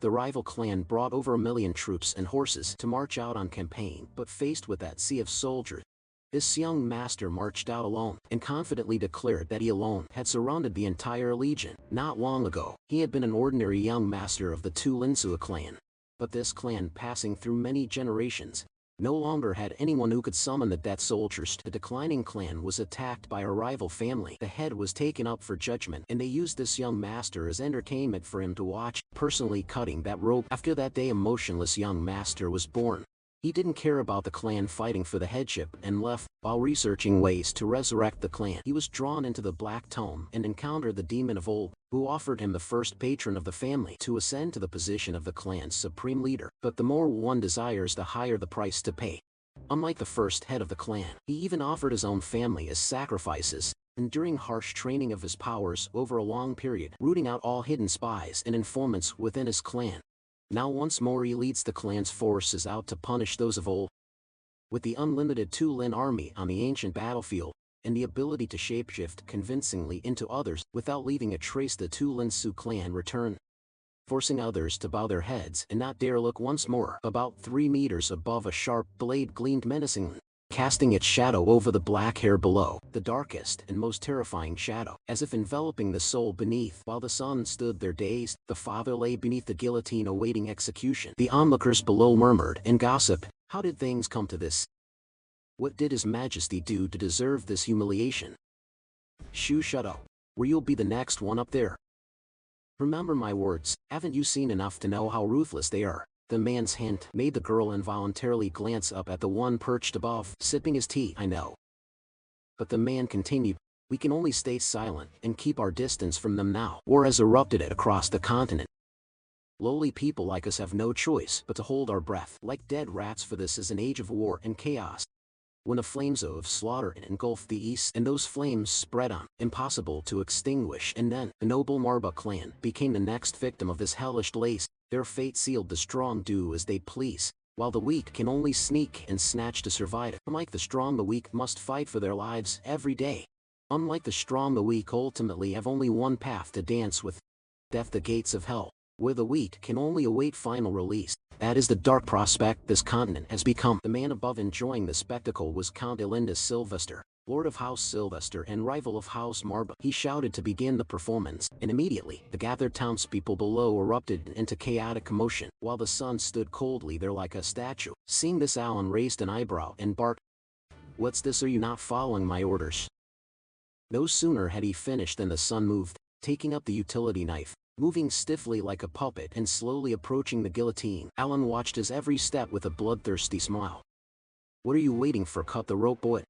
The rival clan brought over 1,000,000 troops and horses to march out on campaign, but faced with that sea of soldiers, this young master marched out alone and confidently declared that he alone had surrounded the entire legion. Not long ago, he had been an ordinary young master of the Tulinsua clan. But this clan, passing through many generations, no longer had anyone who could summon the death soldiers. The declining clan was attacked by a rival family. The head was taken up for judgment, and they used this young master as entertainment for him to watch, personally cutting that rope. After that day, a motionless young master was born. He didn't care about the clan fighting for the headship and left. While researching ways to resurrect the clan, he was drawn into the Black Tome and encountered the demon of old, who offered him, the first patron of the family, to ascend to the position of the clan's supreme leader. But the more one desires, the higher the price to pay. Unlike the first head of the clan, he even offered his own family as sacrifices, enduring harsh training of his powers over a long period, rooting out all hidden spies and informants within his clan. Now once more he leads the clan's forces out to punish those of old. With the unlimited Tulin army on the ancient battlefield, and the ability to shapeshift convincingly into others without leaving a trace, the Tulinsu clan return, forcing others to bow their heads and not dare look once more. About 3 meters above, a sharp blade gleamed menacingly, casting its shadow over the black hair below, the darkest and most terrifying shadow, as if enveloping the soul beneath. While the son stood there dazed, the father lay beneath the guillotine awaiting execution. The onlookers below murmured and gossiped. How did things come to this? What did His Majesty do to deserve this humiliation? Shoo, shut up, or you'll be the next one up there. Remember my words, haven't you seen enough to know how ruthless they are? The man's hint made the girl involuntarily glance up at the one perched above, sipping his tea. I know. But the man continued, we can only stay silent and keep our distance from them now. War has erupted across the continent. Lowly people like us have no choice but to hold our breath like dead rats, for this is an age of war and chaos. When the flames of slaughter engulfed the east, and those flames spread on, impossible to extinguish, and then the noble Marba clan became the next victim of this hellish blaze. Their fate sealed. The strong do as they please, while the weak can only sneak and snatch to survive. Unlike the strong, the weak must fight for their lives every day. Unlike the strong, the weak ultimately have only one path to dance with: death, the gates of hell, where the weak can only await final release. That is the dark prospect this continent has become. The man above, enjoying the spectacle, was Count Elindus Sylvester, Lord of House Sylvester and rival of House Marba. He shouted to begin the performance, and immediately the gathered townspeople below erupted into chaotic commotion, while the sun stood coldly there like a statue. Seeing this, Alan raised an eyebrow and barked, "What's this? Are you not following my orders?" No sooner had he finished than the sun moved, taking up the utility knife, moving stiffly like a puppet and slowly approaching the guillotine. Alan watched his every step with a bloodthirsty smile. "What are you waiting for? Cut the rope, boy."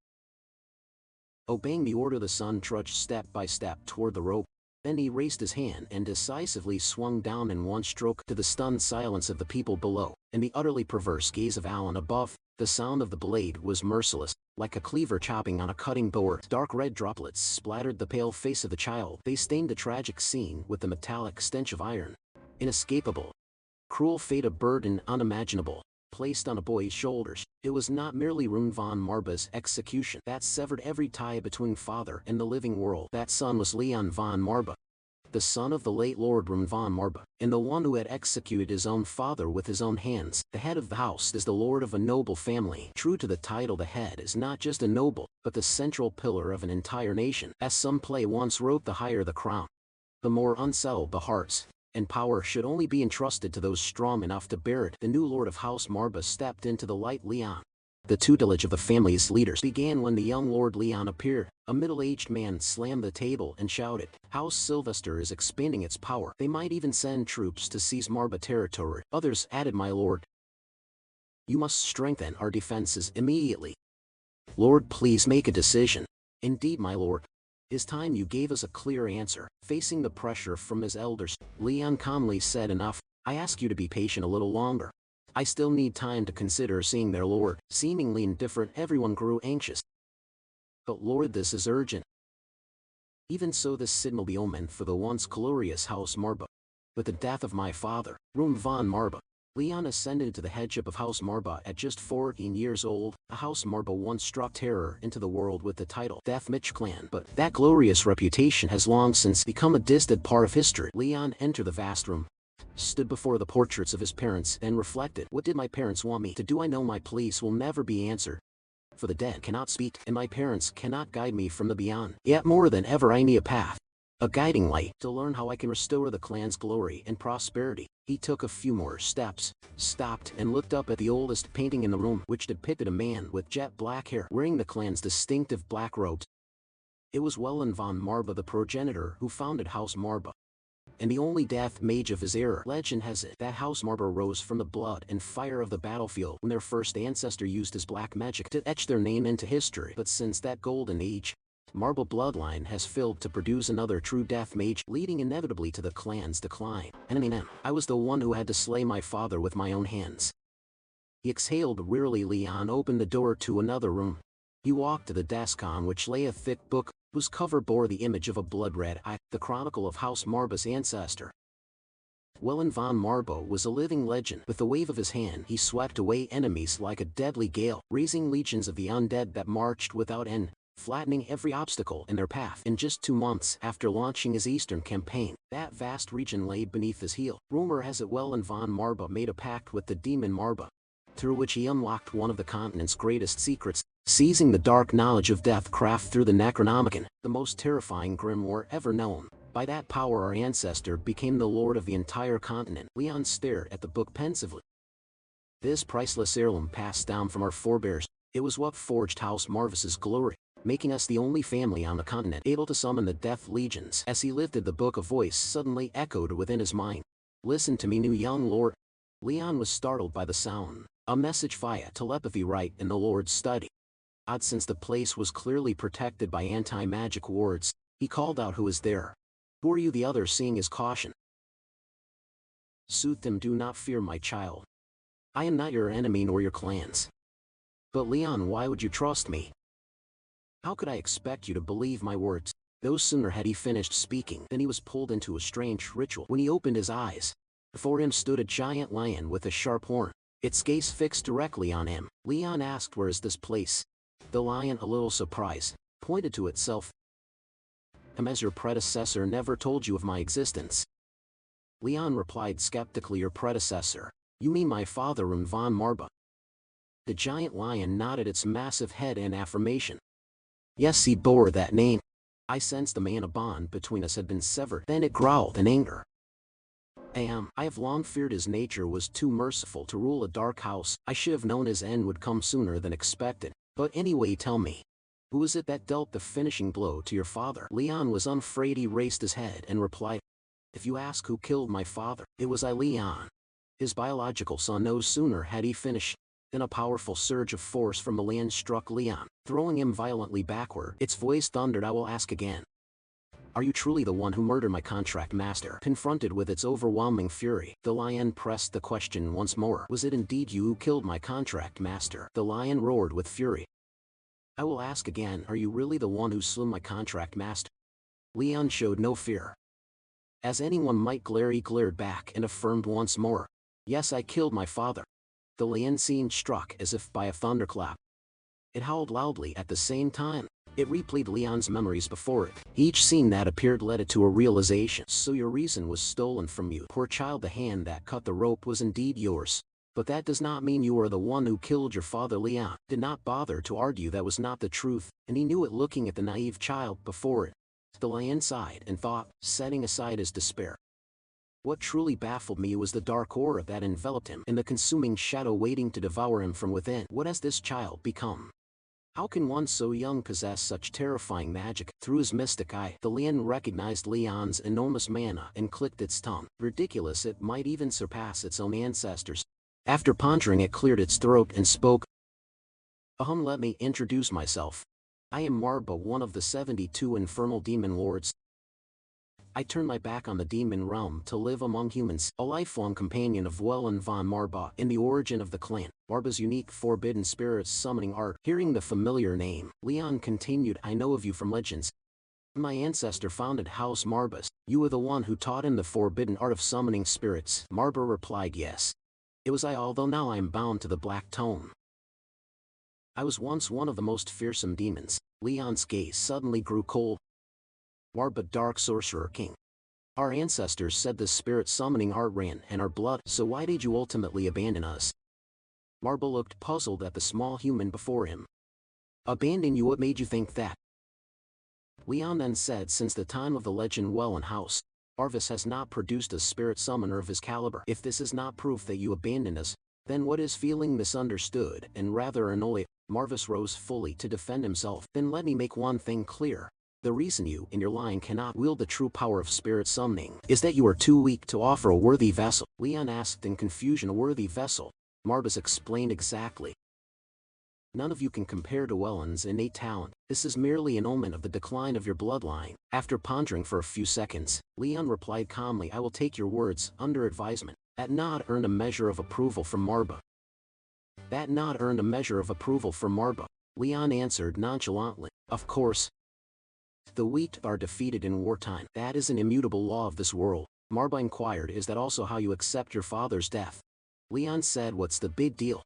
Obeying the order, the son trudged step by step toward the rope. Then he raised his hand and decisively swung down in one stroke. To the stunned silence of the people below, and the utterly perverse gaze of Alan above, the sound of the blade was merciless, like a cleaver chopping on a cutting board. Dark red droplets splattered the pale face of the child. They stained the tragic scene with the metallic stench of iron. Inescapable. Cruel fate, a burden unimaginable, placed on a boy's shoulders. It was not merely Rune von Marba's execution that severed every tie between father and the living world. That son was Leon von Marba, the son of the late Lord Rune von Marba, and the one who had executed his own father with his own hands. The head of the house is the lord of a noble family. True to the title, the head is not just a noble, but the central pillar of an entire nation. As some play once wrote, the higher the crown, the more unsettled the hearts, and power should only be entrusted to those strong enough to bear it. The new lord of House Marba stepped into the light. Leon. The tutelage of the family's leaders began when the young Lord Leon appeared. A middle-aged man slammed the table and shouted, "House Sylvester is expanding its power. They might even send troops to seize Marba territory." Others added, "My lord, you must strengthen our defenses immediately." "Lord, please make a decision." "Indeed, my lord. It's time you gave us a clear answer." Facing the pressure from his elders, Leon calmly said, "Enough. I ask you to be patient a little longer. I still need time to consider seeing their lord." Seemingly indifferent, everyone grew anxious. "But lord, this is urgent." "Even so, this signal the omen for the once glorious House Marba. With the death of my father, Rune von Marba, Leon ascended to the headship of House Marba at just 14 years old. A House Marba once struck terror into the world with the title Death Mitch Clan, but that glorious reputation has long since become a distant part of history. Leon entered the vast room, stood before the portraits of his parents and reflected, what did my parents want me to do? I know my pleas will never be answered. For the dead cannot speak, and my parents cannot guide me from the beyond. Yet more than ever I need a path, a guiding light, to learn how I can restore the clan's glory and prosperity. He took a few more steps, stopped and looked up at the oldest painting in the room, which depicted a man with jet black hair wearing the clan's distinctive black robes. It was Welland von Marba, the progenitor who founded House Marba, and the only death mage of his era. Legend has it that House Marba rose from the blood and fire of the battlefield when their first ancestor used his black magic to etch their name into history. But since that golden age, Marba bloodline has failed to produce another true death mage, leading inevitably to the clan's decline. And I was the one who had to slay my father with my own hands. He exhaled wearily. Leon opened the door to another room. He walked to the desk on which lay a thick book, whose cover bore the image of a blood-red eye, the chronicle of House Marba's ancestor. Welland von Marba was a living legend. With the wave of his hand he swept away enemies like a deadly gale, raising legions of the undead that marched without end, flattening every obstacle in their path. In just 2 months after launching his eastern campaign, that vast region lay beneath his heel. Rumor has it Welland von Marba made a pact with the demon Marba, through which he unlocked one of the continent's greatest secrets, seizing the dark knowledge of deathcraft through the Necronomicon, the most terrifying grimoire ever known. By that power our ancestor became the lord of the entire continent. Leon stared at the book pensively. This priceless heirloom passed down from our forebears, it was what forged House Marva's glory, making us the only family on the continent able to summon the death legions. As he lifted the book, a voice suddenly echoed within his mind. Listen to me, new young lord. Leon was startled by the sound. A message via telepathy right in the lord's study. Odd, since the place was clearly protected by anti-magic wards. He called out, who is there? Who are you? The other, seeing his caution, soothed him, do not fear, my child. I am not your enemy nor your clan's. But Leon, why would you trust me? How could I expect you to believe my words? No sooner had he finished speaking than he was pulled into a strange ritual. When he opened his eyes, before him stood a giant lion with a sharp horn, its gaze fixed directly on him. Leon asked, where is this place? The lion, a little surprised, pointed to itself. As your predecessor never told you of my existence. Leon replied skeptically, your predecessor? You mean my father, von Marba? The giant lion nodded its massive head in affirmation. Yes, he bore that name. I sensed the man, a bond between us had been severed. Then it growled in anger. I have long feared his nature was too merciful to rule a dark house. I should have known his end would come sooner than expected. But anyway, tell me, who is it that dealt the finishing blow to your father? Leon was unafraid. He raised his head and replied, if you ask who killed my father, it was I, Leon, his biological son. No sooner had he finished than a powerful surge of force from the land struck Leon, throwing him violently backward. Its voice thundered, I will ask again. Are you truly the one who murdered my contract master? Confronted with its overwhelming fury, the lion pressed the question once more. Was it indeed you who killed my contract master? The lion roared with fury. I will ask again, are you really the one who slew my contract master? Leon showed no fear. As anyone might glare, he glared back and affirmed once more. Yes, I killed my father. The lion seemed struck as if by a thunderclap. It howled loudly at the same time. It replayed Leon's memories before it. Each scene that appeared led it to a realization. So your reason was stolen from you. Poor child, the hand that cut the rope was indeed yours. But that does not mean you are the one who killed your father. Leon did not bother to argue that was not the truth, and he knew it looking at the naive child before it. The lion sighed and thought, setting aside his despair. What truly baffled me was the dark aura that enveloped him and the consuming shadow waiting to devour him from within. What has this child become? How can one so young possess such terrifying magic? Through his mystic eye, the lion recognized Leon's enormous mana and clicked its tongue. Ridiculous, it might even surpass its own ancestors. After pondering, it cleared its throat and spoke. Let me introduce myself. I am Marba, one of the 72 infernal demon lords. I turned my back on the demon realm to live among humans, a lifelong companion of Welland von Marba. In the origin of the clan, Marba's unique forbidden spirits summoning art. Hearing the familiar name, Leon continued, I know of you from legends. My ancestor founded House Marba. You were the one who taught him the forbidden art of summoning spirits. Marba replied, yes. It was I, although now I am bound to the black tome. I was once one of the most fearsome demons. Leon's gaze suddenly grew cold. Marba, dark sorcerer king. Our ancestors said the spirit summoning art ran in our blood, so why did you ultimately abandon us? Marba looked puzzled at the small human before him. Abandon you? What made you think that? Leon then said, since the time of the legend Welland House, Arvis has not produced a spirit summoner of his caliber. If this is not proof that you abandoned us, then what is feeling misunderstood and rather annoyed? Marvis rose fully to defend himself. Then let me make one thing clear. The reason you in your line cannot wield the true power of spirit summoning is that you are too weak to offer a worthy vessel. Leon asked in confusion. A worthy vessel? Marvis explained exactly. None of you can compare to Welland's innate talent. This is merely an omen of the decline of your bloodline. After pondering for a few seconds, Leon replied calmly, I will take your words under advisement. That nod earned a measure of approval from Marba. That nod earned a measure of approval from Marba. Leon answered nonchalantly. Of course. The weak are defeated in wartime. That is an immutable law of this world. Marba inquired, is that also how you accept your father's death? Leon said, what's the big deal?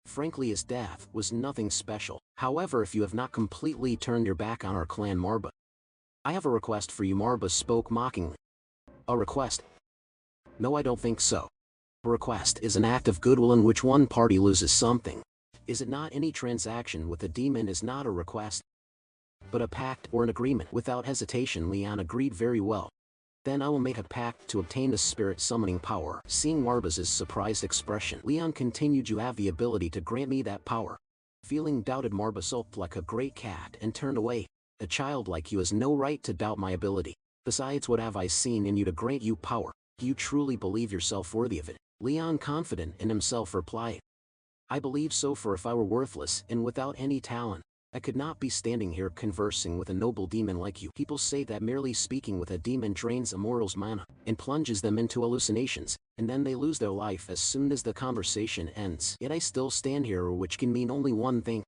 Frankly, his death was nothing special. However, if you have not completely turned your back on our clan, Marba, I have a request for you. Marba spoke mockingly. A request? No, I don't think so. A request is an act of goodwill in which one party loses something. Is it not? Any transaction with a demon is not a request, but a pact or an agreement. Without hesitation, Leon agreed. Very well. Then I will make a pact to obtain the spirit summoning power. Seeing Marba's surprised expression, Leon continued, you have the ability to grant me that power. Feeling doubted, Marba sulked like a great cat and turned away. A child like you has no right to doubt my ability. Besides, what have I seen in you to grant you power? Do you truly believe yourself worthy of it? Leon, confident in himself, replied. I believe so, for if I were worthless and without any talent, I could not be standing here conversing with a noble demon like you. People say that merely speaking with a demon drains a mortal's mana and plunges them into hallucinations, and then they lose their life as soon as the conversation ends. Yet I still stand here, which can mean only one thing.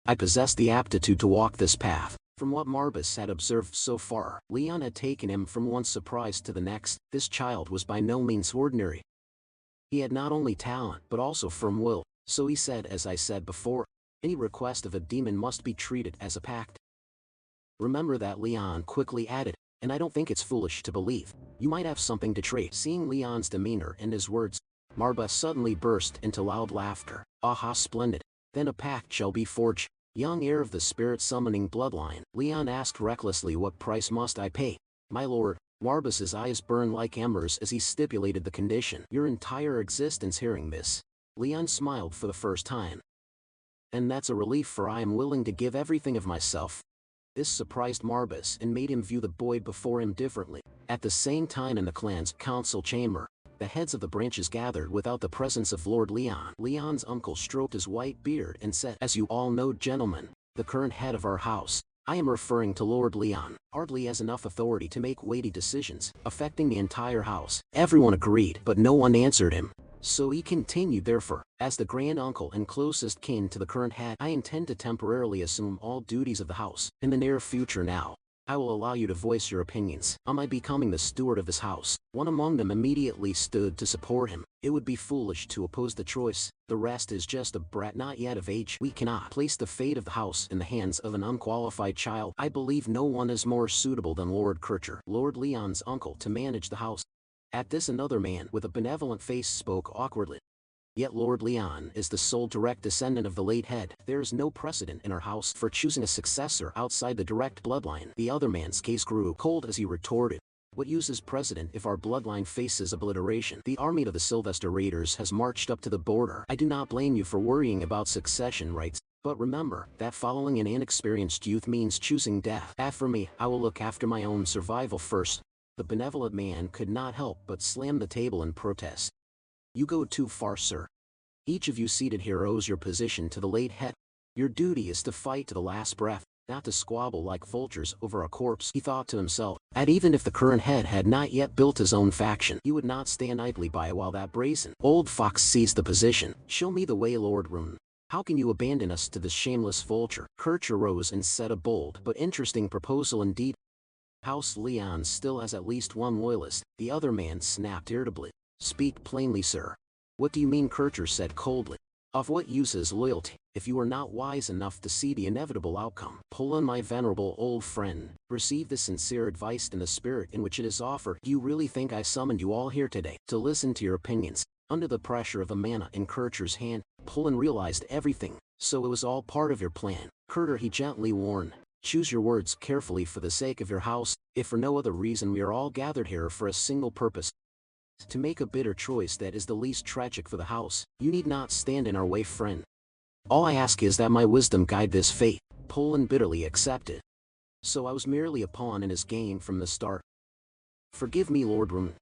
I possess the aptitude to walk this path. From what Marbas had observed so far, Leon had taken him from one surprise to the next. This child was by no means ordinary. He had not only talent, but also firm will. So he said, as I said before, any request of a demon must be treated as a pact. Remember that, Leon quickly added, and I don't think it's foolish to believe you might have something to trade. Seeing Leon's demeanor and his words, Marba suddenly burst into loud laughter. Aha, splendid. Then a pact shall be forged. Young heir of the spirit summoning bloodline, Leon asked recklessly, what price must I pay? My lord, Marbas's eyes burned like embers as he stipulated the condition. Your entire existence. Hearing this, Leon smiled for the first time. And that's a relief, for I am willing to give everything of myself. This surprised Marbas and made him view the boy before him differently. At the same time, in the clan's council chamber, the heads of the branches gathered without the presence of Lord Leon. Leon's uncle stroked his white beard and said, as you all know, gentlemen, the current head of our house, I am referring to Lord Leon, hardly has enough authority to make weighty decisions affecting the entire house. Everyone agreed, but no one answered him. So he continued, therefore, as the grand uncle and closest kin to the current head, I intend to temporarily assume all duties of the house. In the near future now, I will allow you to voice your opinions on my becoming the steward of this house. One among them immediately stood to support him. It would be foolish to oppose the choice. The rest is just a brat not yet of age. We cannot place the fate of the house in the hands of an unqualified child. I believe no one is more suitable than Lord Kircher, Lord Leon's uncle, to manage the house. At this, another man with a benevolent face spoke awkwardly. Yet Lord Leon is the sole direct descendant of the late head. There is no precedent in our house for choosing a successor outside the direct bloodline. The other man's gaze grew cold as he retorted, what use is precedent if our bloodline faces obliteration? The army of the Sylvester Raiders has marched up to the border. I do not blame you for worrying about succession rights, but remember that following an inexperienced youth means choosing death. As for me, I will look after my own survival first. The benevolent man could not help but slam the table in protest. You go too far, sir. Each of you seated here owes your position to the late head. Your duty is to fight to the last breath, not to squabble like vultures over a corpse. He thought to himself, and even if the current head had not yet built his own faction, he would not stand idly by while that brazen old fox seized the position. Show me the way, Lord Rune. How can you abandon us to this shameless vulture? Kircher rose and said, a bold but interesting proposal indeed. House Leon still has at least one loyalist. The other man snapped irritably. Speak plainly, sir. What do you mean? Kircher said coldly. Of what use is loyalty? if you are not wise enough to see the inevitable outcome. Polan, my venerable old friend, receive this sincere advice in the spirit in which it is offered. Do you really think I summoned you all here today to listen to your opinions? Under the pressure of the mana in Kircher's hand, Polan realized everything. So it was all part of your plan. Kircher, he gently warned. Choose your words carefully for the sake of your house, if for no other reason. We are all gathered here for a single purpose. To make a bitter choice that is the least tragic for the house. You need not stand in our way, friend. All I ask is that my wisdom guide this fate. Polan bitterly accepted. So I was merely a pawn in his game from the start. Forgive me, Lord Rune.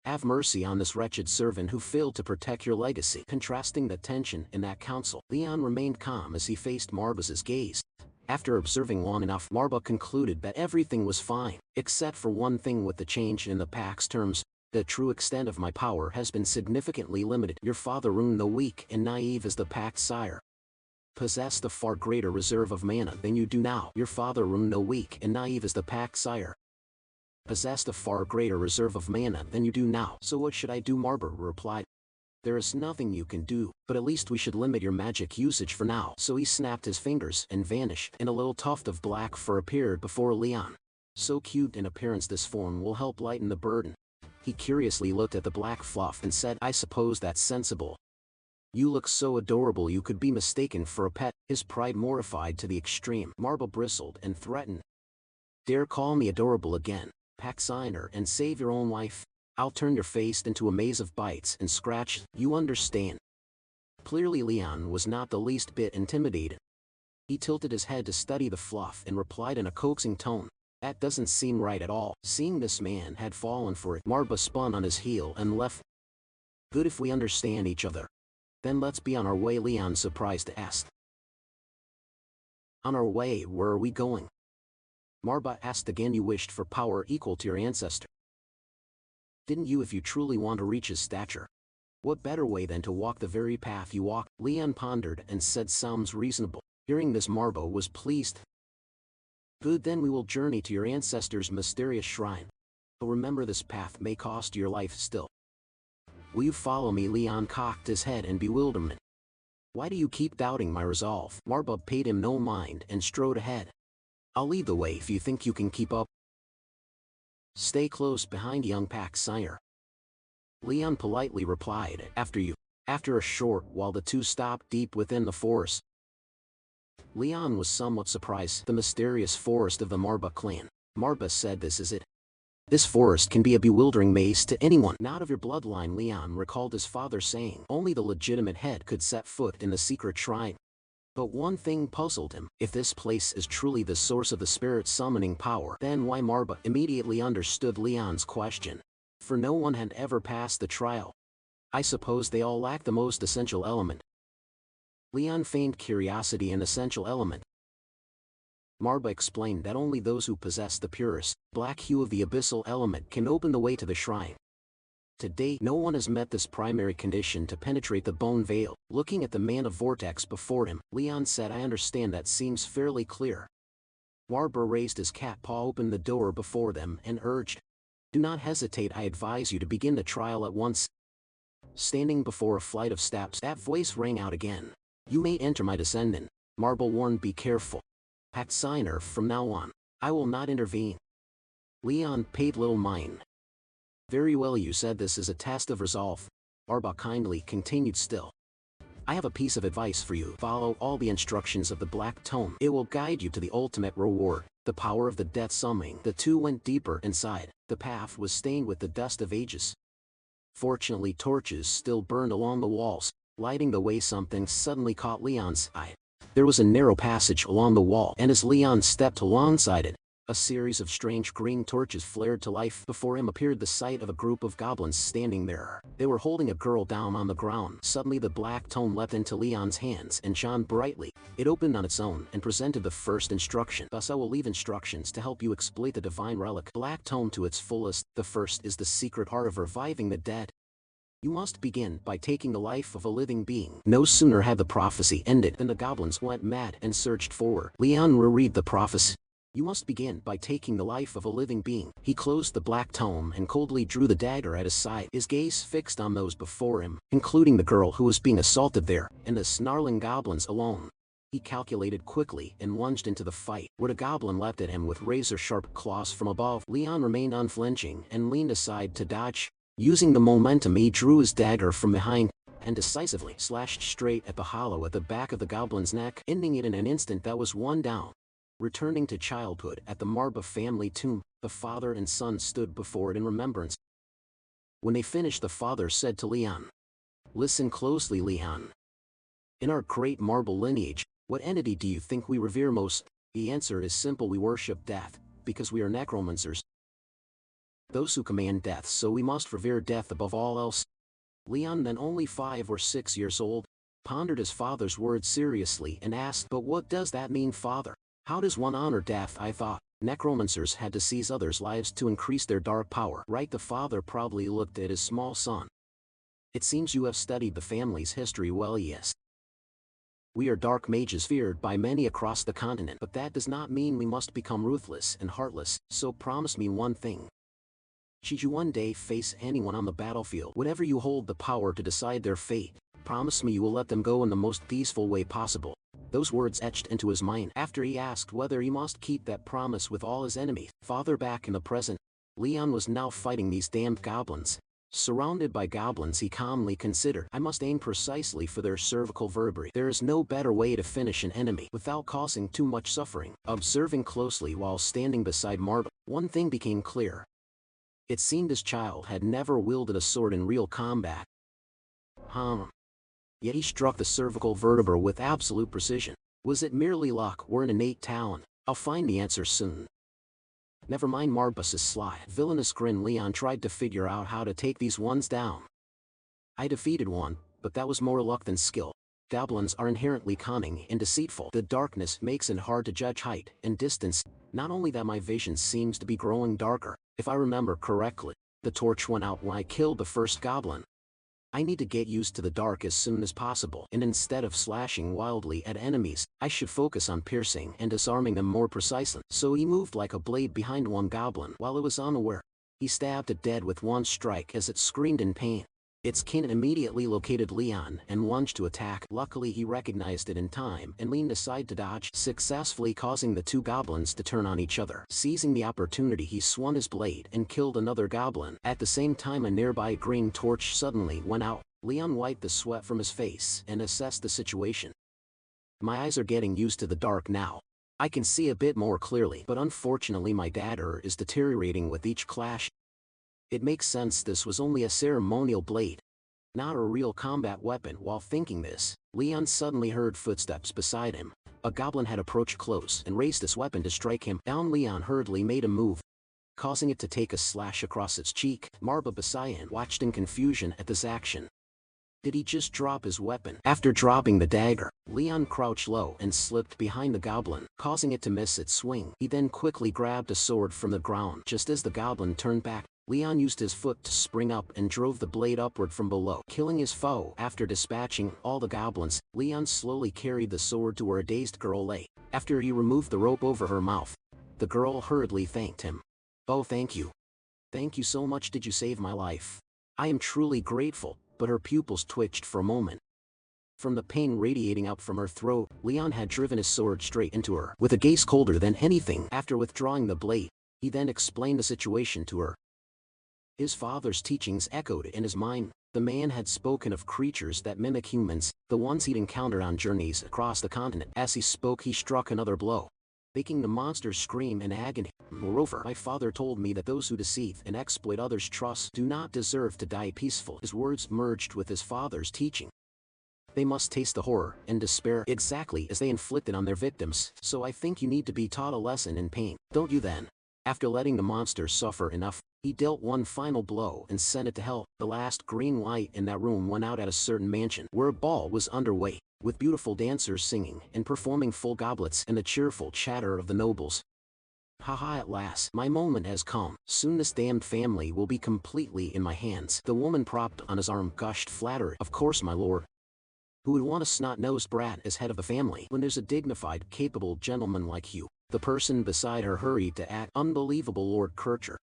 Have mercy on this wretched servant who failed to protect your legacy. Contrasting the tension in that council, Leon remained calm as he faced Marbas's gaze. After observing long enough, Marba concluded that everything was fine, except for one thing. With the change in the pack's terms, the true extent of my power has been significantly limited. Your father, Rune, though weak and naive as the pack's sire, possessed a far greater reserve of mana than you do now. Your father, Rune, though weak and naive as the pack's sire, possessed a far greater reserve of mana than you do now. So what should I do? Marba replied. There is nothing you can do, but at least we should limit your magic usage for now. So he snapped his fingers and vanished, and a little tuft of black fur appeared before Leon. So cute in appearance, this form will help lighten the burden. He curiously looked at the black fluff and said, I suppose that's sensible. You look so adorable you could be mistaken for a pet. His pride mortified to the extreme. Marba bristled and threatened. Dare call me adorable again, pack signer, and save your own life. I'll turn your face into a maze of bites and scratch. You understand? Clearly Leon was not the least bit intimidated. He tilted his head to study the fluff and replied in a coaxing tone. That doesn't seem right at all. Seeing this man had fallen for it, Marba spun on his heel and left. Good, if we understand each other. Then let's be on our way, Leon surprised asked. On our way? Where are we going? Marba asked again. You wished for power equal to your ancestor, didn't you? If you truly want to reach his stature, what better way than to walk the very path you walk? Leon pondered and said, sounds reasonable. Hearing this, Marba was pleased. Good, then we will journey to your ancestor's mysterious shrine. But remember, this path may cost your life still. Will you follow me? Leon cocked his head in bewilderment. Why do you keep doubting my resolve? Marba paid him no mind and strode ahead. I'll lead the way if you think you can keep up. Stay close behind, young pack sire. Leon politely replied, after you. After a short while the two stopped deep within the forest. Leon was somewhat surprised. The mysterious forest of the Marba clan. Marba said, this is it. This forest can be a bewildering maze to anyone not of your bloodline. Leon recalled his father saying only the legitimate head could set foot in the secret shrine. But one thing puzzled him. If this place is truly the source of the spirit summoning power, then why? Marba immediately understood Leon's question. For no one had ever passed the trial. I suppose they all lack the most essential element. Leon feigned curiosity. An essential element. Marba explained that only those who possess the purest, black hue of the abyssal element can open the way to the shrine. To date, no one has met this primary condition to penetrate the bone veil. Looking at the mana vortex before him, Leon said, I understand. That seems fairly clear. Marba raised his cat paw, opened the door before them, and urged. Do not hesitate. I advise you to begin the trial at once. Standing before a flight of steps, that voice rang out again. You may enter, my descendant. Marba warned, be careful. Pact signer, from now on, I will not intervene. Leon paid little mind. Very well, you said this is a test of resolve. Marba kindly continued, still. I have a piece of advice for you. Follow all the instructions of the Black Tome. It will guide you to the ultimate reward, the power of the death summoning. The two went deeper inside. The path was stained with the dust of ages. Fortunately, torches still burned along the walls, lighting the way. Something suddenly caught Leon's eye. There was a narrow passage along the wall, and as Leon stepped alongside it, a series of strange green torches flared to life. Before him appeared the sight of a group of goblins standing there. They were holding a girl down on the ground. Suddenly the black tome leapt into Leon's hands and shone brightly. It opened on its own and presented the first instruction. Thus I will leave instructions to help you exploit the divine relic Black Tome to its fullest. The first is the secret art of reviving the dead. You must begin by taking the life of a living being. No sooner had the prophecy ended than the goblins went mad and surged forward. Leon reread the prophecy. You must begin by taking the life of a living being. He closed the black tome and coldly drew the dagger at his side, his gaze fixed on those before him, including the girl who was being assaulted there, and the snarling goblins alone. He calculated quickly and lunged into the fight, where the goblin leapt at him with razor-sharp claws from above. Leon remained unflinching and leaned aside to dodge. Using the momentum, he drew his dagger from behind and decisively slashed straight at the hollow at the back of the goblin's neck, ending it in an instant. That was one down. Returning to childhood at the Marba family tomb, the father and son stood before it in remembrance. When they finished, the father said to Leon, "Listen closely, Leon. In our great marble lineage, what entity do you think we revere most?" The answer is simple: we worship death, because we are necromancers. Those who command death, so we must revere death above all else. Leon, then only 5 or 6 years old, pondered his father's words seriously and asked, "But what does that mean, father? How does one honor death?" "I thought necromancers had to seize others' lives to increase their dark power, right?" The father proudly looked at his small son. "It seems you have studied the family's history well." "Yes. We are dark mages feared by many across the continent, but that does not mean we must become ruthless and heartless, so promise me one thing. Should you one day face anyone on the battlefield, whenever you hold the power to decide their fate, promise me you will let them go in the most peaceful way possible." Those words etched into his mind after he asked whether he must keep that promise with all his enemies. Father, back in the present, Leon was now fighting these damned goblins. Surrounded by goblins, he calmly considered, "I must aim precisely for their cervical vertebrae. There is no better way to finish an enemy without causing too much suffering." Observing closely while standing beside Marba, one thing became clear. It seemed this child had never wielded a sword in real combat. Yet he struck the cervical vertebra with absolute precision. Was it merely luck or an innate talent? I'll find the answer soon. Never mind Marba's sly, villainous grin. Leon tried to figure out how to take these ones down. "I defeated one, but that was more luck than skill. Goblins are inherently cunning and deceitful. The darkness makes it hard to judge height and distance. Not only that, my vision seems to be growing darker. If I remember correctly, the torch went out when I killed the first goblin. I need to get used to the dark as soon as possible, and instead of slashing wildly at enemies, I should focus on piercing and disarming them more precisely." So he moved like a blade behind one goblin while it was unaware. He stabbed it dead with one strike as it screamed in pain. Its kin immediately located Leon and lunged to attack. Luckily, he recognized it in time and leaned aside to dodge, successfully causing the two goblins to turn on each other. Seizing the opportunity, he swung his blade and killed another goblin. At the same time, a nearby green torch suddenly went out. Leon wiped the sweat from his face and assessed the situation. "My eyes are getting used to the dark now. I can see a bit more clearly, but unfortunately my dagger is deteriorating with each clash. It makes sense this was only a ceremonial blade, not a real combat weapon." While thinking this, Leon suddenly heard footsteps beside him. A goblin had approached close and raised his weapon to strike him down. Leon hurriedly made a move, causing it to take a slash across its cheek. Marba beside him watched in confusion at this action. Did he just drop his weapon? After dropping the dagger, Leon crouched low and slipped behind the goblin, causing it to miss its swing. He then quickly grabbed a sword from the ground. Just as the goblin turned back, Leon used his foot to spring up and drove the blade upward from below, killing his foe. After dispatching all the goblins, Leon slowly carried the sword to where a dazed girl lay. After he removed the rope over her mouth, the girl hurriedly thanked him. "Oh, thank you. Thank you so much. Did you save my life? I am truly grateful." But her pupils twitched for a moment. From the pain radiating up from her throat, Leon had driven his sword straight into her, with a gaze colder than anything. After withdrawing the blade, he then explained the situation to her. His father's teachings echoed in his mind. The man had spoken of creatures that mimic humans, the ones he'd encountered on journeys across the continent. As he spoke, he struck another blow, making the monster scream in agony. "Moreover, my father told me that those who deceive and exploit others' trust do not deserve to die peaceful." His words merged with his father's teaching. They must taste the horror and despair exactly as they inflicted on their victims. "So I think you need to be taught a lesson in pain, don't you then?" After letting the monster suffer enough, he dealt one final blow and sent it to hell. The last green light in that room went out at a certain mansion, where a ball was underway, with beautiful dancers singing and performing full goblets and the cheerful chatter of the nobles. "Haha, at last, my moment has come. Soon this damned family will be completely in my hands." The woman propped on his arm gushed flattery. "Of course, my lord. Who would want a snot-nosed brat as head of the family when there's a dignified, capable gentleman like you?" The person beside her hurried to add, "Unbelievable, Lord Kircher.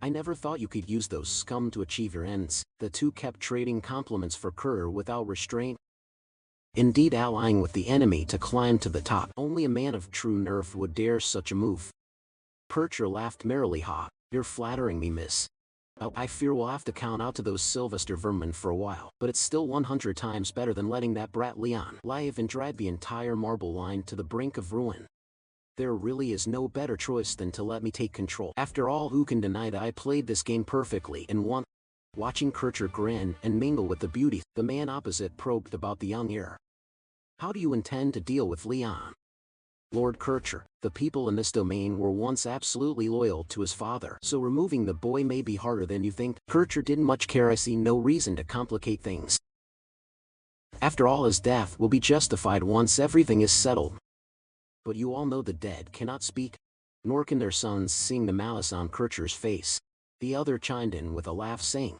I never thought you could use those scum to achieve your ends." The two kept trading compliments for Kerr without restraint. indeed allying with the enemy to climb to the top. Only a man of true nerve would dare such a move. Percher laughed merrily. Ha, you're flattering me, miss. Oh, I fear we'll have to count out to those Sylvester vermin for a while, but it's still 100 times better than letting that brat Leon live and drag the entire marble line to the brink of ruin. There really is no better choice than to let me take control. After all, who can deny that I played this game perfectly and won? Watching Kircher grin and mingle with the beauty, the man opposite probed about the young heir. How do you intend to deal with Leon? Lord Kircher, the people in this domain were once absolutely loyal to his father, so removing the boy may be harder than you think. Kircher didn't much care. I see no reason to complicate things. After all, his death will be justified once everything is settled. But you all know the dead cannot speak, nor can their sons. Seeing the malice on Kircher's face, the other chimed in with a laugh, saying,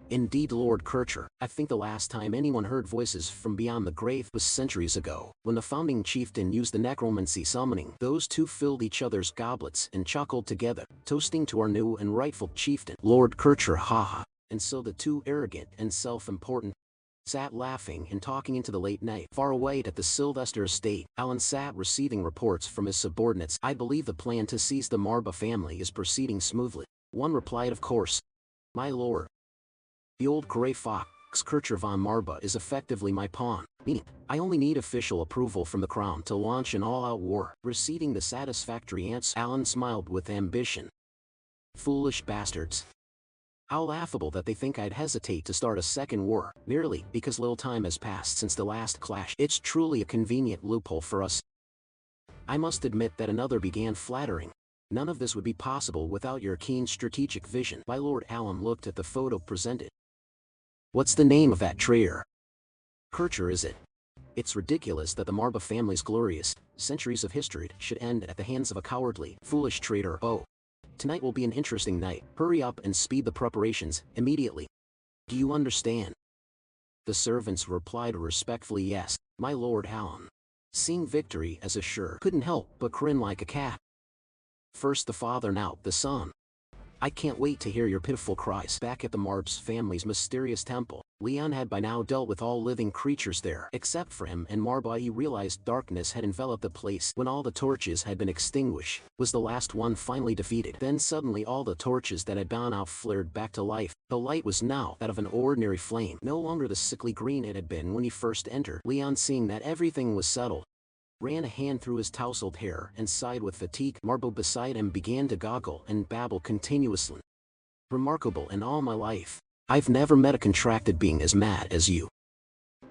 Indeed, Lord Kircher, I think the last time anyone heard voices from beyond the grave was centuries ago, when the founding chieftain used the necromancy summoning. Those two filled each other's goblets and chuckled together, toasting to our new and rightful chieftain, Lord Kircher. Haha. And so the two, arrogant and self-important, sat laughing and talking into the late night. Far away at the Sylvester estate, Alan sat receiving reports from his subordinates. I believe the plan to seize the Marba family is proceeding smoothly. One replied, Of course, my lord. The old gray fox, Kircher von Marba, is effectively my pawn, meaning I only need official approval from the crown to launch an all-out war. Receiving the satisfactory answer, Alan smiled with ambition. Foolish bastards. How laughable that they think I'd hesitate to start a second war, merely because little time has passed since the last clash. It's truly a convenient loophole for us. I must admit that another began flattering. None of this would be possible without your keen strategic vision. My lord. Alan looked at the photo presented. What's the name of that traitor? Kircher, is it? It's ridiculous that the Marba family's glorious centuries of history should end at the hands of a cowardly, foolish traitor. Oh. Tonight will be an interesting night. Hurry up and speed the preparations immediately. Do you understand? The servants replied respectfully, Yes, my lord. Alan, seeing victory as assured, couldn't help but grin like a cat. First the father, now the son. I can't wait to hear your pitiful cries. Back at the Marbs family's mysterious temple, Leon had by now dealt with all living creatures there. Except for him and Marba, he realized darkness had enveloped the place. When all the torches had been extinguished, was the last one finally defeated. Then suddenly all the torches that had gone out flared back to life. The light was now that of an ordinary flame, no longer the sickly green it had been when he first entered. Leon, seeing that everything was settled, ran a hand through his tousled hair and sighed with fatigue. Marba beside him began to goggle and babble continuously. Remarkable, in all my life, I've never met a contracted being as mad as you.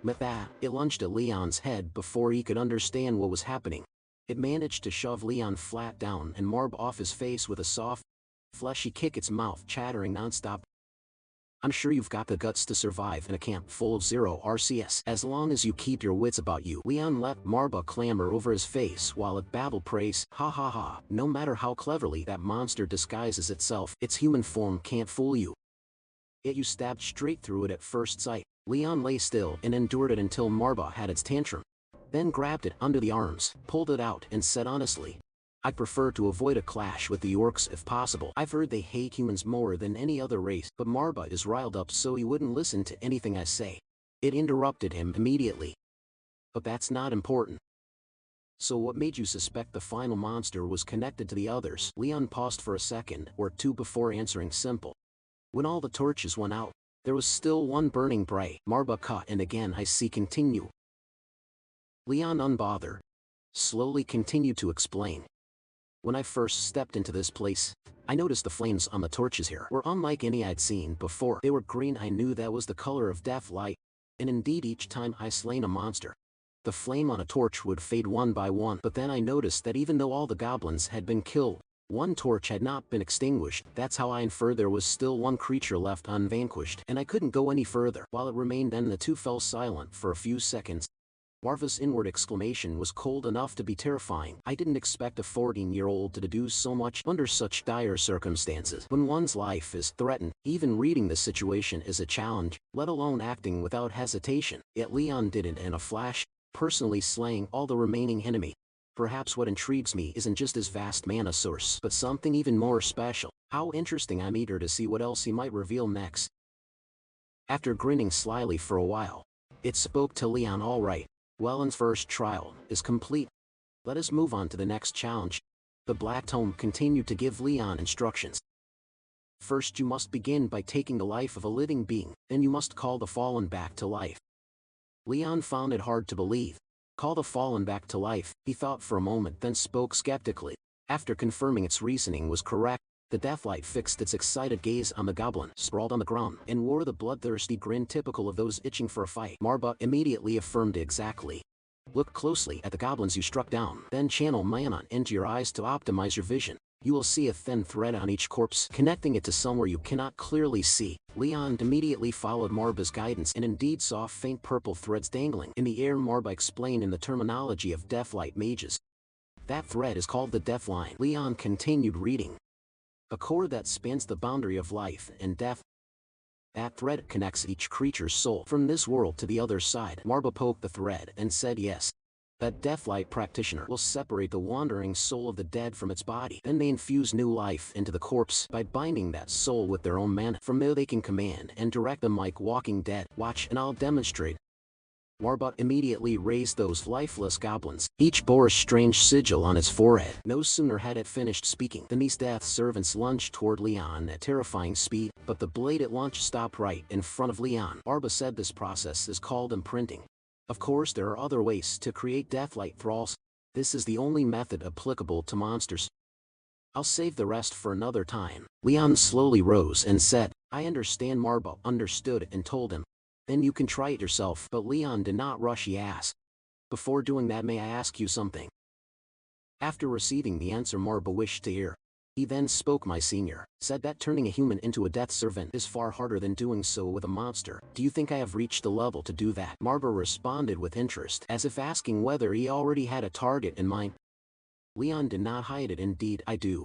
With that, it lunged at Leon's head before he could understand what was happening. It managed to shove Leon flat down and Marba off his face with a soft, fleshy kick, its mouth chattering nonstop. I'm sure you've got the guts to survive in a camp full of 0 RCS as long as you keep your wits about you. Leon let Marba clamber over his face while it babbled praise. Ha ha ha, no matter how cleverly that monster disguises itself, its human form can't fool you. Yet you stabbed straight through it at first sight. Leon lay still and endured it until Marba had its tantrum. Then grabbed it under the arms, pulled it out and said honestly, I prefer to avoid a clash with the orcs if possible. I've heard they hate humans more than any other race, but Marba is riled up so he wouldn't listen to anything I say. It interrupted him immediately. But that's not important. So what made you suspect the final monster was connected to the others? Leon paused for a second or two before answering. Simple. When all the torches went out, there was still one burning bright. Marba cut, and again I see. Continue. Leon, unbothered, slowly continued to explain. When I first stepped into this place, I noticed the flames on the torches here were unlike any I'd seen before. They were green. I knew that was the color of death light, and indeed each time I slain a monster, the flame on a torch would fade one by one. But then I noticed that even though all the goblins had been killed, one torch had not been extinguished. That's how I inferred there was still one creature left unvanquished, and I couldn't go any further. While it remained, then the two fell silent for a few seconds. Marva's inward exclamation was cold enough to be terrifying. I didn't expect a 14-year-old to do so much under such dire circumstances. When one's life is threatened, even reading the situation is a challenge, let alone acting without hesitation. Yet Leon did it in a flash, personally slaying all the remaining enemy. Perhaps what intrigues me isn't just his vast mana source, but something even more special. How interesting. I'm eager to see what else he might reveal next. After grinning slyly for a while, It spoke to Leon. All right. Welland's first trial is complete. Let us move on to the next challenge. The Black Tome continued to give Leon instructions. First, you must begin by taking the life of a living being, then you must call the fallen back to life. Leon found it hard to believe. Call the fallen back to life, he thought for a moment, then spoke skeptically. After confirming its reasoning was correct, the Deathlight fixed its excited gaze on the goblin sprawled on the ground and wore the bloodthirsty grin typical of those itching for a fight. Marba immediately affirmed exactly. Look closely at the goblins you struck down, then channel mana into your eyes to optimize your vision. You will see a thin thread on each corpse, connecting it to somewhere you cannot clearly see. Leon immediately followed Marba's guidance and indeed saw faint purple threads dangling in the air. Marba explained in the terminology of Deathlight mages. That thread is called the Death Line. Leon continued reading. A cord that spans the boundary of life and death. That thread connects each creature's soul from this world to the other side. Marba poked the thread and said yes. That Deathlight practitioner will separate the wandering soul of the dead from its body. Then they infuse new life into the corpse by binding that soul with their own mana. From there they can command and direct them like walking dead. Watch and I'll demonstrate. Marba immediately raised those lifeless goblins. Each bore a strange sigil on its forehead. No sooner had it finished speaking than these death servants lunged toward Leon at terrifying speed, but the blade it launched stopped right in front of Leon. Marba said this process is called imprinting. Of course, there are other ways to create Deathlight thralls. This is the only method applicable to monsters. I'll save the rest for another time. Leon slowly rose and said, I understand. Marba understood and told him. Then you can try it yourself. But Leon did not rush. He asked. Before doing that, may I ask you something? After receiving the answer Marba wished to hear, he then spoke. My senior said that turning a human into a death servant is far harder than doing so with a monster. Do you think I have reached the level to do that? Marba responded with interest, as if asking whether he already had a target in mind. Leon did not hide it. Indeed, I do.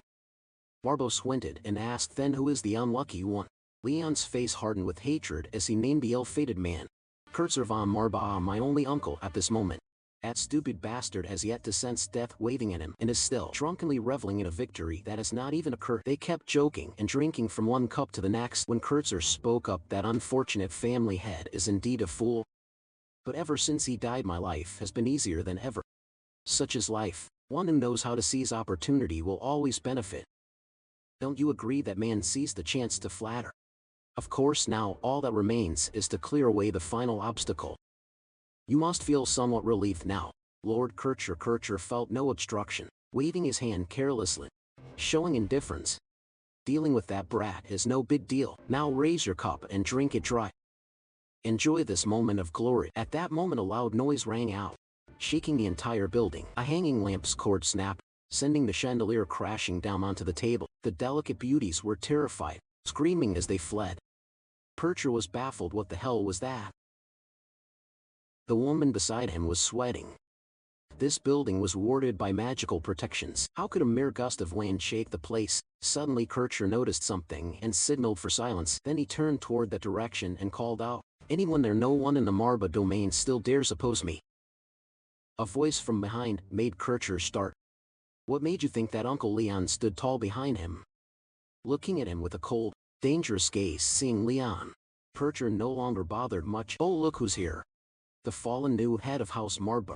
Marba squinted and asked, then who is the unlucky one? Leon's face hardened with hatred as he named the ill-fated man. Kurtzer von Marba, my only uncle at this moment. That stupid bastard has yet to sense death waving at him and is still drunkenly reveling in a victory that has not even occurred. They kept joking and drinking from one cup to the next when Kurtzer spoke up. That unfortunate family head is indeed a fool. But ever since he died, my life has been easier than ever. Such is life. One who knows how to seize opportunity will always benefit. Don't you agree that man seized the chance to flatter? Of course, now all that remains is to clear away the final obstacle. You must feel somewhat relieved now. Lord Kurtzer felt no obstruction, waving his hand carelessly, showing indifference. Dealing with that brat is no big deal. Now raise your cup and drink it dry. Enjoy this moment of glory. At that moment a loud noise rang out, shaking the entire building. A hanging lamp's cord snapped, sending the chandelier crashing down onto the table. The delicate beauties were terrified, screaming as they fled. Kurtzer was baffled. What the hell was that? The woman beside him was sweating. This building was warded by magical protections. How could a mere gust of wind shake the place? Suddenly Kurtzer noticed something and signaled for silence. Then he turned toward that direction and called out, anyone there? No one in the Marba domain still dares oppose me. A voice from behind made Kurtzer start. What made you think that? Uncle Leon stood tall behind him, looking at him with a cold, dangerous gaze. Seeing Leon, Kurtzer no longer bothered much. Oh, look who's here. The fallen new head of House Marba.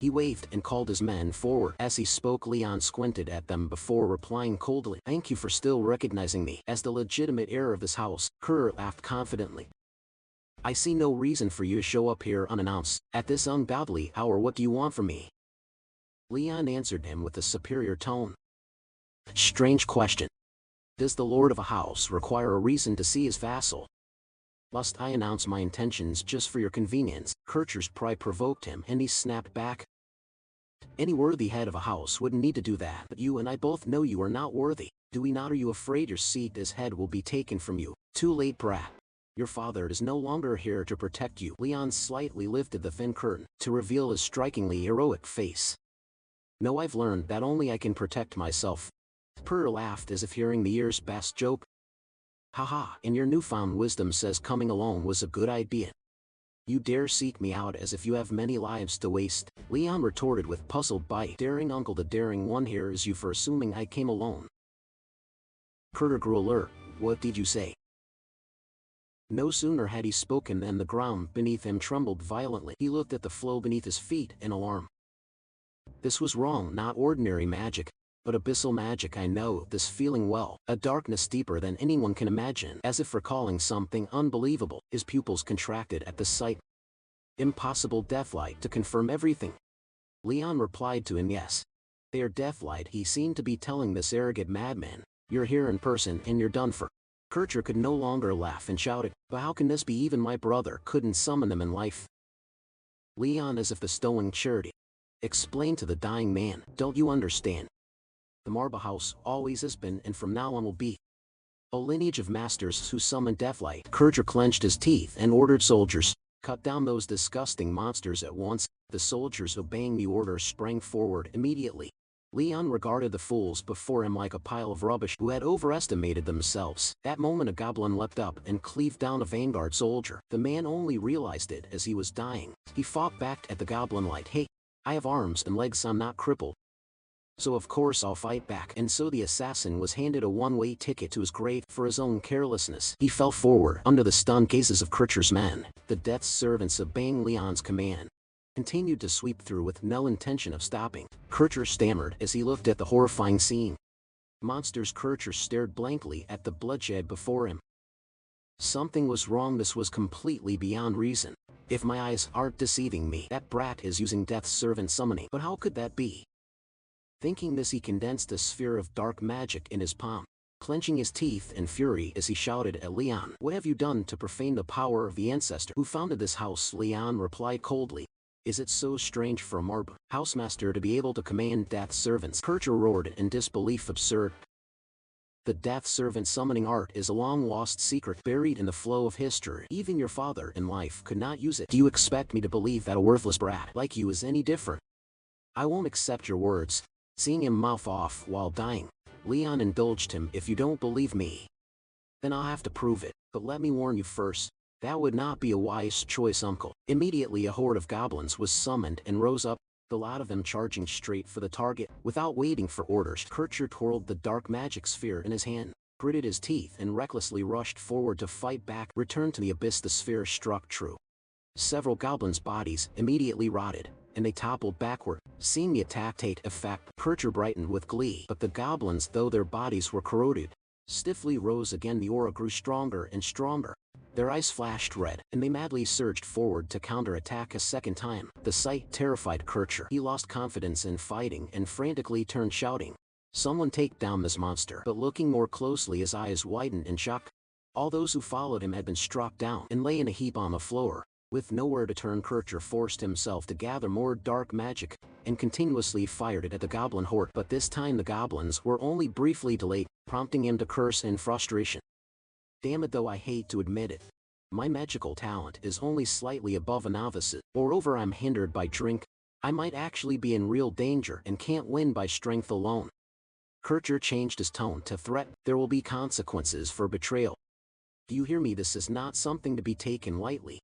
He waved and called his men forward. As he spoke, Leon squinted at them before replying coldly, thank you for still recognizing me as the legitimate heir of this house. Kurtzer laughed confidently. I see no reason for you to show up here unannounced at this ungodly hour. What do you want from me? Leon answered him with a superior tone. Strange question. Does the lord of a house require a reason to see his vassal? Must I announce my intentions just for your convenience? Kurtzer's pride provoked him and he snapped back. Any worthy head of a house wouldn't need to do that, but you and I both know you are not worthy. Do we not? Are you afraid your seat as head will be taken from you? Too late, brat. Your father is no longer here to protect you. Leon slightly lifted the thin curtain to reveal his strikingly heroic face. No, I've learned that only I can protect myself. Kurtzer laughed as if hearing the year's best joke. Haha, and your newfound wisdom says coming alone was a good idea. You dare seek me out as if you have many lives to waste? Leon retorted with puzzled bite. Daring uncle, the daring one here is you for assuming I came alone. Kurtzer grew alert. What did you say? No sooner had he spoken than the ground beneath him trembled violently. He looked at the flow beneath his feet in alarm. This was wrong, not ordinary magic, but abyssal magic. I know this feeling well, a darkness deeper than anyone can imagine. As if recalling something unbelievable, his pupils contracted at the sight. Impossible, deathlight to confirm everything. Leon replied to him, yes. They are deathlight. He seemed to be telling this arrogant madman, you're here in person and you're done for. Kircher could no longer laugh and shouted, but how can this be? Even my brother couldn't summon them in life. Leon, as if bestowing charity, explained to the dying man, don't you understand? The Marba House always has been and from now on will be a lineage of masters who summon deathlight. Kircher clenched his teeth and ordered soldiers, cut down those disgusting monsters at once. The soldiers, obeying the order, sprang forward immediately. Leon regarded the fools before him like a pile of rubbish who had overestimated themselves. That moment a goblin leapt up and cleaved down a vanguard soldier. The man only realized it as he was dying. He fought back at the goblin like, hey, I have arms and legs, I'm not crippled. So of course I'll fight back. And so the assassin was handed a one-way ticket to his grave for his own carelessness. He fell forward under the stunned gazes of Kircher's men. The death servants, obeying Leon's command, continued to sweep through with no intention of stopping. Kircher stammered as he looked at the horrifying scene. Monsters. Kircher stared blankly at the bloodshed before him. Something was wrong. This was completely beyond reason. If my eyes aren't deceiving me, that brat is using death's servant summoning. But how could that be? Thinking this, he condensed a sphere of dark magic in his palm, clenching his teeth in fury as he shouted at Leon, what have you done to profane the power of the ancestor who founded this house? Leon replied coldly, is it so strange for a Marba housemaster to be able to command death servants? Kircher roared in disbelief. Absurd. The death servant summoning art is a long-lost secret buried in the flow of history. Even your father in life could not use it. Do you expect me to believe that a worthless brat like you is any different? I won't accept your words. Seeing him mouth off while dying, Leon indulged him. If you don't believe me, then I'll have to prove it. But let me warn you first, that would not be a wise choice, uncle. Immediately a horde of goblins was summoned and rose up, the lot of them charging straight for the target. Without waiting for orders, Kircher twirled the dark magic sphere in his hand, gritted his teeth and recklessly rushed forward to fight back. Returned to the abyss, the sphere struck true. Several goblins' bodies immediately rotted, and they toppled backward. Seeing the attack take effect, Kircher brightened with glee. But the goblins, though their bodies were corroded, stiffly rose again. The aura grew stronger and stronger. Their eyes flashed red, and they madly surged forward to counterattack a second time. The sight terrified Kircher. He lost confidence in fighting and frantically turned, shouting, someone take down this monster. But looking more closely, his eyes widened in shock. All those who followed him had been struck down and lay in a heap on the floor. With nowhere to turn, Kircher forced himself to gather more dark magic and continuously fired it at the goblin horde. But this time the goblins were only briefly delayed, prompting him to curse in frustration. Damn it, though I hate to admit it, my magical talent is only slightly above a novice's. Moreover, I'm hindered by drink. I might actually be in real danger and can't win by strength alone. Kircher changed his tone to threat. There will be consequences for betrayal. Do you hear me? This is not something to be taken lightly.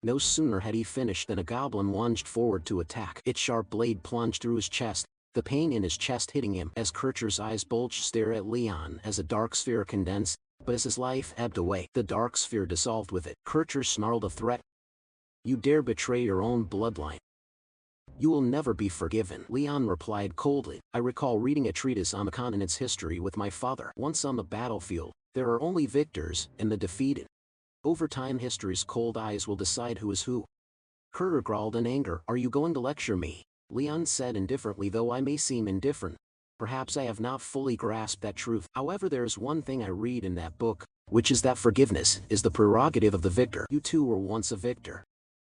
No sooner had he finished than a goblin lunged forward to attack. Its sharp blade plunged through his chest, the pain in his chest hitting him as Kircher's eyes bulged. Stare at Leon as a dark sphere condensed, but as his life ebbed away, the dark sphere dissolved with it. Kircher snarled a threat. You dare betray your own bloodline? You will never be forgiven. Leon replied coldly, I recall reading a treatise on the continent's history with my father. Once on the battlefield, there are only victors and the defeated. Over time, history's cold eyes will decide who is who. Kircher growled in anger. Are you going to lecture me? Leon said indifferently. Though I may seem indifferent, perhaps I have not fully grasped that truth. However, there is one thing I read in that book, which is that forgiveness is the prerogative of the victor. You too were once a victor.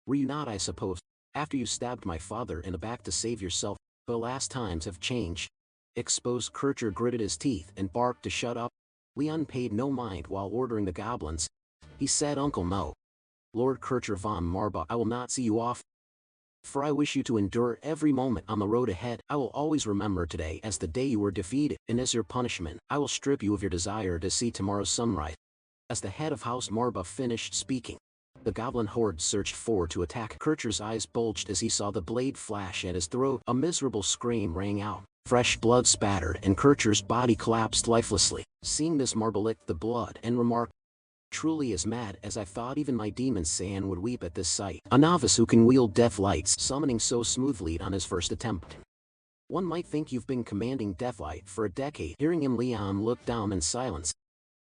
Were you not, I suppose, after you stabbed my father in the back to save yourself? But alas, times have changed. Exposed. Kircher gritted his teeth and barked to shut up. Leon paid no mind while ordering the goblins. He said, Uncle, no. Lord Kircher von Marba, I will not see you off, for I wish you to endure every moment on the road ahead. I will always remember today as the day you were defeated, and as your punishment, I will strip you of your desire to see tomorrow's sunrise. As the head of House Marba finished speaking, the goblin horde surged forward to attack. Kircher's eyes bulged as he saw the blade flash at his throat. A miserable scream rang out. Fresh blood spattered, and Kircher's body collapsed lifelessly. Seeing this, Marba licked the blood and remarked, truly as mad as I thought. Even my demon Saiyan would weep at this sight. A novice who can wield death lights summoning so smoothly on his first attempt. One might think you've been commanding Deathlight for a decade. Hearing him, Leon looked down in silence.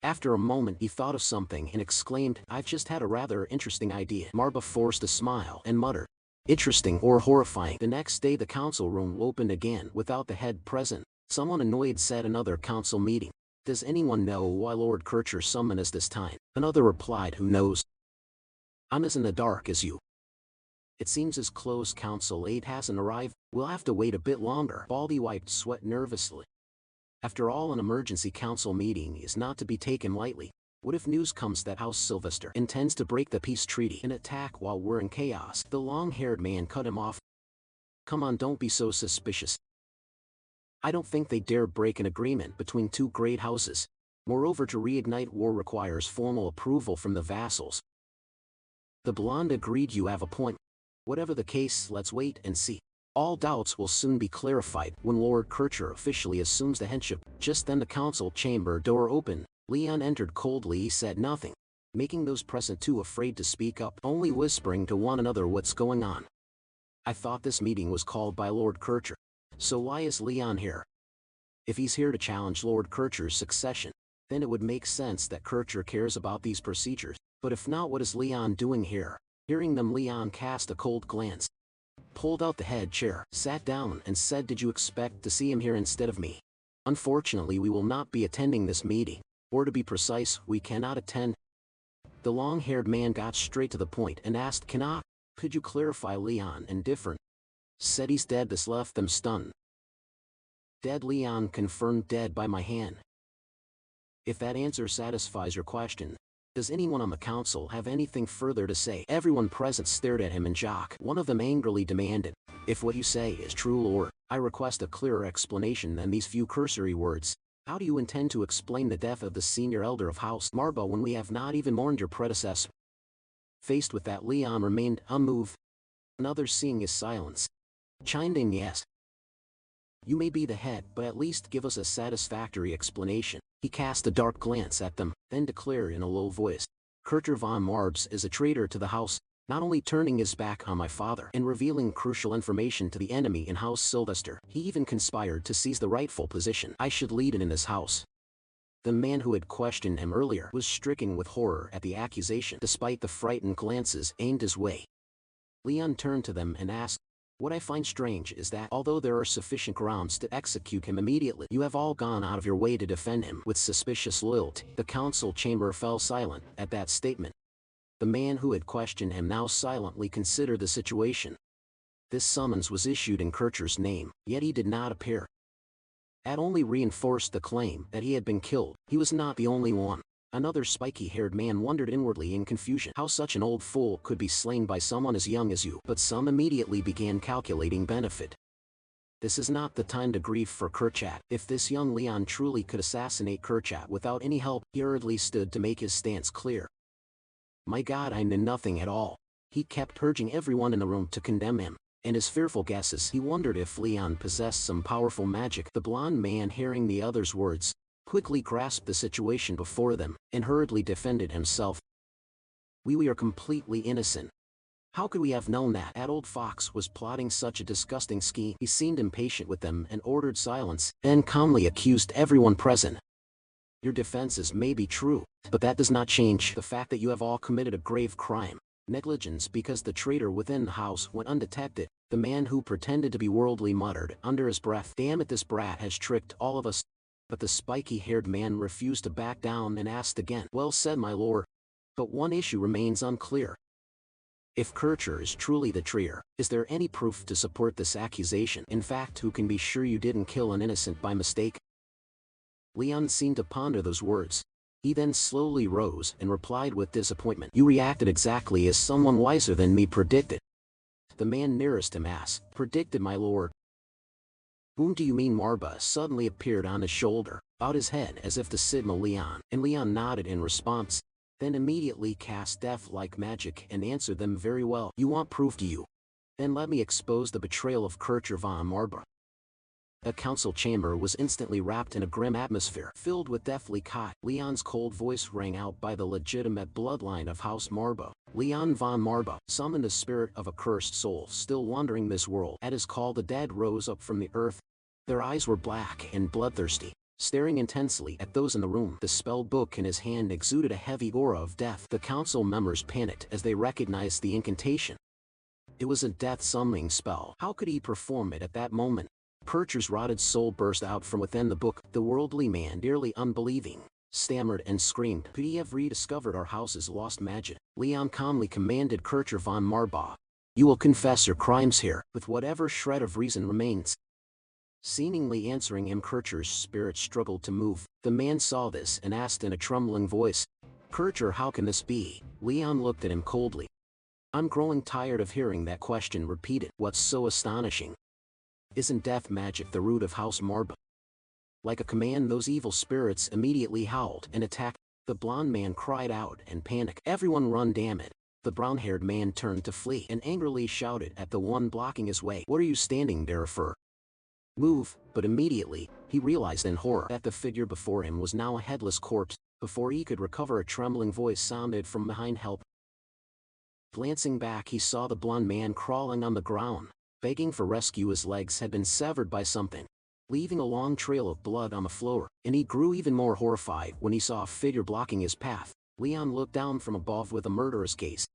After a moment he thought of something and exclaimed, "I've just had a rather interesting idea." Marba forced a smile and muttered, "Interesting or horrifying?" The next day the council room opened again without the head present. Someone annoyed said, "Another council meeting. Does anyone know why Lord Kircher summoned us this time?" Another replied, "Who knows? I'm as in the dark as you. It seems his closed council aide hasn't arrived. We'll have to wait a bit longer." Baldy wiped sweat nervously. After all, an emergency council meeting is not to be taken lightly. What if news comes that House Sylvester intends to break the peace treaty and attack while we're in chaos? The long-haired man cut him off. "Come on, don't be so suspicious. I don't think they dare break an agreement between two great houses. Moreover, to reignite war requires formal approval from the vassals." The blonde agreed. "You have a point. Whatever the case, let's wait and see. All doubts will soon be clarified when Lord Kircher officially assumes the headship." Just then the council chamber door opened. Leon entered coldly. He said nothing, making those present too afraid to speak up, only whispering to one another, "What's going on? I thought this meeting was called by Lord Kircher. So why is Leon here? If he's here to challenge Lord Kircher's succession, then it would make sense that Kircher cares about these procedures. But if not, what is Leon doing here?" Hearing them, Leon cast a cold glance, pulled out the head chair, sat down and said, "Did you expect to see him here instead of me? Unfortunately, we will not be attending this meeting. Or to be precise, we cannot attend." The long-haired man got straight to the point and asked, "Cannot? Could you clarify?" Leon, indifferent, said he's dead. This left them stunned. "Dead?" Leon confirmed. "Dead by my hand." "If that answer satisfies your question, does anyone on the council have anything further to say?" Everyone present stared at him in shock. One of them angrily demanded, "If what you say is true, Lord, I request a clearer explanation than these few cursory words. How do you intend to explain the death of the senior elder of House Marba when we have not even mourned your predecessor?" Faced with that, Leon remained unmoved. Another, seeing his silence, chimed in, "Yes. You may be the head, but at least give us a satisfactory explanation." He cast a dark glance at them, then declared in a low voice, "Kircher von Marbs is a traitor to the house, not only turning his back on my father and revealing crucial information to the enemy in House Sylvester, he even conspired to seize the rightful position I should lead in this house." The man who had questioned him earlier was stricken with horror at the accusation, despite the frightened glances aimed his way. Leon turned to them and asked, "What I find strange is that, although there are sufficient grounds to execute him immediately, you have all gone out of your way to defend him with suspicious loyalty." The council chamber fell silent at that statement. The man who had questioned him now silently considered the situation. This summons was issued in Kircher's name, yet he did not appear. That only reinforced the claim that he had been killed. He was not the only one. Another spiky-haired man wondered inwardly in confusion how such an old fool could be slain by someone as young as you, but some immediately began calculating benefit. This is not the time to grieve for Kirchat. If this young Leon truly could assassinate Kirchat without any help, he hurriedly stood to make his stance clear. "My God, I knew nothing at all." He kept urging everyone in the room to condemn him, and his fearful guesses, he wondered if Leon possessed some powerful magic. The blonde man, hearing the other's words, quickly grasped the situation before them, and hurriedly defended himself. We are completely innocent. How could we have known that old fox was plotting such a disgusting scheme?" He seemed impatient with them and ordered silence, then calmly accused everyone present. "Your defenses may be true, but that does not change the fact that you have all committed a grave crime. Negligence, because the traitor within the house went undetected." The man who pretended to be worldly muttered under his breath, "Damn it, this brat has tricked all of us." But the spiky-haired man refused to back down and asked again, "Well said, my lord. But one issue remains unclear. If Kircher is truly the traitor, is there any proof to support this accusation? In fact, who can be sure you didn't kill an innocent by mistake?" Leon seemed to ponder those words. He then slowly rose and replied with disappointment, "You reacted exactly as someone wiser than me predicted." The man nearest him asked, "Predicted, my lord? Whom do you mean?" Marba suddenly appeared on his shoulder, bowed his head as if to signal Leon, and Leon nodded in response, then immediately cast death-like magic and answered them, "Very well. You want proof, do you? Then let me expose the betrayal of Kircher von Marba." The council chamber was instantly wrapped in a grim atmosphere filled with deathly cot. Leon's cold voice rang out by the legitimate bloodline of House Marba. Leon von Marba summoned the spirit of a cursed soul still wandering this world. At his call, the dead rose up from the earth. Their eyes were black and bloodthirsty, staring intensely at those in the room. The spell book in his hand exuded a heavy aura of death. The council members panicked as they recognized the incantation. It was a death summoning spell. How could he perform it at that moment? Kircher's rotted soul burst out from within the book. The worldly man, nearly unbelieving, stammered and screamed. "We have rediscovered our house's lost magic." Leon calmly commanded Kircher von Marba. "You will confess your crimes here, with whatever shred of reason remains." Seemingly answering him, Kircher's spirit struggled to move. The man saw this and asked in a trembling voice, "Kircher, how can this be?" Leon looked at him coldly. "I'm growing tired of hearing that question repeated. What's so astonishing? Isn't death magic the root of House Marba?" Like a command, those evil spirits immediately howled and attacked. The blonde man cried out in panic, "Everyone run, damn it!" The brown-haired man turned to flee and angrily shouted at the one blocking his way, "What are you standing there for? Move!" But immediately, he realized in horror that the figure before him was now a headless corpse. Before he could recover, a trembling voice sounded from behind, "Help!" Glancing back, he saw the blonde man crawling on the ground, begging for rescue. His legs had been severed by something, leaving a long trail of blood on the floor, and he grew even more horrified when he saw a figure blocking his path. Leon looked down from above with a murderous gaze.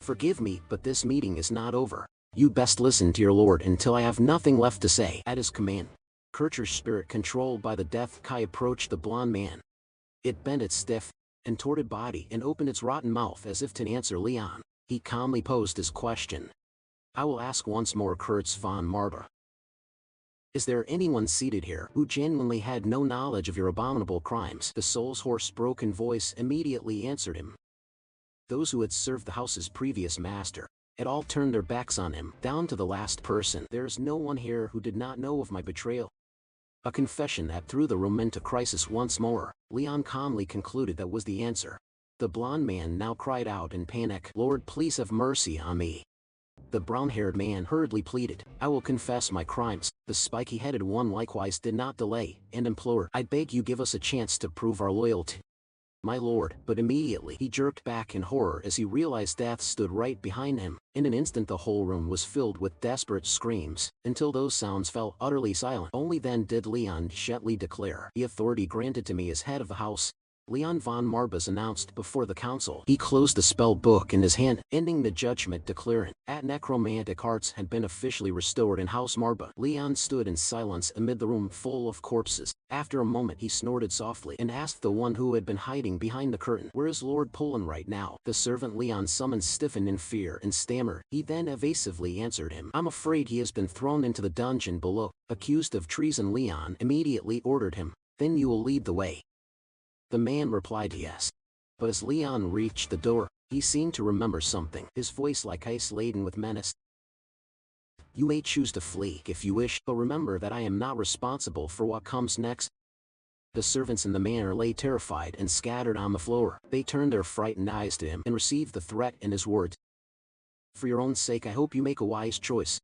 "Forgive me, but this meeting is not over. You best listen to your lord until I have nothing left to say." At his command, Kircher's spirit, controlled by the death kai, approached the blonde man. It bent its stiff, contorted body and opened its rotten mouth as if to answer Leon. He calmly posed his question. "I will ask once more, Kurtz von Marba. Is there anyone seated here who genuinely had no knowledge of your abominable crimes?" The soul's hoarse, broken voice immediately answered him. Those who had served the house's previous master had all turned their backs on him, down to the last person. "There is no one here who did not know of my betrayal." A confession that threw the room into crisis once more. Leon calmly concluded that was the answer. The blonde man now cried out in panic, "Lord, please have mercy on me." The brown-haired man hurriedly pleaded, "I will confess my crimes." The spiky-headed one likewise did not delay, and implored, "I beg you, give us a chance to prove our loyalty, my lord." But immediately he jerked back in horror as he realized death stood right behind him. In an instant the whole room was filled with desperate screams, until those sounds fell utterly silent. Only then did Leon gently declare, "The authority granted to me as head of the house, Leon von Marbas," announced before the council. He closed the spell book in his hand, ending the judgment, declaring at necromantic arts had been officially restored in House Marba. Leon stood in silence amid the room full of corpses. After a moment he snorted softly and asked the one who had been hiding behind the curtain, "Where is Lord Poland right now?" The servant Leon summoned stiffened in fear and stammered. He then evasively answered him, "I'm afraid he has been thrown into the dungeon below." Accused of treason, Leon immediately ordered him, "Then you will lead the way?" The man replied yes. But as Leon reached the door, he seemed to remember something, his voice like ice laden with menace. "You may choose to flee if you wish, but remember that I am not responsible for what comes next." The servants in the manor lay terrified and scattered on the floor. They turned their frightened eyes to him and received the threat in his words. "For your own sake, I hope you make a wise choice."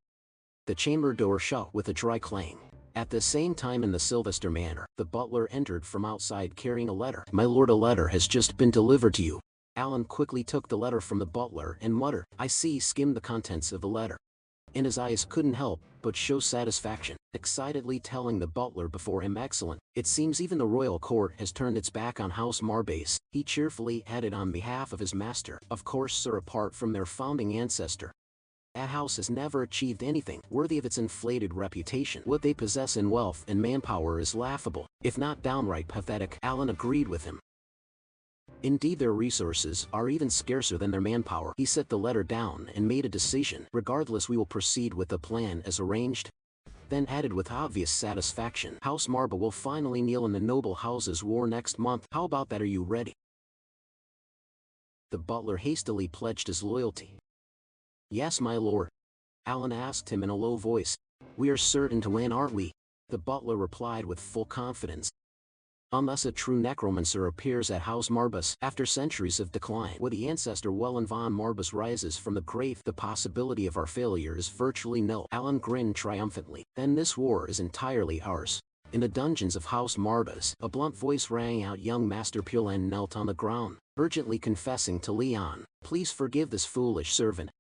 The chamber door shut with a dry clang. At the same time, in the Sylvester manor, the butler entered from outside carrying a letter. "My lord, a letter has just been delivered to you." Alan quickly took the letter from the butler and muttered, "I see," skimmed the contents of the letter, and his eyes couldn't help but show satisfaction, excitedly telling the butler before him, "Excellent. It seems even the royal court has turned its back on House Marbase." He cheerfully added on behalf of his master, "Of course, sir, apart from their founding ancestor, that house has never achieved anything worthy of its inflated reputation. What they possess in wealth and manpower is laughable, if not downright pathetic." Alan agreed with him. "Indeed, their resources are even scarcer than their manpower." He set the letter down and made a decision. "Regardless, we will proceed with the plan as arranged." Then added with obvious satisfaction, "House Marba will finally kneel in the noble house's war next month. How about that? Are you ready?" The butler hastily pledged his loyalty. "Yes, my lord." Alan asked him in a low voice, "We are certain to win, aren't we?" The butler replied with full confidence, Unless a true necromancer appears at House Marbas after centuries of decline, where the ancestor Wellen von Marbas rises from the grave, the possibility of our failure is virtually nil. Alan grinned triumphantly. Then this war is entirely ours. In the dungeons of House Marbas, a blunt voice rang out. Young Master Pulen knelt on the ground, urgently confessing to Leon, "Please forgive this foolish servant."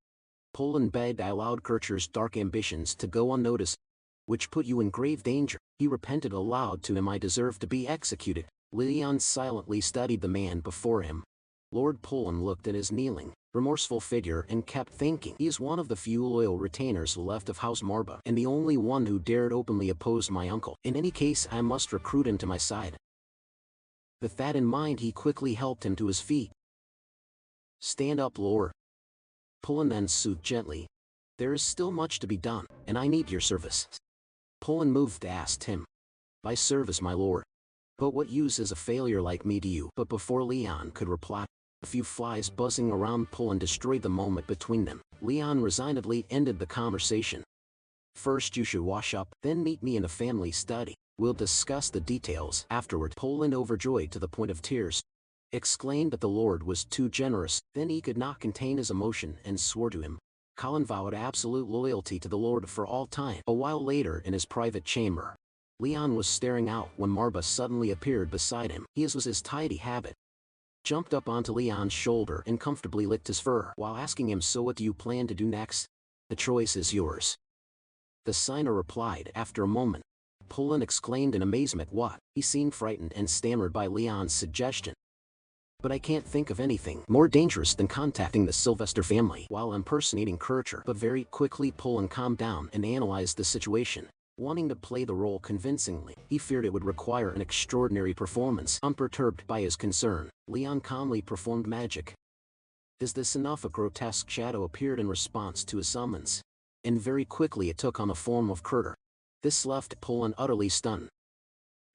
Poland begged. "I allowed Kircher's dark ambitions to go unnoticed, which put you in grave danger." He repented aloud to him. "I deserve to be executed." Leon silently studied the man before him. Lord Poland looked at his kneeling, remorseful figure and kept thinking, he is one of the few loyal retainers left of House Marba, and the only one who dared openly oppose my uncle. In any case, I must recruit him to my side. With that in mind, he quickly helped him to his feet. "Stand up, Lord." Poland then soothed gently. "There is still much to be done, and I need your service." Poland moved, asked him, "My service, my lord. But what use is a failure like me to you?" But before Leon could reply, a few flies buzzing around Poland destroyed the moment between them. Leon resignedly ended the conversation. "First you should wash up, then meet me in the family study. We'll discuss the details afterward." Poland, overjoyed to the point of tears, exclaimed that the Lord was too generous. Then he could not contain his emotion and swore to him. Colin vowed absolute loyalty to the Lord for all time. A while later, in his private chamber, Leon was staring out when Marba suddenly appeared beside him. He, as was his tidy habit, jumped up onto Leon's shoulder and comfortably licked his fur, while asking him, "So what do you plan to do next? The choice is yours." The signer replied after a moment. Poland exclaimed in amazement. "What?" He seemed frightened and stammered by Leon's suggestion. "But I can't think of anything more dangerous than contacting the Sylvester family while impersonating Kircher." But very quickly Poland calmed down and analyzed the situation. Wanting to play the role convincingly, he feared it would require an extraordinary performance. Unperturbed by his concern, Leon calmly performed magic. "Is this enough?" A grotesque shadow appeared in response to his summons, and very quickly it took on the form of Kircher. This left Poland utterly stunned.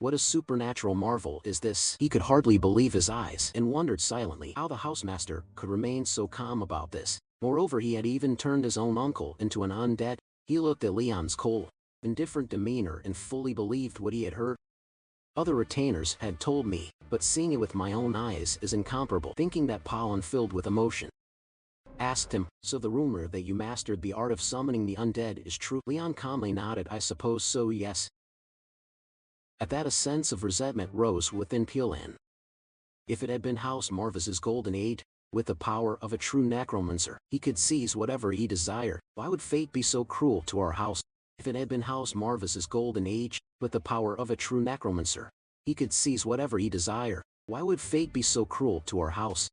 What a supernatural marvel is this? He could hardly believe his eyes and wondered silently how the housemaster could remain so calm about this. Moreover, he had even turned his own uncle into an undead. He looked at Leon's cold, indifferent demeanor and fully believed what he had heard. "Other retainers had told me, but seeing it with my own eyes is incomparable." Thinking that Poland, filled with emotion, asked him, "So the rumor that you mastered the art of summoning the undead is true?" Leon calmly nodded. "I suppose so, yes." At that, a sense of resentment rose within Poland. If it had been House Marvas's golden age, with the power of a true necromancer, he could seize whatever he desired. Why would fate be so cruel to our house? If it had been House Marvas's golden age, with the power of a true necromancer, he could seize whatever he desired. Why would fate be so cruel to our house?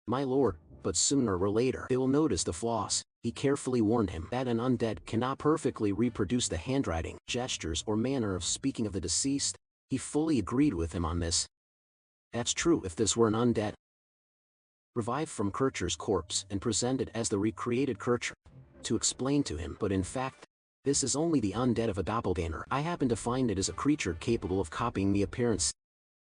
"My lord, but sooner or later they will notice the flaws." He carefully warned him that an undead cannot perfectly reproduce the handwriting, gestures, or manner of speaking of the deceased. He fully agreed with him on this. That's true if this were an undead, revived from Kircher's corpse and presented as the recreated Kircher, to explain to him, "But in fact, this is only the undead of a doppelganger. I happen to find it is a creature capable of copying the appearance,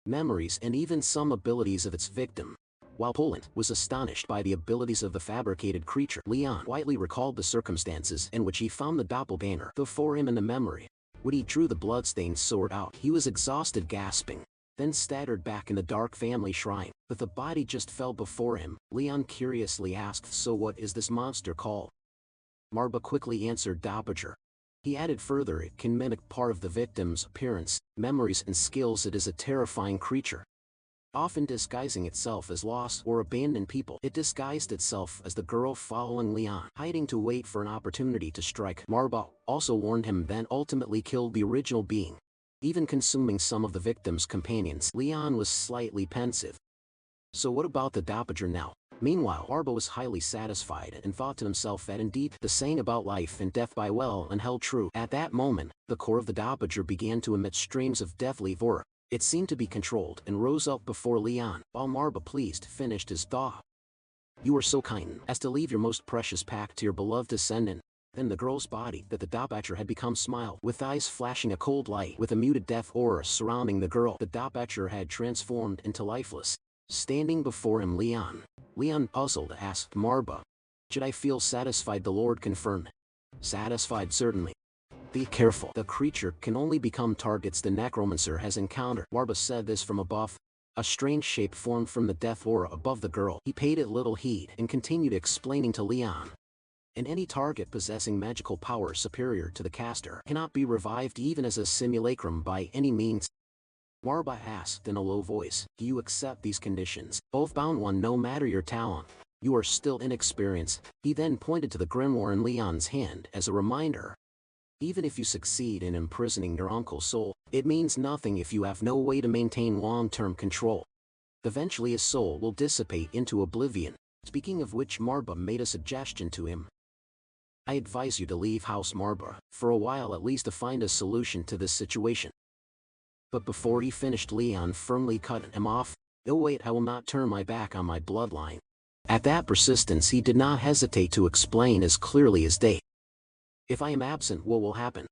memories, and even some abilities of its victim." While Poland was astonished by the abilities of the fabricated creature, Leon quietly recalled the circumstances in which he found the doppelganger before him in the memory. When he drew the bloodstained sword out, he was exhausted, gasping, then staggered back in the dark family shrine. But the body just fell before him. Leon curiously asked, "So what is this monster called?" Marba quickly answered, "Doppelganger." He added further, "It can mimic part of the victim's appearance, memories, and skills. It is a terrifying creature, often disguising itself as lost or abandoned people." It disguised itself as the girl following Leon, hiding to wait for an opportunity to strike. Marba also warned him, then ultimately killed the original being, even consuming some of the victim's companions. Leon was slightly pensive. "So what about the doppelganger now?" Meanwhile, Marba was highly satisfied and thought to himself that indeed the saying about life and death by well and held true. At that moment, the core of the doppelganger began to emit streams of deathly aura. It seemed to be controlled and rose up before Leon, while Marba, pleased, finished his thought. "You were so kind as to leave your most precious pack to your beloved descendant." Then the girl's body that the doppelganger had become smiled, with eyes flashing a cold light. With a muted death aura surrounding the girl, the doppelganger had transformed into lifeless. Standing before him, Leon, puzzled, asked Marba, "Should I feel satisfied?" The Lord confirmed, "Satisfied, certainly. Be careful. The creature can only become targets the necromancer has encountered. Marba said this from above. A strange shape formed from the death aura above the girl. He paid it little heed and continued explaining to Leon. And any target possessing magical power superior to the caster cannot be revived even as a simulacrum by any means. Marba asked in a low voice, do you accept these conditions? Both bound one, no matter your talent. You are still inexperienced. He then pointed to the grimoire in Leon's hand as a reminder. Even if you succeed in imprisoning your uncle's soul, it means nothing if you have no way to maintain long-term control. Eventually his soul will dissipate into oblivion. Speaking of which, Marba made a suggestion to him. I advise you to leave House Marba, for a while at least, to find a solution to this situation. But before he finished, Leon firmly cut him off. No, wait, I will not turn my back on my bloodline. At that persistence he did not hesitate to explain as clearly as day. If I am absent, what will happen?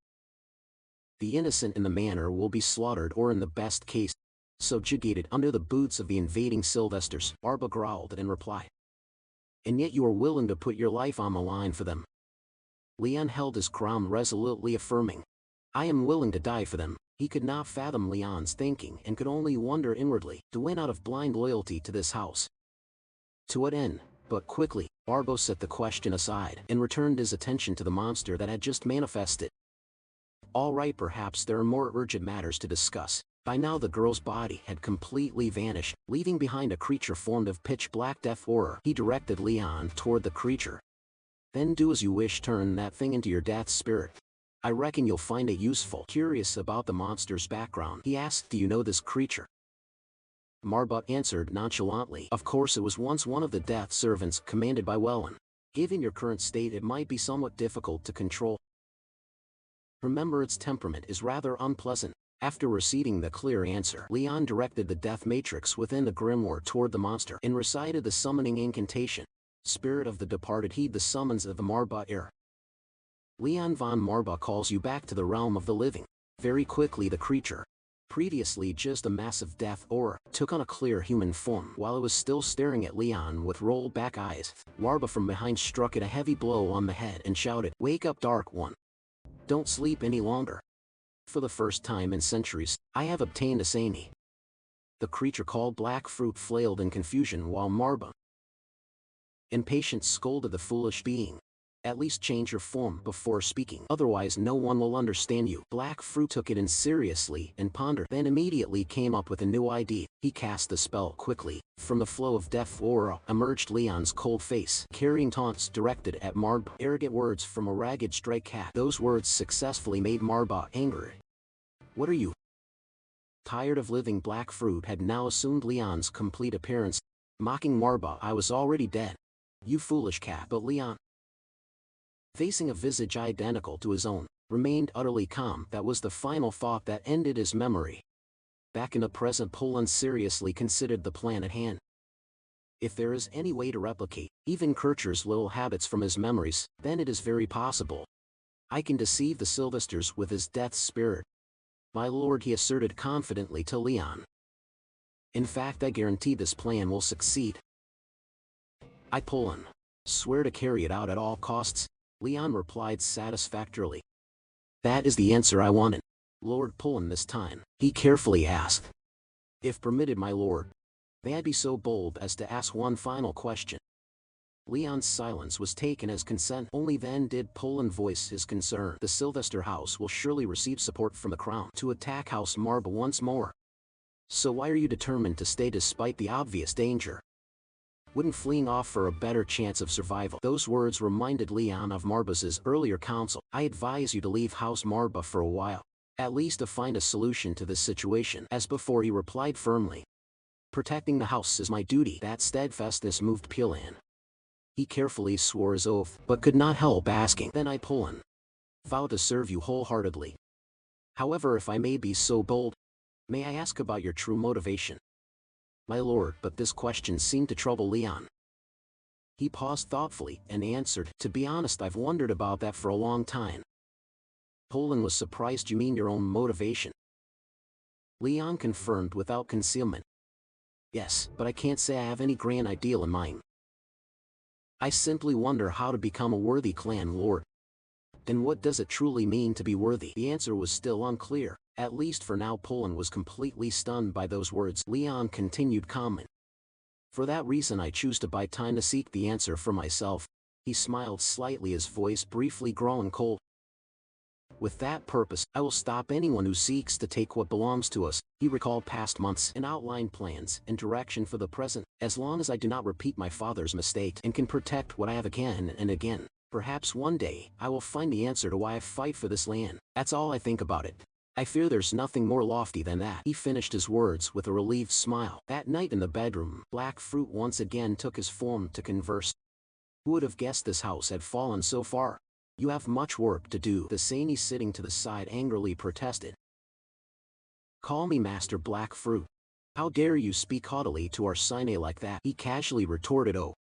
The innocent in the manor will be slaughtered, or in the best case, subjugated under the boots of the invading Sylvesters, Marba growled in reply. And yet you are willing to put your life on the line for them. Leon held his ground, resolutely affirming. I am willing to die for them. He could not fathom Leon's thinking and could only wonder inwardly, to win out of blind loyalty to this house. To what end? But quickly, Marba set the question aside and returned his attention to the monster that had just manifested. All right, perhaps there are more urgent matters to discuss. By now the girl's body had completely vanished, leaving behind a creature formed of pitch-black death aura. He directed Leon toward the creature. Then do as you wish, turn that thing into your death spirit. I reckon you'll find it useful. Curious about the monster's background, he asked, do you know this creature? Marba answered nonchalantly, of course, it was once one of the death servants commanded by Welland. Given your current state, it might be somewhat difficult to control. Remember, its temperament is rather unpleasant. After receiving the clear answer, Leon directed the death matrix within the grimoire toward the monster and recited the summoning incantation. Spirit of the departed, heed the summons of the Marba heir. Leon von Marba calls you back to the realm of the living. Very quickly the creature, previously just a massive death aura, took on a clear human form. While it was still staring at Leon with rolled back eyes, Marba from behind struck it a heavy blow on the head and shouted, wake up, Dark One. Don't sleep any longer. For the first time in centuries, I have obtained a Sani. The creature called Black Fruit flailed in confusion while Marba, impatient, scolded the foolish being. At least change your form before speaking, otherwise no one will understand you. Black Fruit took it in seriously and pondered, then immediately came up with a new idea. He cast the spell quickly. From the flow of death aura emerged Leon's cold face, carrying taunts directed at Marba. Arrogant words from a ragged stray cat. Those words successfully made Marba angry. What are you? Tired of living? Black Fruit had now assumed Leon's complete appearance, mocking Marba. I was already dead. You foolish cat. But Leon, facing a visage identical to his own, remained utterly calm. That was the final thought that ended his memory. Back in the present, Poland seriously considered the plan at hand. If there is any way to replicate even Kircher's little habits from his memories, then it is very possible. I can deceive the Sylvesters with his death spirit. My lord, he asserted confidently to Leon. In fact, I guarantee this plan will succeed. I, Poland, swear to carry it out at all costs, Leon replied satisfactorily. That is the answer I wanted. Lord Poland this time, he carefully asked. If permitted, my lord, may I be so bold as to ask one final question? Leon's silence was taken as consent. Only then did Poland voice his concern. The Sylvester house will surely receive support from the crown to attack House Marba once more. So why are you determined to stay despite the obvious danger? Wouldn't fleeing offer a better chance of survival? Those words reminded Leon of Marba's earlier counsel. I advise you to leave House Marba for a while, at least to find a solution to this situation. As before, he replied firmly. Protecting the house is my duty. That steadfastness moved Poland. He carefully swore his oath, but could not help asking, then I, Poland, vow to serve you wholeheartedly. However, if I may be so bold, may I ask about your true motivation? My lord, but this question seemed to trouble Leon. He paused thoughtfully and answered, to be honest, I've wondered about that for a long time. Poland was surprised. You mean your own motivation? Leon confirmed without concealment. Yes, but I can't say I have any grand ideal in mind. I simply wonder how to become a worthy clan lord. Then what does it truly mean to be worthy? The answer was still unclear. At least for now. Poland was completely stunned by those words. Leon continued calmly. For that reason I choose to buy time to seek the answer for myself. He smiled slightly, his voice briefly growing cold. With that purpose, I will stop anyone who seeks to take what belongs to us. He recalled past months and outlined plans and direction for the present. As long as I do not repeat my father's mistake and can protect what I have again and again, perhaps one day I will find the answer to why I fight for this land. That's all I think about it. I fear there's nothing more lofty than that. He finished his words with a relieved smile. That night in the bedroom, Black Fruit once again took his form to converse. Who would have guessed this house had fallen so far? You have much work to do, the Saini sitting to the side angrily protested. Call me Master Black Fruit. How dare you speak haughtily to our Saini like that? He casually retorted. Oh.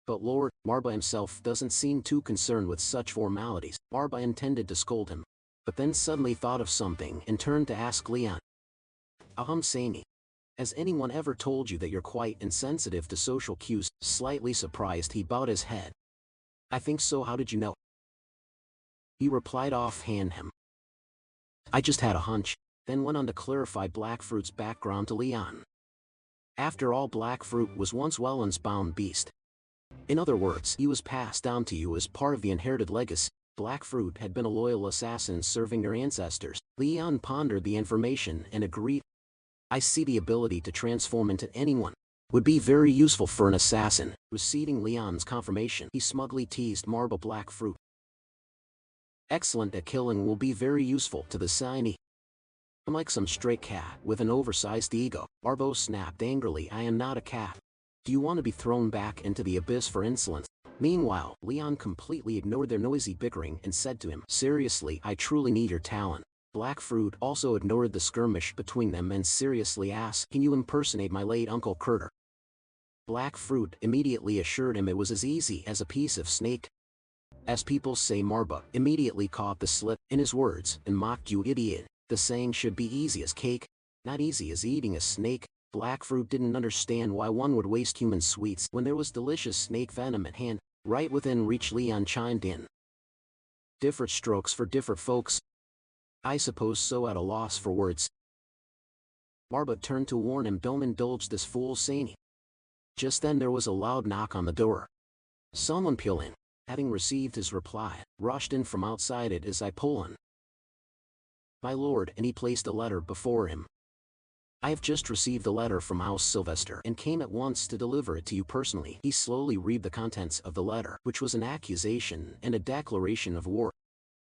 But Lord, Marba himself doesn't seem too concerned with such formalities. Marba intended to scold him, but then suddenly thought of something and turned to ask Leon. Saini, has anyone ever told you that you're quite insensitive to social cues? Slightly surprised, he bowed his head. I think so. How did you know? He replied offhand. I just had a hunch, then went on to clarify Black Fruit's background to Leon. After all, Black Fruit was once Welland's bound beast. In other words, he was passed down to you as part of the inherited legacy. Black Fruit had been a loyal assassin serving your ancestors. Leon pondered the information and agreed. I see the ability to transform into anyone would be very useful for an assassin. Receiving Leon's confirmation, he smugly teased Marba. Black Fruit, excellent at killing, will be very useful to the Saini. I'm like some stray cat with an oversized ego. Marba snapped angrily. I am not a cat. Do you want to be thrown back into the abyss for insolence? Meanwhile, Leon completely ignored their noisy bickering and said to him, seriously, I truly need your talent. Black Fruit also ignored the skirmish between them and seriously asked, can you impersonate my late Uncle Kurter? Black Fruit immediately assured him it was as easy as a piece of snake. As people say, Marba immediately caught the slip in his words and mocked, you idiot. The saying should be easy as cake, not easy as eating a snake. Black Fruit didn't understand why one would waste human sweets when there was delicious snake venom at hand, right within reach. Leon chimed in. Different strokes for different folks. I suppose so. At a loss for words, Marba turned to warn him, don't indulge this fool Saini. Just then there was a loud knock on the door. Someone peeled in. Having received his reply, rushed in from outside it as I pull in. My lord, and he placed a letter before him. I have just received a letter from House Sylvester and came at once to deliver it to you personally. He slowly read the contents of the letter, which was an accusation and a declaration of war.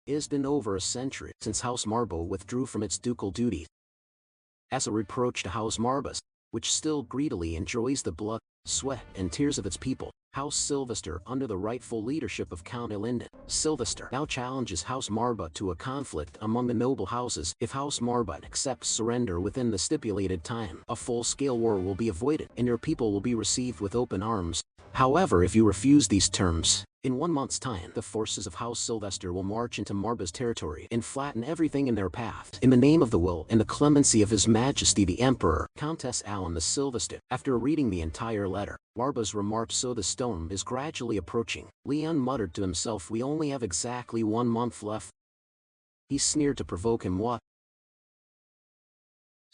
It has been over a century since House Marbo withdrew from its ducal duties. As a reproach to House Marbas, which still greedily enjoys the blood, sweat, and tears of its people, House Sylvester, under the rightful leadership of Count Elinden Sylvester, now challenges House Marba to a conflict among the noble houses. If House Marba accepts surrender within the stipulated time, a full-scale war will be avoided, and your people will be received with open arms. However, if you refuse these terms, in 1 month's time, the forces of House Sylvester will march into Marba's territory and flatten everything in their path. In the name of the will and the clemency of His Majesty the Emperor, Countess Alan the Sylvester. After reading the entire letter, Marba's remarked, so the storm is gradually approaching. Leon muttered to himself, we only have exactly 1 month left. He sneered to provoke him. What?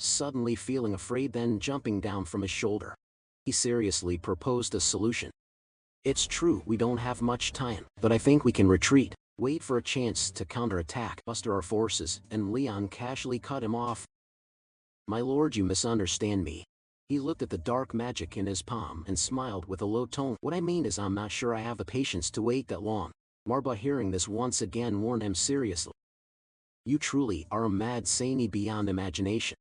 Suddenly feeling afraid, then jumping down from his shoulder, he seriously proposed a solution. It's true, we don't have much time, but I think we can retreat, wait for a chance to counterattack, muster our forces, and Leon casually cut him off. My lord, you misunderstand me. He looked at the dark magic in his palm and smiled with a low tone. What I mean is, I'm not sure I have the patience to wait that long. Marba, hearing this, once again warned him seriously. You truly are a mad Saini beyond imagination.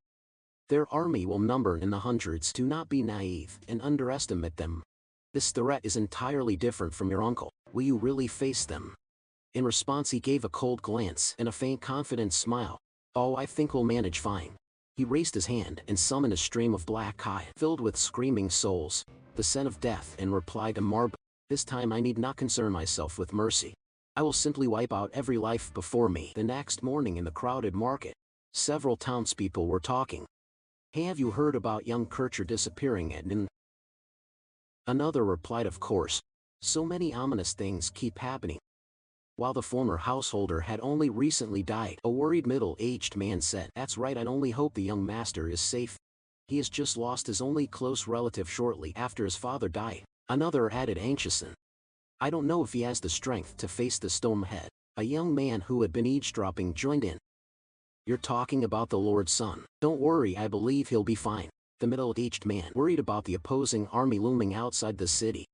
Their army will number in the hundreds. Do not be naive and underestimate them. This threat is entirely different from your uncle. Will you really face them? In response, he gave a cold glance and a faint confident smile. Oh, I think we'll manage fine. He raised his hand and summoned a stream of black eye filled with screaming souls, the scent of death, and replied to Marba, this time I need not concern myself with mercy. I will simply wipe out every life before me. The next morning in the crowded market, several townspeople were talking. Hey, have you heard about young Kircher disappearing at noon? Another replied, of course. So many ominous things keep happening. While the former householder had only recently died, a worried middle-aged man said, "That's right, I'd only hope the young master is safe. He has just lost his only close relative shortly after his father died." Another added anxiously, "I don't know if he has the strength to face the storm ahead." A young man who had been eavesdropping joined in. "You're talking about the Lord's son. Don't worry, I believe he'll be fine." The middle-aged man worried about the opposing army looming outside the city.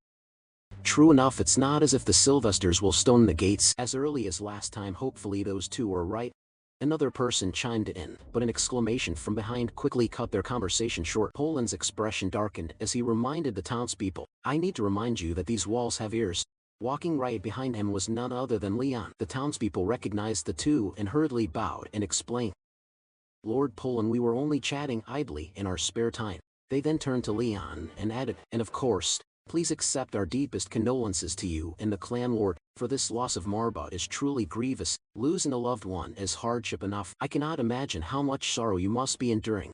"True enough, it's not as if the Sylvesters will stone the gates as early as last time. Hopefully those two are right." Another person chimed in, but an exclamation from behind quickly cut their conversation short. Poland's expression darkened as he reminded the townspeople, "I need to remind you that these walls have ears." Walking right behind him was none other than Leon. The townspeople recognized the two and hurriedly bowed and explained, "Lord Poland, we were only chatting idly in our spare time." They then turned to Leon and added, "And of course, please accept our deepest condolences to you and the clan lord, for this loss of Marba is truly grievous. Losing a loved one is hardship enough. I cannot imagine how much sorrow you must be enduring."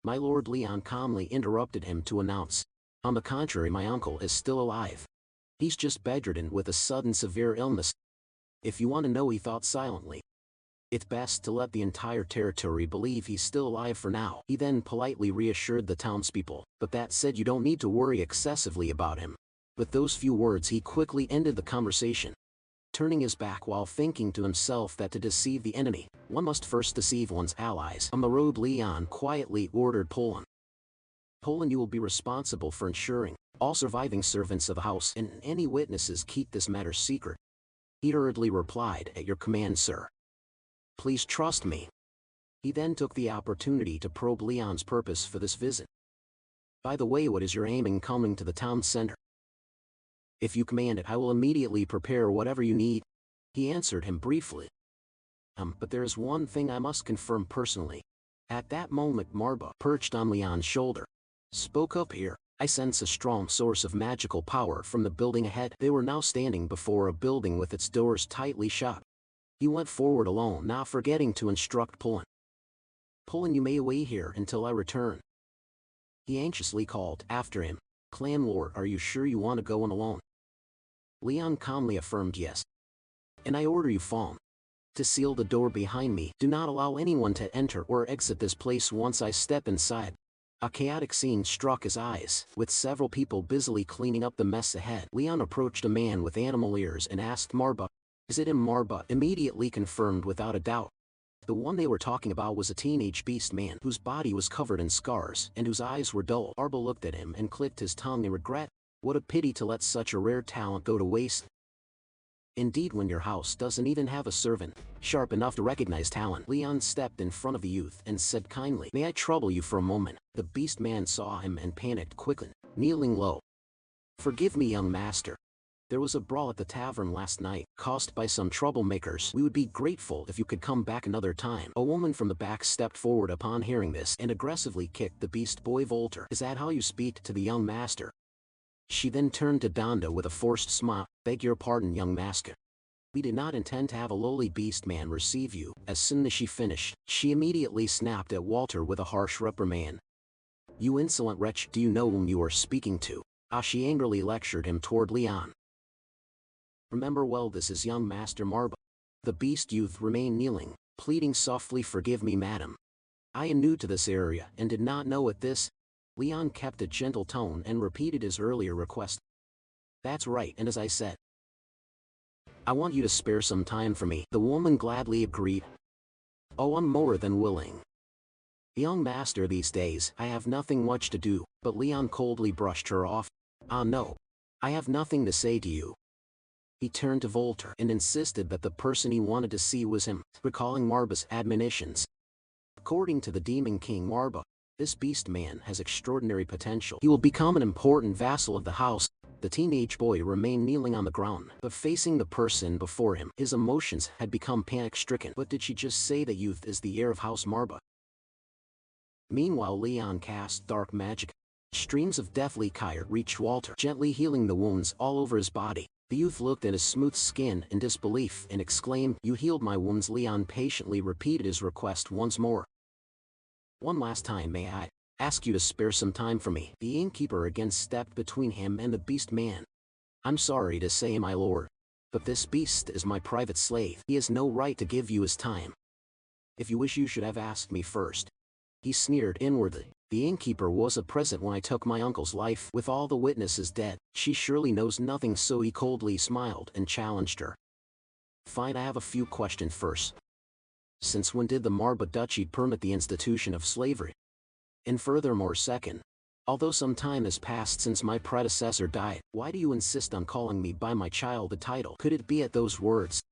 "My lord," Leon calmly interrupted him to announce, "on the contrary, my uncle is still alive. He's just bedridden with a sudden severe illness. If you want to know," he thought silently, "it's best to let the entire territory believe he's still alive for now." He then politely reassured the townspeople, "But that said, you don't need to worry excessively about him." With those few words he quickly ended the conversation, turning his back while thinking to himself that to deceive the enemy, one must first deceive one's allies. On the road, Leon quietly ordered Poland, "Poland, you will be responsible for ensuring all surviving servants of the house and any witnesses keep this matter secret." He hurriedly replied, "At your command, sir. Please trust me." He then took the opportunity to probe Leon's purpose for this visit. "By the way, what is your aim in coming to the town center?" "If you command it, I will immediately prepare whatever you need," he answered him briefly. But there is one thing I must confirm personally." At that moment Marba, perched on Leon's shoulder, spoke up. "Here, I sense a strong source of magical power from the building ahead." They were now standing before a building with its doors tightly shut. He went forward alone, not forgetting to instruct Poland. "Poland, you may wait here until I return." He anxiously called after him, "Clan Lord, are you sure you want to go in alone?" Leon calmly affirmed yes. "And I order you, Fawn, to seal the door behind me. Do not allow anyone to enter or exit this place once I step inside." A chaotic scene struck his eyes, with several people busily cleaning up the mess ahead. Leon approached a man with animal ears and asked Marba, "Is it him?" Marba immediately confirmed without a doubt. The one they were talking about was a teenage beast man whose body was covered in scars and whose eyes were dull. Marba looked at him and clicked his tongue in regret. What a pity to let such a rare talent go to waste. Indeed, when your house doesn't even have a servant sharp enough to recognize talent. Leon stepped in front of the youth and said kindly, "May I trouble you for a moment?" The beast man saw him and panicked quickly, kneeling low. "Forgive me, young master. There was a brawl at the tavern last night, caused by some troublemakers. We would be grateful if you could come back another time." A woman from the back stepped forward upon hearing this and aggressively kicked the beast boy Volter. "Is that how you speak to the young master?" She then turned to Donda with a forced smile, "Beg your pardon, young master. We did not intend to have a lowly beast man receive you." As soon as she finished, she immediately snapped at Walter with a harsh reprimand. "You insolent wretch, do you know whom you are speaking to?" She angrily lectured him toward Leon. "Remember well, this is young Master Marba." The beast youth remained kneeling, pleading softly, "Forgive me, madam. I am new to this area and did not know it." This Leon kept a gentle tone and repeated his earlier request. "That's right, and as I said, I want you to spare some time for me." The woman gladly agreed. "Oh, I'm more than willing. Young master, these days I have nothing much to do." But Leon coldly brushed her off. "Ah no, I have nothing to say to you." He turned to Volter and insisted that the person he wanted to see was him, recalling Marba's admonitions. According to the Demon King Marba, this beast man has extraordinary potential. He will become an important vassal of the house. The teenage boy remained kneeling on the ground, but facing the person before him. His emotions had become panic-stricken. But did she just say the youth is the heir of House Marba? Meanwhile, Leon cast dark magic. Streams of deathly fire reached Walter, gently healing the wounds all over his body. The youth looked at his smooth skin in disbelief and exclaimed, "You healed my wounds." Leon patiently repeated his request once more. "One last time, may I ask you to spare some time for me?" The innkeeper again stepped between him and the beast man. "I'm sorry to say, my lord, But this beast is my private slave. He has no right to give you his time. If you wish, you should have asked me first. He sneered inwardly. The innkeeper wasn't present when I took my uncle's life. With all the witnesses dead, she surely knows nothing, so he coldly smiled and challenged her. Fine, I have a few questions first. Since when did the Marba Duchy permit the institution of slavery? And furthermore, second, although some time has passed since my predecessor died, why do you insist on calling me by my childhood title? Could it be at those words?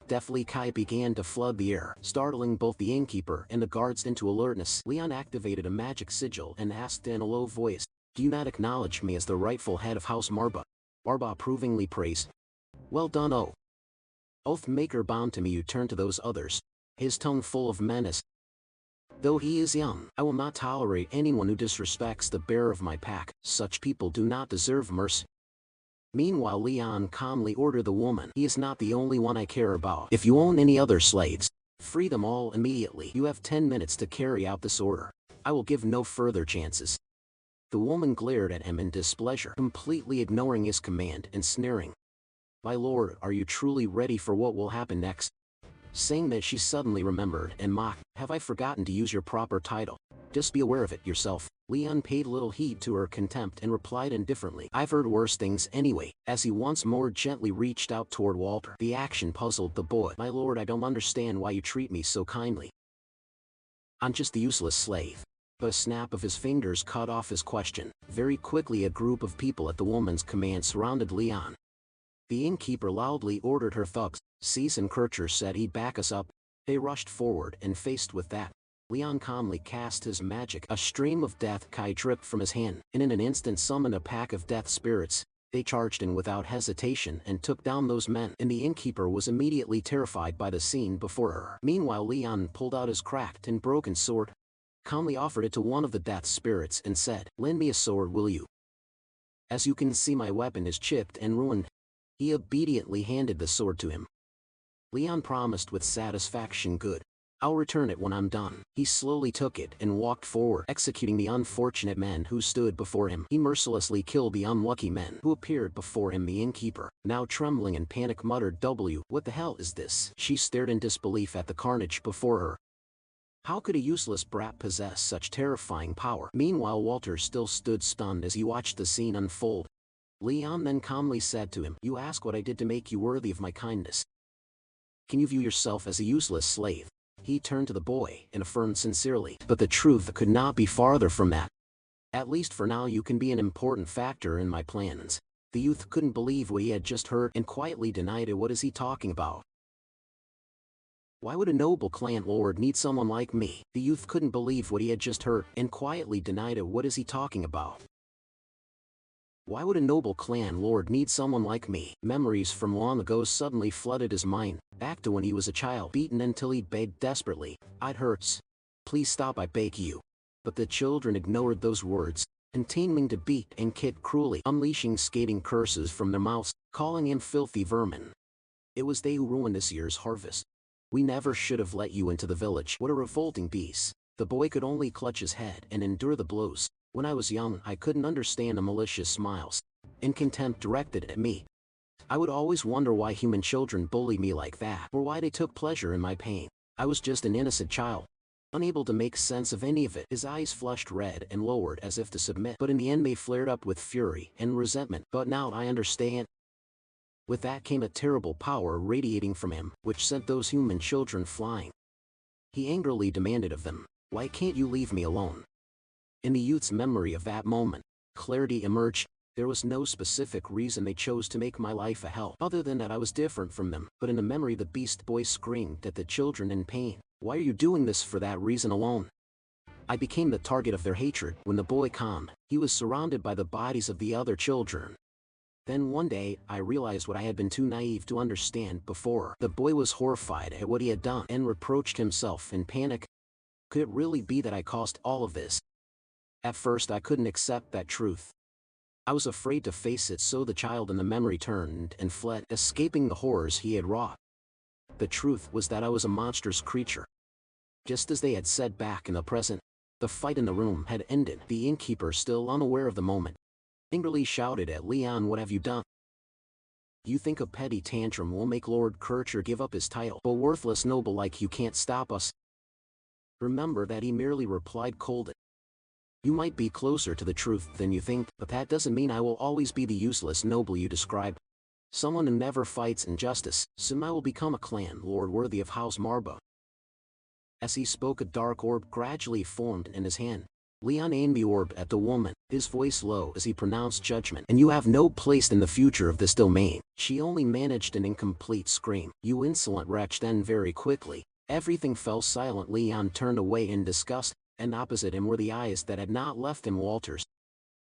Deftly Kai began to flood the air, startling both the innkeeper and the guards into alertness. Leon activated a magic sigil and asked in a low voice, "Do you not acknowledge me as the rightful head of House Marba?" Marba approvingly praised. "Well done, Oathmaker bound to me." You turned to those others, his tone full of menace. "Though he is young, I will not tolerate anyone who disrespects the bearer of my pack. Such people do not deserve mercy." Meanwhile, Leon calmly ordered the woman, "He is not the only one I care about. If you own any other slaves, free them all immediately. You have 10 minutes to carry out this order. I will give no further chances." The woman glared at him in displeasure, completely ignoring his command and sneering. "My lord, are you truly ready for what will happen next?" Saying that, she suddenly remembered and mocked, "Have I forgotten to use your proper title? Just be aware of it yourself." Leon paid little heed to her contempt and replied indifferently, "I've heard worse things anyway," as he once more gently reached out toward Walter. The action puzzled the boy. "My lord, I don't understand why you treat me so kindly. I'm just a useless slave." But a snap of his fingers cut off his question. Very quickly, a group of people at the woman's command surrounded Leon. The innkeeper loudly ordered her thugs, "Cease," and Kircher said he'd back us up. They rushed forward, and faced with that, Leon calmly cast his magic. A stream of death Kai dripped from his hand, and in an instant summoned a pack of death spirits. They charged in without hesitation and took down those men, and the innkeeper was immediately terrified by the scene before her. Meanwhile, Leon pulled out his cracked and broken sword, calmly offered it to one of the death spirits and said, "Lend me a sword, will you? As you can see, my weapon is chipped and ruined." He obediently handed the sword to him. Leon promised with satisfaction, "Good. I'll return it when I'm done." He slowly took it and walked forward, executing the unfortunate men who stood before him. He mercilessly killed the unlucky men who appeared before him. The innkeeper, now trembling in panic, muttered, "What the hell is this?" She stared in disbelief at the carnage before her. How could a useless brat possess such terrifying power? Meanwhile, Walter still stood stunned as he watched the scene unfold. Leon then calmly said to him, "You ask what I did to make you worthy of my kindness. Can you view yourself as a useless slave?" He turned to the boy and affirmed sincerely, "But the truth could not be farther from that. At least for now, you can be an important factor in my plans." The youth couldn't believe what he had just heard and quietly denied it. "What is he talking about? Why would a noble clan lord need someone like me?" The youth couldn't believe what he had just heard and quietly denied it. "What is he talking about? Why would a noble clan lord need someone like me?" Memories from long ago suddenly flooded his mind, back to when he was a child, beaten until he begged desperately, "It hurts. Please stop, I beg you." But the children ignored those words, continuing to beat and kick cruelly, unleashing scathing curses from their mouths, calling him filthy vermin. It was they who ruined this year's harvest. "We never should have let you into the village." What a revolting beast. The boy could only clutch his head and endure the blows. "When I was young, I couldn't understand the malicious smiles and contempt directed at me. I would always wonder why human children bully me like that, or why they took pleasure in my pain. I was just an innocent child, unable to make sense of any of it." His eyes flushed red and lowered as if to submit, but in the end they flared up with fury and resentment. "But now I understand." With that came a terrible power radiating from him, which sent those human children flying. He angrily demanded of them, "Why can't you leave me alone?" In the youth's memory of that moment, clarity emerged. There was no specific reason they chose to make my life a hell, other than that I was different from them. But in the memory, the beast boy screamed at the children in pain, "Why are you doing this for that reason alone?" I became the target of their hatred. When the boy calmed, he was surrounded by the bodies of the other children. Then one day, I realized what I had been too naive to understand before. The boy was horrified at what he had done and reproached himself in panic. Could it really be that I caused all of this? At first I couldn't accept that truth. I was afraid to face it, so the child in the memory turned and fled, escaping the horrors he had wrought. The truth was that I was a monstrous creature. Just as they had said back in the present, the fight in the room had ended. The innkeeper, still unaware of the moment, angrily shouted at Leon, "What have you done?" You think a petty tantrum will make Lord Kircher give up his title? A worthless noble like you can't stop us. Remember that he merely replied coldly. You might be closer to the truth than you think, but that doesn't mean I will always be the useless noble you describe. Someone who never fights injustice. Soon I will become a clan lord worthy of House Marba. As he spoke, a dark orb gradually formed in his hand. Leon aimed the orb at the woman, his voice low as he pronounced judgment. And you have no place in the future of this domain. She only managed an incomplete scream. You insolent wretch. Then very quickly, everything fell silent. Leon turned away in disgust, and opposite him were the eyes that had not left him Walter's.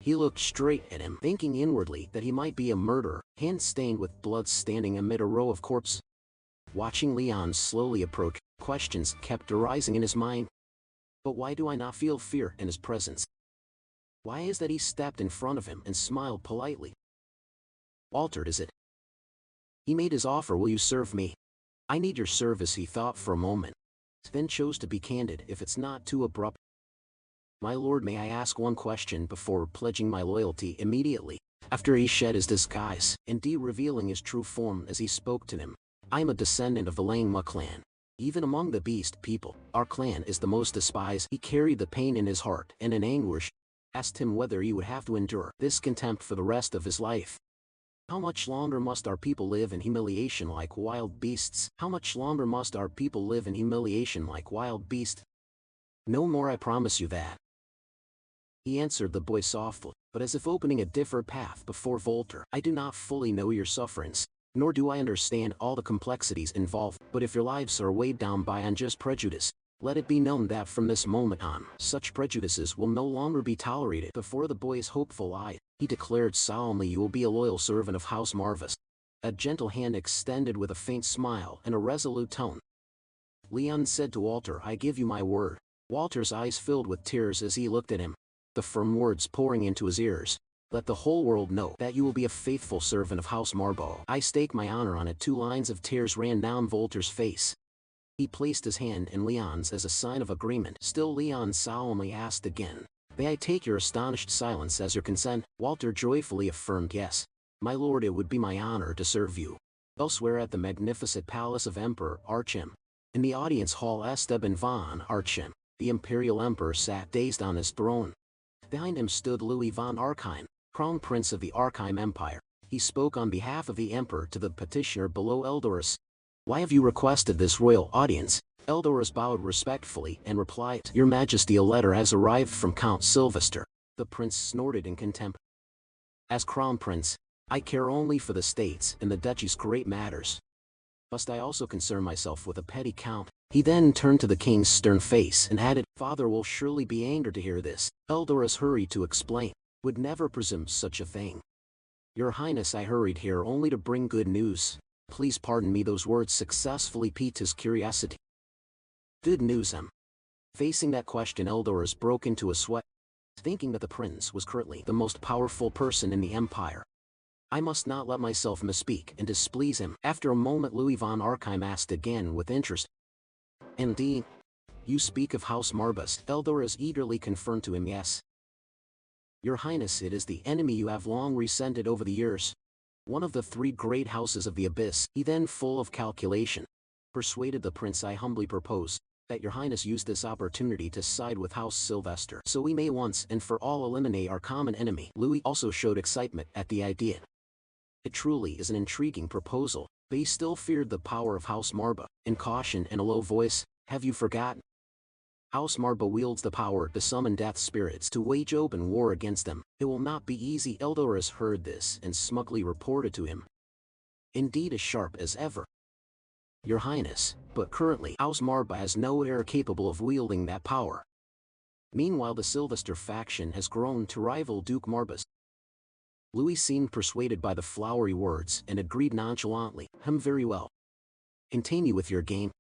He looked straight at him, thinking inwardly that he might be a murderer, hands stained with blood standing amid a row of corpses. Watching Leon slowly approach, questions kept arising in his mind. But why do I not feel fear in his presence? Why is that he stepped in front of him and smiled politely? Walter, is it? He made his offer. Will you serve me? I need your service. He thought for a moment, then chose to be candid if it's not too abrupt. My lord, may I ask one question before pledging my loyalty immediately? After he shed his disguise, indeed revealing his true form as he spoke to him. I am a descendant of the Langma clan. Even among the beast people, our clan is the most despised. He carried the pain in his heart and in anguish. Asked him whether he would have to endure this contempt for the rest of his life. How much longer must our people live in humiliation like wild beasts? How much longer must our people live in humiliation like wild beasts? No more, I promise you that. He answered the boy softly, but as if opening a different path before Volter. I do not fully know your sufferings, nor do I understand all the complexities involved, but if your lives are weighed down by unjust prejudice, let it be known that from this moment on, such prejudices will no longer be tolerated. Before the boy's hopeful eye, he declared solemnly, you will be a loyal servant of House Marvas. A gentle hand extended with a faint smile and a resolute tone. Leon said to Walter, I give you my word. Walter's eyes filled with tears as he looked at him, the firm words pouring into his ears. Let the whole world know that you will be a faithful servant of House Marbo. I stake my honor on it. 2 lines of tears ran down Volter's face. He placed his hand in Leon's as a sign of agreement. Still Leon solemnly asked again, may I take your astonished silence as your consent? Walter joyfully affirmed yes. My lord, it would be my honor to serve you. Elsewhere at the magnificent palace of Emperor Archim, in the audience hall Esteban von Archim, the imperial emperor sat dazed on his throne. Behind him stood Louis von Archim, crown prince of the Archim Empire. He spoke on behalf of the emperor to the petitioner below. Eldorus, why have you requested this royal audience? Eldorus bowed respectfully and replied, Your Majesty, a letter has arrived from Count Sylvester. The prince snorted in contempt. As crown prince, I care only for the states and the duchy's great matters. Must I also concern myself with a petty count? He then turned to the king's stern face and added, Father will surely be angered to hear this. Eldorus hurried to explain, would never presume such a thing. Your Highness, I hurried here only to bring good news. Please pardon me. Those words successfully piqued his curiosity. Good news, Facing that question, Eldorus broke into a sweat, thinking that the prince was currently the most powerful person in the empire. I must not let myself misspeak and displease him. After a moment, Louis von Archim asked again with interest, Indeed, you speak of House Marbas? Eldorus eagerly confirmed to him, yes. Your Highness, it is the enemy you have long resented over the years. One of the 3 great houses of the abyss. He then, full of calculation, persuaded the prince, I humbly propose that your Highness use this opportunity to side with House Sylvester, so we may once and for all eliminate our common enemy. Louis also showed excitement at the idea. It truly is an intriguing proposal, but he still feared the power of House Marba. In caution and a low voice, have you forgotten? House Marba wields the power to summon death spirits to wage open war against them. It will not be easy. Eldorus heard this and smugly reported to him. Indeed, as sharp as ever. Your Highness, but currently House Marba has no heir capable of wielding that power. Meanwhile, the Sylvester faction has grown to rival Duke Marbas. Louis seemed persuaded by the flowery words and agreed nonchalantly, very well. Continue with your game.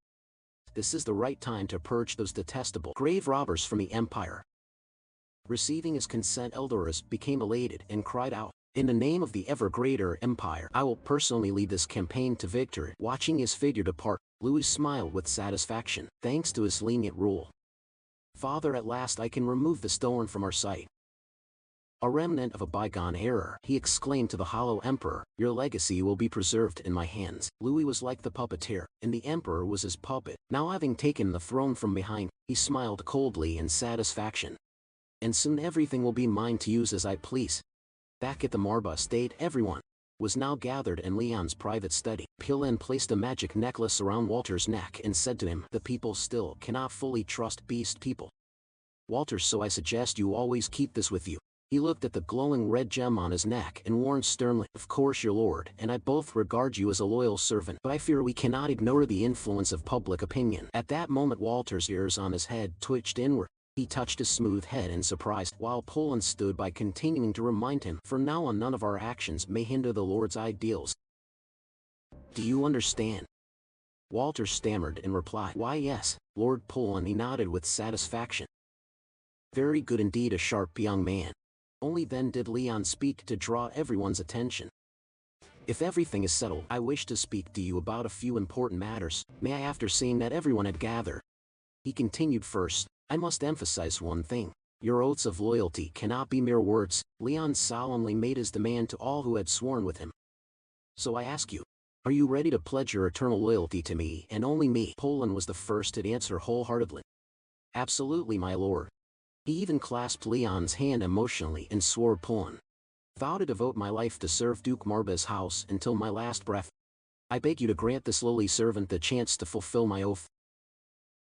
This is the right time to purge those detestable grave robbers from the empire. Receiving his consent, Eldorus became elated and cried out, in the name of the ever greater empire, I will personally lead this campaign to victory. Watching his figure depart, Louis smiled with satisfaction, thanks to his lenient rule. Father, at last I can remove the stone from our sight. A remnant of a bygone era, he exclaimed to the Hollow Emperor, your legacy will be preserved in my hands. Louis was like the puppeteer, and the Emperor was his puppet. Now having taken the throne from behind, he smiled coldly in satisfaction. And soon everything will be mine to use as I please. Back at the Marba estate, everyone was now gathered in Leon's private study. Pilin placed a magic necklace around Walter's neck and said to him, the people still cannot fully trust beast people. Walter, so I suggest you always keep this with you. He looked at the glowing red gem on his neck and warned sternly, of course your lord and I both regard you as a loyal servant, but I fear we cannot ignore the influence of public opinion. At that moment Walter's ears on his head twitched inward. He touched his smooth head in surprise, while Poland stood by continuing to remind him, from now on none of our actions may hinder the lord's ideals. Do you understand? Walter stammered in reply. Why yes, Lord Poland. He nodded with satisfaction. Very good indeed, a sharp young man. Only then did Leon speak to draw everyone's attention. If everything is settled, I wish to speak to you about a few important matters. May I? After seeing that everyone had gathered, he continued, first, I must emphasize one thing. Your oaths of loyalty cannot be mere words. Leon solemnly made his demand to all who had sworn with him. So I ask you, are you ready to pledge your eternal loyalty to me and only me? Poland was the first to answer wholeheartedly. Absolutely, my lord. He even clasped Leon's hand emotionally and swore, Poland, vow to devote my life to serve Duke Marba's house until my last breath. I beg you to grant this lowly servant the chance to fulfill my oath.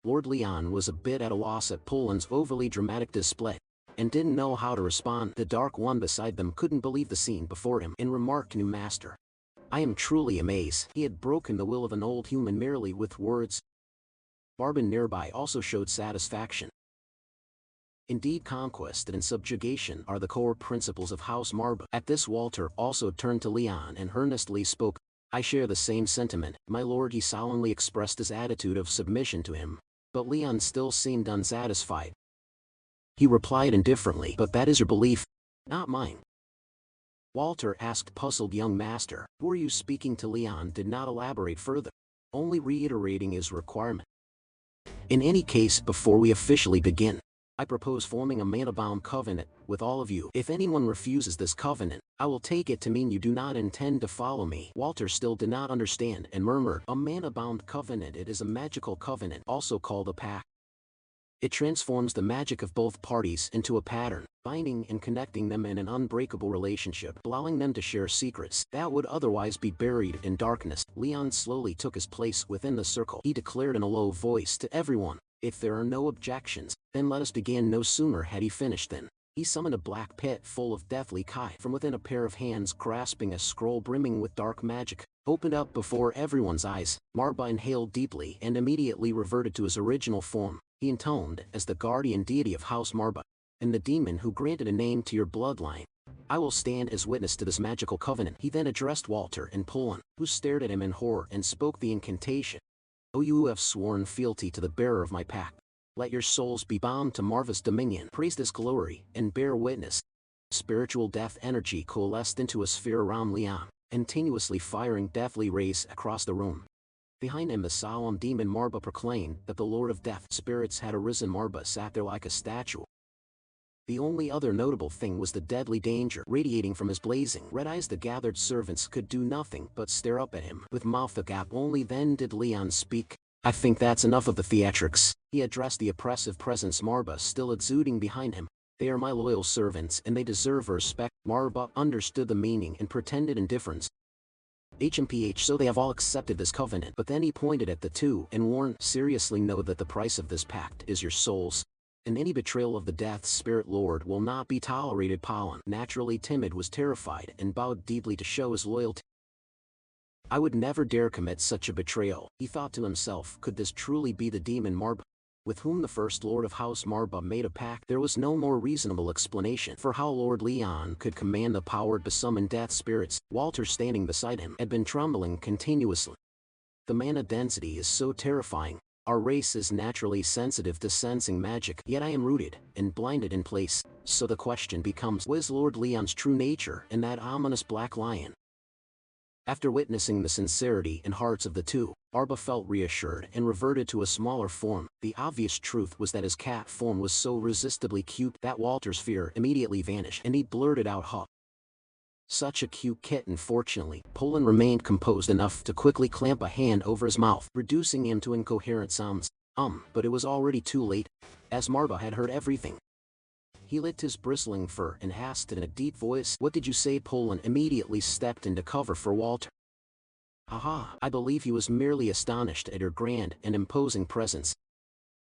Lord Leon was a bit at a loss at Poland's overly dramatic display, and didn't know how to respond. The Dark One beside them couldn't believe the scene before him and remarked, new master, I am truly amazed. He had broken the will of an old human merely with words. Barbin nearby also showed satisfaction. Indeed, conquest and subjugation are the core principles of House Marba. At this Walter also turned to Leon and earnestly spoke, I share the same sentiment, my lord. He solemnly expressed his attitude of submission to him, but Leon still seemed unsatisfied. He replied indifferently, but that is your belief, not mine. Walter asked, puzzled, young master, who are you speaking to? Leon did not elaborate further, only reiterating his requirement. In any case, before we officially begin, I propose forming a mana-bound covenant with all of you. If anyone refuses this covenant, I will take it to mean you do not intend to follow me. Walter still did not understand and murmured, a mana-bound covenant. It is a magical covenant, also called a pact. It transforms the magic of both parties into a pattern, binding and connecting them in an unbreakable relationship, allowing them to share secrets that would otherwise be buried in darkness. Leon slowly took his place within the circle. He declared in a low voice to everyone, if there are no objections, then let us begin. No sooner had he finished than he summoned a black pit full of deathly kai from within. A pair of hands grasping a scroll brimming with dark magic opened up before everyone's eyes. Marba inhaled deeply and immediately reverted to his original form. He intoned as the guardian deity of House Marba, and the demon who granted a name to your bloodline. I will stand as witness to this magical covenant. He then addressed Walter and Poland, who stared at him in horror, and spoke the incantation. O you who have sworn fealty to the bearer of my pact, let your souls be bound to Marva's dominion. Praise this glory, and bear witness. Spiritual death energy coalesced into a sphere around Leon, continuously firing deathly rays across the room. Behind him the solemn demon Marba proclaimed that the Lord of Death spirits had arisen. Marba sat there like a statue. The only other notable thing was the deadly danger radiating from his blazing red eyes. The gathered servants could do nothing but stare up at him with mouth agape. Only then did Leon speak. I think that's enough of the theatrics. He addressed the oppressive presence Marba still exuding behind him. They are my loyal servants and they deserve respect. Marba understood the meaning and pretended indifference. So they have all accepted this covenant. But then he pointed at the two and warned, seriously know that the price of this pact is your souls. And any betrayal of the Death Spirit Lord will not be tolerated. Poland, naturally timid, was terrified and bowed deeply to show his loyalty. I would never dare commit such a betrayal, he thought to himself. Could this truly be the demon Marba, with whom the first Lord of House Marba made a pact? There was no more reasonable explanation for how Lord Leon could command the power to summon death spirits. Walter, standing beside him, had been trembling continuously. The mana density is so terrifying. Our race is naturally sensitive to sensing magic, yet I am rooted and blinded in place. So the question becomes, what is Lord Leon's true nature and that ominous black lion? After witnessing the sincerity and hearts of the two, Marba felt reassured and reverted to a smaller form. The obvious truth was that his cat form was so irresistibly cute that Walter's fear immediately vanished and he blurted out, "Huh. Such a cute kitten." Fortunately, Poland remained composed enough to quickly clamp a hand over his mouth, reducing him to incoherent sounds. But it was already too late, as Marba had heard everything. He licked his bristling fur and asked in a deep voice, "What did you say?" Poland immediately stepped into cover for Walter. "Haha, I believe he was merely astonished at your grand and imposing presence,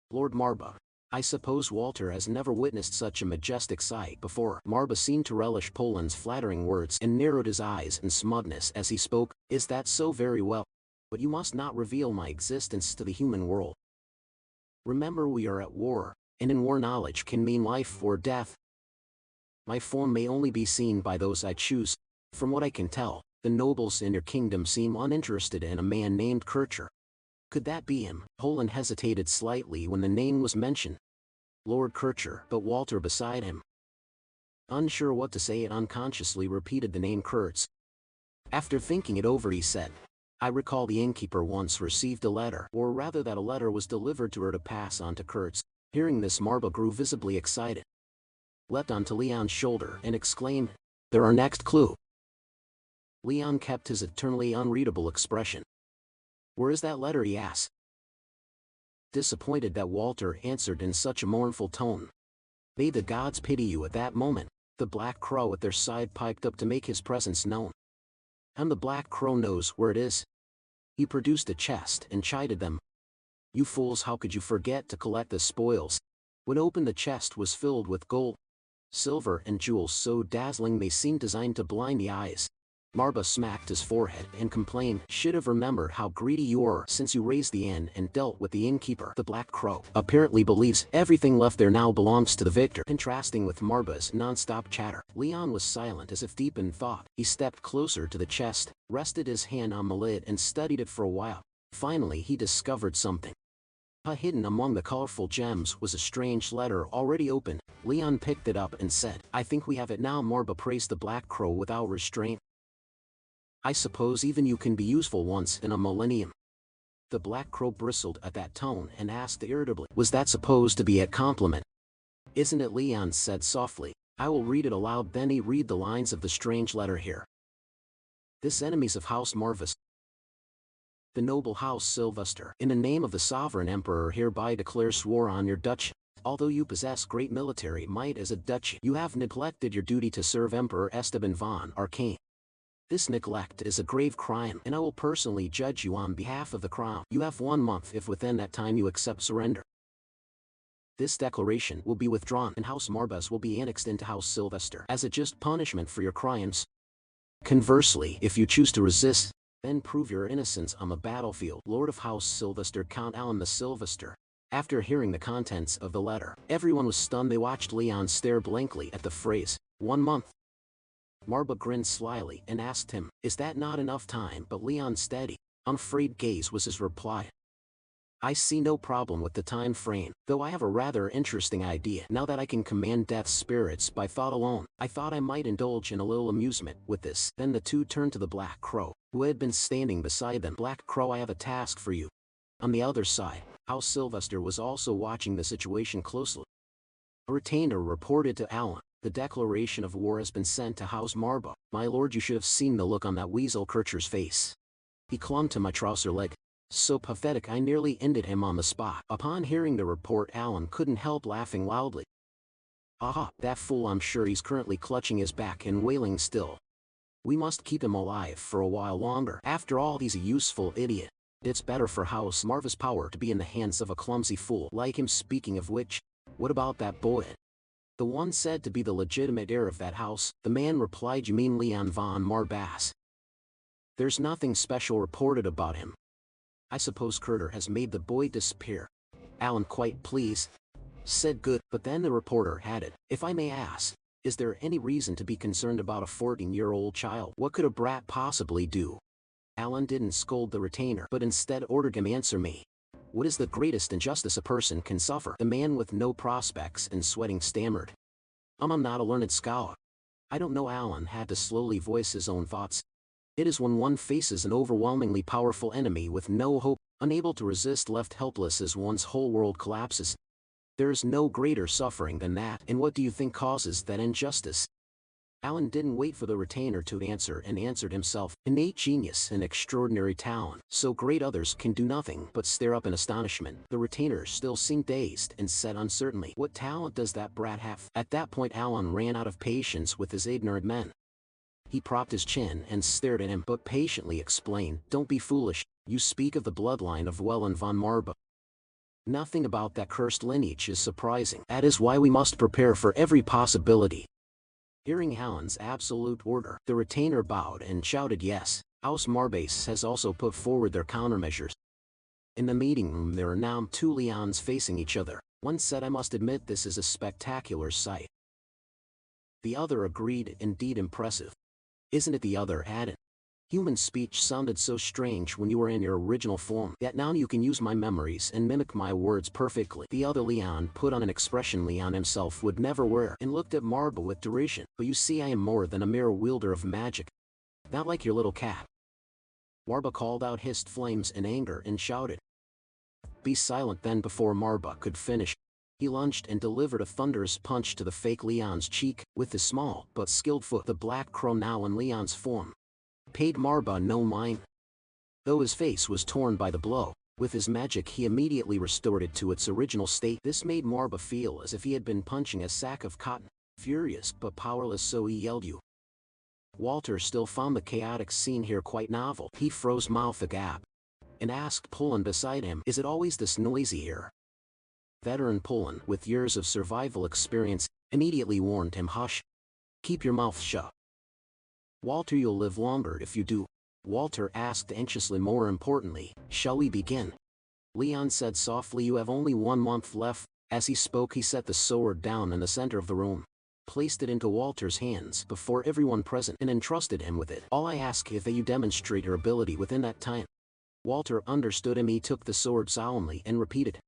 Lord Marba. I suppose Walter has never witnessed such a majestic sight before." Marba seemed to relish Poland's flattering words and narrowed his eyes in smugness as he spoke. "Is that so? Very well. But you must not reveal my existence to the human world. Remember, we are at war, and in war knowledge can mean life or death. My form may only be seen by those I choose. From what I can tell, the nobles in your kingdom seem uninterested in a man named Kircher. Could that be him?" Poland hesitated slightly when the name was mentioned. Lord Kircher, but Walter beside him. Unsure what to say, it unconsciously repeated the name Kurtz. After thinking it over, he said, "I recall the innkeeper once received a letter, or rather that a letter was delivered to her to pass on to Kurtz." Hearing this, Marba grew visibly excited, leapt onto Leon's shoulder and exclaimed, "They're our next clue." Leon kept his eternally unreadable expression. "Where is that letter?" he asked, disappointed that Walter answered in such a mournful tone. "May the gods pity you." At that moment, the Black Crow at their side piped up to make his presence known. "And the Black Crow knows where it is." He produced a chest and chided them. "You fools, how could you forget to collect the spoils?" When opened, the chest was filled with gold, silver and jewels so dazzling they seemed designed to blind the eyes. Marba smacked his forehead and complained, "Should have remembered how greedy you were since you raised the inn and dealt with the innkeeper." The Black Crow apparently believes everything left there now belongs to the victor. Contrasting with Marba's non-stop chatter, Leon was silent as if deep in thought. He stepped closer to the chest, rested his hand on the lid and studied it for a while. Finally he discovered something. Hidden among the colorful gems was a strange letter already opened. Leon picked it up and said, "I think we have it now." Marba praised the Black Crow without restraint. "I suppose even you can be useful once in a millennium." The Black Crow bristled at that tone and asked irritably, "Was that supposed to be a compliment?" "Isn't it?" Leon said softly. "I will read it aloud." Then he read the lines of the strange letter here. "This enemies of House Marvis, the noble House Sylvester, in the name of the sovereign emperor, hereby declares war on your duchy. Although you possess great military might as a duchy, you have neglected your duty to serve Emperor Esteban von Arcane. This neglect is a grave crime, and I will personally judge you on behalf of the crown. You have 1 month. If within that time you accept surrender, this declaration will be withdrawn and House Marbas will be annexed into House Sylvester as a just punishment for your crimes. Conversely, if you choose to resist, then prove your innocence on the battlefield." Lord of House Sylvester, Count Alan the Sylvester. After hearing the contents of the letter, everyone was stunned. They watched Leon stare blankly at the phrase, 1 month. Marba grinned slyly and asked him, "Is that not enough time?" But Leon's steady, unafraid gaze was his reply. "I see no problem with the time frame, though I have a rather interesting idea. Now that I can command death's spirits by thought alone, I thought I might indulge in a little amusement with this." Then the two turned to the Black Crow, who had been standing beside them. "Black Crow, I have a task for you." On the other side, House Sylvester was also watching the situation closely. A retainer reported to Alan, "The declaration of war has been sent to House Marba." "My lord, you should have seen the look on that weasel Kircher's face. He clung to my trouser leg. So pathetic I nearly ended him on the spot." Upon hearing the report, Alan couldn't help laughing loudly. "Aha, that fool, I'm sure he's currently clutching his back and wailing still. We must keep him alive for a while longer. After all, he's a useful idiot. It's better for House Marva's power to be in the hands of a clumsy fool like him." Speaking of which, what about that boy? The one said to be the legitimate heir of that house. The man replied, "You mean Leon von Marbas? There's nothing special reported about him. I suppose Kurter has made the boy disappear." Alan, quite pleased, said, "Good." But then the reporter added, "If I may ask, is there any reason to be concerned about a 14-year-old child? What could a brat possibly do?" Alan didn't scold the retainer, but instead ordered him, "Answer me. What is the greatest injustice a person can suffer?" The man with no prospects and sweating stammered, I'm not a learned scholar. I don't know." Alan had to slowly voice his own thoughts. It is when one faces an overwhelmingly powerful enemy with no hope, unable to resist, left helpless as one's whole world collapses. There is no greater suffering than that, and what do you think causes that injustice? Alan didn't wait for the retainer to answer and answered himself. Innate genius and extraordinary talent, so great others can do nothing but stare up in astonishment. The retainer still seemed dazed and said uncertainly, "What talent does that brat have?" At that point Alan ran out of patience with his ignorant men. He propped his chin and stared at him but patiently explained, "Don't be foolish, you speak of the bloodline of Welland von Marba. Nothing about that cursed lineage is surprising. That is why we must prepare for every possibility." Hearing Alan's absolute order, the retainer bowed and shouted, "Yes, House Marbase has also put forward their countermeasures." In the meeting room there are now two Leons facing each other. One said, "I must admit this is a spectacular sight." The other agreed, "Indeed impressive." "Isn't it?" the other added. "Human speech sounded so strange when you were in your original form, yet now you can use my memories and mimic my words perfectly." The other Leon put on an expression Leon himself would never wear and looked at Marba with derision. "But you see, I am more than a mere wielder of magic. Not like your little cat." Marba called out, hissed flames in anger and shouted, "Be silent!" Then before Marba could finish, he lunged and delivered a thunderous punch to the fake Leon's cheek. With his small but skilled foot, the Black Crow, now in Leon's form, paid Marba no mind. Though his face was torn by the blow, with his magic he immediately restored it to its original state. This made Marba feel as if he had been punching a sack of cotton. Furious but powerless, so he yelled, "You!" Walter still found the chaotic scene here quite novel. He froze mouth agape and asked Pullen beside him, "Is it always this noisy here?" Veteran Pullen, with years of survival experience, immediately warned him, "Hush! Keep your mouth shut. Walter, you'll live longer if you do." Walter asked anxiously, "More importantly, shall we begin?" Leon said softly, "You have only 1 month left." As he spoke he set the sword down in the center of the room, placed it into Walter's hands before everyone present, and entrusted him with it. "All I ask is that you demonstrate your ability within that time." Walter understood him. He took the sword solemnly and repeated,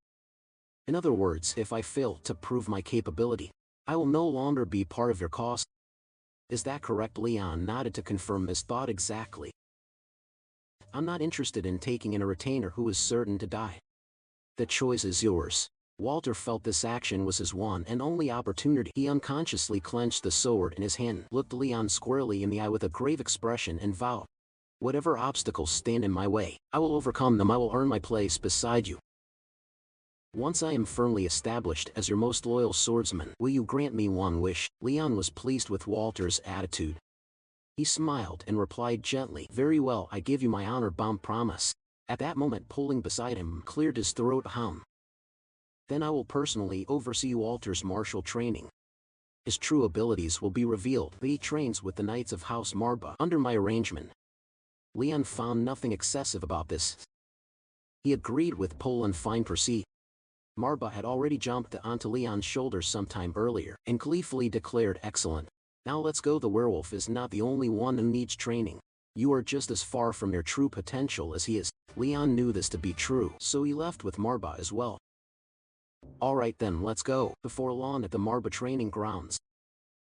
"In other words, if I fail to prove my capability, I will no longer be part of your cause." "Is that correct?" Leon nodded to confirm his thought. "Exactly. I'm not interested in taking in a retainer who is certain to die. The choice is yours." Walter felt this action was his one and only opportunity. He unconsciously clenched the sword in his hand, looked Leon squarely in the eye with a grave expression and vowed, "Whatever obstacles stand in my way, I will overcome them. I will earn my place beside you. Once I am firmly established as your most loyal swordsman, will you grant me one wish?" Leon was pleased with Walter's attitude. He smiled and replied gently, "Very well, I give you my honor-bound promise." At that moment, Pulling beside him cleared his throat. "Then I will personally oversee Walter's martial training. His true abilities will be revealed. He trains with the Knights of House Marba under my arrangement." Leon found nothing excessive about this. He agreed with Pullen. "Fine, proceed." Marba had already jumped onto Leon's shoulders sometime earlier and gleefully declared, "Excellent. Now let's go." The werewolf is not the only one who needs training. You are just as far from your true potential as he is. Leon knew this to be true, so he left with Marba as well. "All right then, let's go." Before long at the Marba training grounds,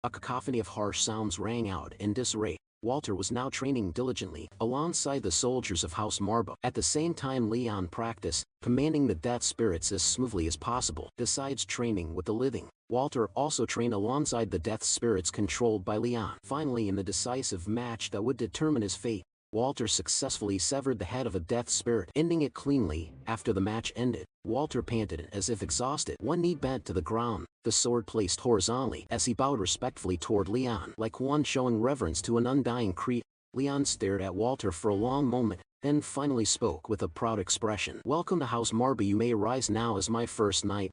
a cacophony of harsh sounds rang out in disarray. Walter was now training diligently alongside the soldiers of House Marba. At the same time Leon practiced commanding the death spirits as smoothly as possible. Besides training with the living, Walter also trained alongside the death spirits controlled by Leon. Finally, in the decisive match that would determine his fate, Walter successfully severed the head of a death spirit, ending it cleanly. After the match ended, Walter panted as if exhausted. One knee bent to the ground, the sword placed horizontally as he bowed respectfully toward Leon, like one showing reverence to an undying creature. Leon stared at Walter for a long moment, then finally spoke with a proud expression. "Welcome to House Marba. You may rise now as my first knight."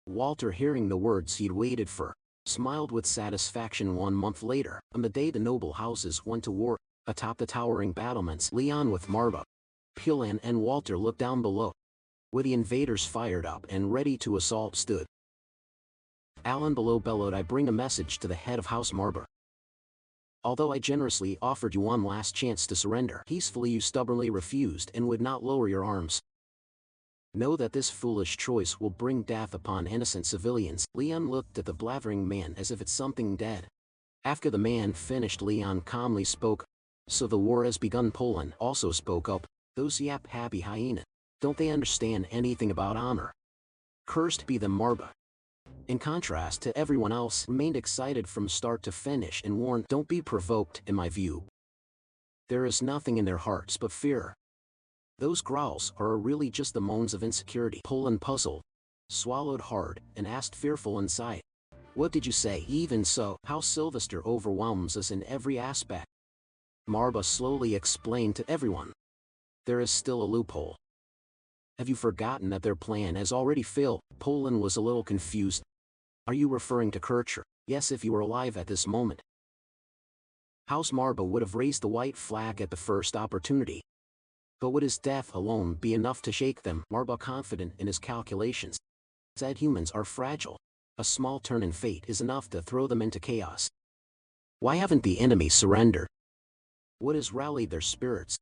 Walter, hearing the words he'd waited for, smiled with satisfaction. 1 month later, on the day the noble houses went to war, atop the towering battlements, Leon with Marba, Pullen and Walter looked down below, where the invaders fired up and ready to assault stood. Alan below bellowed, "I bring a message to the head of House Marba. Although I generously offered you one last chance to surrender, peacefully you stubbornly refused and would not lower your arms. Know that this foolish choice will bring death upon innocent civilians." Leon looked at the blathering man as if it's something dead. After the man finished, Leon calmly spoke, So the war has begun. Poland also spoke up. Those yap-happy hyenas. Don't they understand anything about honor? Cursed be them. Marba, in contrast to everyone else, remained excited from start to finish and warned, don't be provoked. In my view, there is nothing in their hearts but fear. Those growls are really just the moans of insecurity. Poland puzzled, swallowed hard, and asked, fearful inside, what did you say? Even so, how Sylvester overwhelms us in every aspect. Marba slowly explained to everyone, there is still a loophole. Have you forgotten that their plan has already failed? Poland was a little confused. Are you referring to Kircher? Yes, if you were alive at this moment. House Marba would have raised the white flag at the first opportunity. But would his death alone be enough to shake them? Marba, confident in his calculations, said humans are fragile. A small turn in fate is enough to throw them into chaos. Why haven't the enemy surrendered? What has rallied their spirits?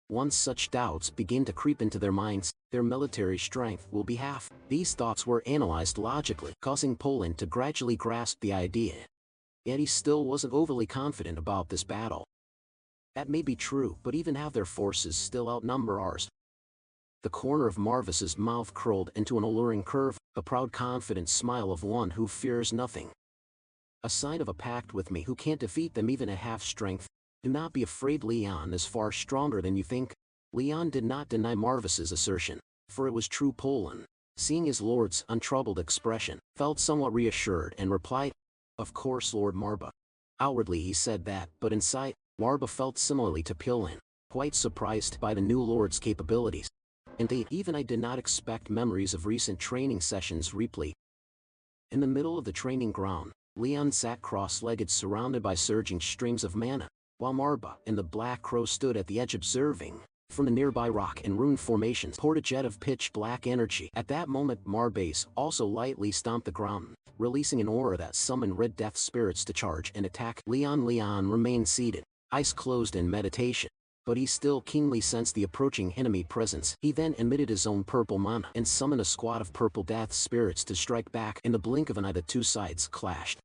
Once such doubts begin to creep into their minds, their military strength will be half. These thoughts were analyzed logically, causing Poland to gradually grasp the idea. Yet he still wasn't overly confident about this battle. That may be true, but even have their forces still outnumber ours. The corner of Marvis's mouth curled into an alluring curve, a proud confident smile of one who fears nothing. A sign of a pact with me who can't defeat them even at half strength. Do not be afraid, Leon is far stronger than you think. Leon did not deny Marvis's assertion, for it was true. Poland, seeing his lord's untroubled expression, felt somewhat reassured and replied, of course, Lord Marba. Outwardly he said that, but inside, Marba felt similarly to Poland, quite surprised by the new lord's capabilities. Indeed, even I did not expect. Memories of recent training sessions replete. In the middle of the training ground, Leon sat cross-legged surrounded by surging streams of mana, while Marba and the Black Crow stood at the edge observing. From the nearby rock and rune formations poured a jet of pitch-black energy. At that moment, Marbase also lightly stomped the ground, releasing an aura that summoned red death spirits to charge and attack. Leon remained seated, eyes closed in meditation, but he still keenly sensed the approaching enemy presence. He then emitted his own purple mana and summoned a squad of purple death spirits to strike back. In the blink of an eye, the two sides clashed,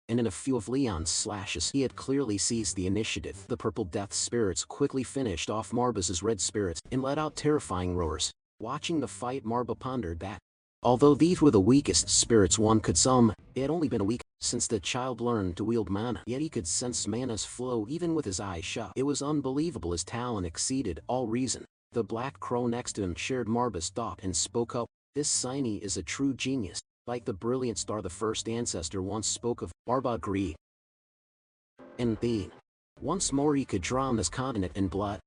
and in a few of Leon's slashes he had clearly seized the initiative. The purple death spirits quickly finished off Marba's red spirits and let out terrifying roars. Watching the fight, Marba pondered that, although these were the weakest spirits one could summon, it had only been a week since the child learned to wield mana, yet he could sense mana's flow even with his eyes shut. It was unbelievable. His talent exceeded all reason. The Black Crow next to him shared Marba's thought and spoke up, this Sini is a true genius. Like the brilliant star the first ancestor once spoke of. Marba agreed. Indeed, once more he could drown this continent in blood.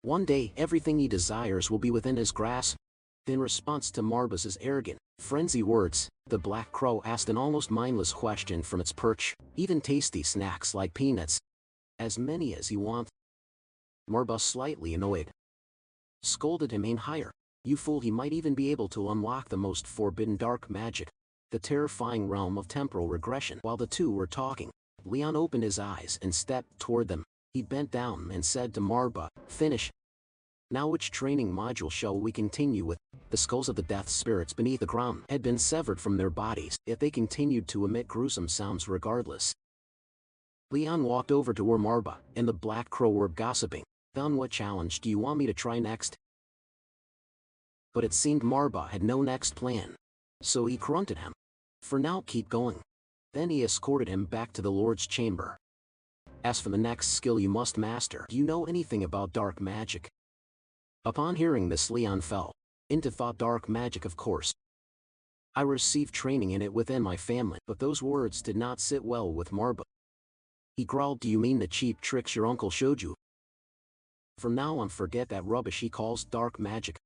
One day everything he desires will be within his grasp. In response to Marba's arrogant, frenzied words, the Black Crow asked an almost mindless question from its perch, even tasty snacks like peanuts. As many as you want. Marba, slightly annoyed, scolded him, aim higher. You fool, he might even be able to unlock the most forbidden dark magic, the terrifying realm of temporal regression. While the two were talking, Leon opened his eyes and stepped toward them. He bent down and said to Marba, finish. Now which training module shall we continue with? The skulls of the death spirits beneath the ground had been severed from their bodies, yet they continued to emit gruesome sounds regardless. Leon walked over to where Marba and the Black Crow were gossiping. Then what challenge do you want me to try next? But it seemed Marba had no next plan. So he grunted him. For now, keep going. Then he escorted him back to the Lord's chamber. As for the next skill you must master, do you know anything about dark magic? Upon hearing this, Leon fell into thought. Dark magic, of course. I received training in it within my family, but those words did not sit well with Marba. He growled, do you mean the cheap tricks your uncle showed you? From now on, forget that rubbish he calls dark magic.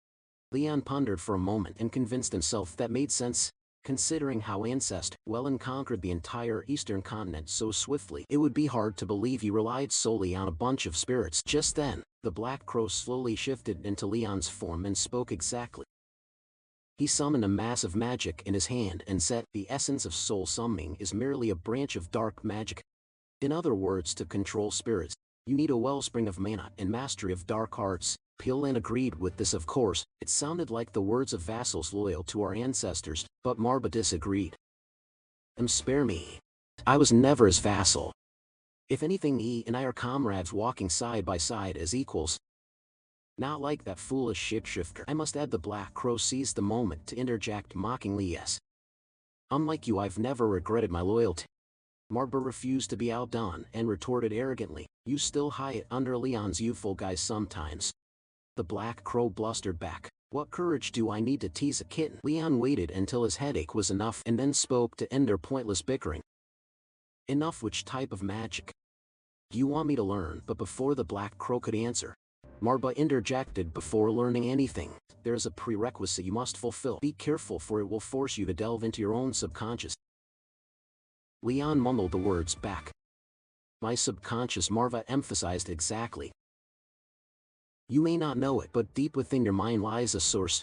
Leon pondered for a moment and convinced himself that made sense, considering how Ancest Wellen conquered the entire eastern continent so swiftly. It would be hard to believe he relied solely on a bunch of spirits. Just then, the Black Crow slowly shifted into Leon's form and spoke exactly. He summoned a mass of magic in his hand and said, the essence of soul summoning is merely a branch of dark magic. In other words, to control spirits, you need a wellspring of mana and mastery of dark arts. Poland agreed with this, of course. It sounded like the words of vassals loyal to our ancestors, but Marba disagreed. Spare me. I was never his vassal. If anything, he and I are comrades walking side by side as equals. Not like that foolish shapeshifter. I must add, the Black Crow seized the moment to interject mockingly. Yes. Unlike you, I've never regretted my loyalty. Marba refused to be outdone and retorted arrogantly, you still hide it under Leon's youthful guise sometimes. The Black Crow blustered back, what courage do I need to tease a kitten? Leon waited until his headache was enough and then spoke to end their pointless bickering. Enough. Which type of magic? You want me to learn? But before the Black Crow could answer, Marba interjected, before learning anything, there is a prerequisite you must fulfill. Be careful, for it will force you to delve into your own subconscious. Leon mumbled the words back. My subconscious, Marva emphasized. Exactly. You may not know it, but deep within your mind lies a source.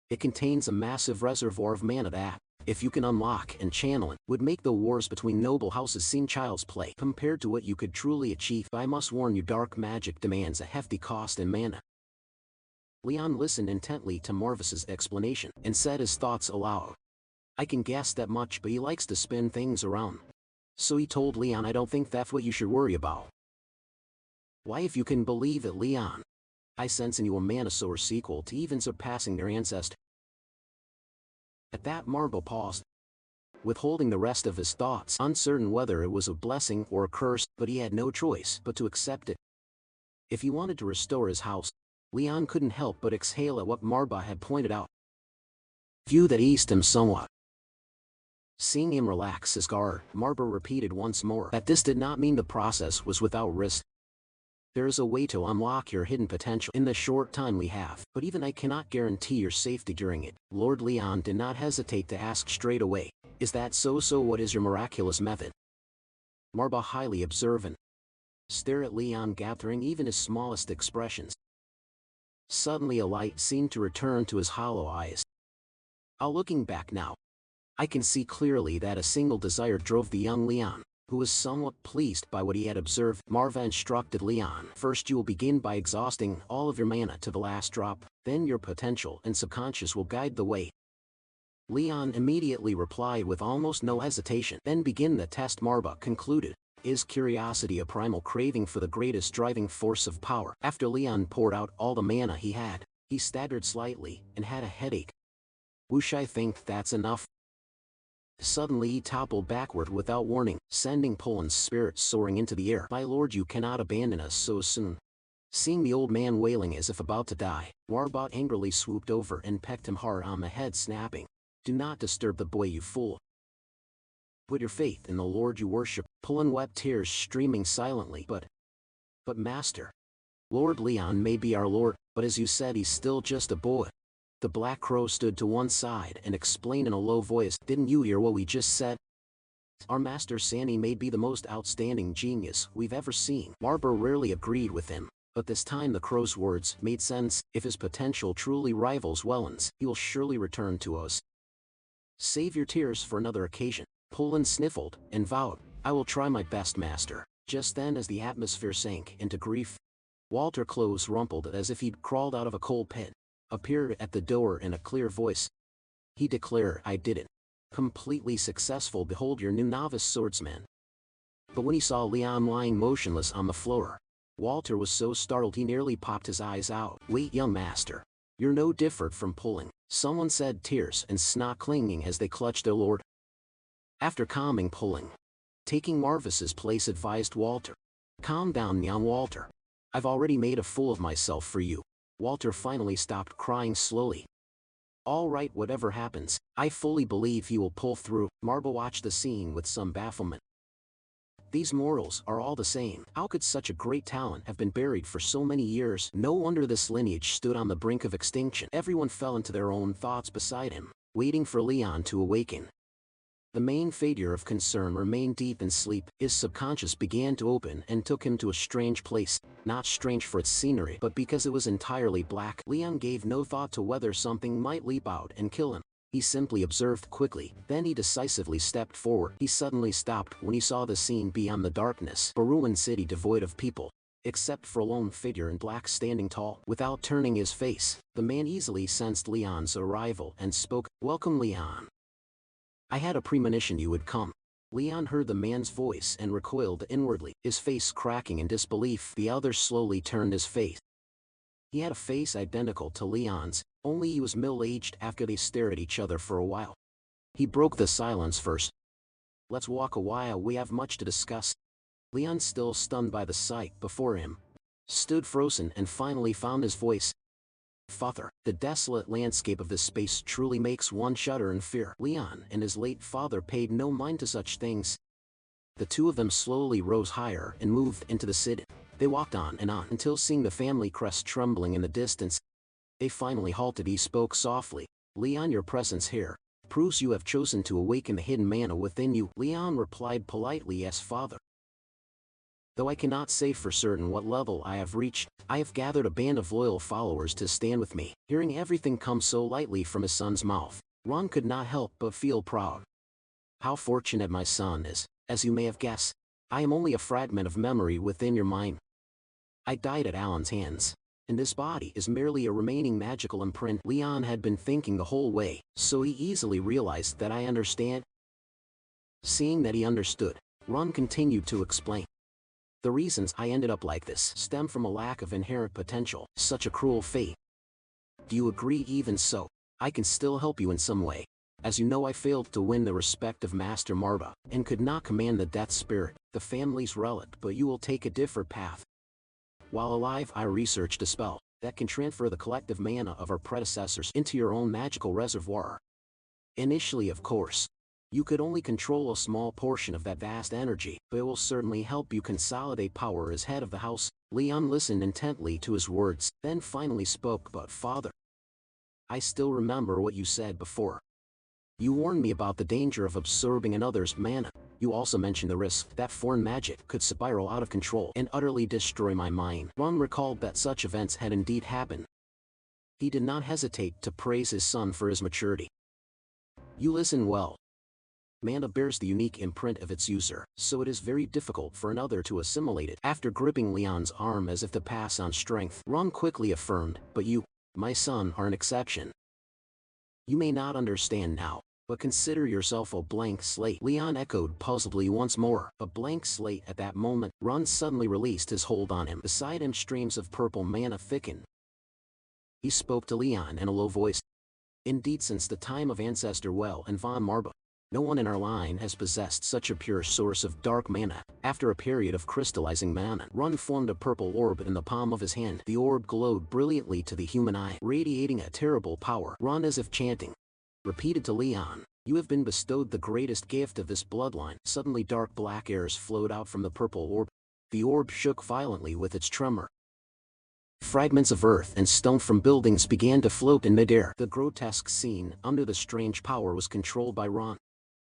It contains a massive reservoir of mana that, if you can unlock and channel it, would make the wars between noble houses seem child's play compared to what you could truly achieve. I must warn you, dark magic demands a hefty cost in mana. Leon listened intently to Marvis's explanation and said his thoughts aloud. I can guess that much, but he likes to spin things around. So he told Leon, I don't think that's what you should worry about. Why, if you can believe it, Leon, I sense in you a mana source equal to even surpassing their ancestor. At that, Marbo paused, withholding the rest of his thoughts, uncertain whether it was a blessing or a curse, but he had no choice but to accept it. If he wanted to restore his house, Leon couldn't help but exhale at what Marba had pointed out. View that eased him somewhat. Seeing him relax his guard, Marba repeated once more that this did not mean the process was without risk. There is a way to unlock your hidden potential in the short time we have, but even I cannot guarantee your safety during it. Lord Leon did not hesitate to ask straight away, is that so? So what is your miraculous method? Marba, highly observant, stared at Leon, gathering even his smallest expressions. Suddenly a light seemed to return to his hollow eyes. Looking back now, I can see clearly that a single desire drove the young Leon, who was somewhat pleased by what he had observed. Marva instructed Leon, first you will begin by exhausting all of your mana to the last drop, then your potential and subconscious will guide the way. Leon immediately replied with almost no hesitation. Then begin the test, Marva concluded. Is curiosity a primal craving for the greatest driving force of power? After Leon poured out all the mana he had, he staggered slightly and had a headache. Whoosh, I think that's enough. Suddenly he toppled backward without warning, sending Poland's spirit soaring into the air. My lord, you cannot abandon us so soon. Seeing the old man wailing as if about to die, Warbot angrily swooped over and pecked him hard on the head, snapping, do not disturb the boy, you fool. Put your faith in the Lord you worship. Poland wept, tears streaming silently. But master, Lord Leon may be our lord, but as you said, he's still just a boy. The Black Crow stood to one side and explained in a low voice, didn't you hear what we just said? Our master Sani may be the most outstanding genius we've ever seen. Marber rarely agreed with him, but this time the Crow's words made sense. If his potential truly rivals Welland's, he will surely return to us. Save your tears for another occasion. Poland sniffled and vowed, I will try my best, master. Just then, as the atmosphere sank into grief, Walter Close, rumpled as if he'd crawled out of a coal pit, appeared at the door in a clear voice. He declared, I did it. Completely successful. Behold your new novice swordsman. But when he saw Leon lying motionless on the floor, Walter was so startled he nearly popped his eyes out. Wait, young master. You're no different from Poland, someone said, tears and snot clinging as they clutched their lord. After calming Poland, taking Marvis's place, advised Walter. Calm down, young Walter. I've already made a fool of myself for you. Walter finally stopped crying slowly. All right, whatever happens, I fully believe he will pull through. Marba watched the scene with some bafflement. These mortals are all the same. How could such a great talent have been buried for so many years? No wonder this lineage stood on the brink of extinction. Everyone fell into their own thoughts beside him, waiting for Leon to awaken. The main figure of concern remained deep in sleep. His subconscious began to open and took him to a strange place, not strange for its scenery, but because it was entirely black. Leon gave no thought to whether something might leap out and kill him. He simply observed quickly, then he decisively stepped forward. He suddenly stopped when he saw the scene beyond the darkness, a ruined city devoid of people, except for a lone figure in black standing tall. Without turning his face, the man easily sensed Leon's arrival and spoke, Welcome, Leon. I had a premonition you would come. Leon heard the man's voice and recoiled inwardly, his face cracking in disbelief. The other slowly turned his face. He had a face identical to Leon's, only he was middle-aged. After they stared at each other for a while, he broke the silence first. "Let's walk a while, we have much to discuss." Leon, still stunned by the sight before him, stood frozen and finally found his voice. "Father, the desolate landscape of this space truly makes one shudder in fear." Leon and his late father paid no mind to such things. The two of them slowly rose higher and moved into the city. They walked on and on until, seeing the family crest trembling in the distance, they finally halted. He spoke softly. "Leon, your presence here proves you have chosen to awaken the hidden mana within you." Leon replied politely, "Yes, father. Though I cannot say for certain what level I have reached, I have gathered a band of loyal followers to stand with me." Hearing everything come so lightly from his son's mouth, Ron could not help but feel proud. "How fortunate my son is. As you may have guessed, I am only a fragment of memory within your mind. I died at Alan's hands, and this body is merely a remaining magical imprint." Leon had been thinking the whole way, so he easily realized that I understand. Seeing that he understood, Ron continued to explain. "The reasons I ended up like this stem from a lack of inherent potential, such a cruel fate. Do you agree? Even so, I can still help you in some way. As you know, I failed to win the respect of Master Marba, and could not command the Death Spirit, the family's relic, but you will take a different path. While alive, I researched a spell that can transfer the collective mana of our predecessors into your own magical reservoir. Initially, of course, you could only control a small portion of that vast energy, but it will certainly help you consolidate power as head of the house." Leon listened intently to his words, then finally spoke. "But father, I still remember what you said before. You warned me about the danger of absorbing another's mana. You also mentioned the risk that foreign magic could spiral out of control and utterly destroy my mind." Ron recalled that such events had indeed happened. He did not hesitate to praise his son for his maturity. "You listen well. Mana bears the unique imprint of its user, so it is very difficult for another to assimilate it." After gripping Leon's arm as if to pass on strength, Ron quickly affirmed, "But you, my son, are an exception. You may not understand now, but consider yourself a blank slate." Leon echoed puzzledly once more. "A blank slate?" At that moment, Ron suddenly released his hold on him. Beside him, streams of purple mana thickened. He spoke to Leon in a low voice. "Indeed, since the time of Ancestor Well and Von Marba, no one in our line has possessed such a pure source of dark mana." After a period of crystallizing mana, Ron formed a purple orb in the palm of his hand. The orb glowed brilliantly to the human eye, radiating a terrible power. Ron, as if chanting, repeated to Leon, "You have been bestowed the greatest gift of this bloodline." Suddenly, dark black airs flowed out from the purple orb. The orb shook violently with its tremor. Fragments of earth and stone from buildings began to float in midair. The grotesque scene under the strange power was controlled by Ron.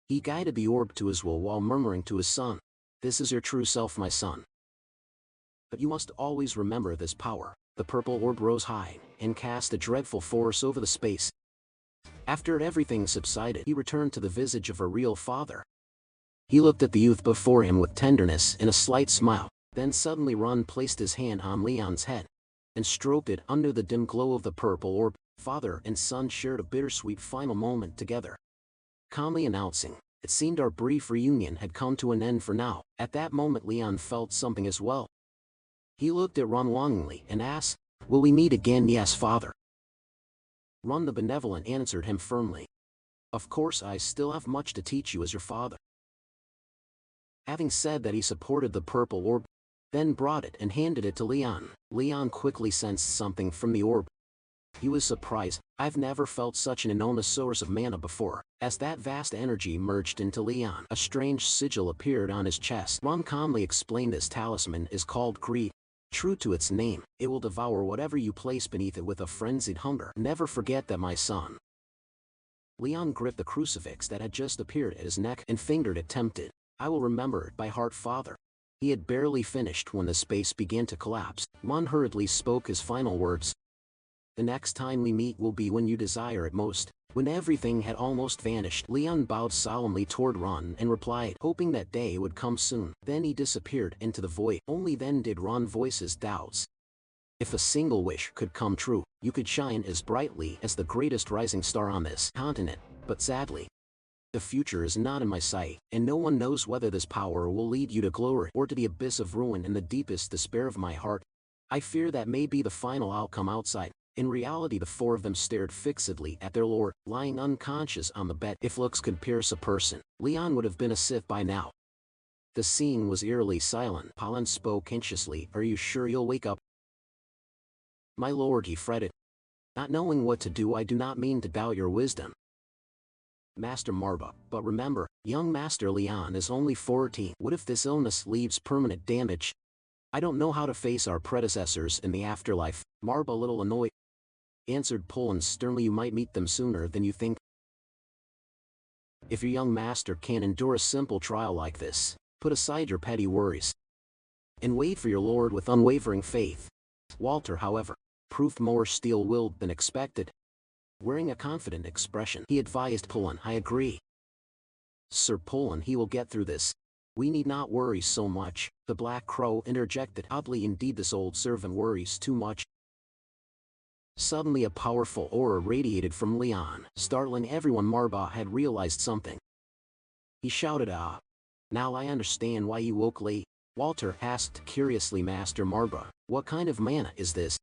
He guided the orb to his will while murmuring to his son, "This is your true self, my son. But you must always remember this power." The purple orb rose high and cast a dreadful force over the space. After everything subsided, he returned to the visage of a real father. He looked at the youth before him with tenderness and a slight smile. Then suddenly Ron placed his hand on Leon's head and stroked it under the dim glow of the purple orb. Father and son shared a bittersweet final moment together, calmly announcing, "It seemed our brief reunion had come to an end for now." At that moment, Leon felt something as well. He looked at Ron longingly and asked, "Will we meet again?" "Yes, father." Ron the Benevolent answered him firmly, "Of course, I still have much to teach you as your father." Having said that, he supported the purple orb, then brought it and handed it to Leon. Leon quickly sensed something from the orb. He was surprised. "I've never felt such an enormous source of mana before." As that vast energy merged into Leon, a strange sigil appeared on his chest. Ron calmly explained, "This talisman is called Greed. True to its name, it will devour whatever you place beneath it with a frenzied hunger. Never forget that, my son." Leon gripped the crucifix that had just appeared at his neck and fingered it, tempted. "I will remember it by heart, father." He had barely finished when the space began to collapse. Ron hurriedly spoke his final words. "The next time we meet will be when you desire it most." When everything had almost vanished, Leon bowed solemnly toward Ron and replied, hoping that day would come soon. Then he disappeared into the void. Only then did Ron voice his doubts. If a single wish could come true, you could shine as brightly as the greatest rising star on this continent. But sadly, The future is not in my sight, and no one knows whether this power will lead you to glory or to the abyss of ruin and the deepest despair of my heart. I fear that may be the final outcome outside. In reality, the four of them stared fixedly at their lord, lying unconscious on the bed. If looks could pierce a person, Leon would have been a Sith by now. The scene was eerily silent. Pollen spoke anxiously. Are you sure you'll wake up? My lord, he fretted. Not knowing what to do, I do not mean to doubt your wisdom, Master Marba, but remember, young Master Leon is only 14. What if this illness leaves permanent damage? I don't know how to face our predecessors in the afterlife. Marba, a little annoyed, answered Poland sternly. You might meet them sooner than you think. If your young master can't endure a simple trial like this, put aside your petty worries and wait for your lord with unwavering faith. Walter, however, proved more steel-willed than expected. Wearing a confident expression, he advised Poland. I agree, Sir Poland, he will get through this. We need not worry so much, the Black Crow interjected. Oddly indeed, this old servant worries too much. Suddenly a powerful aura radiated from Leon, startling everyone. Marba had realized something. He shouted, "Ah! Now I understand why you woke late." Walter asked curiously, Master Marba, what kind of mana is this?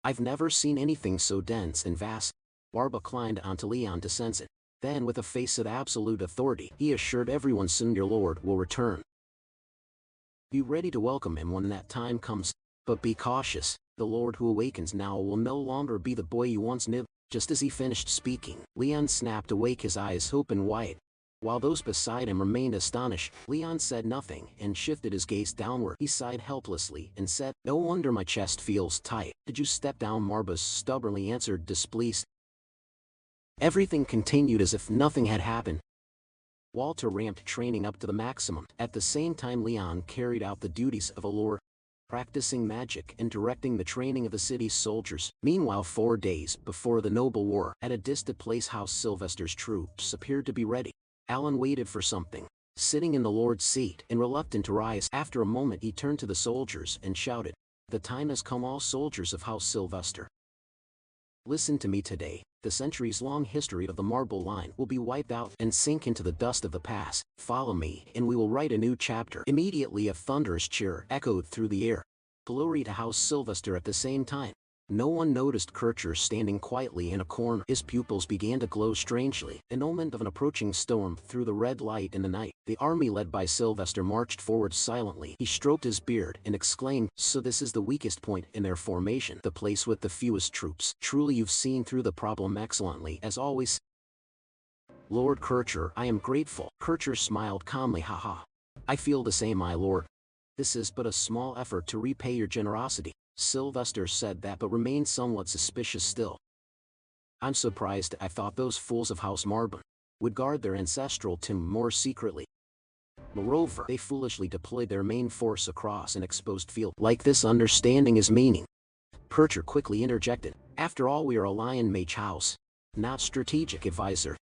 I've never seen anything so dense and vast. Marba climbed onto Leon to sense it. Then, with a face of absolute authority, he assured everyone, soon your lord will return. Be ready to welcome him when that time comes. But be cautious, the lord who awakens now will no longer be the boy you once knew. Just as he finished speaking, Leon snapped awake, his eyes open wide. While those beside him remained astonished, Leon said nothing and shifted his gaze downward. He sighed helplessly and said, "No wonder my chest feels tight." Did you step down? Marba stubbornly answered, displeased. Everything continued as if nothing had happened. Walter ramped training up to the maximum. At the same time, Leon carried out the duties of a lord, practicing magic and directing the training of the city's soldiers. Meanwhile, 4 days before the noble war, at a distant place, House Sylvester's troops appeared to be ready. Alan waited for something, sitting in the lord's seat and reluctant to rise. After a moment, he turned to the soldiers and shouted, "The time has come, all soldiers of House Sylvester. Listen to me today. The centuries-long history of the Marble Line will be wiped out and sink into the dust of the past. Follow me, and we will write a new chapter." Immediately a thunderous cheer echoed through the air. Glory to House Sylvester. At the same time, no one noticed Kircher standing quietly in a corner. His pupils began to glow strangely, an omen of an approaching storm. Through the red light in the night, the army led by Sylvester marched forward silently. He stroked his beard and exclaimed, "So this is the weakest point in their formation, the place with the fewest troops. Truly you've seen through the problem excellently, as always, Lord Kircher." "I am grateful." Kircher smiled calmly. "Haha. I feel the same, my lord. This is but a small effort to repay your generosity." Sylvester said that, but remained somewhat suspicious still. "I'm surprised. I thought those fools of House Marban would guard their ancestral tomb more secretly. Moreover, they foolishly deployed their main force across an exposed field. Like this understanding is meaning." Kircher quickly interjected, "After all, we are a Lion Mage house, not strategic advisor.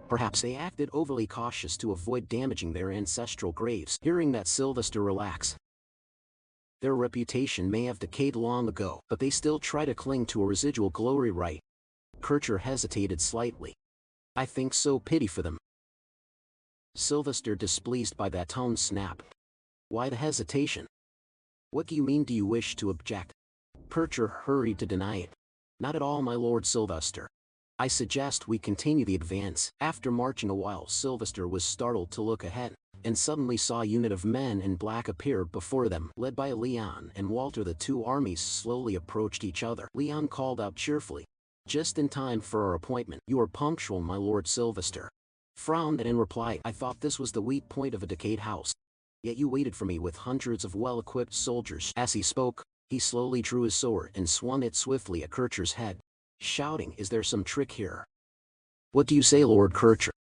Perhaps they acted overly cautious to avoid damaging their ancestral graves." Hearing that, Sylvester relaxed. Their reputation may have decayed long ago, but they still try to cling to a residual glory, right? Kircher hesitated slightly. "I think so. Pity for them." Sylvester, displeased by that tone, snapped, "Why the hesitation? What do you mean? Do you wish to object?" Kircher hurried to deny it. "Not at all, my lord Sylvester. I suggest we continue the advance." After marching a while, Sylvester was startled to look ahead, and suddenly saw a unit of men in black appear before them. Led by Leon and Walter, the two armies slowly approached each other. Leon called out cheerfully, "Just in time for our appointment." "You are punctual, my lord." Sylvester frowned and replied, "I thought this was the weak point of a decayed house. Yet you waited for me with hundreds of well-equipped soldiers." As he spoke, he slowly drew his sword and swung it swiftly at Kircher's head, shouting, "Is there some trick here?" "What do you say, Lord Kircher?"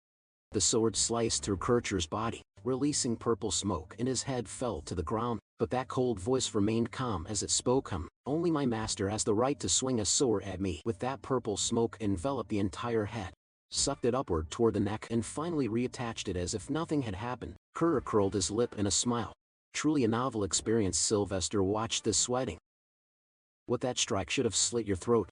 The sword sliced through Kircher's body, releasing purple smoke, and his head fell to the ground. But that cold voice remained calm as it spoke. "Only my master has the right to swing a sword at me." With that, purple smoke enveloped the entire head, sucked it upward toward the neck, and finally reattached it as if nothing had happened. Kircher curled his lip in a smile. Truly a novel experience. Sylvester watched this, sweating. "What, that strike should have slit your throat."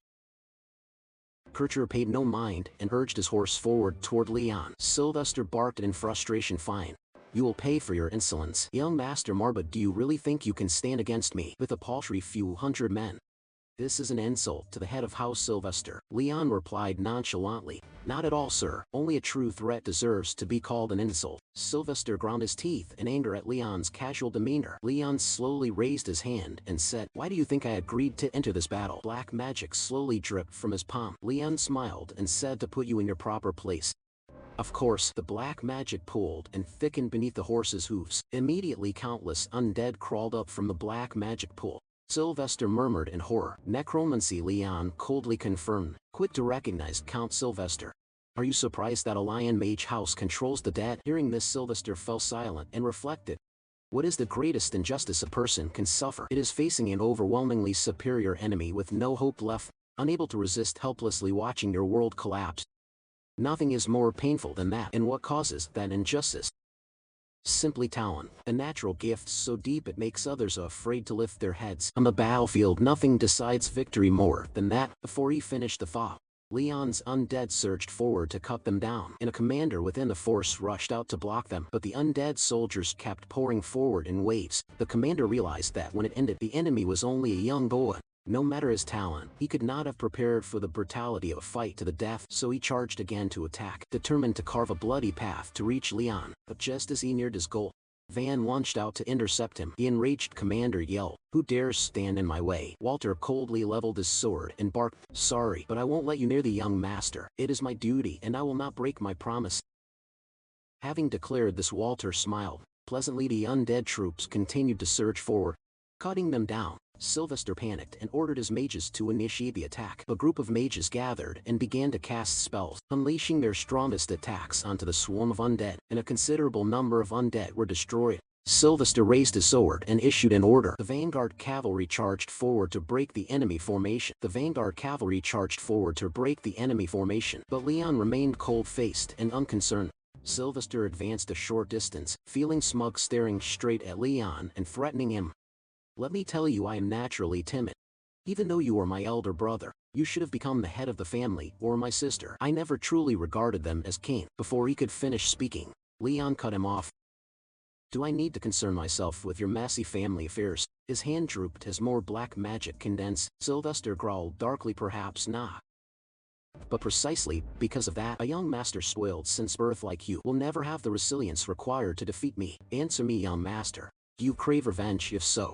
Kircher paid no mind and urged his horse forward toward Leon. Sylvester barked in frustration. Fine. You will pay for your insolence. Young Master Marba, do you really think you can stand against me with a paltry few hundred men? This is an insult to the head of House Sylvester. Leon replied nonchalantly. Not at all, sir. Only a true threat deserves to be called an insult. Sylvester ground his teeth in anger at Leon's casual demeanor. Leon slowly raised his hand and said, "Why do you think I agreed to enter this battle?" Black magic slowly dripped from his palm. Leon smiled and said, "To put you in your proper place." Of course, the black magic pulled and thickened beneath the horse's hooves. Immediately countless undead crawled up from the black magic pool. Sylvester murmured in horror. Necromancy, Leon coldly confirmed, quick to recognize Count Sylvester. Are you surprised that a lion mage house controls the dead? Hearing this, Sylvester fell silent and reflected. What is the greatest injustice a person can suffer? It is facing an overwhelmingly superior enemy with no hope left, unable to resist, helplessly watching your world collapse. Nothing is more painful than that. And what causes that injustice? Simply talent, a natural gift so deep it makes others afraid to lift their heads. On the battlefield, nothing decides victory more than that. Before he finished the thought, Leon's undead surged forward to cut them down, and a commander within the force rushed out to block them. But the undead soldiers kept pouring forward in waves. The commander realized that when it ended, the enemy was only a young boy. No matter his talent, he could not have prepared for the brutality of a fight to the death, so he charged again to attack, determined to carve a bloody path to reach Leon. But just as he neared his goal, Van launched out to intercept him. The enraged commander yelled, "Who dares stand in my way?" Walter coldly leveled his sword and barked, "Sorry, but I won't let you near the young master. It is my duty and I will not break my promise." Having declared this, Walter smiled pleasantly. The undead troops continued to surge forward, cutting them down. Sylvester panicked and ordered his mages to initiate the attack. A group of mages gathered and began to cast spells, unleashing their strongest attacks onto the swarm of undead, and a considerable number of undead were destroyed. Sylvester raised his sword and issued an order. The vanguard cavalry charged forward to break the enemy formation. But Leon remained cold-faced and unconcerned. Sylvester advanced a short distance, feeling smug, staring straight at Leon and threatening him. "Let me tell you, I am naturally timid. Even though you are my elder brother, you should have become the head of the family, or my sister. I never truly regarded them as kin." Before he could finish speaking, Leon cut him off. "Do I need to concern myself with your messy family affairs?" His hand drooped as more black magic condensed. Sylvester growled darkly, "Perhaps not. But precisely because of that, a young master spoiled since birth like you will never have the resilience required to defeat me. Answer me, young master. Do you crave revenge? If so,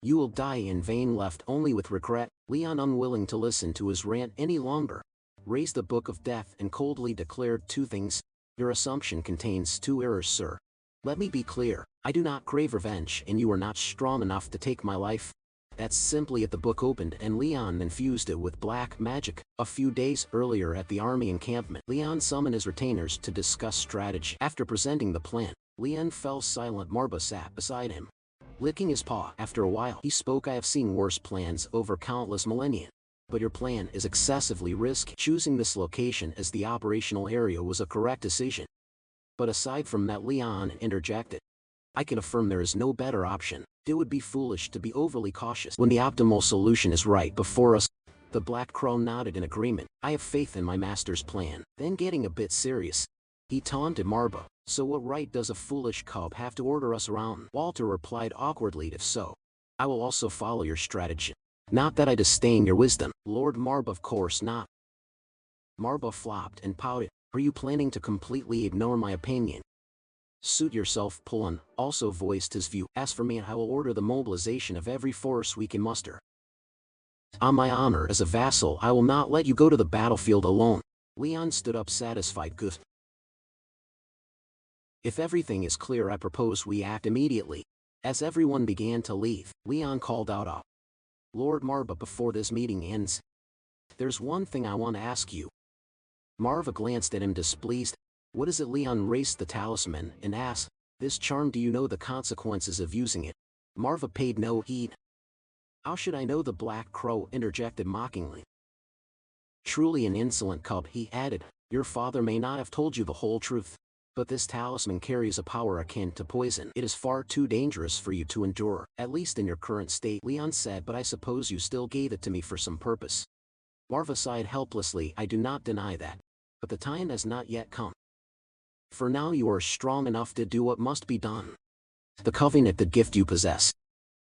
you will die in vain, left only with regret." Leon, unwilling to listen to his rant any longer, raised the Book of Death and coldly declared two things. "Your assumption contains two errors, sir. Let me be clear. I do not crave revenge, and you are not strong enough to take my life." That's simply it. The book opened and Leon infused it with black magic. A few days earlier at the army encampment, Leon summoned his retainers to discuss strategy. After presenting the plan, Leon fell silent. Marba sat beside him, licking his paw. After a while, he spoke. "I have seen worse plans over countless millennia, but your plan is excessively risky. Choosing this location as the operational area was a correct decision. But aside from that," Leon interjected, "I can affirm there is no better option. It would be foolish to be overly cautious when the optimal solution is right before us." The Black Crow nodded in agreement. "I have faith in my master's plan." Then, getting a bit serious, he taunted Marba, "So what right does a foolish cub have to order us around?" Walter replied awkwardly, "If so, I will also follow your strategy. Not that I disdain your wisdom, Lord Marba, of course not." Marba flopped and pouted. "Are you planning to completely ignore my opinion?" "Suit yourself." Pullen also voiced his view. "As for me, I will order the mobilization of every force we can muster. On my honor as a vassal, I will not let you go to the battlefield alone." Leon stood up, satisfied. "Good. If everything is clear, I propose we act immediately." As everyone began to leave, Leon called out, "Lord Marba, before this meeting ends, there's one thing I want to ask you." Marva glanced at him displeased. "What is it?" Leon raised the talisman and asked, "This charm, do you know the consequences of using it?" Marva paid no heed. "How should I know?" the Black Crow interjected mockingly. "Truly an insolent cub," he added. "Your father may not have told you the whole truth, but this talisman carries a power akin to poison. It is far too dangerous for you to endure, at least in your current state." Leon said, "But I suppose you still gave it to me for some purpose." Marva sighed helplessly. I do not deny that. But the time has not yet come. For now you are strong enough to do what must be done. The covenanted gift you possess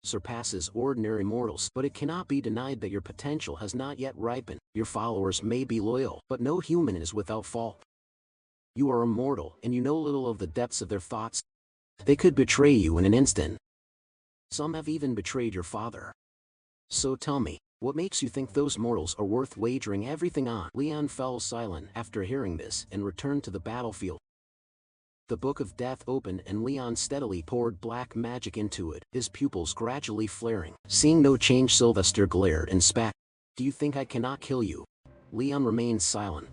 surpasses ordinary mortals, but it cannot be denied that your potential has not yet ripened. Your followers may be loyal, but no human is without fault. You are immortal, and you know little of the depths of their thoughts. They could betray you in an instant. Some have even betrayed your father. So tell me, what makes you think those mortals are worth wagering everything on? Leon fell silent after hearing this and returned to the battlefield. The Book of Death opened and Leon steadily poured black magic into it, his pupils gradually flaring. Seeing no change, Sylvester glared and spat. Do you think I cannot kill you? Leon remained silent.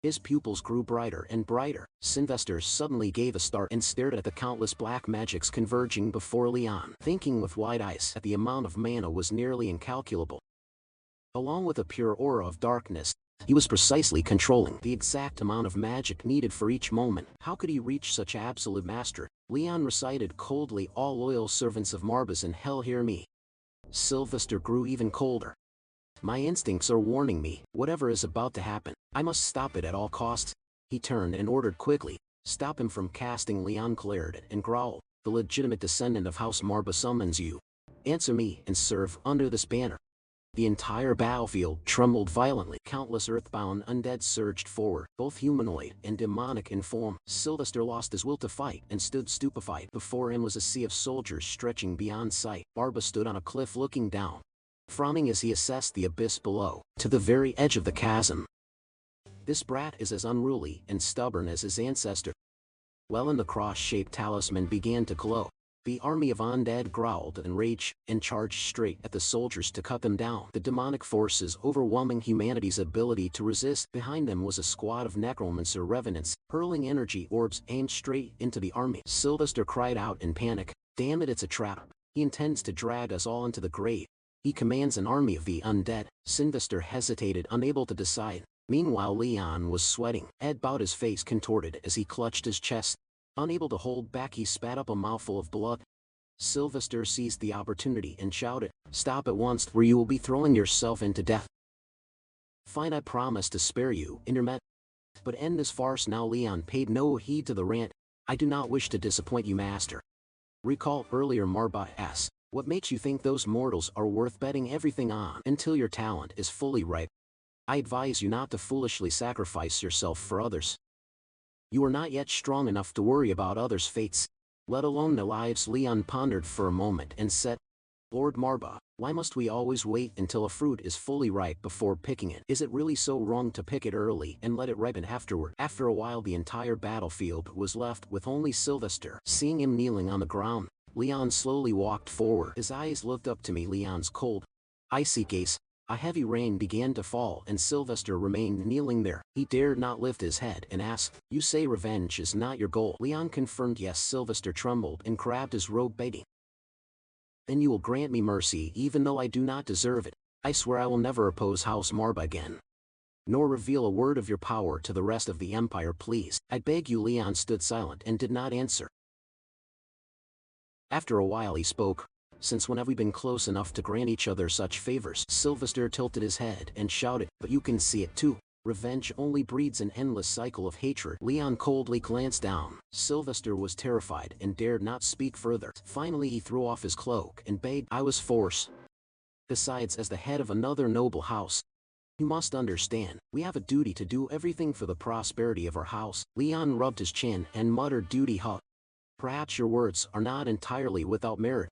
His pupils grew brighter and brighter. Sylvester suddenly gave a start and stared at the countless black magics converging before Leon, thinking with wide eyes that the amount of mana was nearly incalculable. Along with a pure aura of darkness, he was precisely controlling the exact amount of magic needed for each moment. How could he reach such absolute mastery? Leon recited coldly, all loyal servants of Marbas in hell hear me. Sylvester grew even colder. My instincts are warning me, whatever is about to happen, I must stop it at all costs. He turned and ordered quickly, stop him from casting. Leon glared and growled, the legitimate descendant of House Marba summons you. Answer me and serve under this banner. The entire battlefield trembled violently. Countless earthbound undead surged forward, both humanoid and demonic in form. Sylvester lost his will to fight and stood stupefied. Before him was a sea of soldiers stretching beyond sight. Barba stood on a cliff looking down, frowning as he assessed the abyss below, to the very edge of the chasm. This brat is as unruly and stubborn as his ancestor. Well, and the cross-shaped talisman began to glow. The army of undead growled in rage and charged straight at the soldiers to cut them down. The demonic forces overwhelming humanity's ability to resist. Behind them was a squad of necromancer revenants, hurling energy orbs aimed straight into the army. Sylvester cried out in panic, damn it, it's a trap. He intends to drag us all into the grave. He commands an army of the undead. Sylvester hesitated, unable to decide. Meanwhile, Leon was sweating. Ed bowed, his face contorted as he clutched his chest. Unable to hold back, he spat up a mouthful of blood. Sylvester seized the opportunity and shouted, stop at once, or you will be throwing yourself into death. Fine, I promise to spare you, Intermet. But end this farce now. Leon paid no heed to the rant. I do not wish to disappoint you, master. Recall earlier Marba asked, what makes you think those mortals are worth betting everything on until your talent is fully ripe? I advise you not to foolishly sacrifice yourself for others. You are not yet strong enough to worry about others' fates, let alone their lives. Leon pondered for a moment and said, Lord Marba, why must we always wait until a fruit is fully ripe before picking it? Is it really so wrong to pick it early and let it ripen afterward? After a while, the entire battlefield was left with only Sylvester. Seeing him kneeling on the ground, Leon slowly walked forward. His eyes looked up to me. Leon's cold, icy gaze. A heavy rain began to fall and Sylvester remained kneeling there. He dared not lift his head and asked, you say revenge is not your goal? Leon confirmed yes. Sylvester trembled and grabbed his robe, begging, then you will grant me mercy even though I do not deserve it. I swear I will never oppose House Marba again, nor reveal a word of your power to the rest of the Empire, please. I beg you. Leon stood silent and did not answer. After a while he spoke, since when have we been close enough to grant each other such favors? Sylvester tilted his head and shouted, but you can see it too. Revenge only breeds an endless cycle of hatred. Leon coldly glanced down. Sylvester was terrified and dared not speak further. Finally he threw off his cloak and begged, I was forced. Besides, as the head of another noble house, you must understand, we have a duty to do everything for the prosperity of our house. Leon rubbed his chin and muttered, duty, huh? Perhaps your words are not entirely without merit.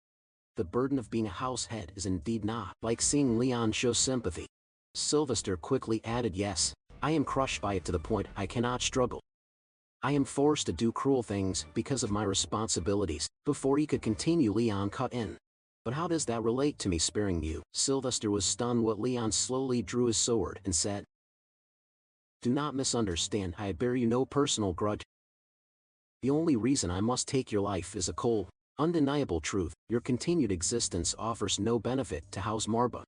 The burden of being a house head is indeed not like seeing Leon show sympathy. Sylvester quickly added, yes, I am crushed by it to the point I cannot struggle. I am forced to do cruel things because of my responsibilities. Before he could continue, Leon cut in. But how does that relate to me sparing you? Sylvester was stunned. What? Leon slowly drew his sword and said, do not misunderstand, I bear you no personal grudge. The only reason I must take your life is a cold, undeniable truth. Your continued existence offers no benefit to House Marba.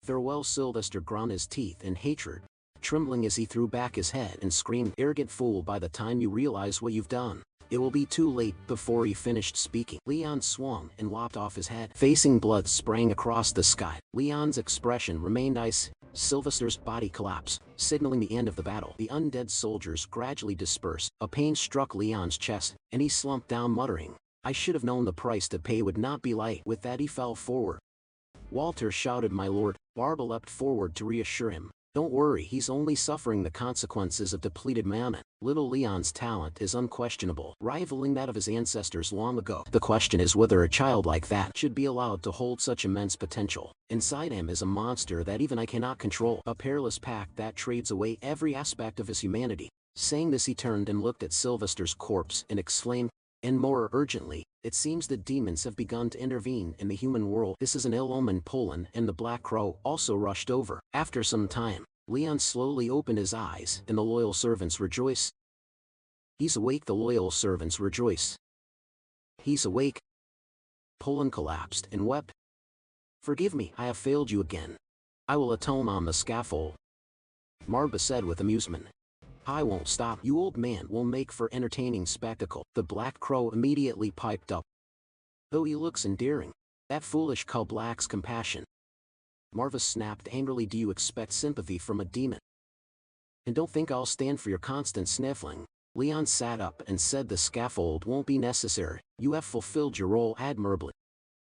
Farewell. Sylvester ground his teeth in hatred, trembling as he threw back his head and screamed, arrogant fool, by the time you realize what you've done, It will be too late. Before he finished speaking, Leon swung and lopped off his head. Facing blood sprang across the sky. Leon's expression remained ice. Sylvester's body collapsed, signaling the end of the battle. The undead soldiers gradually dispersed. A pain struck Leon's chest, and he slumped down muttering, "I should have known the price to pay would not be light." With that he fell forward. Walter shouted, "My lord." Barba leapt forward to reassure him. "Don't worry, he's only suffering the consequences of depleted mana. Little Leon's talent is unquestionable, rivaling that of his ancestors long ago. The question is whether a child like that should be allowed to hold such immense potential. Inside him is a monster that even I cannot control, a perilous pack that trades away every aspect of his humanity." Saying this, he turned and looked at Sylvester's corpse and exclaimed, and more urgently, "It seems that demons have begun to intervene in the human world. This is an ill omen." Poland and the Black Crow also rushed over. After some time, Leon slowly opened his eyes, and the loyal servants rejoiced. "He's awake." The loyal servants rejoiced. "He's awake." Poland collapsed and wept. "Forgive me, I have failed you again. I will atone on the scaffold," Marba said with amusement. "I won't stop. You old man will make for entertaining spectacle." The Black Crow immediately piped up. "Though he looks endearing, that foolish cub lacks compassion." Marva snapped angrily, "Do you expect sympathy from a demon? And don't think I'll stand for your constant sniffling." Leon sat up and said, "The scaffold won't be necessary. You have fulfilled your role admirably."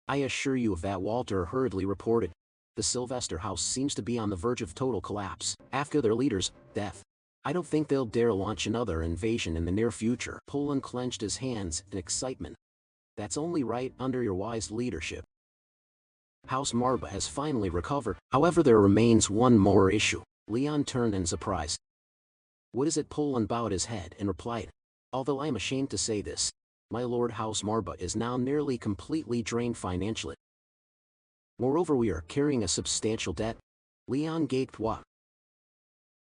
"I assure you of that," Walter hurriedly reported. "The Sylvester house seems to be on the verge of total collapse, after their leader's death. I don't think they'll dare launch another invasion in the near future." Poland clenched his hands in excitement. "That's only right under your wise leadership. House Marba has finally recovered. However, there remains one more issue." Leon turned in surprise. "What is it?" Poland bowed his head and replied, "Although I am ashamed to say this, my lord, House Marba is now nearly completely drained financially. Moreover, we are carrying a substantial debt." Leon gaped. "What?"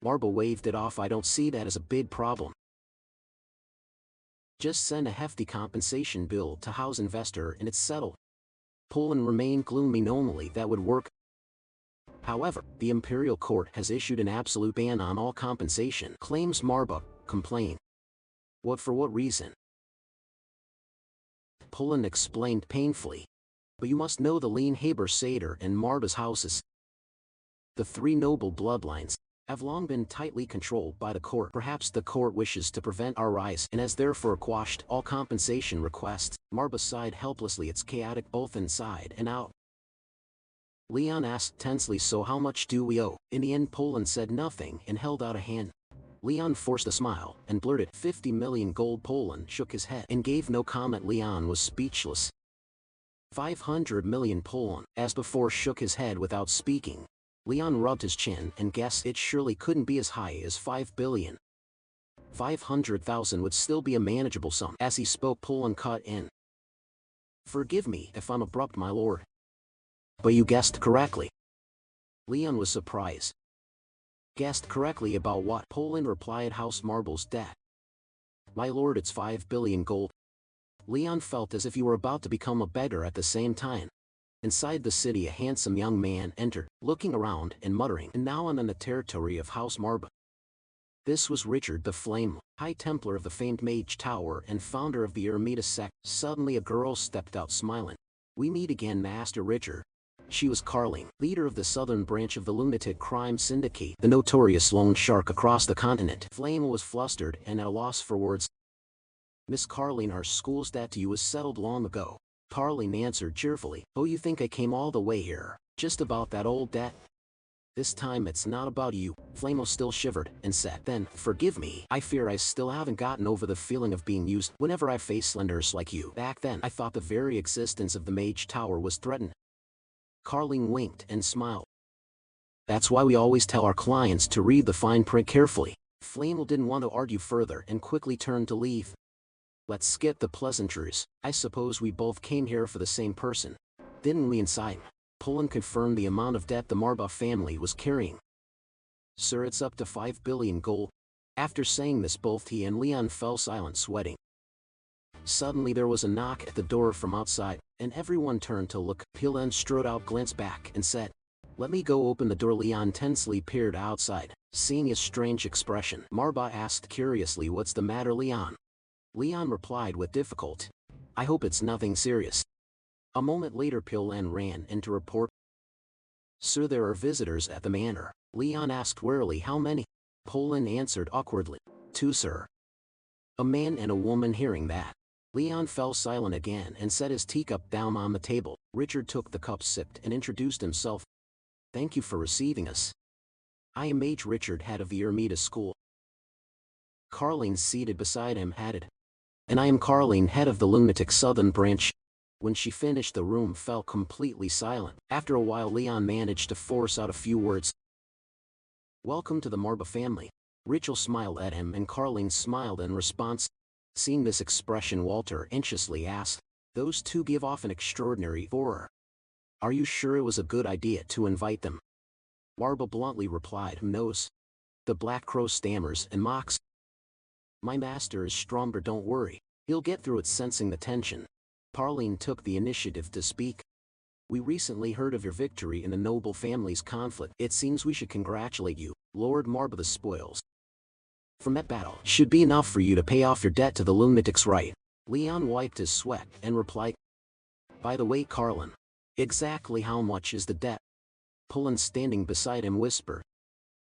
Marba waved it off. "I don't see that as a big problem. Just send a hefty compensation bill to House Investor and it's settled." Poland remained gloomy. "Normally that would work. However, the Imperial Court has issued an absolute ban on all compensation claims." Marba complained. For what reason?" Poland explained painfully. "But you must know the Lean Haber Seder and Marba's houses, the three noble bloodlines, have long been tightly controlled by the court. Perhaps the court wishes to prevent our rise and has therefore quashed all compensation requests." Marba sighed helplessly. "It's chaotic both inside and out." Leon asked tensely, "So how much do we owe?" In the end, Poland said nothing and held out a hand. Leon forced a smile and blurted, 50 million gold. Poland shook his head and gave no comment. Leon was speechless. 500 million. Poland, as before, shook his head without speaking. Leon rubbed his chin and guessed it surely couldn't be as high as 5 billion. 500,000 would still be a manageable sum. As he spoke, Poland cut in. "Forgive me if I'm abrupt, my lord, but you guessed correctly." Leon was surprised. "Guessed correctly about what?" Poland replied, "House Marba's debt." "My lord, it's 5 billion gold." Leon felt as if he were about to become a beggar at the same time. Inside the city, a handsome young man entered, looking around and muttering, "And now I'm in the territory of House Marba." This was Richard the Flame, High Templar of the famed Mage Tower and founder of the Eremita sect. Suddenly a girl stepped out smiling. "We meet again, Master Richard." She was Carling, leader of the southern branch of the Lunatic Crime Syndicate, the notorious loan shark across the continent. Flame was flustered and at a loss for words. "Miss Carling, our school's debt to you was settled long ago." Carling answered cheerfully, "Oh, you think I came all the way here just about that old debt? This time it's not about you." Flamo still shivered and said, "Then, forgive me. I fear I still haven't gotten over the feeling of being used. Whenever I face slenders like you, back then I thought the very existence of the Mage Tower was threatened." Carling winked and smiled. "That's why we always tell our clients to read the fine print carefully." Flamo didn't want to argue further and quickly turned to leave. "Let's skip the pleasantries. I suppose we both came here for the same person, didn't we?" Inside, Poland confirmed the amount of debt the Marba family was carrying. "Sir, it's up to 5 billion gold." After saying this, both he and Leon fell silent, sweating. Suddenly there was a knock at the door from outside, and everyone turned to look. Poland strode out, glanced back, and said, "Let me go open the door." Leon tensely peered outside, seeing his strange expression. Marba asked curiously, "What's the matter, Leon?" Leon replied with difficulty. I hope it's nothing serious. A moment later Pilan ran in to report. Sir, there are visitors at the manor. Leon asked wearily how many. Pilan answered awkwardly. 2, sir. A man and a woman. Hearing that, Leon fell silent again and set his teacup down on the table. Richard took the cup, sipped, and introduced himself. Thank you for receiving us. I am Mage Richard, head of the Ermita School. Carleen, seated beside him, added. And I am Carleen, head of the Lunatic Southern Branch. When she finished, the room fell completely silent. After a while, Leon managed to force out a few words. Welcome to the Marba family. Rachel smiled at him and Carleen smiled in response. Seeing this expression, Walter anxiously asked, those two give off an extraordinary aura. Are you sure it was a good idea to invite them? Marba bluntly replied, who knows? The Black Crow stammers and mocks. My master is stronger, don't worry. He'll get through it. Sensing the tension, Carleen took the initiative to speak. We recently heard of your victory in the noble family's conflict. It seems we should congratulate you, Lord Marba. The spoils from that battle should be enough for you to pay off your debt to the lunatics, right? Leon wiped his sweat and replied. By the way, Carleen, exactly how much is the debt? Pilan, standing beside him, whispered.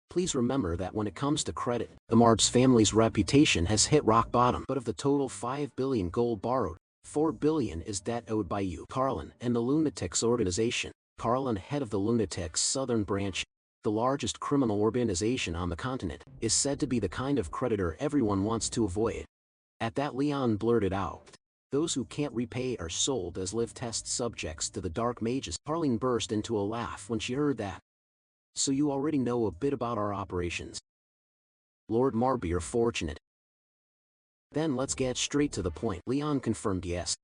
Please remember that when it comes to credit, the Marb's family's reputation has hit rock bottom. But of the total 5 billion gold borrowed, 4 billion is debt owed by you, Carleen, and the Lunatics organization. Carleen, head of the Lunatics Southern Branch, the largest criminal organization on the continent, is said to be the kind of creditor everyone wants to avoid. At that, Leon blurted out. Those who can't repay are sold as live test subjects to the Dark Mages. Carleen burst into a laugh when she heard that. So you already know a bit about our operations. Lord Marba, you're fortunate. Then let's get straight to the point. Leon confirmed yes.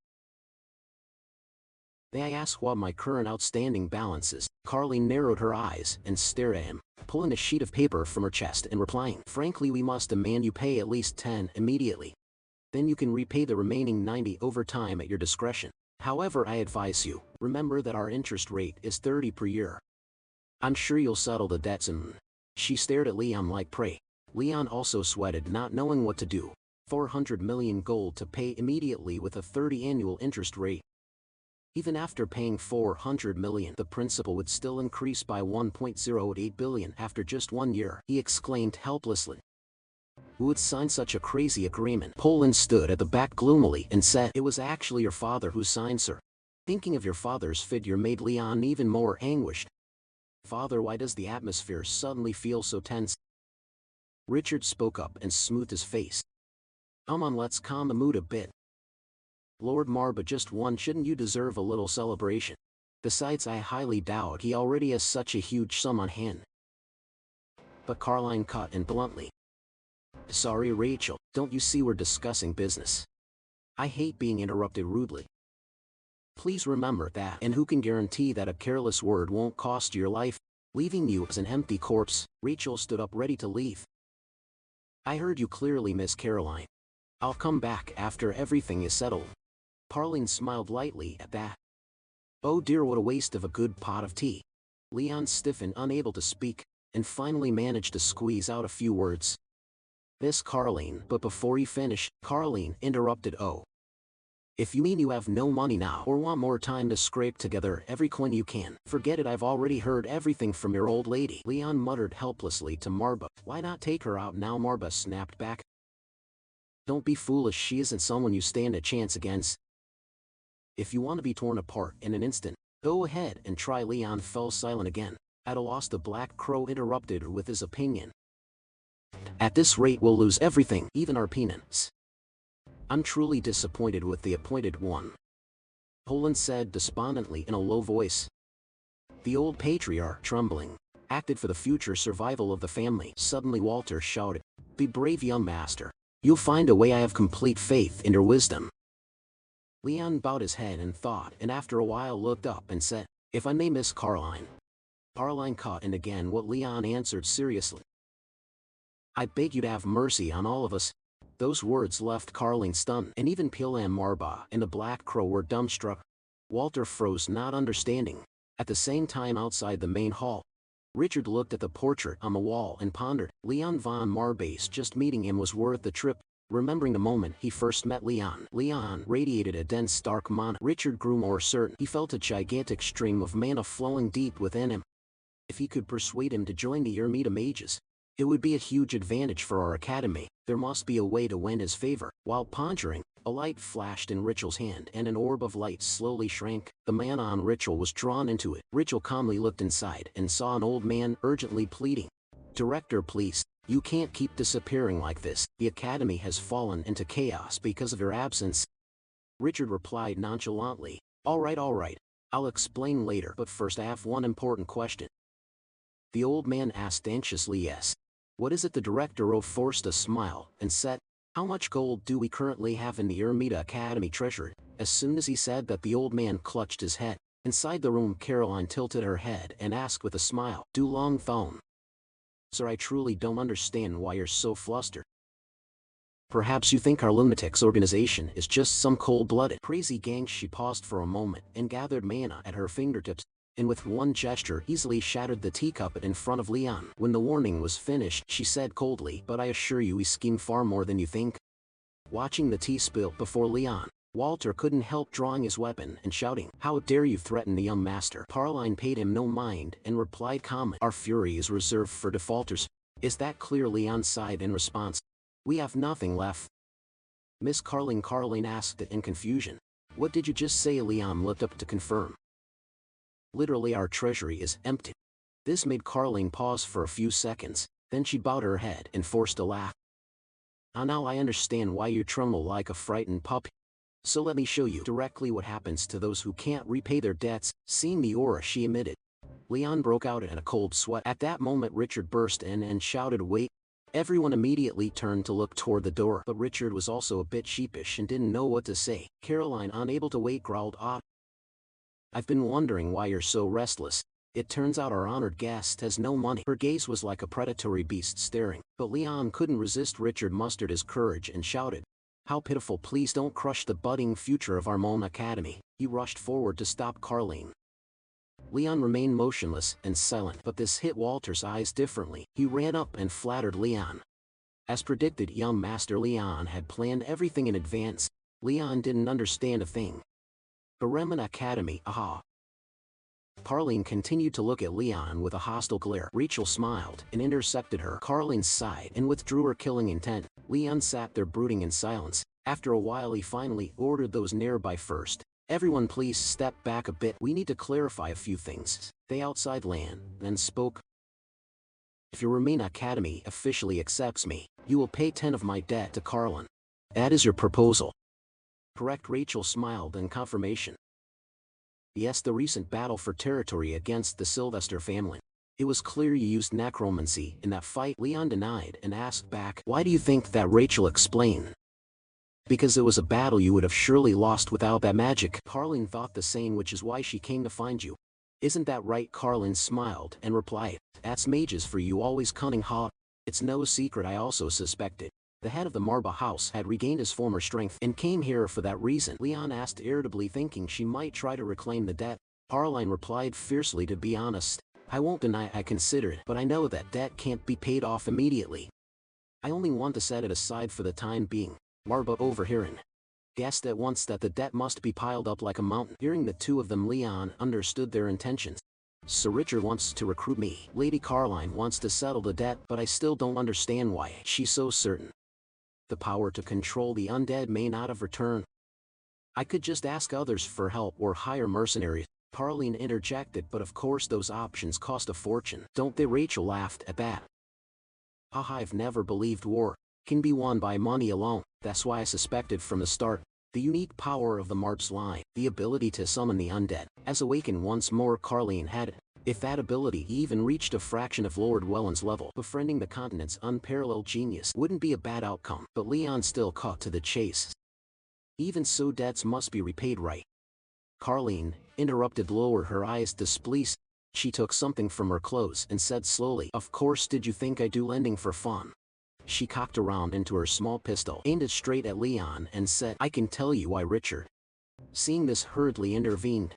May I ask what my current outstanding balance is? Carleen narrowed her eyes and stared at him, pulling a sheet of paper from her chest and replying. Frankly, we must demand you pay at least 10 immediately. Then you can repay the remaining 90 over time at your discretion. However, I advise you, remember that our interest rate is 30 per year. I'm sure you'll settle the debt soon. She stared at Leon like prey. Leon also sweated, not knowing what to do. 400 million gold to pay immediately with a 30 annual interest rate. Even after paying 400 million, the principal would still increase by 1.08 billion after just 1 year. He exclaimed helplessly. Who would sign such a crazy agreement? Pilan stood at the back gloomily and said, It was actually your father who signed, sir. Thinking of your father's figure made Leon even more anguished. Father, why does the atmosphere suddenly feel so tense? Richard spoke up and smoothed his face. Come on, let's calm the mood a bit. Lord Marba just won, shouldn't you deserve a little celebration? Besides, I highly doubt he already has such a huge sum on hand. But Carleen cut in bluntly. Sorry, Rachel, don't you see we're discussing business? I hate being interrupted rudely. Please remember that, and who can guarantee that a careless word won't cost your life, leaving you as an empty corpse? Rachel stood up ready to leave. I heard you clearly, Miss Caroline. I'll come back after everything is settled. Carleen smiled lightly at that. Oh dear, what a waste of a good pot of tea. Leon stiffened, unable to speak, and finally managed to squeeze out a few words. Miss Carleen, but before he finished, Carleen interrupted. Oh. If you mean you have no money now or want more time to scrape together every coin you can, forget it, I've already heard everything from your old lady. Leon muttered helplessly to Marba. Why not take her out now? Marba snapped back. Don't be foolish, she isn't someone you stand a chance against. If you want to be torn apart in an instant, go ahead and try. Leon fell silent again. At a loss, the Black Crow interrupted her with his opinion. At this rate we'll lose everything, even our penance. I'm truly disappointed with the appointed one. Pilan said despondently in a low voice. The old patriarch, trembling, acted for the future survival of the family. Suddenly Walter shouted, Be brave, young master. You'll find a way. I have complete faith in your wisdom. Leon bowed his head in thought and after a while looked up and said, If I may, Miss Carleen. Carleen caught in again what Leon answered seriously. I beg you to have mercy on all of us. Those words left Carleen stunned, and even Pilan, Marba, and the Black Crow were dumbstruck. Walter froze, not understanding. At the same time, outside the main hall, Richard looked at the portrait on the wall and pondered. Leon von Marba's just meeting him was worth the trip. remembering the moment he first met Leon. Leon radiated a dense dark mana. Richard grew more certain. He felt a gigantic stream of mana flowing deep within him. If he could persuade him to join the Ermita Mages, it would be a huge advantage for our academy. There must be a way to win his favor. While pondering, a light flashed in Ritual's hand and an orb of light slowly shrank. The mana on Ritual was drawn into it. Ritual calmly looked inside and saw an old man urgently pleading. Director, please, you can't keep disappearing like this. The academy has fallen into chaos because of your absence. Richard replied nonchalantly, all right, I'll explain later, but first I have one important question. The old man asked anxiously. Yes. What is it? The director forced a smile and said, how much gold do we currently have in the Ermita Academy treasury? As soon as he said that, the old man clutched his head. Inside the room, Caroline tilted her head and asked with a smile, Do long phone. Sir, I truly don't understand why you're so flustered. Perhaps you think our lunatics organization is just some cold-blooded crazy gang. She paused for a moment and gathered mana at her fingertips, and with one gesture easily shattered the teacup in front of Leon. When the warning was finished, she said coldly, but I assure you we scheme far more than you think. Watching the tea spill before Leon, Walter couldn't help drawing his weapon and shouting, how dare you threaten the young master? Caroline paid him no mind and replied calmly, our fury is reserved for defaulters. Is that clear? Leon sighed in response. We have nothing left. Miss Carling, Caroline asked it in confusion. What did you just say? Leon looked up to confirm. Literally, our treasury is empty. This made Caroline pause for a few seconds, then she bowed her head and forced a laugh. Now I understand why you tremble like a frightened puppy. So let me show you directly what happens to those who can't repay their debts. Seeing the aura she emitted, Leon broke out in a cold sweat. At that moment, Richard burst in and shouted, wait. Everyone immediately turned to look toward the door, but Richard was also a bit sheepish and didn't know what to say. Caroline, unable to wait, growled, I've been wondering why you're so restless. It turns out our honored guest has no money. Her gaze was like a predatory beast staring, but Leon couldn't resist. Richard mustered his courage and shouted, how pitiful, please don't crush the budding future of our Mona Academy. He rushed forward to stop Caroline. Leon remained motionless and silent, but this hit Walter's eyes differently. He ran up and flattered Leon. As predicted, young Master Leon had planned everything in advance. Leon didn't understand a thing. Ermita Academy, aha. Caroline continued to look at Leon with a hostile glare. Rachel smiled and intercepted her. Caroline sighed and withdrew her killing intent. Leon sat there brooding in silence. After a while, he finally ordered those nearby first. Everyone please step back a bit. We need to clarify a few things. They outside land then spoke. If your Ermita Academy officially accepts me, you will pay 10 of my debt to Caroline. That is your proposal. Correct? Rachel smiled in confirmation. Yes, the recent battle for territory against the Sylvester family. It was clear you used necromancy in that fight. Leon denied and asked back, why do you think that? Rachel explained. Because it was a battle you would have surely lost without that magic. Caroline thought the same, which is why she came to find you. Isn't that right? Caroline smiled and replied, that's mages for you, always cunning, huh? It's no secret I also suspected. The head of the Marba house had regained his former strength and came here for that reason. Leon asked irritably, thinking she might try to reclaim the debt. Caroline replied fiercely, to be honest, I won't deny I considered, but I know that debt can't be paid off immediately. I only want to set it aside for the time being. Marba, overhearing, guessed at once that the debt must be piled up like a mountain. Hearing the two of them, Leon understood their intentions. Sir Richard wants to recruit me. Lady Caroline wants to settle the debt, but I still don't understand why she's so certain. The power to control the undead may not have returned. I could just ask others for help or hire mercenaries. Caroline interjected, but of course those options cost a fortune, don't they? Rachel laughed at that. Haha, I've never believed war can be won by money alone. That's why I suspected from the start. The unique power of the Marps line, the ability to summon the undead, as awakened once more. Caroline had it. If that ability even reached a fraction of Lord Welland's level, befriending the continent's unparalleled genius wouldn't be a bad outcome. But Leon still cut to the chase. Even so, debts must be repaid, right? Caroline interrupted, lowered her eyes displeased. She took something from her clothes and said slowly, of course, did you think I do lending for fun? She cocked around into her small pistol, aimed it straight at Leon and said, I can tell you why. Richard, seeing this, hurriedly intervened.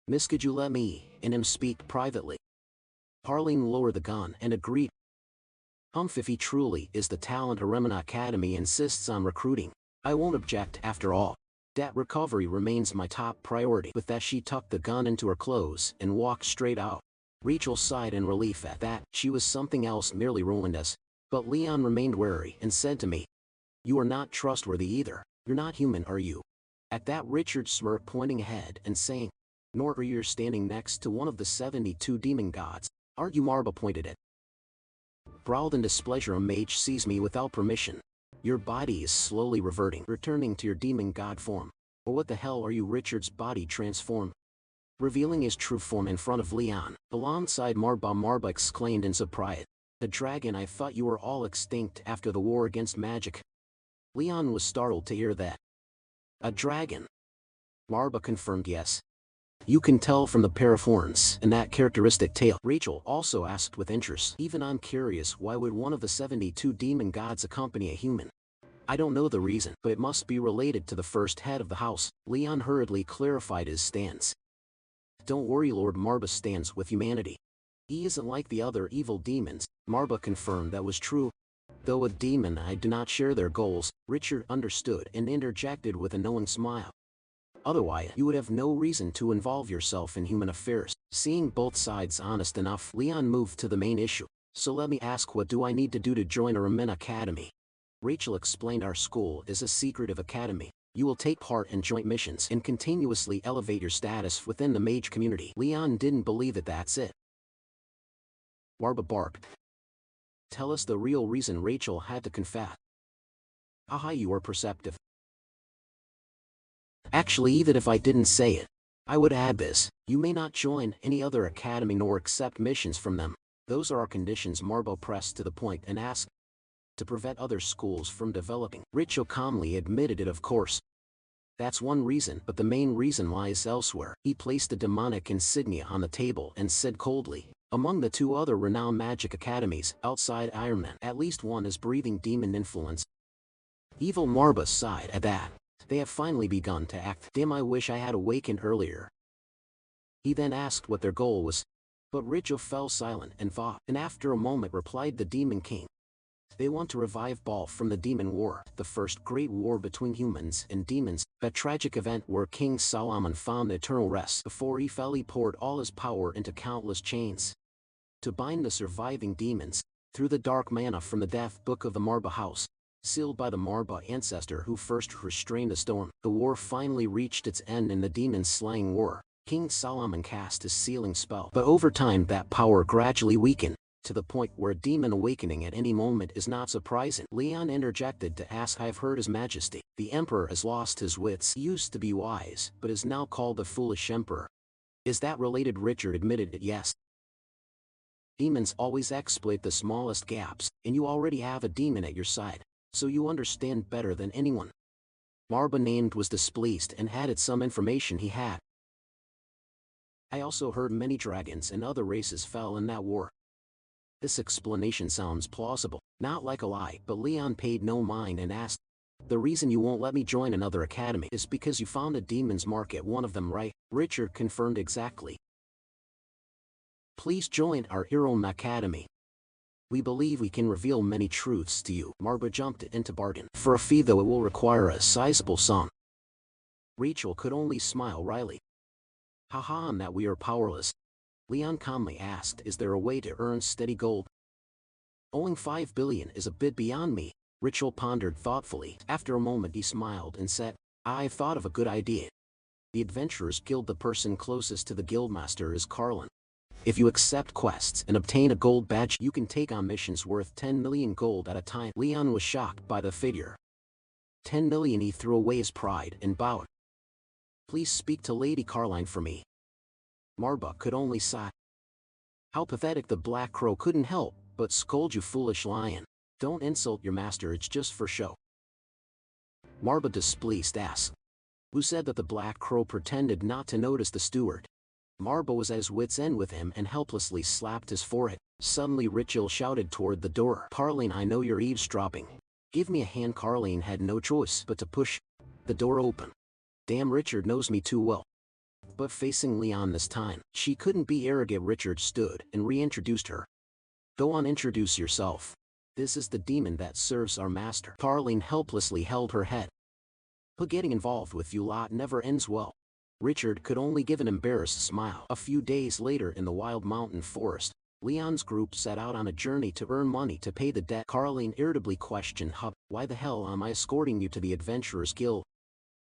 Miss, could you let me and him speak privately? Caroline lowered the gun and agreed. If he truly is the talent Aremana Academy insists on recruiting, I won't object after all. Debt recovery remains my top priority. With that, she tucked the gun into her clothes and walked straight out. Rachel sighed in relief at that. She was something else merely ruined us. But Leon remained wary and said to me, "You are not trustworthy either. You're not human, are you?" At that, Richard smirked, pointing ahead and saying, "Nor are you standing next to one of the 72 demon gods, aren't you?" Marba pointed at. Growled in displeasure, "A mage sees me without permission. Your body is slowly returning to your demon god form. Or what the hell are you?" Richard's body transformed, revealing his true form in front of Leon. Alongside Marba, Marba exclaimed in surprise, "A dragon! I thought you were all extinct after the war against magic." Leon was startled to hear that. "A dragon?" Marba confirmed, "Yes. You can tell from the pair of horns and that characteristic tail." Rachel also asked with interest, "Even I'm curious, why would one of the 72 demon gods accompany a human?" "I don't know the reason, but it must be related to the first head of the house." Leon hurriedly clarified his stance. "Don't worry, Lord Marba stands with humanity. He isn't like the other evil demons." Marba confirmed that was true. "Though a demon, I do not share their goals." Richard understood and interjected with a knowing smile. "Otherwise, you would have no reason to involve yourself in human affairs." Seeing both sides honest enough, Leon moved to the main issue. "So let me ask, what do I need to do to join Aremana Academy?" Rachel explained, "Our school is a secretive academy. You will take part in joint missions and continuously elevate your status within the mage community." Leon didn't believe it. "That's it?" Marba barked. "Tell us the real reason." Rachel had to confess. "Aha, you are perceptive. Actually, even if I didn't say it, I would add this. You may not join any other academy nor accept missions from them. Those are our conditions." Marba pressed to the point and asked, "To prevent other schools from developing?" Rachel calmly admitted it. "Of course. That's one reason, but the main reason lies elsewhere." He placed a demonic insignia on the table and said coldly, "Among the 2 other renowned magic academies outside Ironman, at least one is breathing demon influence." Evil Marba sighed at that. "They have finally begun to act. Damn, I wish I had awakened earlier." He then asked what their goal was. But Rachel fell silent and thought, and after a moment replied, "The Demon King. They want to revive Baal from the Demon War, the first great war between humans and demons, that tragic event where King Solomon found eternal rest before he fell. He poured all his power into countless chains to bind the surviving demons, through the dark mana from the death book of the Marba house, sealed by the Marba ancestor who first restrained the storm. The war finally reached its end in the demon-slaying war. King Solomon cast his sealing spell, but over time that power gradually weakened, to the point where a demon awakening at any moment is not surprising." Leon interjected to ask, "I've heard His Majesty, the Emperor, has lost his wits. He used to be wise, but is now called the Foolish Emperor. Is that related?" Richard admitted it. "Yes. Demons always exploit the smallest gaps, and you already have a demon at your side, so you understand better than anyone." Marba named was displeased and added some information he had. "I also heard many dragons and other races fell in that war." This explanation sounds plausible, not like a lie, but Leon paid no mind and asked, "The reason you won't let me join another academy is because you found a demon's mark at one of them, right?" Richard confirmed, "Exactly. Please join our Hero Academy. We believe we can reveal many truths to you." Marba jumped into bargain. "For a fee, though, it will require a sizable sum." Rachel could only smile wryly. "Haha, on that we are powerless." Leon calmly asked, "Is there a way to earn steady gold?" "Owing 5 billion is a bit beyond me." Rachel pondered thoughtfully. After a moment he smiled and said, "I've thought of a good idea. The Adventurers Guild, the person closest to the guildmaster is Carlin. If you accept quests and obtain a gold badge, you can take on missions worth 10 million gold at a time." Leon was shocked by the figure. 10 million. He threw away his pride and bowed. "Please speak to Lady Carline for me." Marba could only sigh. How pathetic. The Black Crow couldn't help but scold, "You foolish lion. Don't insult your master, it's just for show." Marba, displeased, asked, "Who said that?" The Black Crow pretended not to notice the steward. Marba was at his wit's end with him and helplessly slapped his forehead. Suddenly Rachel shouted toward the door, "Carline, I know you're eavesdropping. Give me a hand." Carline had no choice but to push the door open. "Damn, Richard knows me too well." But facing Leon this time, she couldn't be arrogant. Richard stood and reintroduced her. "Go on, introduce yourself." This is the demon that serves our master. Carleen helplessly held her head. But getting involved with you lot never ends well. Richard could only give an embarrassed smile. A few days later in the wild mountain forest, Leon's group set out on a journey to earn money to pay the debt. Carleen irritably questioned Hub, "Why the hell am I escorting you to the Adventurers Guild?"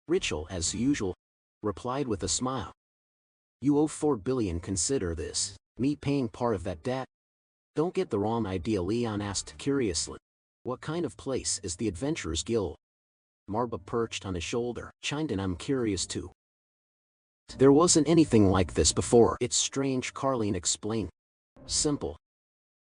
Richard, as usual, replied with a smile. "You owe 4 billion. Consider this me paying part of that debt." "Don't get the wrong idea," Leon asked curiously. "What kind of place is the Adventurers Guild?" Marba, perched on his shoulder, chimed in, "I'm curious too. There wasn't anything like this before." "It's strange," Carleen explained. "Simple.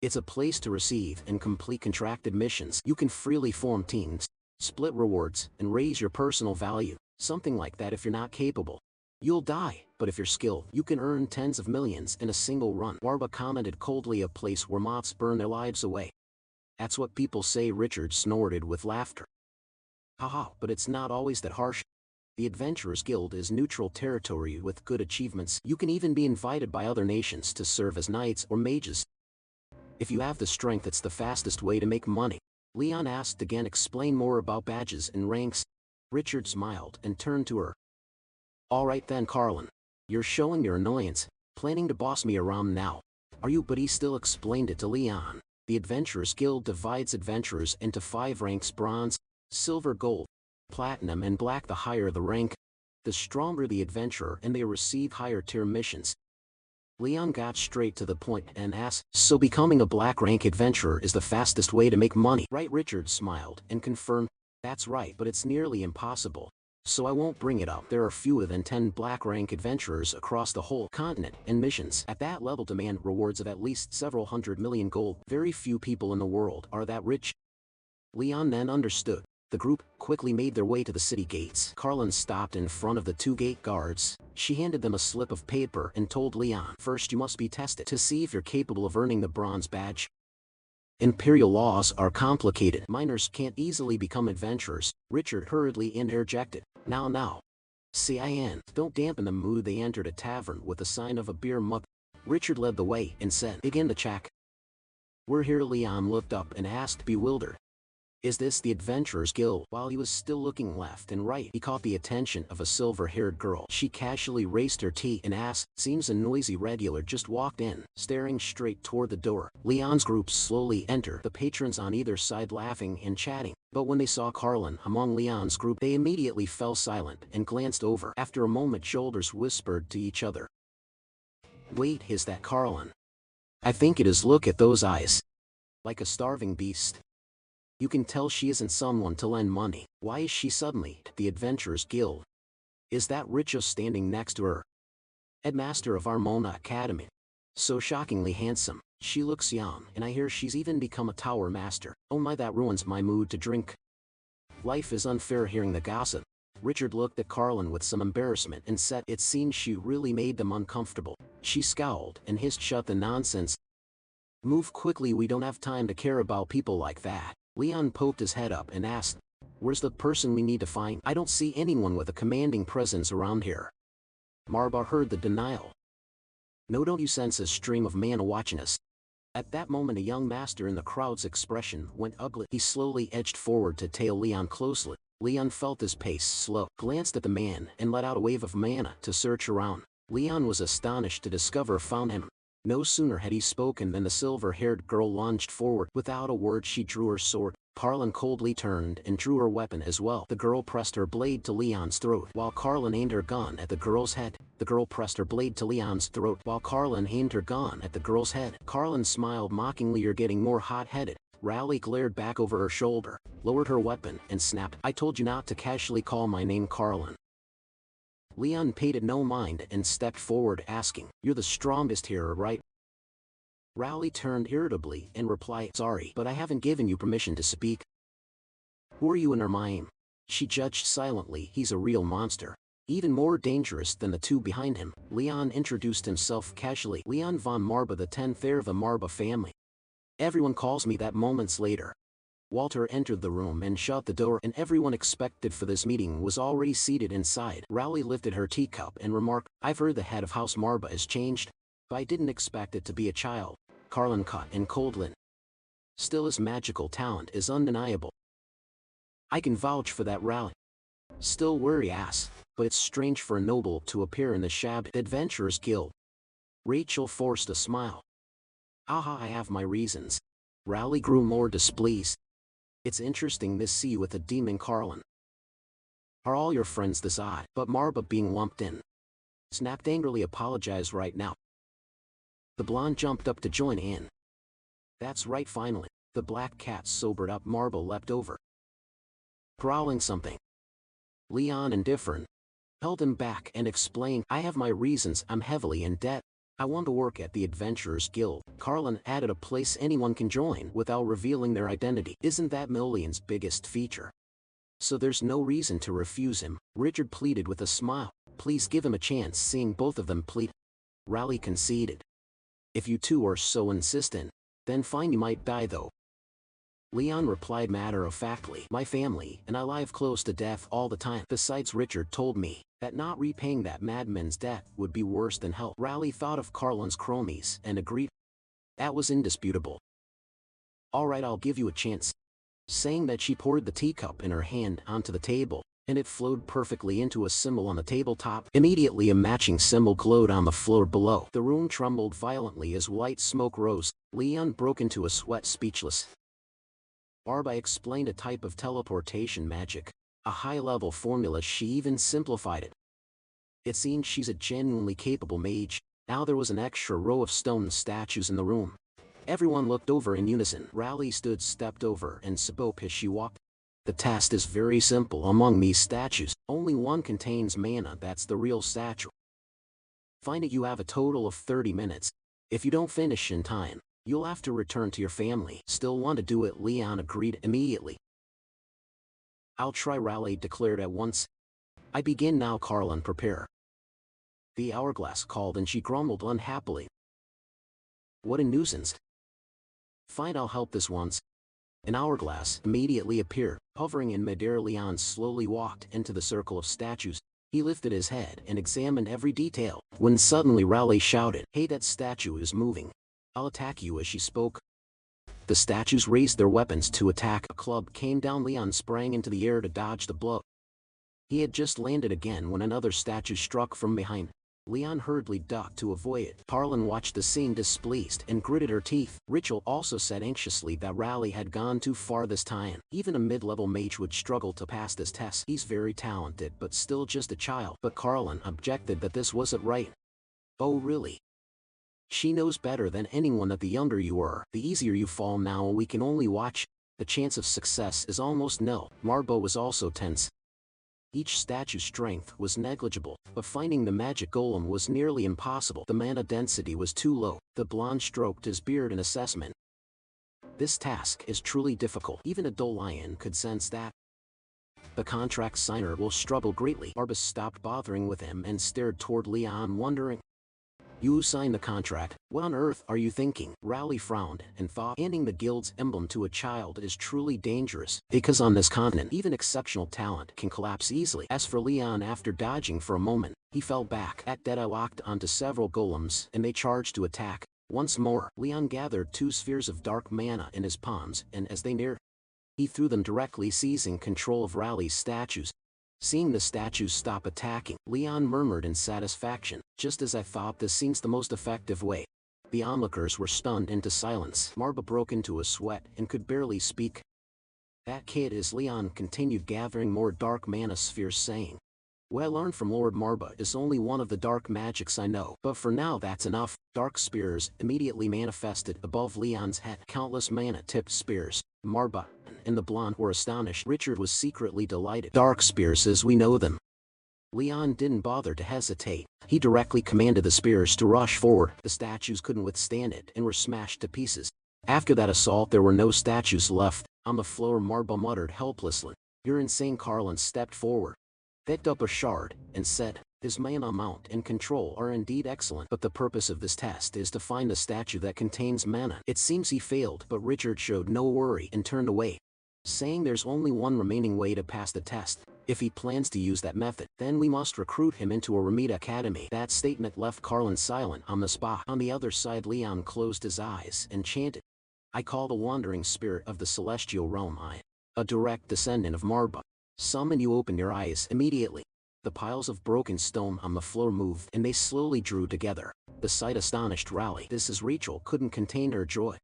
It's a place to receive and complete contracted missions. You can freely form teams, split rewards, and raise your personal value. Something like that. If you're not capable, you'll die, but if you're skilled, you can earn tens of millions in a single run." Marba commented coldly, "A place where moths burn their lives away." "That's what people say," Richard snorted with laughter. "Haha, but it's not always that harsh. The Adventurers Guild is neutral territory with good achievements. You can even be invited by other nations to serve as knights or mages. If you have the strength, it's the fastest way to make money." Leon asked again, "Explain more about badges and ranks." Richard smiled and turned to her. "All right then, Carlin. You're showing your annoyance, planning to boss me around now, are you?" But he still explained it to Leon. "The Adventurers Guild divides adventurers into 5 ranks: bronze, silver, gold, platinum, and black. The higher the rank, the stronger the adventurer, and they receive higher tier missions." Leon got straight to the point and asked, "So becoming a black rank adventurer is the fastest way to make money, right?" Richard smiled and confirmed, "That's right, but it's nearly impossible, so I won't bring it up. There are fewer than 10 black rank adventurers across the whole continent, and missions at that level demand rewards of at least several hundred million gold. Very few people in the world are that rich." Leon then understood. The group quickly made their way to the city gates. Carlin stopped in front of the 2 gate guards. She handed them a slip of paper and told Leon, "First you must be tested to see if you're capable of earning the bronze badge. Imperial laws are complicated. Minors can't easily become adventurers." Richard hurriedly interjected, Now, CIN, don't dampen the mood." They entered a tavern with the sign of a beer mug. Richard led the way and said, "Begin the check." "We're here." Leon looked up and asked, bewildered, "Is this the Adventurers Guild?" While he was still looking left and right, he caught the attention of a silver-haired girl. She casually raised her tea and asked, "Seems a noisy regular just walked in." Staring straight toward the door, Leon's group slowly entered, the patrons on either side laughing and chatting. But when they saw Carlin among Leon's group, they immediately fell silent and glanced over. After a moment, shoulders whispered to each other, "Wait, is that Carlin? I think it is. Look at those eyes. Like a starving beast. You can tell she isn't someone to lend money. Why is she suddenly at the Adventurers Guild? Is that Richo standing next to her? Headmaster of our Mona Academy. So shockingly handsome. She looks young, and I hear she's even become a tower master. Oh my, that ruins my mood to drink. Life is unfair." Hearing the gossip, Richard looked at Carlin with some embarrassment and said, "It seems she really made them uncomfortable." She scowled and hissed, "Shut the nonsense. Move quickly, we don't have time to care about people like that." Leon poked his head up and asked, "Where's the person we need to find? I don't see anyone with a commanding presence around here." Marba heard the denial. "No, don't you sense a stream of mana watching us?" At that moment, a young master in the crowd's expression went ugly. He slowly edged forward to tail Leon closely. Leon felt his pace slow, glanced at the man, and let out a wave of mana to search around. Leon was astonished to discover found him. No sooner had he spoken than the silver-haired girl lunged forward. Without a word, she drew her sword. Carlin coldly turned and drew her weapon as well. The girl pressed her blade to Leon's throat while Carlin aimed her gun at the girl's head. The girl pressed her blade to Leon's throat while Carlin aimed her gun at the girl's head. Carlin smiled mockingly. "You're getting more hot-headed." Rowley glared back over her shoulder, lowered her weapon, and snapped, "I told you not to casually call my name Carlin." Leon paid it no mind and stepped forward, asking, "You're the strongest here, right?" Rowley turned irritably and replied, "Sorry, but I haven't given you permission to speak." "Who are you in Ermine?" She judged silently. "He's a real monster. Even more dangerous than the 2 behind him." Leon introduced himself casually. "Leon von Marba, the 10th heir of the Marba family. Everyone calls me that." Moments later, Walter entered the room and shut the door, and everyone expected for this meeting was already seated inside. Rowley lifted her teacup and remarked, "I've heard the head of House Marba has changed. But I didn't expect it to be a child." Carlin cut in coldly, Still, his magical talent is undeniable. I can vouch for that rally. Still worry ass, but it's strange for a noble to appear in the Shabbat Adventurers Guild. Rachel forced a smile. Aha, I have my reasons. Rally grew more displeased. It's interesting to see you with a demon Carlin. Are all your friends this odd? But Marba being lumped in. Snapped angrily, apologize right now. The blonde jumped up to join in. That's right, finally. The black cat sobered up. Marba leapt over. Growling something. Leon, indifferent, held him back and explained, I have my reasons. I'm heavily in debt. I want to work at the Adventurers Guild. Carlin added, a place anyone can join without revealing their identity. Isn't that Million's biggest feature? So there's no reason to refuse him. Richard pleaded with a smile. Please give him a chance. Seeing both of them plead, Rally conceded. If you two are so insistent, then fine, you might die though. Leon replied matter-of-factly, my family and I live close to death all the time. Besides, Richard told me that not repaying that madman's debt would be worse than hell. Rally thought of Carlin's cronies and agreed. That was indisputable. Alright, I'll give you a chance. Saying that, she poured the teacup in her hand onto the table, and it flowed perfectly into a symbol on the tabletop. Immediately a matching symbol glowed on the floor below. The room trembled violently as white smoke rose. Leon broke into a sweat, speechless. Marba explained a type of teleportation magic, a high-level formula. She even simplified it. It seemed she's a genuinely capable mage. Now there was an extra row of stone statues in the room. Everyone looked over in unison. Rally stepped over and spoke as she walked. The test is very simple. Among these statues, only one contains mana. That's the real statue. Find it. You have a total of 30 minutes. If you don't finish in time, you'll have to return to your family. Still want to do it? Leon agreed immediately. I'll try, Rally declared at once. I begin now. Carlin, prepare. The hourglass called and she grumbled unhappily. What a nuisance. Fine, I'll help this once. An hourglass immediately appeared, hovering in midair. Leon slowly walked into the circle of statues. He lifted his head and examined every detail, when suddenly Rally shouted, hey, that statue is moving. I'll attack you. As she spoke, the statues raised their weapons to attack. A club came down. Leon sprang into the air to dodge the blow. He had just landed again when another statue struck from behind. Leon hurriedly ducked to avoid it. Carlin watched the scene displeased and gritted her teeth. Rachel also said anxiously that Rally had gone too far this time. Even a mid-level mage would struggle to pass this test. He's very talented but still just a child. But Carlin objected that this wasn't right. Oh really? She knows better than anyone that the younger you are, the easier you fall. Now we can only watch. The chance of success is almost nil. Marba was also tense. Each statue's strength was negligible, but finding the magic golem was nearly impossible. The mana density was too low. The blonde stroked his beard in assessment. This task is truly difficult. Even a dull lion could sense that. The contract signer will struggle greatly. Marba stopped bothering with him and stared toward Leon, wondering. You signed the contract. What on earth are you thinking? Rally frowned and thought handing the guild's emblem to a child is truly dangerous, because on this continent even exceptional talent can collapse easily. As for Leon, after dodging for a moment, he fell back. At that, I locked onto several golems and they charged to attack. Once more, Leon gathered 2 spheres of dark mana in his palms, and as they neared, he threw them directly, seizing control of Rally's statues. Seeing the statues stop attacking, Leon murmured in satisfaction, just as I thought. This seems the most effective way. The onlookers were stunned into silence. Marba broke into a sweat and could barely speak. That kid is. Leon continued gathering more dark mana spheres, saying, what I learned from Lord Marba is only one of the dark magics I know, but for now that's enough. Dark spears immediately manifested above Leon's head. Countless mana-tipped spears. Marba and the blonde were astonished. Richard was secretly delighted. Dark spears as we know them. Leon didn't bother to hesitate. He directly commanded the spears to rush forward. The statues couldn't withstand it and were smashed to pieces. After that assault there were no statues left. On the floor, Marba muttered helplessly. You're insane. Carlin stepped forward, picked up a shard, and said, his mana amount and control are indeed excellent, but the purpose of this test is to find the statue that contains mana. It seems he failed, but Richard showed no worry and turned away, saying there's only one remaining way to pass the test. If he plans to use that method, then we must recruit him into a Remita Academy. That statement left Carlin silent on the spot. On the other side, Leon closed his eyes and chanted, I call the wandering spirit of the celestial realm a direct descendant of Marba. Summon you open your eyes immediately. The piles of broken stone on the floor moved and they slowly drew together. The sight astonished Raleigh. This is Rachel couldn't contain her joy.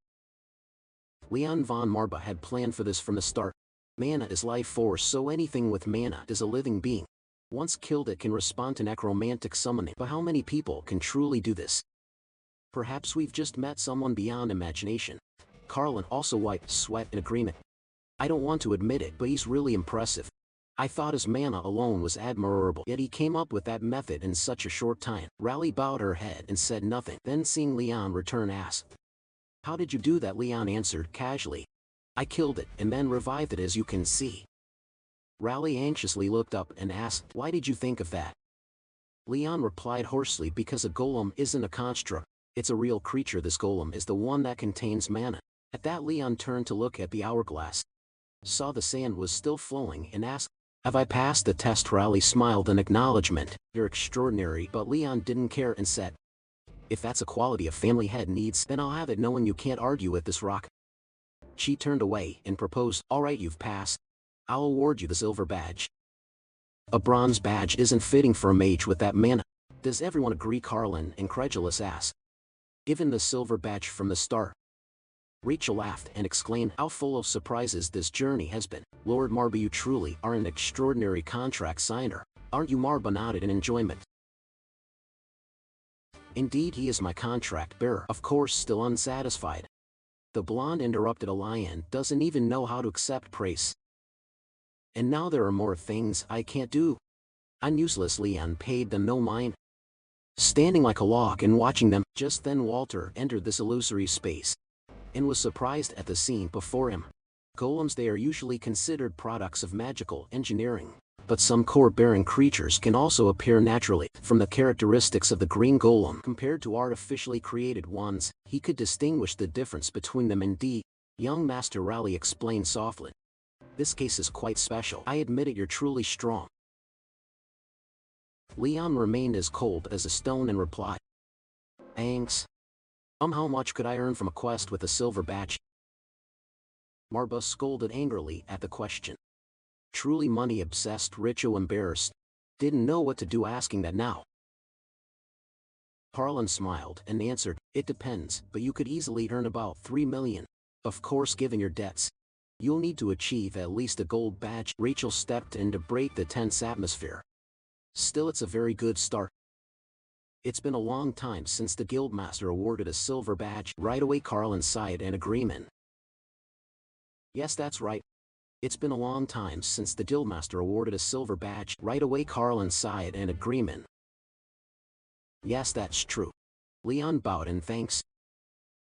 Leon von Marba had planned for this from the start. Mana is life force, so anything with mana is a living being. Once killed it can respond to necromantic summoning, but how many people can truly do this? Perhaps we've just met someone beyond imagination. Carlin also wiped sweat in agreement. I don't want to admit it, but he's really impressive. I thought his mana alone was admirable, yet he came up with that method in such a short time. Raleigh bowed her head and said nothing, then seeing Leon return asked, "How did you do that?" Leon answered casually, "I killed it and then revived it, as you can see." Raleigh anxiously looked up and asked, "Why did you think of that?" Leon replied hoarsely, "Because a golem isn't a construct, it's a real creature. This golem is the one that contains mana." At that Leon turned to look at the hourglass, saw the sand was still flowing and asked, "Have I passed the test?" Raleigh smiled in acknowledgement. "You're extraordinary," but Leon didn't care and said, "If that's a quality a family head needs, then I'll have it, knowing you can't argue with this rock." She turned away and proposed, "All right, you've passed. I'll award you the silver badge." "A bronze badge isn't fitting for a mage with that mana. Does everyone agree?" Carlin, incredulous, asked. "Given the silver badge from the start." Rachel laughed and exclaimed, "How full of surprises this journey has been. Lord Marba, you truly are an extraordinary contract signer, aren't you?" Marba nodded in enjoyment. "Indeed, he is my contract bearer." Of course, still unsatisfied, the blonde interrupted, "A lion doesn't even know how to accept praise. And now there are more things I can't do. I'm useless." Leon paid them no mind, standing like a log and watching them. Just then Walter entered this illusory space and was surprised at the scene before him. Golems, they are usually considered products of magical engineering, but some core-bearing creatures can also appear naturally. From the characteristics of the green golem compared to artificially created ones, he could distinguish the difference between them. Indeed, young Master Raleigh explained softly, "This case is quite special. I admit it, you're truly strong." Leon remained as cold as a stone and replied, "Thanks. How much could I earn from a quest with a silver badge?" Marba scolded angrily at the question. Truly money-obsessed, Richo embarrassed, didn't know what to do asking that now. Carlin smiled and answered, "It depends, but you could easily earn about 3 million. Of course, given your debts, you'll need to achieve at least a gold badge." Rachel stepped in to break the tense atmosphere. "Still, it's a very good start. It's been a long time since the guildmaster awarded a silver badge." Right away Carlin sighed in agreement. "Yes, that's right. It's been a long time since the guildmaster awarded a silver badge." Right away Carlin sighed in agreement. "Yes, that's true." Leon bowed in thanks.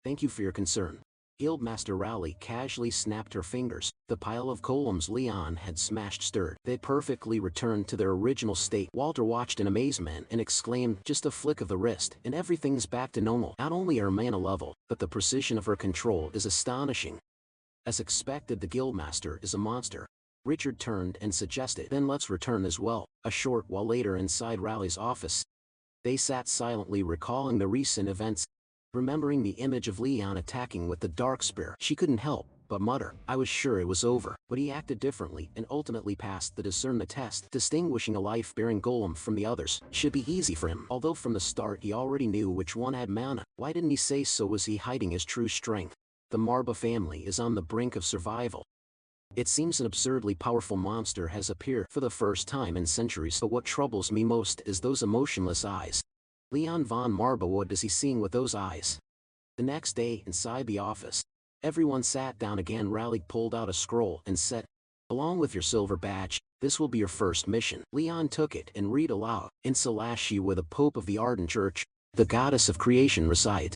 "Thank you for your concern." Guildmaster Raleigh casually snapped her fingers. The pile of golems Leon had smashed stirred. They perfectly returned to their original state. Walter watched in amazement and exclaimed, "Just a flick of the wrist, and everything's back to normal. Not only our mana level, but the precision of her control is astonishing." As expected, the guildmaster is a monster. Richard turned and suggested, "Then let's return as well." A short while later, inside Raleigh's office, they sat silently recalling the recent events. Remembering the image of Leon attacking with the dark spear, she couldn't help but mutter, "I was sure it was over." But he acted differently and ultimately passed the discernment test. Distinguishing a life-bearing golem from the others should be easy for him, although from the start he already knew which one had mana. Why didn't he say so? Was he hiding his true strength? The Marba family is on the brink of survival. It seems an absurdly powerful monster has appeared for the first time in centuries. But what troubles me most is those emotionless eyes. Leon von Marba, what is he seeing with those eyes? The next day, inside the office, everyone sat down again. Raleigh pulled out a scroll and said, "Along with your silver badge, this will be your first mission." Leon took it and read aloud, "In Salashi, where the Pope of the Ardent Church, the goddess of creation, resides,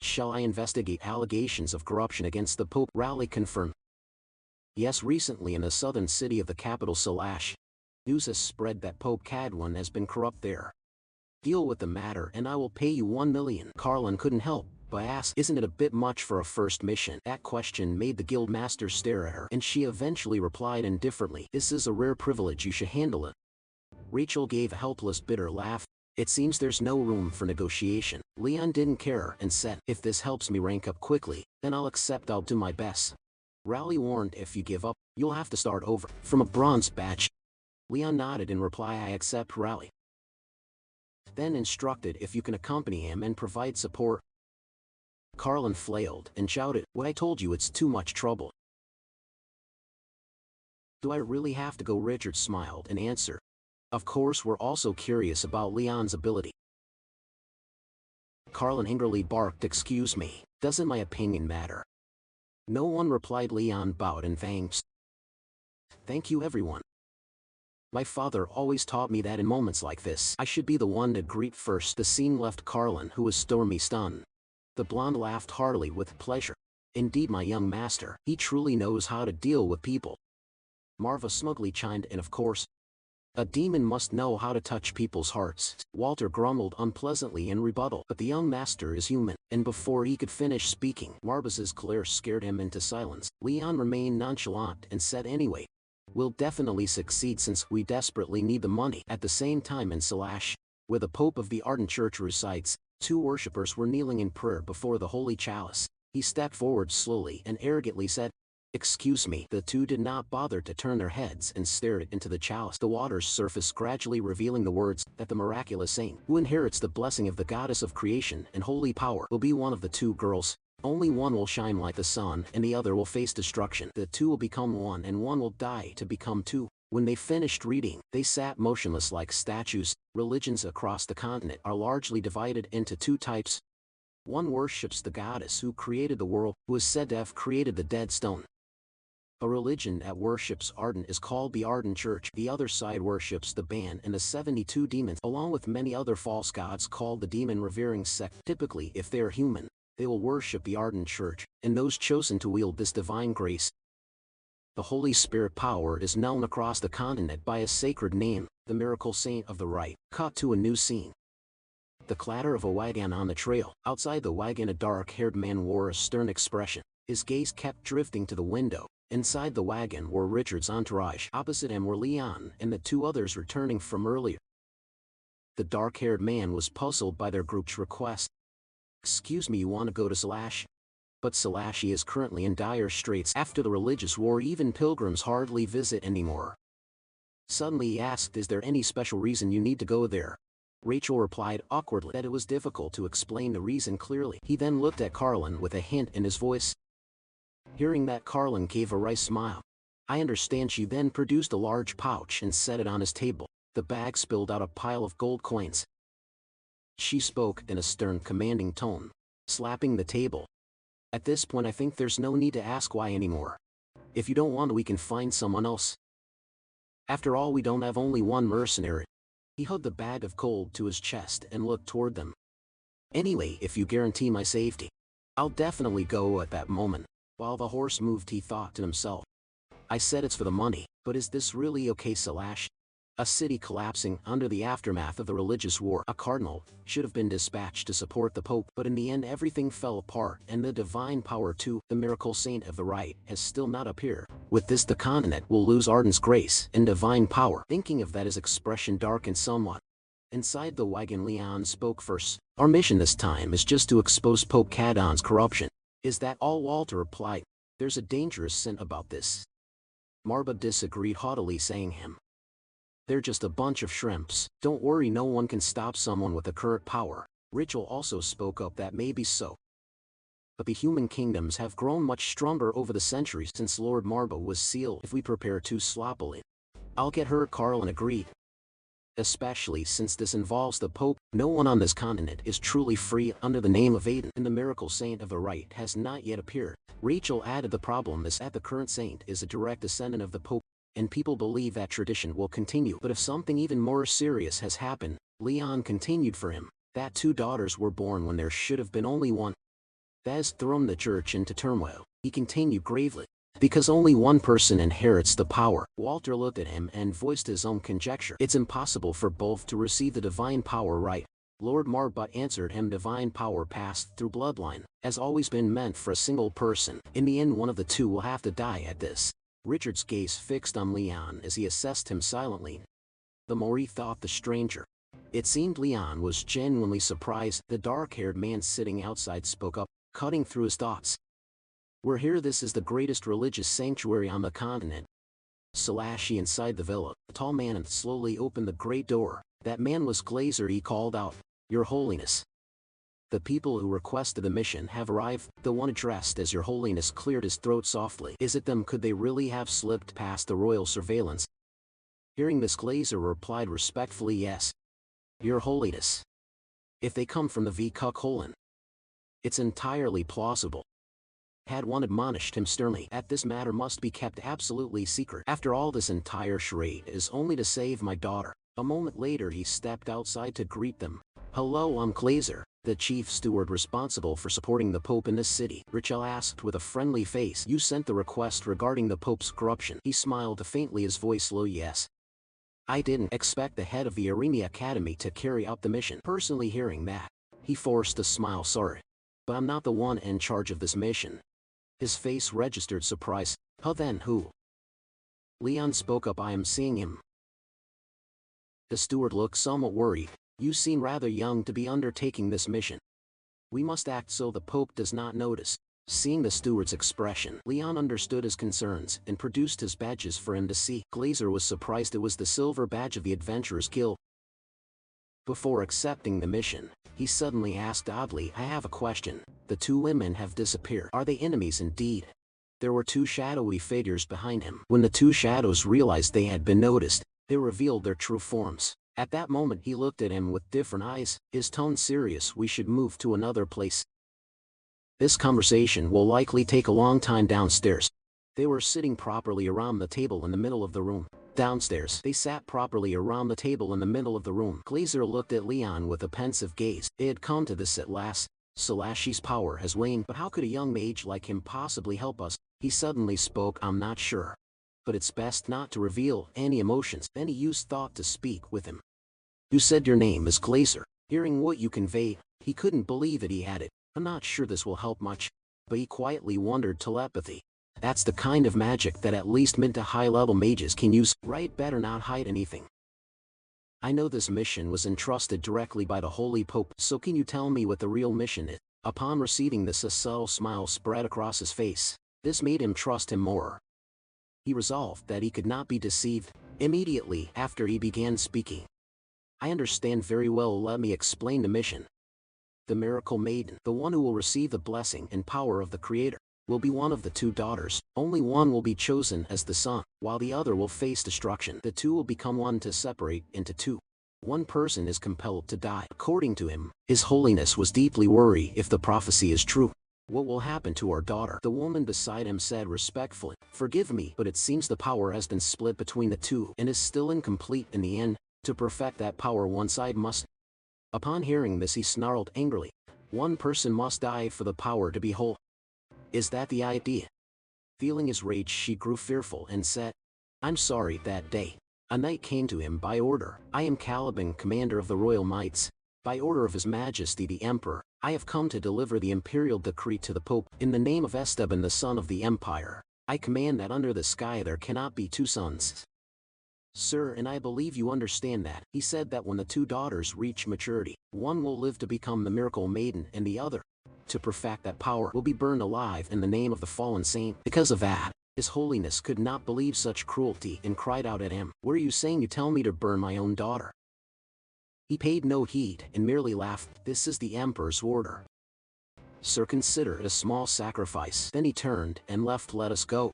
shall I investigate allegations of corruption against the Pope." Raleigh confirmed, "Yes, recently in the southern city of the capital Salash, news has spread that Pope Cadwin has been corrupt there. Deal with the matter and I will pay you 1 million. Carlin couldn't help but ask, "Isn't it a bit much for a first mission?" That question made the guildmaster stare at her, and she eventually replied indifferently, "This is a rare privilege, you should handle it." Rachel gave a helpless, bitter laugh. It seems there's no room for negotiation. Leon didn't care and said, if this helps me rank up quickly, then I'll accept. I'll do my best. Rally warned, if you give up, you'll have to start over from a bronze badge. Leon nodded in reply, I accept. Rally then instructed if you can accompany him and provide support. Carlin flailed and shouted, what I told you, it's too much trouble. Do I really have to go? Richard smiled and answered, of course, we're also curious about Leon's ability. Carlin angrily barked, excuse me, doesn't my opinion matter? No one replied. Leon bowed and thanked. Thank you everyone. My father always taught me that in moments like this, I should be the one to greet first. The scene left Carlin, who was stormy stunned. The blonde laughed heartily with pleasure. Indeed, my young master, he truly knows how to deal with people. Marva smugly chimed in, of course. A demon must know how to touch people's hearts. Walter grumbled unpleasantly in rebuttal, but the young master is human, and before he could finish speaking, Marva's glare scared him into silence. Leon remained nonchalant and said, anyway, we'll definitely succeed since we desperately need the money. At the same time in Salash, where the Pope of the Ardent Church resides, two worshippers were kneeling in prayer before the holy chalice. He stepped forward slowly and arrogantly said, excuse me. The two did not bother to turn their heads and stared into the chalice, the water's surface gradually revealing the words that the miraculous saint, who inherits the blessing of the goddess of creation and holy power, will be one of the two girls. Only one will shine like the sun and the other will face destruction. The two will become one and one will die to become two. When they finished reading, they sat motionless like statues. Religions across the continent are largely divided into two types. One worships the goddess who created the world, who is said to have created the dead stone. A religion that worships Ardent is called the Ardent Church. The other side worships the Ban and the 72 demons, along with many other false gods called the demon-revering sect. Typically, if they are human, they will worship the Ardent Church, and those chosen to wield this divine grace. The Holy Spirit power is known across the continent by a sacred name, the Miracle Saint of the Right. Cut to a new scene. The clatter of a wagon on the trail. Outside the wagon, a dark-haired man wore a stern expression. His gaze kept drifting to the window. Inside the wagon were Richard's entourage. Opposite him were Leon and the two others returning from earlier. The dark-haired man was puzzled by their group's request. Excuse me, you want to go to Salash? But Salashi is currently in dire straits. After the religious war, even pilgrims hardly visit anymore. Suddenly he asked, is there any special reason you need to go there? Rachel replied awkwardly that it was difficult to explain the reason clearly. He then looked at Carlin with a hint in his voice. Hearing that, Carlin gave a wry smile. I understand. She then produced a large pouch and set it on his table. The bag spilled out a pile of gold coins. She spoke in a stern, commanding tone, slapping the table. At this point, I think there's no need to ask why anymore. If you don't want, we can find someone else. After all, we don't have only one mercenary. He hugged the bag of gold to his chest and looked toward them. Anyway, if you guarantee my safety, I'll definitely go. At that moment, while the horse moved, he thought to himself, I said it's for the money, but is this really okay? Salash, a city collapsing under the aftermath of the religious war. A cardinal should have been dispatched to support the Pope, but in the end everything fell apart, and the divine power too, the Miracle Saint of the Right, has still not appeared. With this, the continent will lose Ardent's grace and divine power. Thinking of that, his expression darkened somewhat. Inside the wagon, Leon spoke first. Our mission this time is just to expose Pope Cadon's corruption. Is that all? Walter replied. There's a dangerous scent about this. Marva disagreed haughtily, saying him. They're just a bunch of shrimps. Don't worry, no one can stop someone with the current power. Rachel also spoke up. That may be so, but the human kingdoms have grown much stronger over the centuries since Lord Marva was sealed. If we prepare too sloppily, I'll get hurt. Carlin agreed. Especially since this involves the Pope. No one on this continent is truly free under the name of Aiden, and the Miracle Saint of the Right has not yet appeared. Rachel added, the problem is that the current saint is a direct descendant of the Pope, and people believe that tradition will continue. But if something even more serious has happened, Leon continued, for him, that two daughters were born when there should have been only one. That has thrown the church into turmoil. He continued gravely. Because only one person inherits the power. Walter looked at him and voiced his own conjecture. It's impossible for both to receive the divine power, right? Lord Marbut answered him. Divine power passed through bloodline, has always been meant for a single person. In the end, one of the two will have to die at this. Richard's gaze fixed on Leon as he assessed him silently. The more he thought, the stranger It seemed Leon was genuinely surprised. The dark-haired man sitting outside spoke up, cutting through his thoughts. "We're here. This is the greatest religious sanctuary on the continent." Slashy inside the villa, a tall man slowly opened the great door. That man was Glazer. He called out, "Your Holiness. The people who requested the mission have arrived." The one addressed as Your Holiness cleared his throat softly. "Is it them? Could they really have slipped past the royal surveillance?" Hearing this, Glazer replied respectfully, "Yes, Your Holiness. If they come from the V-Cuck, it's entirely plausible." Had one admonished him sternly that this matter must be kept absolutely secret. "After all, this entire charade is only to save my daughter." A moment later he stepped outside to greet them. "Hello, I'm Glazer, the chief steward responsible for supporting the Pope in this city." Richel asked with a friendly face. "You sent the request regarding the Pope's corruption?" He smiled faintly, his voice low. "Yes. I didn't expect the head of the Arena Academy to carry out the mission personally." Hearing that, he forced a smile. "Sorry, but I'm not the one in charge of this mission." His face registered surprise. "Huh, then who?" Leon spoke up. "I am seeing him." The steward looked somewhat worried. "You seem rather young to be undertaking this mission. We must act so the Pope does not notice." Seeing the steward's expression, Leon understood his concerns and produced his badges for him to see. Glazer was surprised. It was the silver badge of the Adventurers Guild. Before accepting the mission, he suddenly asked oddly, "I have a question. The two women have disappeared. Are they enemies indeed?" There were two shadowy figures behind him. When the two shadows realized they had been noticed, they revealed their true forms. At that moment he looked at him with different eyes, his tone serious. "We should move to another place. This conversation will likely take a long time downstairs." They were sitting properly around the table in the middle of the room. Downstairs, they sat properly around the table in the middle of the room. Glazer looked at Leon with a pensive gaze. It had come to this at last. Slashy's power has waned, but how could a young mage like him possibly help us? He suddenly spoke. "I'm not sure, but it's best not to reveal any emotions." Then he used thought to speak with him. "You said your name is Glazer." Hearing what you conveyed, he couldn't believe it. He added, "I'm not sure this will help much." But he quietly wondered. Telepathy. That's the kind of magic that at least mid to high level mages can use, right? Better not hide anything. "I know this mission was entrusted directly by the Holy Pope, so can you tell me what the real mission is?" Upon receiving this, a subtle smile spread across his face. This made him trust him more. He resolved that he could not be deceived. Immediately after he began speaking, "I understand very well. Let me explain the mission. The Miracle Maiden, the one who will receive the blessing and power of the Creator, will be one of the two daughters. Only one will be chosen as the son, while the other will face destruction. The two will become one to separate into two. One person is compelled to die." According to him, His Holiness was deeply worried. "If the prophecy is true, what will happen to our daughter?" The woman beside him said respectfully, "Forgive me, but it seems the power has been split between the two and is still incomplete in the end. To perfect that power, one side must..." Upon hearing this, he snarled angrily, "One person must die for the power to be whole. Is that the idea?" Feeling his rage, she grew fearful and said, "I'm sorry." That day, a knight came to him by order. "I am Caliban, commander of the Royal Knights. By order of His Majesty the Emperor, I have come to deliver the imperial decree to the Pope. In the name of Esteban, the son of the Empire, I command that under the sky there cannot be two sons. Sir, and I believe you understand that." He said that when the two daughters reach maturity, one will live to become the Miracle Maiden and the other, to perfect that power, will be burned alive in the name of the fallen saint. Because of that, His Holiness could not believe such cruelty and cried out at him, "What are you saying? You tell me to burn my own daughter?" He paid no heed and merely laughed. "This is the Emperor's order. Sir, consider it a small sacrifice." Then he turned and left. "Let us go."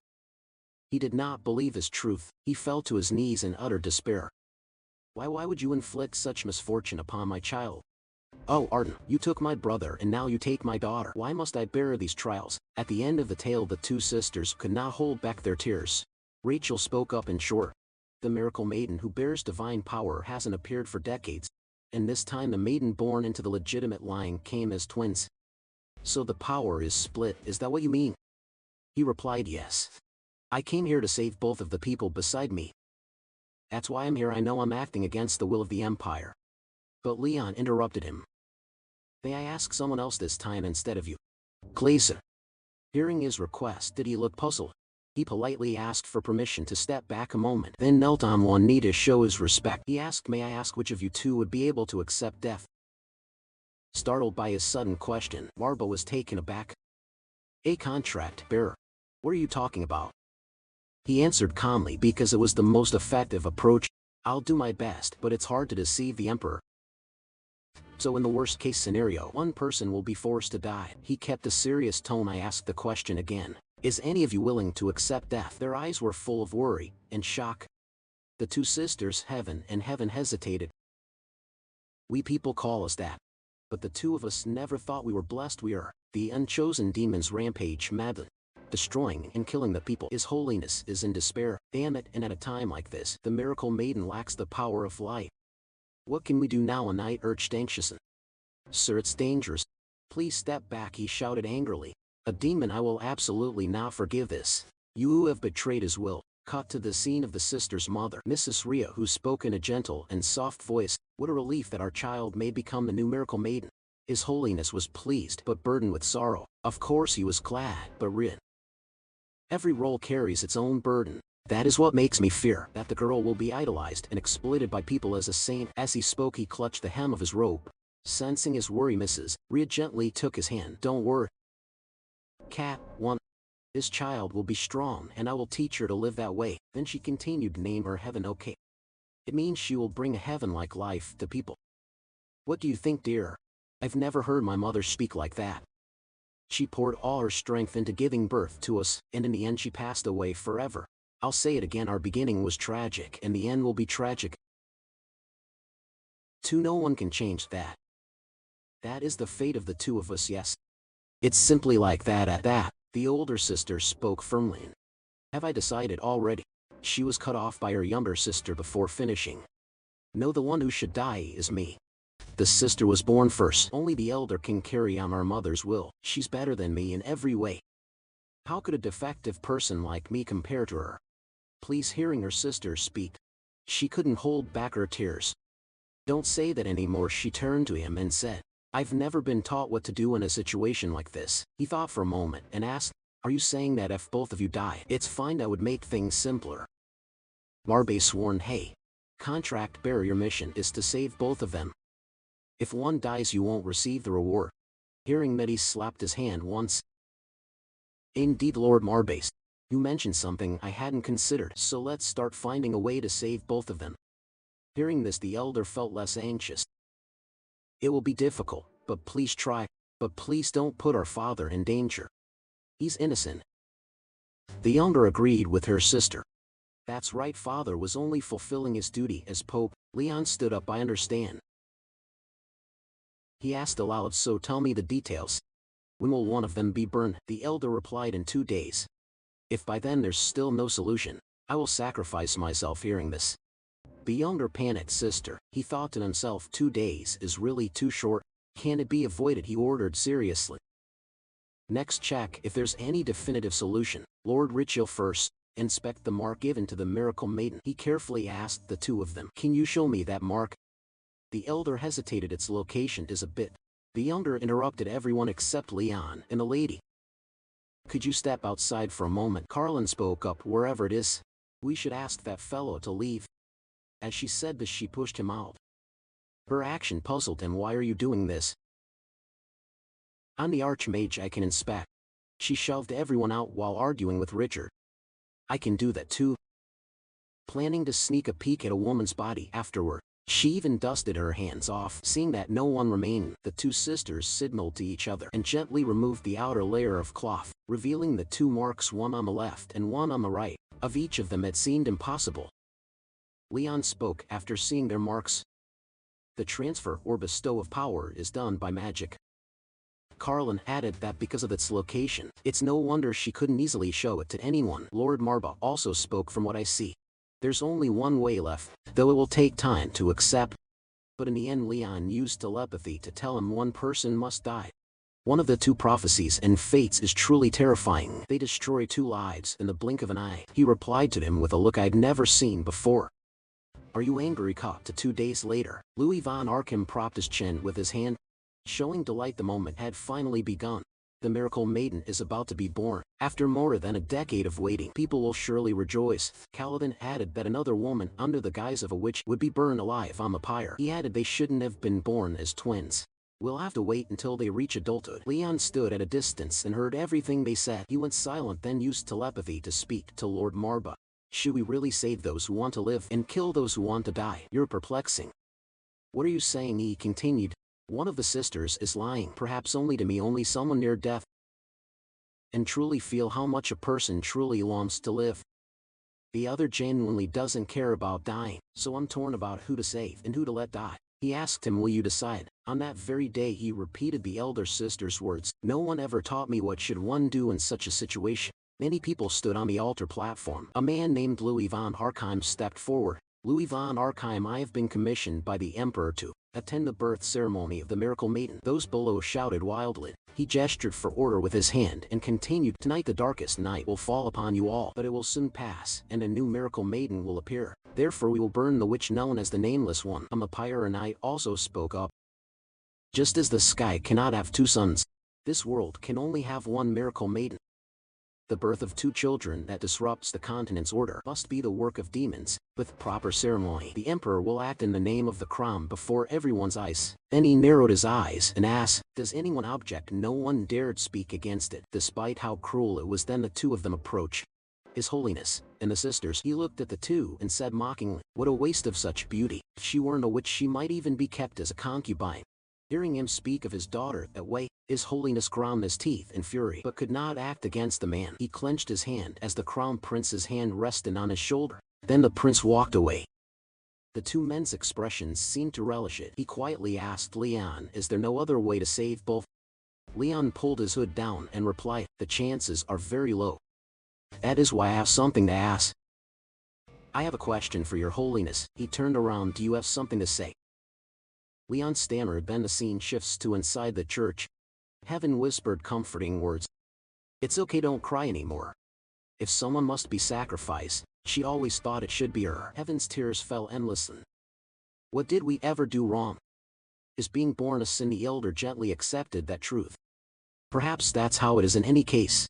He did not believe his truth. He fell to his knees in utter despair. Why would you inflict such misfortune upon my child? Oh, Arden, you took my brother and now you take my daughter. Why must I bear these trials?" At the end of the tale, the two sisters could not hold back their tears. Rachel spoke up in short. "The Miracle Maiden who bears divine power hasn't appeared for decades, and this time the maiden born into the legitimate line came as twins. So the power is split, is that what you mean?" He replied, "Yes. I came here to save both of the people beside me. That's why I'm here. I know I'm acting against the will of the Empire." But Leon interrupted him. "May I ask someone else this time instead of you?" Glazer. Hearing his request, did he look puzzled? He politely asked for permission to step back a moment, then knelt on one knee to show his respect. He asked, "May I ask which of you two would be able to accept death?" Startled by his sudden question, Marba was taken aback. "A contract bearer. What are you talking about?" He answered calmly, "Because it was the most effective approach. I'll do my best, but it's hard to deceive the Emperor. So in the worst case scenario, one person will be forced to die." He kept a serious tone. I asked the question again. "Is any of you willing to accept death?" Their eyes were full of worry and shock. The two sisters, Heaven and Heaven, hesitated. "We people call us that. But the two of us never thought we were blessed. We are. The unchosen demons rampage madly, destroying and killing the people. His Holiness is in despair. Damn it, and at a time like this, the miracle maiden lacks the power of light. What can we do now?" A knight urged anxiously. "Sir, it's dangerous. Please step back," he shouted angrily. "A demon, I will absolutely not forgive this. You who have betrayed his will." Cut to the scene of the sister's mother, Mrs. Rhea, who spoke in a gentle and soft voice. "What a relief that our child may become the new miracle maiden." His Holiness was pleased, but burdened with sorrow. Of course he was glad, but Rhea. Every role carries its own burden. "That is what makes me fear that the girl will be idolized and exploited by people as a saint." As he spoke, he clutched the hem of his robe. Sensing his worry, Mrs. Rhea gently took his hand. "Don't worry, Cat. This child will be strong, and I will teach her to live that way." Then she continued, "Name her Heaven, okay? It means she will bring a heaven-like life to people." "What do you think, dear? I've never heard my mother speak like that. She poured all her strength into giving birth to us, and in the end she passed away forever. I'll say it again, our beginning was tragic, and the end will be tragic too. No one can change that. That is the fate of the two of us, yes. It's simply like that at that." The older sister spoke firmly. "Have I decided already?" She was cut off by her younger sister before finishing. "No, the one who should die is me. The sister was born first. Only the elder can carry on our mother's will. She's better than me in every way. How could a defective person like me compare to her?" Please, hearing her sister speak, she couldn't hold back her tears. "Don't say that anymore," she turned to him and said. "I've never been taught what to do in a situation like this." He thought for a moment and asked, "Are you saying that if both of you die, it's fine? That would make things simpler." Marbe sworn, "Hey, contract bearer, your mission is to save both of them. If one dies, you won't receive the reward." Hearing that, he slapped his hand once. "Indeed, Lord Marbase, you mentioned something I hadn't considered, so let's start finding a way to save both of them." Hearing this, the elder felt less anxious. "It will be difficult, but please try. But please don't put our father in danger. He's innocent." The younger agreed with her sister. "That's right, father was only fulfilling his duty as Pope." Leon stood up. "I understand." He asked aloud, "So tell me the details. When will one of them be burned?" The elder replied, "In 2 days. If by then there's still no solution, I will sacrifice myself." Hearing this, the younger panicked. Sister, he thought to himself, 2 days is really too short. Can it be avoided? He ordered seriously. "Next, check if there's any definitive solution. Lord Richel, first, inspect the mark given to the miracle maiden." He carefully asked the two of them, "Can you show me that mark?" The elder hesitated. "Its location is a bit." The younger interrupted everyone except Leon and the lady. "Could you step outside for a moment?" Carlin spoke up. "Wherever it is, we should ask that fellow to leave." As she said this, she pushed him out. Her action puzzled him. "Why are you doing this?" "I'm the Archmage, I can inspect." She shoved everyone out while arguing with Richard. "I can do that too." Planning to sneak a peek at a woman's body afterward, she even dusted her hands off. Seeing that no one remained, the two sisters signaled to each other and gently removed the outer layer of cloth, revealing the 2 marks, one on the left and one on the right. Of each of them it seemed impossible. Leon spoke after seeing their marks. "The transfer or bestow of power is done by magic." Carlin added that because of its location, it's no wonder she couldn't easily show it to anyone. Lord Marba also spoke. "From what I see, there's only one way left, though it will take time to accept." But in the end, Leon used telepathy to tell him one person must die. One of the 2 prophecies and fates is truly terrifying. They destroy 2 lives in the blink of an eye. He replied to them with a look I'd never seen before. "Are you angry?" Cut to 2 days later. Louis von Arkham propped his chin with his hand, showing delight. The moment had finally begun. The miracle maiden is about to be born. After more than a decade of waiting, people will surely rejoice. Kaladin added that another woman, under the guise of a witch, would be burned alive on the pyre. He added they shouldn't have been born as twins. We'll have to wait until they reach adulthood. Leon stood at a distance and heard everything they said. He went silent, then used telepathy to speak to Lord Marba. Should we really save those who want to live and kill those who want to die? You're perplexing. What are you saying? He continued. One of the sisters is lying, perhaps only to me, only someone near death, and truly feel how much a person truly wants to live. The other genuinely doesn't care about dying, so I'm torn about who to save and who to let die. He asked him, will you decide? On that very day he repeated the elder sister's words, no one ever taught me what should one do in such a situation. Many people stood on the altar platform. A man named Louis von Arkheim stepped forward. Louis von Arkheim, I have been commissioned by the Emperor to attend the birth ceremony of the miracle maiden. Those below shouted wildly. He gestured for order with his hand and continued, tonight the darkest night will fall upon you all, but it will soon pass, and a new miracle maiden will appear. Therefore we will burn the witch known as the Nameless One. Amapire and I also spoke up. Just as the sky cannot have two suns, this world can only have one miracle maiden. The birth of two children that disrupts the continent's order must be the work of demons. With proper ceremony, the emperor will act in the name of the crown before everyone's eyes. Then he narrowed his eyes and asked, does anyone object? No one dared speak against it, despite how cruel it was. Then the two of them approached His Holiness and the sisters. He looked at the two and said mockingly, what a waste of such beauty. If she weren't a witch, she might even be kept as a concubine. Hearing him speak of his daughter that way, His Holiness ground his teeth in fury, but could not act against the man. He clenched his hand as the crown prince's hand rested on his shoulder. Then the prince walked away. The two men's expressions seemed to relish it. He quietly asked Leon, is there no other way to save both? Leon pulled his hood down and replied, the chances are very low. That is why I have something to ask. I have a question for your Holiness. He turned around, do you have something to say? Leon stammered. Then the scene shifts to inside the church. Heaven whispered comforting words. It's okay, don't cry anymore. If someone must be sacrificed, she always thought it should be her. Heaven's tears fell endlessly. What did we ever do wrong? Is being born a sin? The elder gently accepted that truth. Perhaps that's how it is in any case.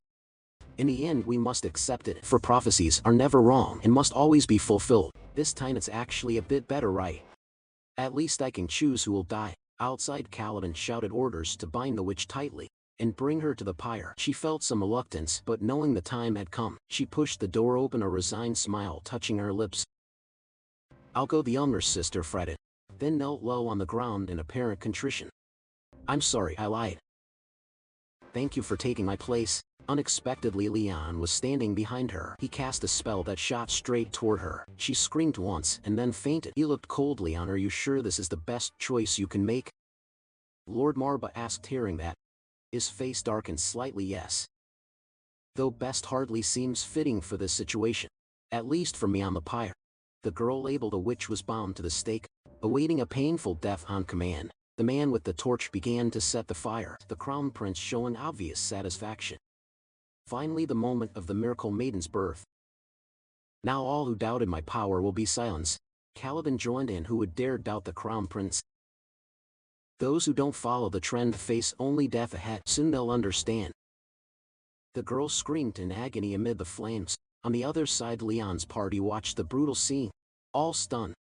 In the end we must accept it, for prophecies are never wrong and must always be fulfilled. This time it's actually a bit better, right? At least I can choose who will die. Outside, Kaladin shouted orders to bind the witch tightly and bring her to the pyre. She felt some reluctance, but knowing the time had come, she pushed the door open, a resigned smile touching her lips. I'll go, the younger sister fretted, then knelt low on the ground in apparent contrition. I'm sorry, I lied. Thank you for taking my place. Unexpectedly, Leon was standing behind her. He cast a spell that shot straight toward her. She screamed once and then fainted. He looked coldly on her. Are you sure this is the best choice you can make? Lord Marba asked. Hearing that, his face darkened slightly. Yes. Though best hardly seems fitting for this situation. At least for me on the pyre. The girl labeled a witch was bound to the stake, awaiting a painful death on command. The man with the torch began to set the fire, the crown prince showing obvious satisfaction. Finally, the moment of the miracle maiden's birth. Now all who doubted my power will be silenced. Kaladin joined in. Who would dare doubt the crown prince? Those who don't follow the trend face only death ahead. Soon they'll understand. The girl screamed in agony amid the flames. On the other side, Leon's party watched the brutal scene, all stunned.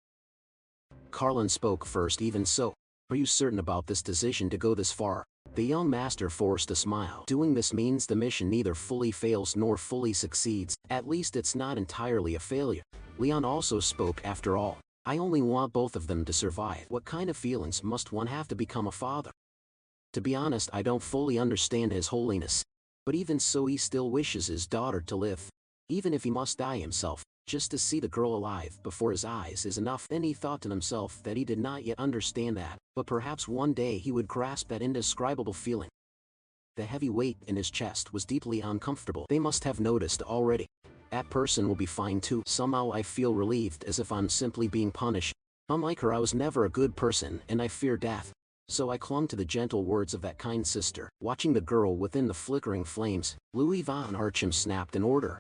Carlin spoke first. Even so, are you certain about this decision to go this far? The young master forced a smile. Doing this means the mission neither fully fails nor fully succeeds. At least it's not entirely a failure. Leon also spoke. After all, I only want both of them to survive. What kind of feelings must one have to become a father? To be honest, I don't fully understand His Holiness. But even so, he still wishes his daughter to live. Even if he must die himself, just to see the girl alive before his eyes is enough. Then he thought to himself that he did not yet understand that, but perhaps one day he would grasp that indescribable feeling. The heavy weight in his chest was deeply uncomfortable. They must have noticed already. That person will be fine too. Somehow I feel relieved, as if I'm simply being punished. Unlike her, I was never a good person and I fear death. So I clung to the gentle words of that kind sister. Watching the girl within the flickering flames, Louis von Arkheim snapped an order.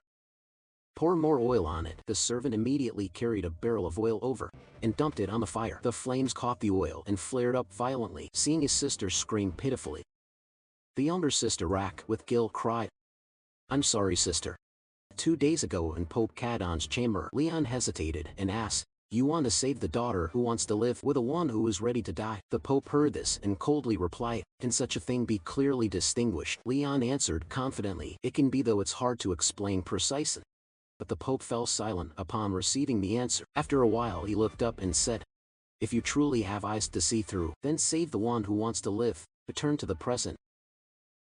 Pour more oil on it. The servant immediately carried a barrel of oil over and dumped it on the fire. The flames caught the oil and flared up violently. Seeing his sister scream pitifully, The younger sister, racked with guilt, cried. I'm sorry, sister. 2 days ago in Pope Cadon's chamber, Leon hesitated and asked, you want to save the daughter who wants to live with the one who is ready to die? The Pope heard this and coldly replied, can such a thing be clearly distinguished? Leon answered confidently, it can be, though it's hard to explain precisely. But the Pope fell silent upon receiving the answer. After a while he looked up and said, if you truly have eyes to see through, then save the one who wants to live. Return to the present.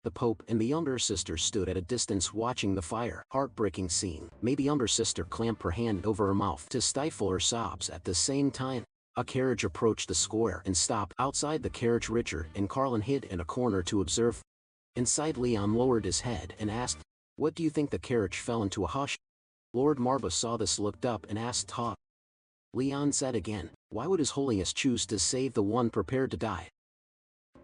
The Pope and the younger sister stood at a distance watching the fire. Heartbreaking scene. Made the younger sister clamp her hand over her mouth to stifle her sobs at the same time. A carriage approached the square and stopped. Outside the carriage, Richard and Carlin hid in a corner to observe. Inside, Leon lowered his head and asked, what do you think? The carriage fell into a hush. Lord Marba saw this, looked up and asked taut. Leon said again, why would His Holiness choose to save the one prepared to die?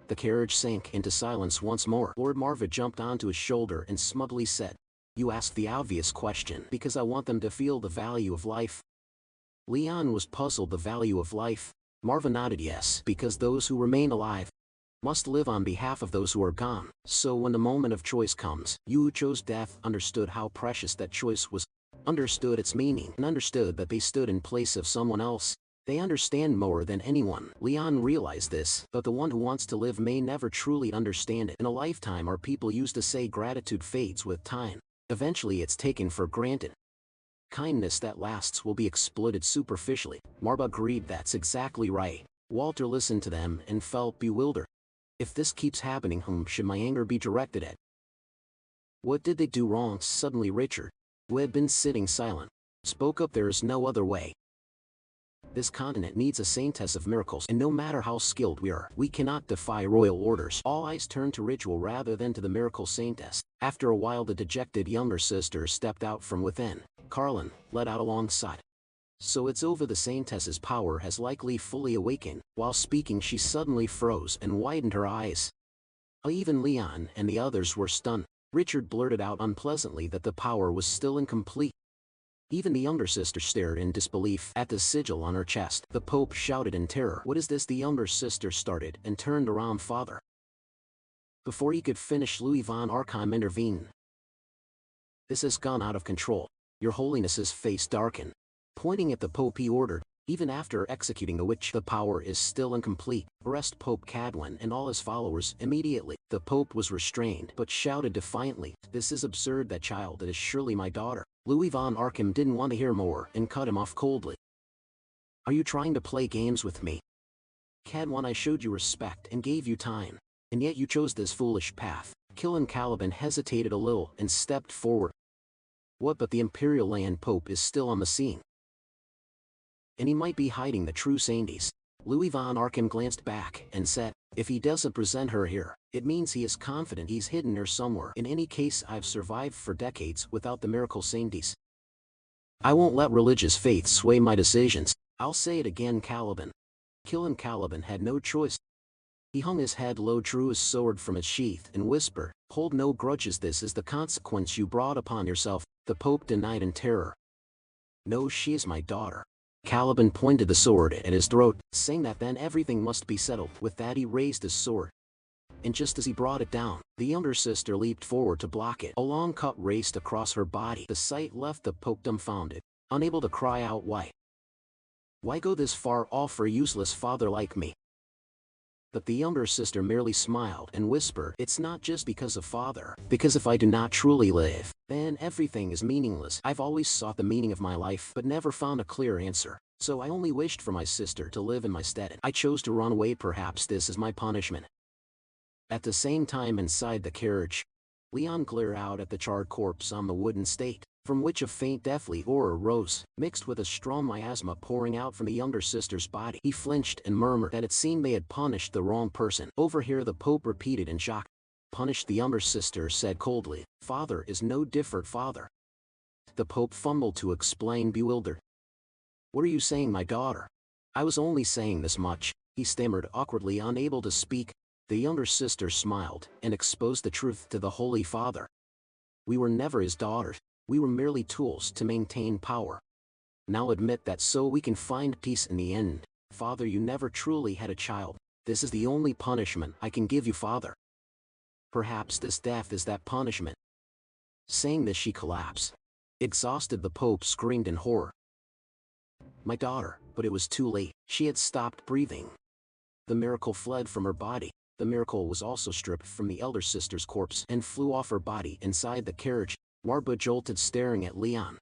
The carriage sank into silence once more. Lord Marva jumped onto his shoulder and smugly said, you asked the obvious question. Because I want them to feel the value of life. Leon was puzzled. The value of life? Marva nodded yes, because those who remain alive must live on behalf of those who are gone. So when the moment of choice comes, you who chose death understood how precious that choice was, understood its meaning, and understood that they stood in place of someone else. They understand more than anyone. Leon realized this, but the one who wants to live may never truly understand it. In a lifetime, our people used to say gratitude fades with time. Eventually it's taken for granted. Kindness that lasts will be exploited superficially. Marba agreed, that's exactly right. Walter listened to them and felt bewildered. If this keeps happening, whom should my anger be directed at? What did they do wrong? Suddenly Richard, who had been sitting silent, spoke up. There is no other way. This continent needs a saintess of miracles, and no matter how skilled we are, we cannot defy royal orders. All eyes turned to ritual rather than to the miracle saintess. After a while the dejected younger sister stepped out from within. Carlin led out alongside. So it's over. The saintess's power has likely fully awakened. While speaking she suddenly froze and widened her eyes. Even Leon and the others were stunned. Richard blurted out unpleasantly that the power was still incomplete. Even the younger sister stared in disbelief at the sigil on her chest. The Pope shouted in terror, what is this? The younger sister started and turned around. Father. Before he could finish, Louis von Arkham intervened. This has gone out of control. Your Holiness's face darkened. Pointing at the Pope he ordered, even after executing the witch, the power is still incomplete. Arrest Pope Cadwin and all his followers immediately. The Pope was restrained but shouted defiantly, this is absurd. That child is surely my daughter. Louis von Arkham didn't want to hear more and cut him off coldly. Are you trying to play games with me? Cadwin, I showed you respect and gave you time, and yet you chose this foolish path. Caliban hesitated a little and stepped forward. What? But the Imperial Land Pope is still on the scene. And he might be hiding the true sainties. Louis von Arkham glanced back and said, if he doesn't present her here, it means he is confident he's hidden her somewhere. In any case, I've survived for decades without the miracle sainties. I won't let religious faith sway my decisions. I'll say it again, Caliban. Caliban had no choice. He hung his head low, drew his sword from its sheath and whispered, hold no grudges. This is the consequence you brought upon yourself. The Pope denied in terror. No, she is my daughter. Caliban pointed the sword at his throat, saying that then everything must be settled. With that he raised his sword. And just as he brought it down, the younger sister leaped forward to block it. A long cut raced across her body. The sight left the Pope dumbfounded, unable to cry out why. Why go this far, all for a useless father like me? But the younger sister merely smiled and whispered, it's not just because of father. Because if I do not truly live, then everything is meaningless. I've always sought the meaning of my life but never found a clear answer. So I only wished for my sister to live in my stead. I chose to run away. Perhaps this is my punishment. At the same time, inside the carriage, Leon glared out at the charred corpse on the wooden stake, from which a faint deathly aura rose, mixed with a strong miasma pouring out from the younger sister's body. He flinched and murmured that it seemed they had punished the wrong person. Over here, the Pope repeated in shock. Punished? The younger sister said coldly, father is no different father. The Pope fumbled to explain, bewildered. What are you saying, my daughter? I was only saying this much, he stammered awkwardly, unable to speak. The younger sister smiled and exposed the truth to the Holy Father. We were never his daughters. We were merely tools to maintain power. Now admit that so we can find peace in the end. Father, you never truly had a child. This is the only punishment I can give you, father. Perhaps this death is that punishment. Saying this she collapsed. Exhausted, the Pope screamed in horror. My daughter, but it was too late. She had stopped breathing. The miracle fled from her body. The miracle was also stripped from the elder sister's corpse and flew off her body inside the carriage. Marba jolted, staring at Leon,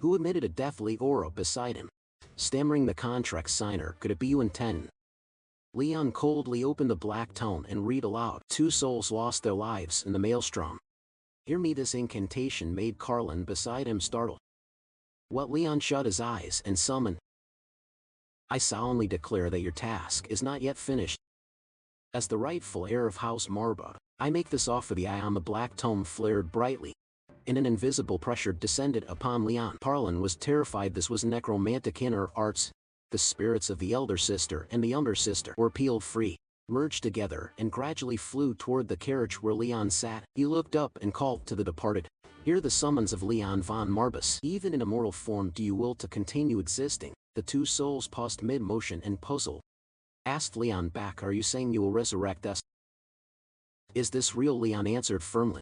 who emitted a deathly aura beside him. Stammering the contract signer, could it be you intend? Leon coldly opened the black tome and read aloud. 2 souls lost their lives in the maelstrom. Hear me. This incantation made Carlin beside him startled. What? Leon shut his eyes and summoned. I solemnly declare that your task is not yet finished. As the rightful heir of House Marba, I make this offer. The eye on the black tome flared brightly, and an invisible pressure descended upon Leon. Carlin was terrified. This was necromantic inner arts. The spirits of the elder sister and the younger sister were peeled free, merged together, and gradually flew toward the carriage where Leon sat. He looked up and called to the departed. Hear the summons of Leon von Marbus. Even in a mortal form, do you will to continue existing? The 2 souls paused mid-motion and puzzled. Asked Leon back, are you saying you will resurrect us? Is this real? Leon answered firmly.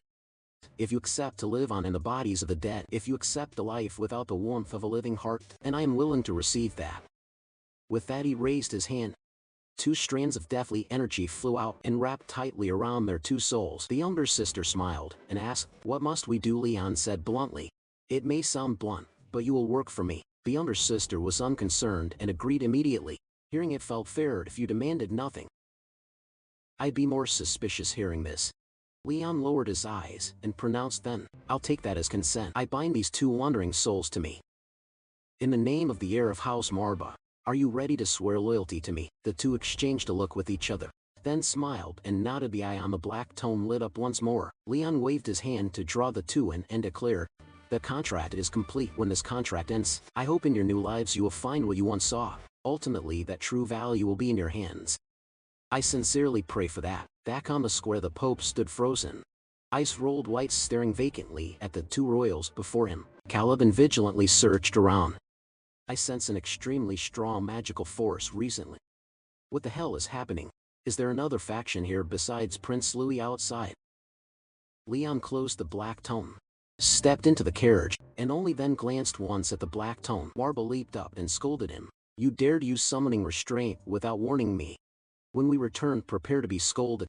If you accept to live on in the bodies of the dead, if you accept the life without the warmth of a living heart, and I am willing to receive that. With that he raised his hand. 2 strands of deathly energy flew out and wrapped tightly around their 2 souls. The younger sister smiled and asked, what must we do? Leon said bluntly. It may sound blunt, but you will work for me. The younger sister was unconcerned and agreed immediately. Hearing it felt fairer if you demanded nothing. I'd be more suspicious hearing this. Leon lowered his eyes and pronounced then, I'll take that as consent. I bind these 2 wandering souls to me. In the name of the heir of House Marba, are you ready to swear loyalty to me? The 2 exchanged a look with each other, then smiled and nodded. The eye on the black tome lit up once more. Leon waved his hand to draw the 2 in and declared, the contract is complete. When this contract ends, I hope in your new lives you will find what you once saw. Ultimately, that true value will be in your hands. I sincerely pray for that. Back on the square, the Pope stood frozen. Eyes rolled white, staring vacantly at the 2 royals before him. Caliban vigilantly searched around. I sense an extremely strong magical force recently. What the hell is happening? Is there another faction here besides Prince Louis outside? Leon closed the black tome, stepped into the carriage, and only then glanced once at the black tome. Marba leaped up and scolded him. You dared use summoning restraint without warning me. When we return, prepare to be scolded.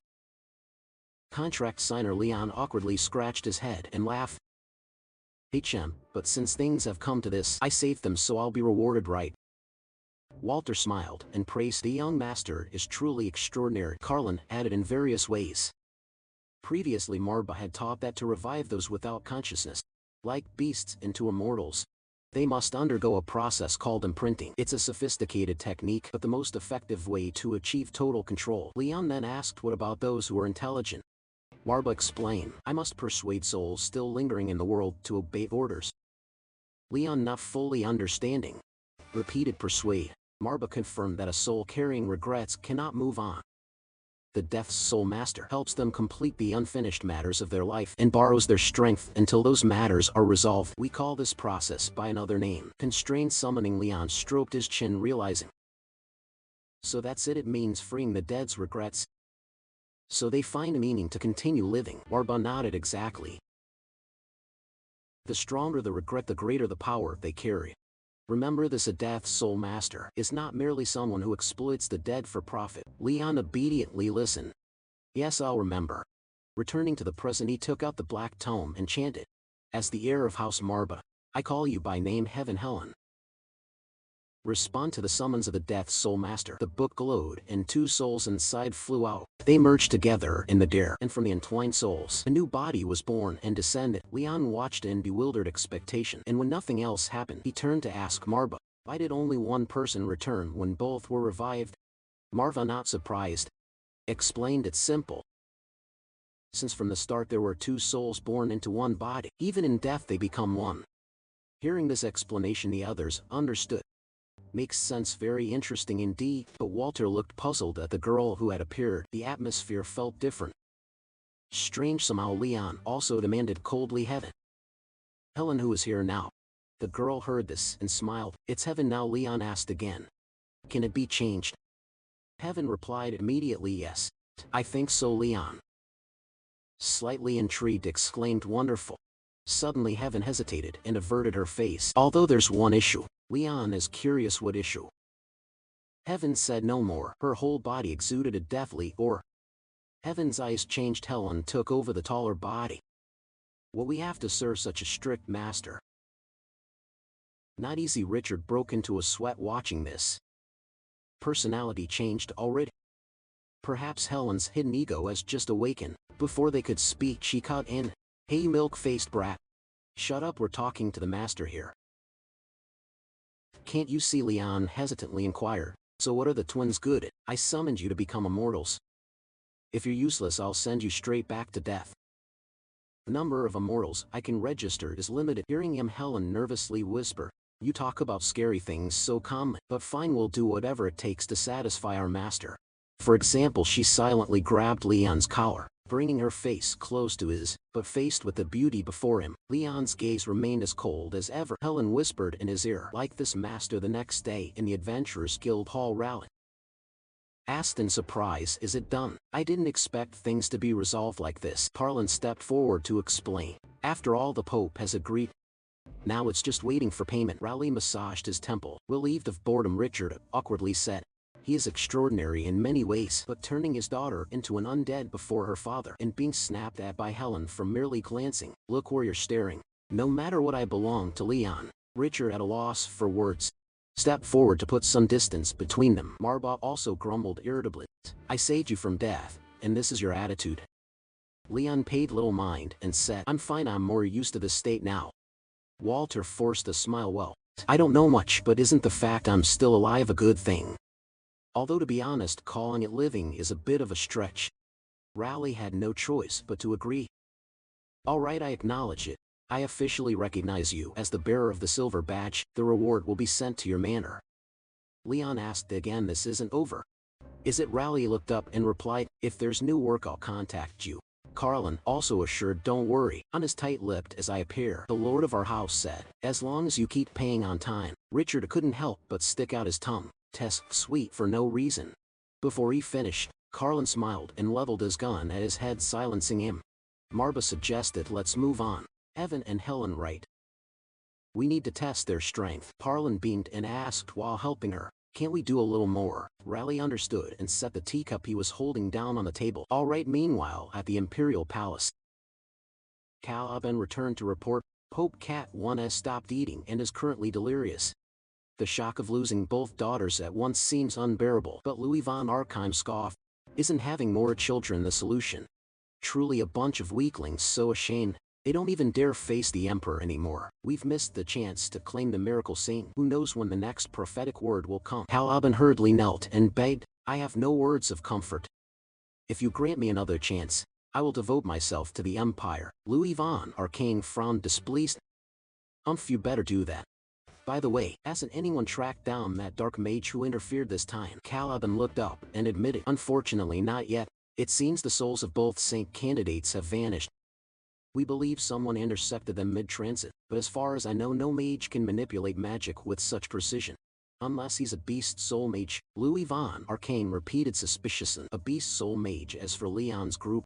Contract signer Leon awkwardly scratched his head and laughed. HM, but since things have come to this, I saved them, so I'll be rewarded, right? Walter smiled and praised the young master is truly extraordinary. Carlin added in various ways. Previously Marba had taught that to revive those without consciousness, like beasts, into immortals, they must undergo a process called imprinting. It's a sophisticated technique, but the most effective way to achieve total control. Leon then asked, what about those who are intelligent? Marba explained, I must persuade souls still lingering in the world to obey orders. Leon, not fully understanding, repeated persuade. Marba confirmed that a soul carrying regrets cannot move on. The Death's Soul Master helps them complete the unfinished matters of their life and borrows their strength until those matters are resolved. We call this process by another name. Constrained summoning. Leon stroked his chin, realizing. So that's it. It means freeing the dead's regrets. So they find a meaning to continue living. Marba nodded. Exactly. The stronger the regret, the greater the power they carry. Remember this, a Death's Soul Master is not merely someone who exploits the dead for profit. Leon obediently listened. Yes, I'll remember. Returning to the present, he took out the black tome and chanted. As the heir of House Marba, I call you by name, Heaven Helen. Respond to the summons of the Death's Soul Master. The book glowed and 2 souls inside flew out. They merged together in the dare, and from the entwined souls, a new body was born and descended. Leon watched in bewildered expectation, and when nothing else happened, he turned to ask Marba, why did only one person return when both were revived? Marva, not surprised, explained, it's simple. Since from the start there were 2 souls born into one body, even in death they become one. Hearing this explanation, the others understood. Makes sense, very interesting indeed, but Walter looked puzzled at the girl who had appeared. The atmosphere felt different. Strange somehow. Leon also demanded coldly, Heaven. Helen, who is here now? The girl heard this and smiled. It's Heaven now. Leon asked again. Can it be changed? Heaven replied immediately, yes. I think so, Leon. Slightly intrigued exclaimed wonderful. Suddenly Heaven hesitated and averted her face. Although there's one issue. Leon is curious what issue. Heaven said no more. Her whole body exuded a deathly aura. Heaven's eyes changed. Helen took over the taller body. Will we have to serve such a strict master? Not easy. Richard broke into a sweat watching this. Personality changed already. Perhaps Helen's hidden ego has just awakened. Before they could speak she cut in. Hey you milk-faced brat. Shut up, we're talking to the master here. Can't you see? Leon hesitantly inquired. So what are the twins good at? I summoned you to become immortals. If you're useless I'll send you straight back to death. The number of immortals I can register is limited. Hearing him, Helen nervously whispered. You talk about scary things so calmly, but fine, we'll do whatever it takes to satisfy our master. For example, she silently grabbed Leon's collar, bringing her face close to his, but faced with the beauty before him, Leon's gaze remained as cold as ever. Helen whispered in his ear, like this master. The next day in the Adventurers Guild hall rally. Asked in surprise, is it done? I didn't expect things to be resolved like this. Parlin stepped forward to explain. After all, the Pope has agreed. Now it's just waiting for payment. Raleigh massaged his temple. Relieved of boredom, Richard awkwardly said. He is extraordinary in many ways, but turning his daughter into an undead before her father and being snapped at by Helen for merely glancing. Look where you're staring. No matter what, I belong to Leon. Richard, at a loss for words, stepped forward to put some distance between them. Marba also grumbled irritably. I saved you from death, and this is your attitude. Leon paid little mind and said, I'm fine, I'm more used to this state now. Walter forced a smile. Well, I don't know much, but isn't the fact I'm still alive a good thing? Although to be honest, calling it living is a bit of a stretch. Raleigh had no choice but to agree. All right, I acknowledge it. I officially recognize you as the bearer of the silver badge. The reward will be sent to your manor. Leon asked again, this isn't over. Is it? Raleigh looked up and replied, if there's new work I'll contact you. Carlin also assured, don't worry. On as tight-lipped as I appear, the lord of our house said, as long as you keep paying on time. Richard couldn't help but stick out his tongue. Tess, sweet for no reason. Before he finished, Carlin smiled and leveled his gun at his head, silencing him. Marba suggested, let's move on. Evan and Helen, right? We need to test their strength. Carlin beamed and asked while helping her, can't we do a little more? Raleigh understood and set the teacup he was holding down on the table. All right. Meanwhile, at the Imperial Palace, Caliban returned to report, Pope Cat 1 has stopped eating and is currently delirious. The shock of losing both daughters at once seems unbearable, but Louis von Archheim scoffed. Isn't having more children the solution? Truly a bunch of weaklings, so ashamed. They don't even dare face the Emperor anymore. We've missed the chance to claim the miracle saint. Who knows when the next prophetic word will come? Caliban hurriedly knelt and begged, I have no words of comfort. If you grant me another chance, I will devote myself to the Empire. Louis von Archheim frowned displeased. You better do that. By the way, hasn't anyone tracked down that dark mage who interfered this time? Caliban looked up and admitted, unfortunately not yet. It seems the souls of both saint candidates have vanished. We believe someone intercepted them mid-transit, but as far as I know, no mage can manipulate magic with such precision. Unless he's a beast soul mage. Louis von Archheim repeated suspiciously. A beast soul mage. As for Leon's group,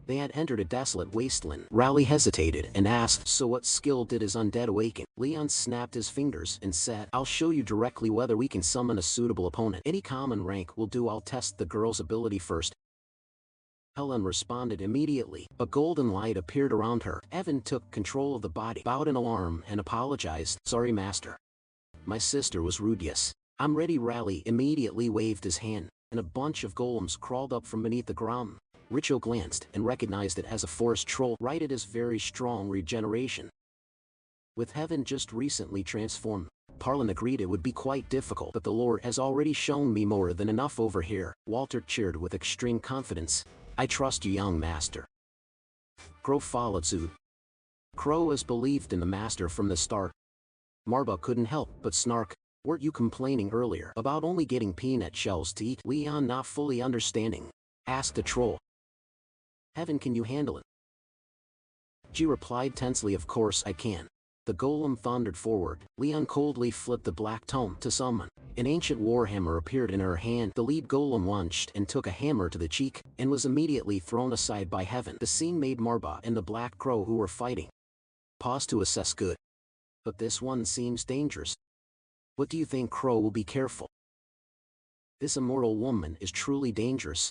they had entered a desolate wasteland. Raleigh hesitated and asked, so what skill did his undead awaken? Leon snapped his fingers and said, I'll show you directly whether we can summon a suitable opponent. Any common rank will do. I'll test the girl's ability first. Helen responded immediately. A golden light appeared around her. Evan took control of the body, bowed in alarm and apologized. Sorry, master. My sister was rude. Yes, I'm ready. Raleigh immediately waved his hand, and a bunch of golems crawled up from beneath the ground. Richo glanced and recognized it as a forest troll. Right, it is very strong regeneration. With Heaven just recently transformed, Parlin agreed it would be quite difficult, but the Lord has already shown me more than enough over here. Walter cheered with extreme confidence. I trust you, young master. Crow followed suit. Crow has believed in the master from the start. Marba couldn't help but snark. Weren't you complaining earlier about only getting peanut shells to eat? Leon, not fully understanding, asked the troll. Heaven, can you handle it? G replied tensely, of course I can. The golem thundered forward. Leon coldly flipped the black tome to summon. An ancient warhammer appeared in her hand. The lead golem lunged and took a hammer to the cheek, and was immediately thrown aside by heaven. The scene made Marba and the black crow who were fighting pause to assess good. But this one seems dangerous. What do you think, Crow? Will be careful. This immortal woman is truly dangerous.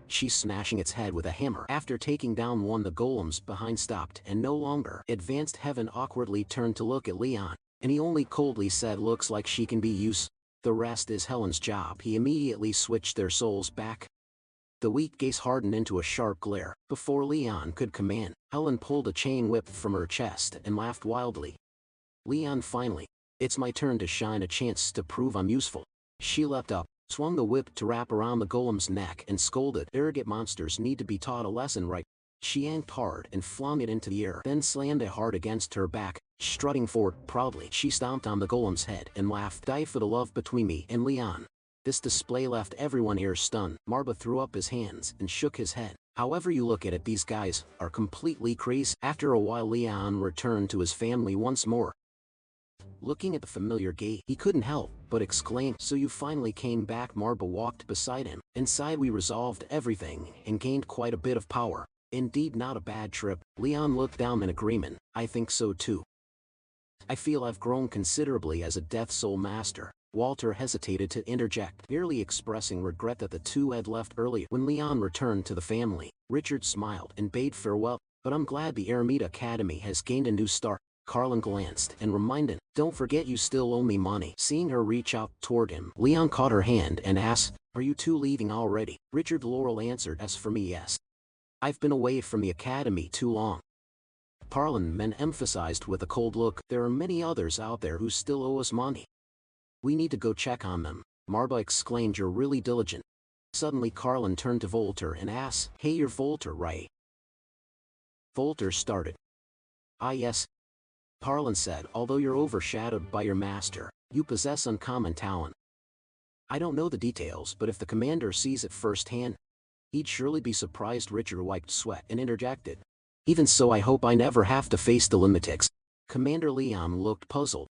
She's smashing its head with a hammer. After taking down one, the golems behind stopped and no longer advanced. Heaven awkwardly turned to look at Leon, and he only coldly said, looks like she can be used. The rest is Helen's job. He immediately switched their souls back. The weak gaze hardened into a sharp glare. Before Leon could command, Helen pulled a chain whip from her chest and laughed wildly. Leon, finally. It's my turn to shine, a chance to prove I'm useful. She leapt up, swung the whip to wrap around the golem's neck and scolded, arrogant monsters need to be taught a lesson, right? She yanked hard and flung it into the air, then slammed it hard against her back. Strutting forward proudly, she stomped on the golem's head and laughed, die for the love between me and Leon. This display left everyone ears stunned. Marba threw up his hands and shook his head. However you look at it, these guys are completely crazy. After a while, Leon returned to his family once more. Looking at the familiar gate, he couldn't help but exclaim, so you finally came back. Marba walked beside him. Inside, we resolved everything and gained quite a bit of power. Indeed, not a bad trip. Leon looked down in agreement. I think so too. I feel I've grown considerably as a Death Soul Master. Walter hesitated to interject, merely expressing regret that the two had left earlier. When Leon returned to the family, Richard smiled and bade farewell. But I'm glad the Eremita Academy has gained a new start. Carlin glanced and reminded, don't forget you still owe me money. Seeing her reach out toward him, Leon caught her hand and asked, are you two leaving already? Richard Laurel answered, as for me, yes. I've been away from the academy too long. Carlin then emphasized with a cold look, there are many others out there who still owe us money. We need to go check on them. Marba exclaimed, you're really diligent. Suddenly Carlin turned to Volter and asked, hey, you're Volter, right? Volter started. Ah, yes. Carlin said, although you're overshadowed by your master, you possess uncommon talent. I don't know the details, but if the commander sees it firsthand, he'd surely be surprised. Richard wiped sweat and interjected, even so, I hope I never have to face the lunatics. Commander Leon looked puzzled.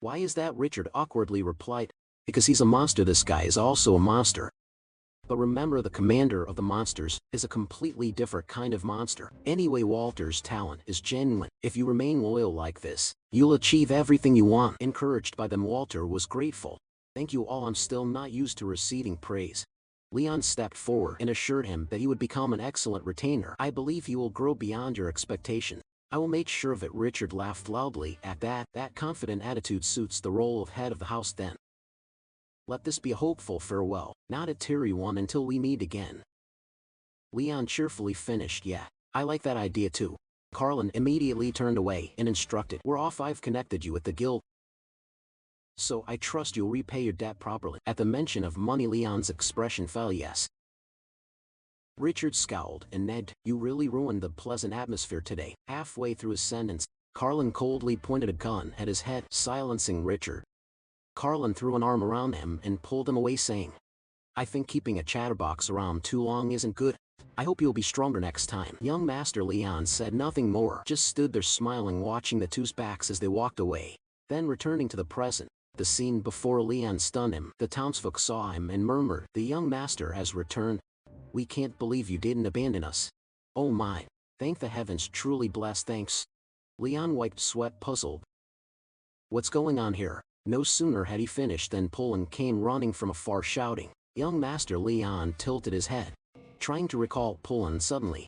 Why is that? Richard awkwardly replied, because he's a monster. This guy is also a monster. But remember, the commander of the monsters is a completely different kind of monster. Anyway, Walter's talent is genuine. If you remain loyal like this, you'll achieve everything you want. Encouraged by them, Walter was grateful. Thank you all. I'm still not used to receiving praise. Leon stepped forward and assured him that he would become an excellent retainer. I believe you will grow beyond your expectation. I will make sure of it. Richard laughed loudly at that. That confident attitude suits the role of head of the house then. Let this be a hopeful farewell, not a teary one until we meet again. Leon cheerfully finished, yeah, I like that idea too. Carlin immediately turned away and instructed, we're off. I've connected you with the guild, so I trust you'll repay your debt properly. At the mention of money, Leon's expression fell. Yes. Richard scowled and Ned, you really ruined the pleasant atmosphere today. Halfway through his sentence, Carlin coldly pointed a gun at his head, silencing Richard. Carlin threw an arm around him and pulled him away, saying, I think keeping a chatterbox around too long isn't good. I hope you'll be stronger next time. Young Master Leon said nothing more, just stood there smiling, watching the two's backs as they walked away. Then returning to the present, the scene before Leon stunned him. The townsfolk saw him and murmured, the young master has returned. We can't believe you didn't abandon us. Oh my. Thank the heavens, truly blessed. Thanks. Leon wiped sweat, puzzled. What's going on here? No sooner had he finished than Pullen came running from afar shouting. Young Master Leon tilted his head, trying to recall Pullen. Suddenly,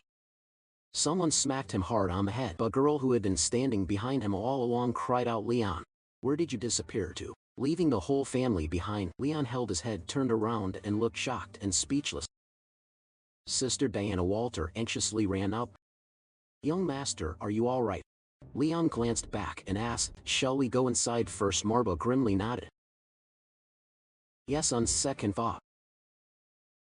someone smacked him hard on the head. A girl who had been standing behind him all along cried out, Leon, where did you disappear to? Leaving the whole family behind? Leon held his head, turned around and looked shocked and speechless. Sister Diana Walter anxiously ran up. Young Master, are you all right? Leon glanced back and asked, shall we go inside first? Marba grimly nodded. Yes, on second thought.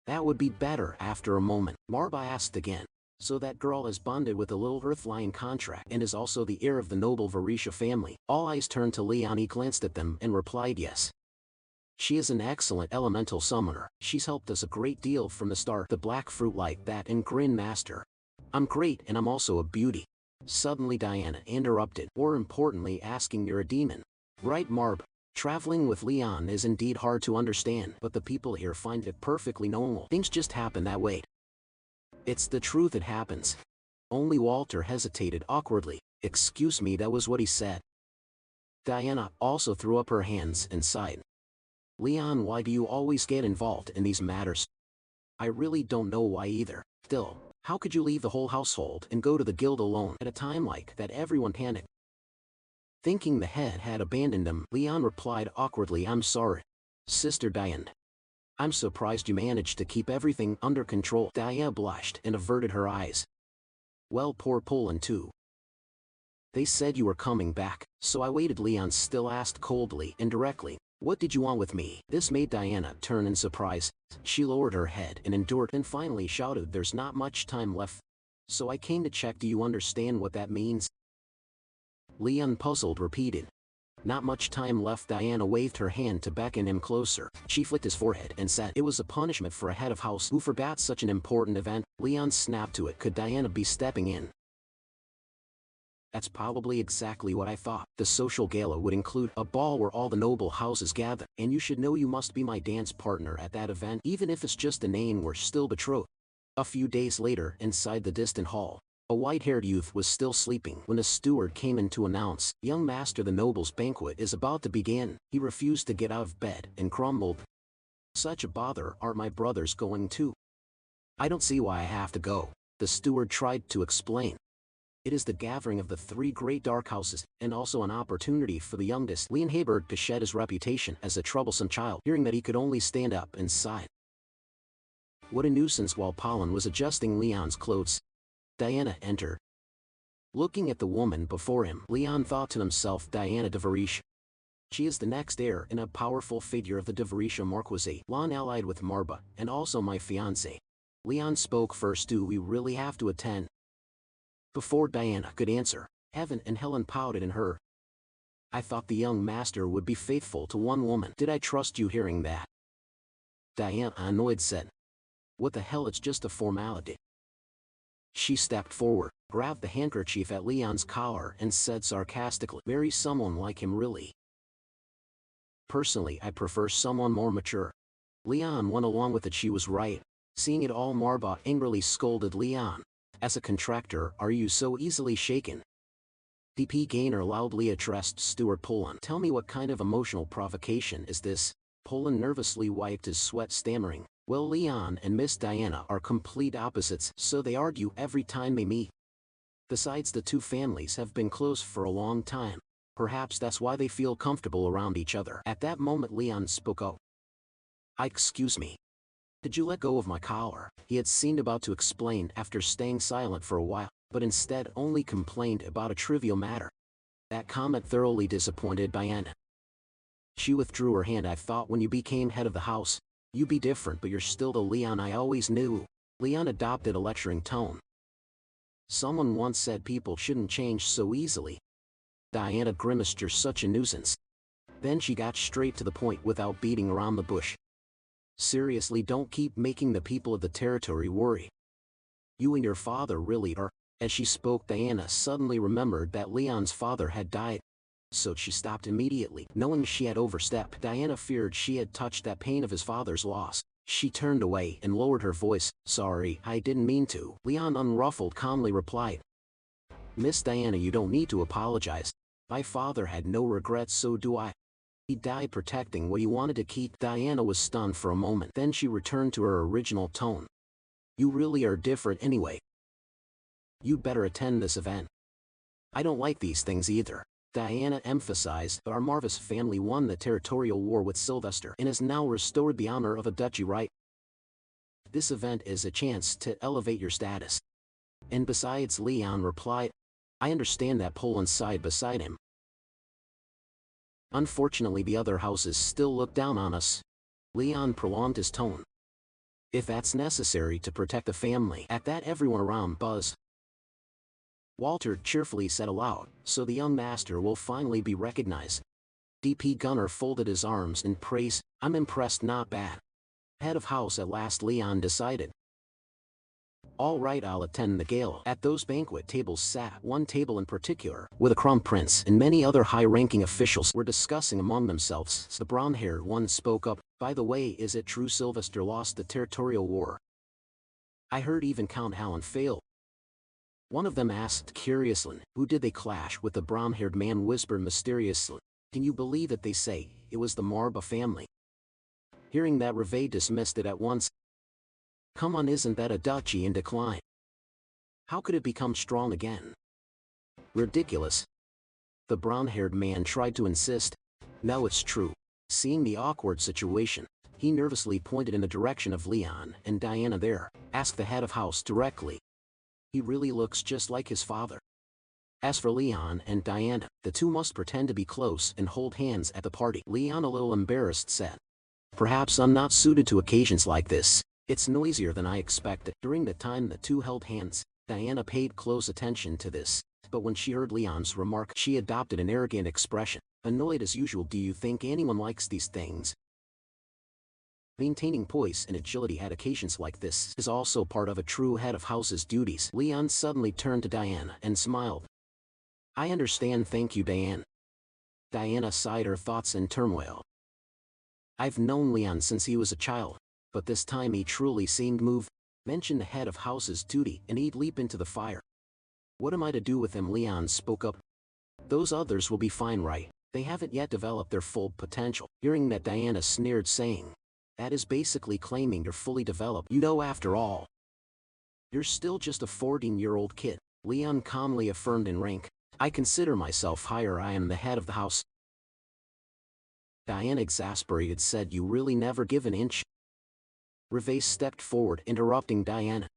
That would be better. After a moment, Marba asked again, so that girl is bonded with a little Earthlion contract and is also the heir of the noble Varisha family? All eyes turned to Leon. He glanced at them and replied, yes. She is an excellent elemental summoner. She's helped us a great deal from the start. The black fruit like that and grinned. Master, I'm great and I'm also a beauty. Suddenly Diana interrupted, more importantly asking, you're a demon, right Marb? Traveling with Leon is indeed hard to understand, but the people here find it perfectly normal. Things just happen that way. It's the truth, it happens. Only Walter hesitated awkwardly. Excuse me, that was what he said. Diana also threw up her hands and sighed. Leon, why do you always get involved in these matters? I really don't know why either. Still, how could you leave the whole household and go to the guild alone at a time like that? Everyone panicked. Thinking the head had abandoned him, Leon replied awkwardly, I'm sorry, Sister Diane. I'm surprised you managed to keep everything under control. Diana blushed and averted her eyes. Well, poor Poland too. They said you were coming back, so I waited. Leon still asked coldly and directly, what did you want with me? This made Diana turn in surprise. She lowered her head and endured and finally shouted, there's not much time left. So I came to check. Do you understand what that means? Leon, puzzled, repeated. Not much time left. Diana waved her hand to beckon him closer. She flicked his forehead and said it was a punishment for a head of house who forgot such an important event. Leon snapped to it. Could Diana be stepping in? That's probably exactly what I thought. The social gala would include a ball where all the noble houses gather, and you should know you must be my dance partner at that event. Even if it's just a name, we're still betrothed. A few days later, inside the distant hall, a white-haired youth was still sleeping when a steward came in to announce, young master, the noble's banquet is about to begin. He refused to get out of bed and grumbled, such a bother, aren't my brothers going too? I don't see why I have to go, the steward tried to explain. It is the gathering of the three great dark houses, and also an opportunity for the youngest Leon Haberg to shed his reputation as a troublesome child, hearing that he could only stand up and sigh. What a nuisance. While Pollen was adjusting Leon's clothes, Diana entered. Looking at the woman before him, Leon thought to himself, Diana de Varish. She is the next heir and a powerful figure of the de Varisha Marquisate, long allied with Marba, and also my fiancé. Leon spoke first. Do we really have to attend? Before Diana could answer, Evan and Helen pouted in her. I thought the young master would be faithful to one woman. Did I trust you? Hearing that, Diana, annoyed, said, what the hell, it's just a formality. She stepped forward, grabbed the handkerchief at Leon's collar and said sarcastically, marry someone like him really? Personally, I prefer someone more mature. Leon went along with it. She was right. Seeing it all, Marba angrily scolded Leon. As a contractor, are you so easily shaken? DP Gainer loudly addressed Steward Poland. Tell me, what kind of emotional provocation is this? Poland nervously wiped his sweat, stammering, well, Leon and Miss Diana are complete opposites, so they argue every time they meet. Besides, the two families have been close for a long time. Perhaps that's why they feel comfortable around each other. At that moment, Leon spoke up. Excuse me. Did you let go of my collar? He had seemed about to explain after staying silent for a while, but instead only complained about a trivial matter. That comment thoroughly disappointed Diana. She withdrew her hand. I thought when you became head of the house, you'd be different, but you're still the Leon I always knew. Leon adopted a lecturing tone. Someone once said people shouldn't change so easily. Diana grimaced. You're such a nuisance. Then she got straight to the point without beating around the bush. Seriously, don't keep making the people of the territory worry. You and your father really are. As she spoke, Diana suddenly remembered that Leon's father had died. So she stopped immediately, knowing she had overstepped. Diana feared she had touched that pain of his father's loss. She turned away and lowered her voice. Sorry, I didn't mean to. Leon, unruffled, calmly replied. Miss Diana, you don't need to apologize. My father had no regrets, so do I. He died protecting what he wanted to keep. Diana was stunned for a moment, then she returned to her original tone. You really are different anyway. You'd better attend this event. I don't like these things either. Diana emphasized, our Marvis family won the territorial war with Sylvester and has now restored the honor of a duchy, right? This event is a chance to elevate your status. And besides, Leon replied, I understand that. Poland sighed beside him. Unfortunately, the other houses still look down on us. Leon prolonged his tone. If that's necessary to protect the family. At that, everyone around buzzed. Walter cheerfully said aloud, so the young master will finally be recognized. DP Gunner folded his arms in praise. I'm impressed, not bad. Head of house at last, Leon decided. All right, I'll attend the gala. At those banquet tables sat one table in particular, where the crown prince and many other high-ranking officials were discussing among themselves. The brown-haired one spoke up. By the way, is it true Sylvester lost the territorial war? I heard even Count Hallen failed. One of them asked curiously. Who did they clash with? The brown-haired man whispered mysteriously. Can you believe it? They say it was the Marba family. Hearing that, Reve dismissed it at once. Come on, isn't that a duchy in decline? How could it become strong again? Ridiculous. The brown-haired man tried to insist. No, it's true. Seeing the awkward situation, he nervously pointed in the direction of Leon and Diana there. Ask the head of house directly. He really looks just like his father. As for Leon and Diana, the two must pretend to be close and hold hands at the party. Leon, a little embarrassed, said, Perhaps I'm not suited to occasions like this. It's noisier than I expected. During the time the two held hands, Diana paid close attention to this, but when she heard Leon's remark, she adopted an arrogant expression. Annoyed as usual. Do you think anyone likes these things? Maintaining poise and agility at occasions like this is also part of a true head of house's duties. Leon suddenly turned to Diana and smiled. I understand, thank you, Diane. Diana sighed her thoughts in turmoil. I've known Leon since he was a child, but this time he truly seemed moved. Mention the head of house's duty and he'd leap into the fire. What am I to do with him? Leon spoke up. Those others will be fine, right? They haven't yet developed their full potential. Hearing that, Diana sneered, saying, that is basically claiming you're fully developed. You know, after all, you're still just a 14-year-old kid. Leon calmly affirmed. In rank, I consider myself higher. I am the head of the house. Diana, exasperated, said, You really never give an inch? Reve stepped forward, interrupting Diana.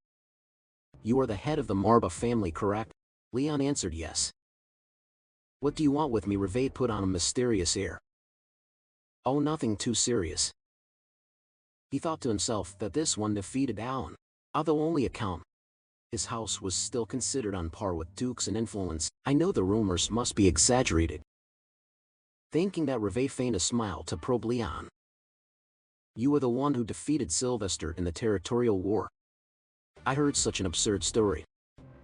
You are the head of the Marba family, correct? Leon answered yes. What do you want with me? Reve put on a mysterious air. Oh, nothing too serious. He thought to himself that this one defeated Alan. Although only a count, his house was still considered on par with dukes in influence. I know the rumors must be exaggerated. Thinking that, Reve feigned a smile to probe Leon. You were the one who defeated Sylvester in the territorial war. I heard such an absurd story.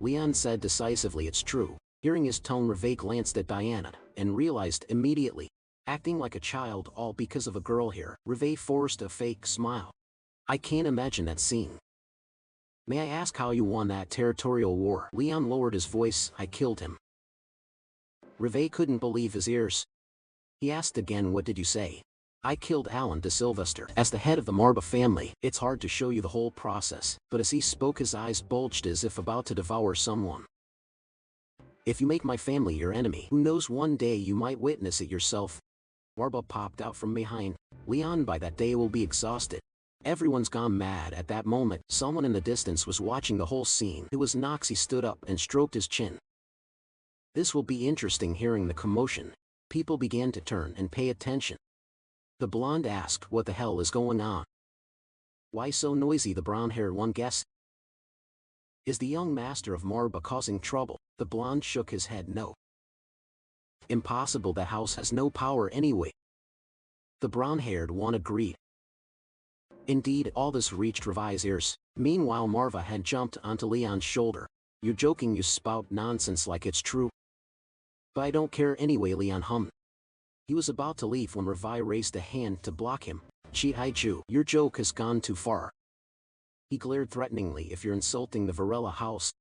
Leon said decisively, It's true. Hearing his tone, Reve glanced at Diana and realized immediately. Acting like a child, all because of a girl here. Reve forced a fake smile. I can't imagine that scene. May I ask how you won that territorial war? Leon lowered his voice. I killed him. Reve couldn't believe his ears. He asked again, What did you say? I killed Alan de Sylvester. As the head of the Marba family, it's hard to show you the whole process, but as he spoke, his eyes bulged as if about to devour someone. If you make my family your enemy, who knows, one day you might witness it yourself. Marba popped out from behind. Leon by that day will be exhausted. Everyone's gone mad at that moment. Someone in the distance was watching the whole scene. It was Nox. He stood up and stroked his chin. This will be interesting. Hearing the commotion, people began to turn and pay attention. The blonde asked, What the hell is going on? Why so noisy? The brown-haired one guessed. Is the young master of Marba causing trouble? The blonde shook his head. No. Impossible, the house has no power anyway. The brown-haired one agreed. Indeed, all this reached Reve's ears. Meanwhile, Marva had jumped onto Leon's shoulder. You're joking, you spout nonsense like it's true. But I don't care anyway, Leon hummed. He was about to leave when Revi raised a hand to block him. Chi-Chu, your joke has gone too far. He glared threateningly. If you're insulting the Varela house,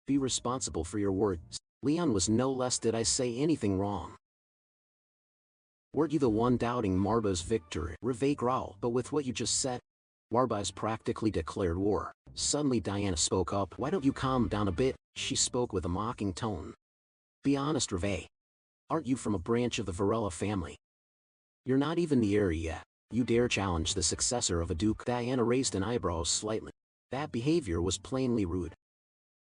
be responsible for your words. Leon was no less. Did I say anything wrong? Weren't you the one doubting Marba's victory? Reve growled. But with what you just said, Marba has practically declared war. Suddenly Diana spoke up. Why don't you calm down a bit? She spoke with a mocking tone. Be honest, Reve. Aren't you from a branch of the Varela family? You're not even the heir yet. You dare challenge the successor of a duke? Diana raised an eyebrow slightly. That behavior was plainly rude.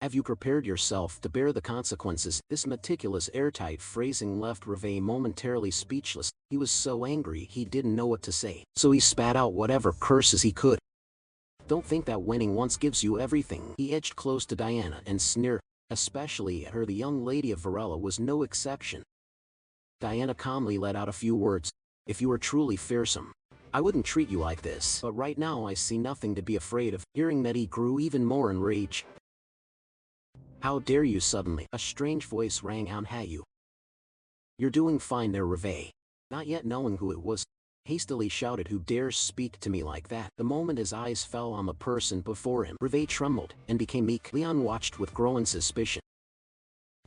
Have you prepared yourself to bear the consequences? This meticulous, airtight phrasing left Reve momentarily speechless. He was so angry he didn't know what to say, so he spat out whatever curses he could. Don't think that winning once gives you everything. He edged close to Diana and sneered. Especially at her, the young lady of Varela was no exception. Diana calmly let out a few words. If you are truly fearsome, I wouldn't treat you like this, but right now I see nothing to be afraid of. Hearing that, he grew even more enraged. How dare you suddenly? A strange voice rang out at you. You're doing fine there, Reve. Not yet knowing who it was, hastily shouted, who dares speak to me like that? The moment his eyes fell on the person before him, Reve trembled and became meek. Leon watched with growing suspicion.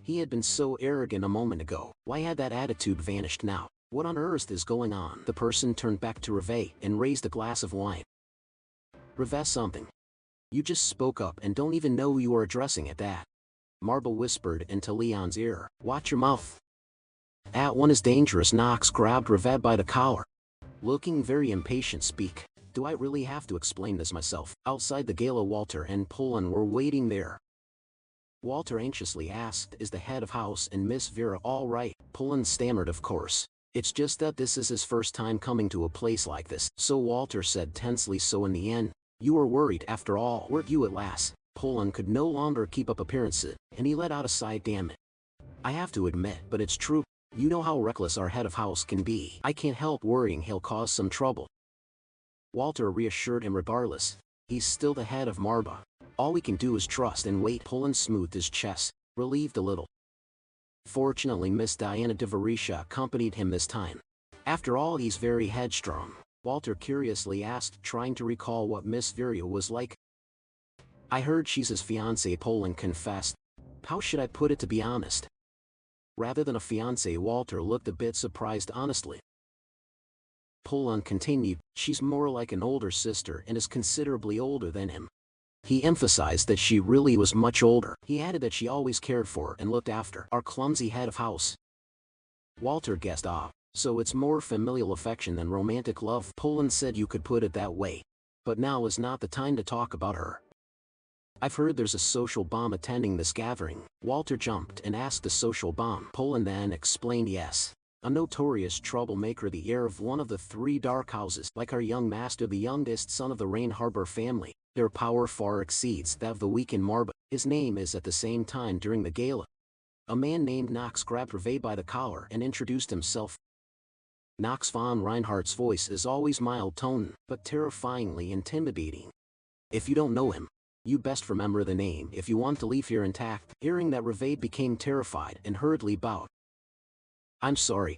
He had been so arrogant a moment ago. Why had that attitude vanished now? What on earth is going on? The person turned back to Reve and raised a glass of wine. Reve, something. You just spoke up and don't even know who you are addressing at that. Marble whispered into Leon's ear. Watch your mouth. That one is dangerous. Knox grabbed Reve by the collar. Looking very impatient, speak. Do I really have to explain this myself? Outside the gala, Walter and Poland were waiting there. Walter anxiously asked, is the head of house and Miss Vera all right? Poland stammered, of course. It's just that this is his first time coming to a place like this. So Walter said tensely, so in the end, you were worried after all, weren't you at last? Poland could no longer keep up appearances, and he let out a sigh. Damn it. I have to admit, but it's true. You know how reckless our head of house can be. I can't help worrying he'll cause some trouble. Walter reassured him, regardless, he's still the head of Marba. All we can do is trust and wait. Poland smoothed his chest, relieved a little. Fortunately, Miss Diana de Varisha accompanied him this time. After all, he's very headstrong. Walter curiously asked, trying to recall what Miss Vera was like. I heard she's his fiancée, Poland confessed. How should I put it, to be honest? Rather than a fiancé, Walter looked a bit surprised, honestly. Poland continued, she's more like an older sister and is considerably older than him. He emphasized that she really was much older. He added that she always cared for and looked after our clumsy head of house. Walter guessed, so it's more familial affection than romantic love. Poland said you could put it that way. But now is not the time to talk about her. I've heard there's a social bomb attending this gathering. Walter jumped and asked, the social bomb? Poland then explained, yes. A notorious troublemaker, the heir of one of the 3 dark houses. Like our young master, the youngest son of the Rain Harbor family, their power far exceeds that of the weak in Marba. His name is at the same time during the gala. A man named Knox grabbed Reve by the collar and introduced himself. Knox von Reinhardt's voice is always mild-toned, but terrifyingly intimidating. If you don't know him, you best remember the name if you want to leave here intact. Hearing that, Reve became terrified and hurriedly bowed. I'm sorry.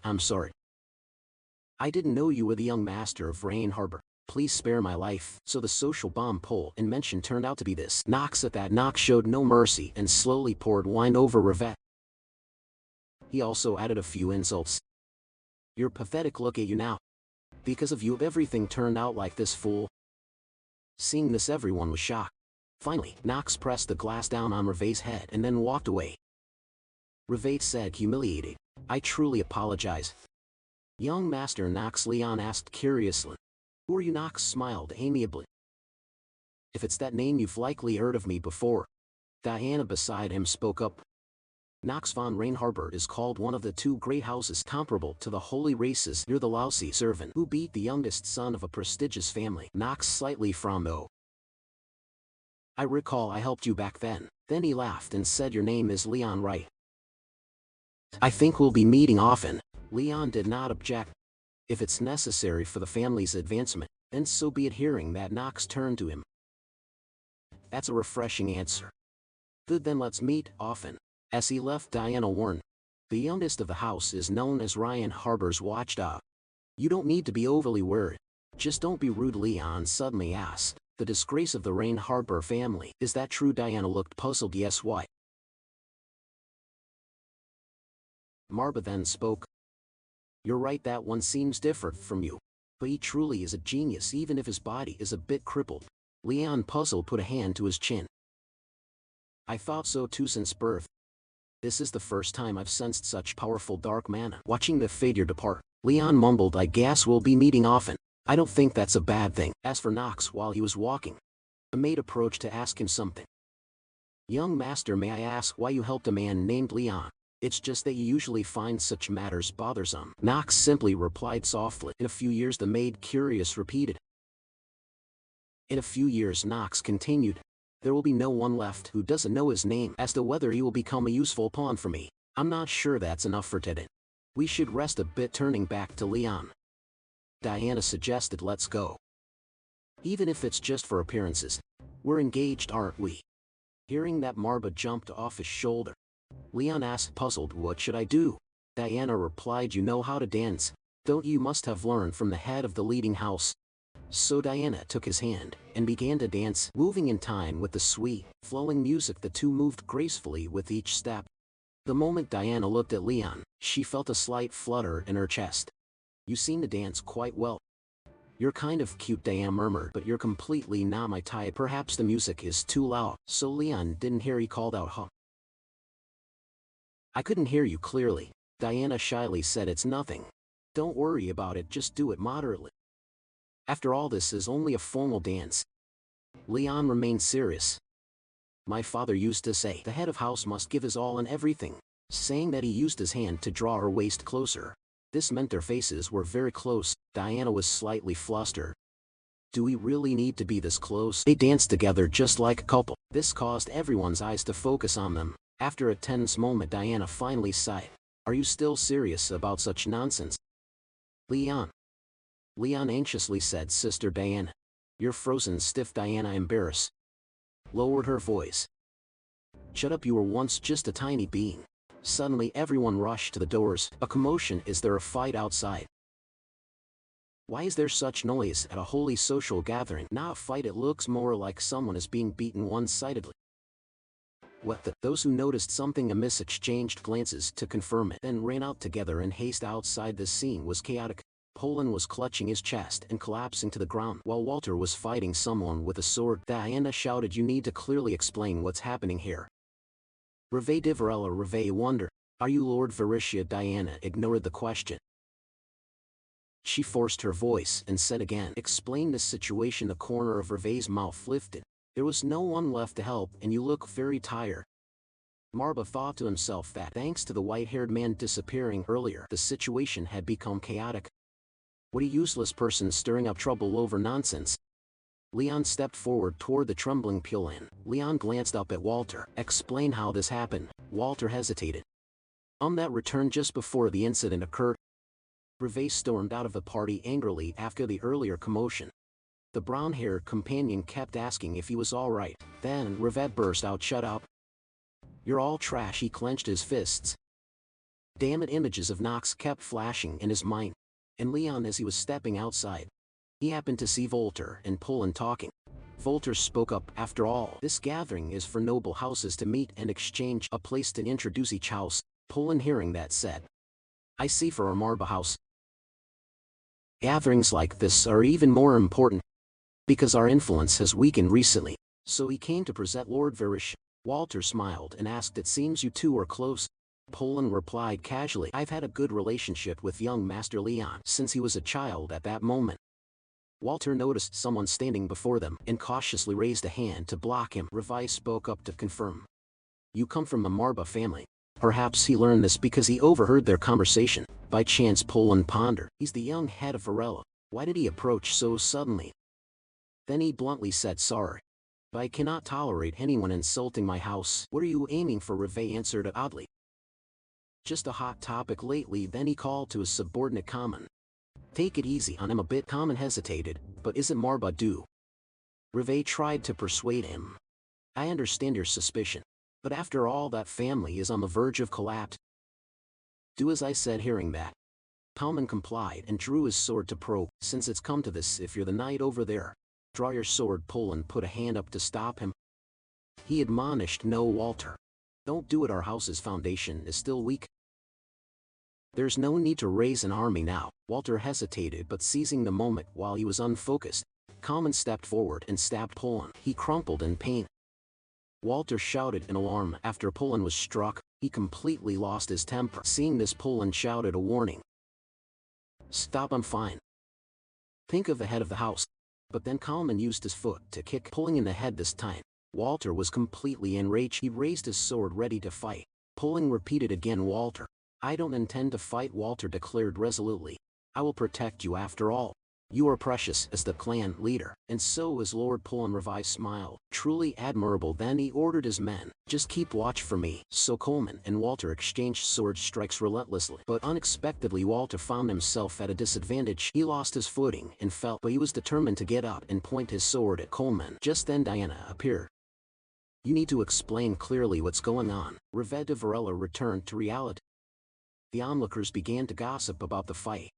I didn't know you were the young master of Rain Harbor. Please spare my life. So the social bomb Pole and mention turned out to be this. Knox. At that, Knox showed no mercy and slowly poured wine over Reve. He also added a few insults. You're pathetic, look at you now. Because of you everything turned out like this, fool. Seeing this, everyone was shocked. Finally, Knox pressed the glass down on Reve's head and then walked away. Reve said, humiliated, I truly apologize. Young Master Knox, Leon asked curiously. Who are you? Knox smiled amiably. If it's that name, you've likely heard of me before. Diana beside him spoke up. Knox von Rain Harbor is called one of the 2 great houses comparable to the holy races. You're the lousy servant who beat the youngest son of a prestigious family. Knox slightly frowned though. I recall I helped you back then. Then he laughed and said, your name is Leon, right? I think we'll be meeting often. Leon did not object. If it's necessary for the family's advancement, then so be it. Hearing that, Knox turned to him. That's a refreshing answer. Good, then let's meet often. As he left, Diana warned. The youngest of the house is known as Rain Harbor's watchdog. You don't need to be overly worried. Just don't be rude. Leon suddenly asked. The disgrace of the Rain Harbor family. Is that true? Diana looked puzzled. Yes, why? Marba then spoke. You're right, that one seems different from you. But he truly is a genius, even if his body is a bit crippled. Leon, puzzled, put a hand to his chin. I thought so too since birth. This is the first time I've sensed such powerful dark mana. Watching the figure depart, Leon mumbled, I guess we'll be meeting often. I don't think that's a bad thing. As for Knox, while he was walking, a maid approached to ask him something. Young master, may I ask why you helped a man named Leon? It's just that you usually find such matters bothersome. Knox simply replied softly. In a few years, the maid, curious, repeated. In a few years, Knox continued. There will be no one left who doesn't know his name. As to whether he will become a useful pawn for me, I'm not sure. That's enough for today. We should rest a bit. Turning back to Leon. Diana suggested. Let's go. Even if it's just for appearances. We're engaged, aren't we? Hearing that, Marba jumped off his shoulder. Leon asked, puzzled. What should I do? Diana replied, you know how to dance, don't you? Must have learned from the head of the leading house. So Diana took his hand and began to dance, moving in time with the sweet, flowing music. The two moved gracefully with each step. The moment Diana looked at Leon, she felt a slight flutter in her chest. You seem to dance quite well. You're kind of cute, Diana murmured, but you're completely not my type. Perhaps the music is too loud. So Leon didn't hear. He called out, huh? I couldn't hear you clearly. Diana shyly said, it's nothing. Don't worry about it, just do it moderately. After all, this is only a formal dance. Leon remained serious. My father used to say, the head of house must give his all in everything, saying that he used his hand to draw her waist closer. This meant their faces were very close. Diana was slightly flustered. Do we really need to be this close? They danced together just like a couple. This caused everyone's eyes to focus on them. After a tense moment, Diana finally sighed. Are you still serious about such nonsense? Leon anxiously said. Sister Diana. You're frozen stiff. Diana, embarrassed, lowered her voice. Shut up, you were once just a tiny being. Suddenly everyone rushed to the doors. A commotion. Is there a fight outside? Why is there such noise at a holy social gathering? Not a fight, it looks more like someone is being beaten one-sidedly. What the? Those who noticed something amiss exchanged glances to confirm it, then ran out together in haste. Outside, the scene was chaotic. Poland was clutching his chest and collapsing to the ground, while Walter was fighting someone with a sword. Diana shouted, you need to clearly explain what's happening here. Reve Divarella. Reve wondered. Are you Lord Variscia? Diana ignored the question. She forced her voice and said again, explain this situation. The corner of Reve's mouth lifted. There was no one left to help, and you look very tired. Marba thought to himself that thanks to the white-haired man disappearing earlier, the situation had become chaotic. What a useless person stirring up trouble over nonsense. Leon stepped forward toward the trembling Pulin. Leon glanced up at Walter. Explain how this happened. Walter hesitated. That returned just before the incident occurred. Reve stormed out of the party angrily after the earlier commotion. The brown-haired companion kept asking if he was all right. Then Reve burst out, shut up. You're all trash. He clenched his fists. Damn it, images of Nox kept flashing in his mind. And Leon, as he was stepping outside, he happened to see Volter and Poland talking. Volter spoke up. After all, this gathering is for noble houses to meet and exchange, a place to introduce each house. Poland, hearing that, said, I see. For our Marba house, gatherings like this are even more important, because our influence has weakened recently. So he came to present Lord Variscia. Walter smiled and asked, it seems you two are close. Poland replied casually, I've had a good relationship with young Master Leon since he was a child. At that moment, Walter noticed someone standing before them and cautiously raised a hand to block him. Revi spoke up to confirm. You come from a Marba family. Perhaps he learned this because he overheard their conversation. By chance, Poland pondered. He's the young head of Varela. Why did he approach so suddenly? Then he bluntly said, sorry, but I cannot tolerate anyone insulting my house. What are you aiming for? Reve answered oddly. Just a hot topic lately. Then he called to his subordinate Common. Take it easy on him a bit. Common hesitated. But isn't Marba due? Reve tried to persuade him. I understand your suspicion, but after all, that family is on the verge of collapse. Do as I said. Hearing that, Common complied and drew his sword to probe. Since it's come to this, if you're the knight over there, draw your sword. Poland put a hand up to stop him. He admonished, no, Walter. Don't do it. Our house's foundation is still weak. There's no need to raise an army now. Walter hesitated, but seizing the moment while he was unfocused, Common stepped forward and stabbed Poland. He crumpled in pain. Walter shouted in alarm. After Poland was struck, he completely lost his temper. Seeing this, Poland shouted a warning. Stop, I'm fine. Think of the head of the house. But then Common used his foot to kick, pulling in the head this time. Walter was completely enraged. He raised his sword ready to fight. Poland repeated again, Walter. I don't intend to fight. Walter declared resolutely. I will protect you after all. You are precious as the clan leader, and so is Lord Pullen. Revi smiled. Truly admirable. Then he ordered his men, just keep watch for me. So Coleman and Walter exchanged sword strikes relentlessly. But unexpectedly Walter found himself at a disadvantage. He lost his footing and fell, but he was determined to get up and point his sword at Coleman. Just then Diana appeared. You need to explain clearly what's going on. Reved de Varela returned to reality. The onlookers began to gossip about the fight.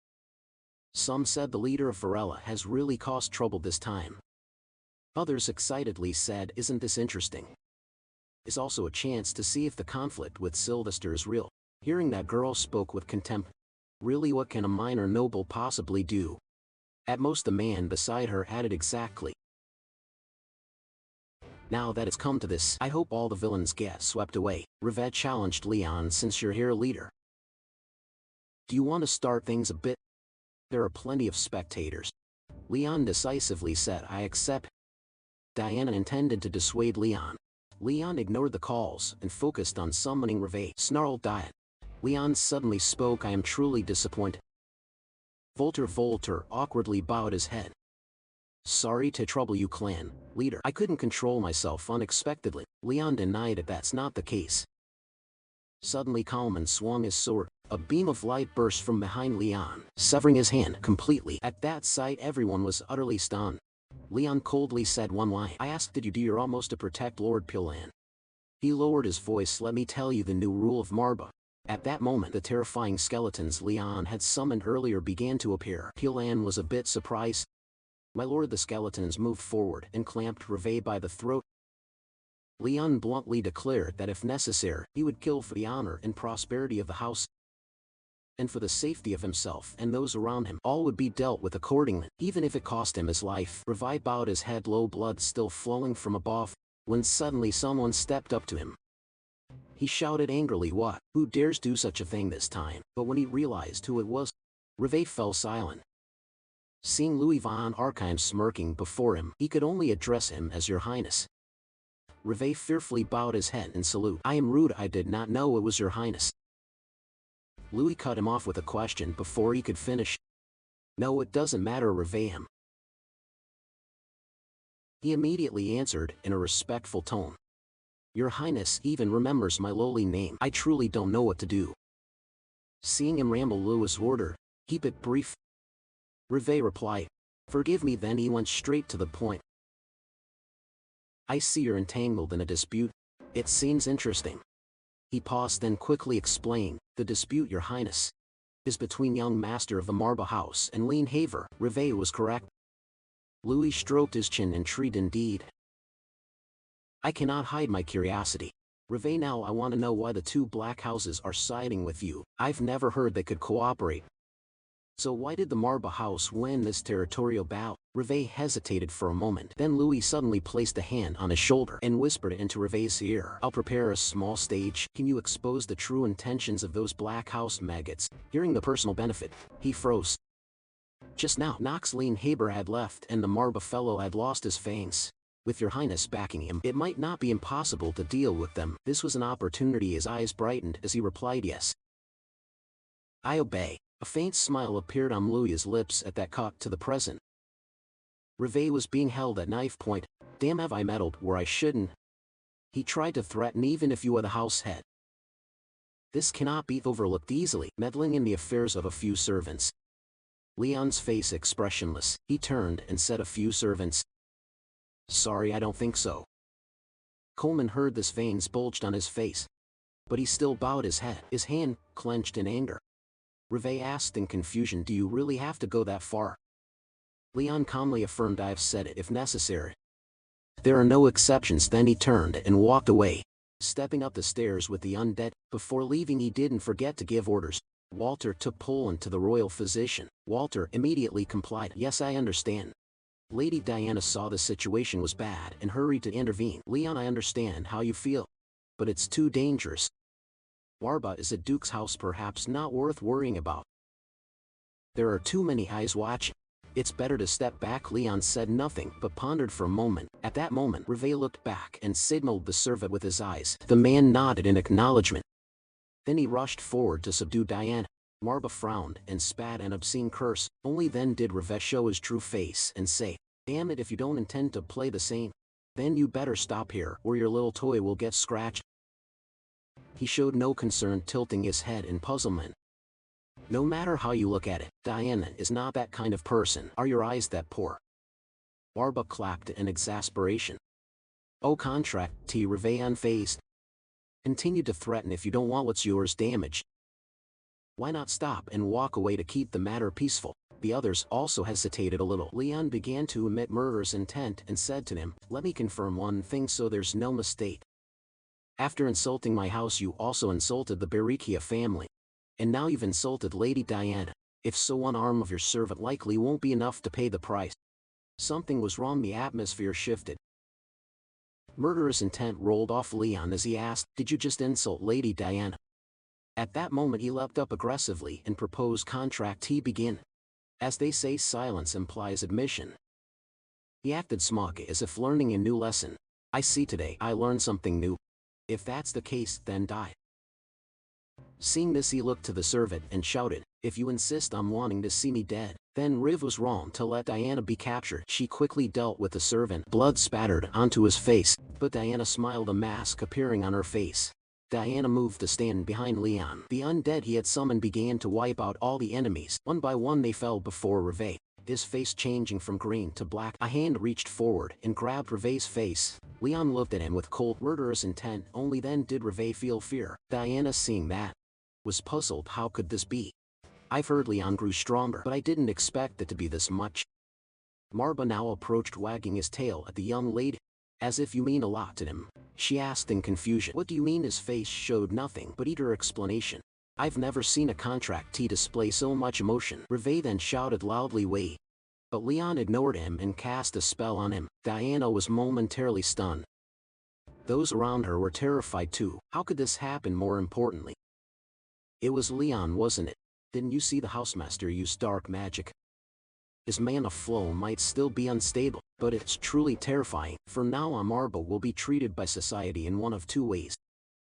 Some said the leader of Varela has really caused trouble this time. Others excitedly said, isn't this interesting? It's also a chance to see if the conflict with Sylvester is real. Hearing that girl spoke with contempt. Really, what can a minor noble possibly do? At most the man beside her added exactly. Now that it's come to this, I hope all the villains get swept away. Reved challenged Leon. Since you're here leader, do you want to start things a bit? There are plenty of spectators. Leon decisively said. I accept. Diana intended to dissuade Leon. Leon ignored the calls and focused on summoning Reved. Snarled Diana. Leon suddenly spoke. I am truly disappointed. Volter awkwardly bowed his head. Sorry to trouble you, clan leader. I couldn't control myself unexpectedly. Leon denied it. That's not the case. Suddenly Coleman swung his sword. A beam of light burst from behind Leon, severing his hand completely. At that sight everyone was utterly stunned. Leon coldly said one line. I asked, did you do your almost to protect Lord Pullen? He lowered his voice. Let me tell you the new rule of Marba. At that moment the terrifying skeletons Leon had summoned earlier began to appear. Pullen was a bit surprised. My lord, the skeletons moved forward and clamped Reved by the throat. Leon bluntly declared that if necessary, he would kill for the honor and prosperity of the house, and for the safety of himself and those around him. All would be dealt with accordingly, even if it cost him his life. Reved bowed his head low, blood still flowing from above, when suddenly someone stepped up to him. He shouted angrily, what? Who dares do such a thing this time? But when he realized who it was, Reved fell silent. Seeing Louis von Archimes smirking before him, he could only address him as Your Highness. Reved fearfully bowed his head in salute. I am rude. I did not know it was Your Highness. Louis cut him off with a question before he could finish. No, it doesn't matter, Reved. He immediately answered in a respectful tone. Your Highness even remembers my lowly name. I truly don't know what to do. Seeing him ramble, Louis ordered, keep it brief. Reved replied, forgive me. Then he went straight to the point. I see you're entangled in a dispute. It seems interesting. He paused, then quickly explained, the dispute, Your Highness, is between young master of the Marba House and Lean Haver. Reved was correct. Louis stroked his chin, intrigued indeed. I cannot hide my curiosity. Reved, now I want to know why the two black houses are siding with you. I've never heard they could cooperate. So why did the Marba House win this territorial bout? Reved hesitated for a moment. Then Louis suddenly placed a hand on his shoulder and whispered into Reved's ear. I'll prepare a small stage. Can you expose the true intentions of those Black House maggots? Hearing the personal benefit, he froze. Just now, Nox Lean Haber had left and the Marba fellow had lost his fangs. With Your Highness backing him, it might not be impossible to deal with them. This was an opportunity. His eyes brightened as he replied, yes. I obey. A faint smile appeared on Louis's lips at that cut to the present. Reved was being held at knife point. Damn, have I meddled where I shouldn't? He tried to threaten, even if you are the house head. This cannot be overlooked easily. Meddling in the affairs of a few servants. Leon's face expressionless, he turned and said, a few servants? Sorry, I don't think so. Coleman heard this, veins bulged on his face. But he still bowed his head, his hand clenched in anger. Reved asked in confusion, do you really have to go that far? Leon calmly affirmed, I have said it if necessary. There are no exceptions. Then he turned and walked away, stepping up the stairs with the undead. Before leaving he didn't forget to give orders. Walter took Poland to the royal physician. Walter immediately complied. Yes, I understand. Lady Diana saw the situation was bad and hurried to intervene. Leon, I understand how you feel, but it's too dangerous. Marba is a duke's house, perhaps not worth worrying about. There are too many eyes watching. It's better to step back. Leon said nothing but pondered for a moment. At that moment Reved looked back and signaled the servant with his eyes. The man nodded in acknowledgement. Then he rushed forward to subdue Diana. Marba frowned and spat an obscene curse. Only then did Reve show his true face and say, "Damn it, if you don't intend to play the same, then you better stop here or your little toy will get scratched." He showed no concern, tilting his head in puzzlement. "No matter how you look at it, Diana is not that kind of person. Are your eyes that poor?" Marba clapped in exasperation. "Oh, contract," Reve unfazed. "Continue to threaten if you don't want what's yours damaged. Why not stop and walk away to keep the matter peaceful?" The others also hesitated a little. Leon began to emit murderous intent and said to him, "Let me confirm one thing so there's no mistake. After insulting my house you also insulted the Barikia family. And now you've insulted Lady Diana. If so, one arm of your servant likely won't be enough to pay the price." Something was wrong. The atmosphere shifted. Murderous intent rolled off Leon as he asked, "Did you just insult Lady Diana?" At that moment he leapt up aggressively and proposed contract he begin. As they say, silence implies admission. He acted smug as if learning a new lesson. "I see today I learned something new. If that's the case, then die." Seeing this he looked to the servant and shouted, "If you insist on wanting to see me dead, then Riv was wrong to let Diana be captured." She quickly dealt with the servant. Blood spattered onto his face, but Diana smiled, a mask appearing on her face. Diana moved to stand behind Leon. The undead he had summoned began to wipe out all the enemies. One by one they fell before Reve, his face changing from green to black. A hand reached forward and grabbed Reve's face. Leon looked at him with cold, murderous intent. Only then did Reve feel fear. Diana, seeing that, was puzzled. How could this be? "I've heard Leon grew stronger, but I didn't expect it to be this much." Marba now approached, wagging his tail at the young lady. "As if you mean a lot to him?" she asked in confusion. "What do you mean?" His face showed nothing but eager explanation. "I've never seen a contractee display so much emotion." Reve then shouted loudly, "Wait!" But Leon ignored him and cast a spell on him. Diana was momentarily stunned. Those around her were terrified too. How could this happen? More importantly, it was Leon, wasn't it? Didn't you see the housemaster use dark magic? His mana flow might still be unstable, but it's truly terrifying. From now on, Marba will be treated by society in one of two ways.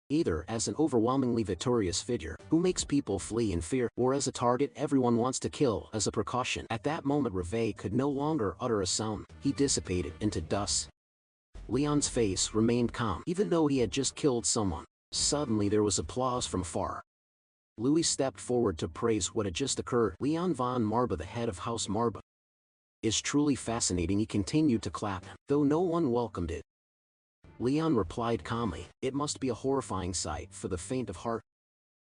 Either as an overwhelmingly victorious figure who makes people flee in fear, or as a target everyone wants to kill as a precaution. At that moment Reve could no longer utter a sound. He dissipated into dust. Leon's face remained calm, even though he had just killed someone. Suddenly there was applause from afar. Louis stepped forward to praise what had just occurred. Leon von Marba, the head of House Marba, is truly fascinating. He continued to clap, though no one welcomed it. Leon replied calmly, "It must be a horrifying sight for the faint of heart."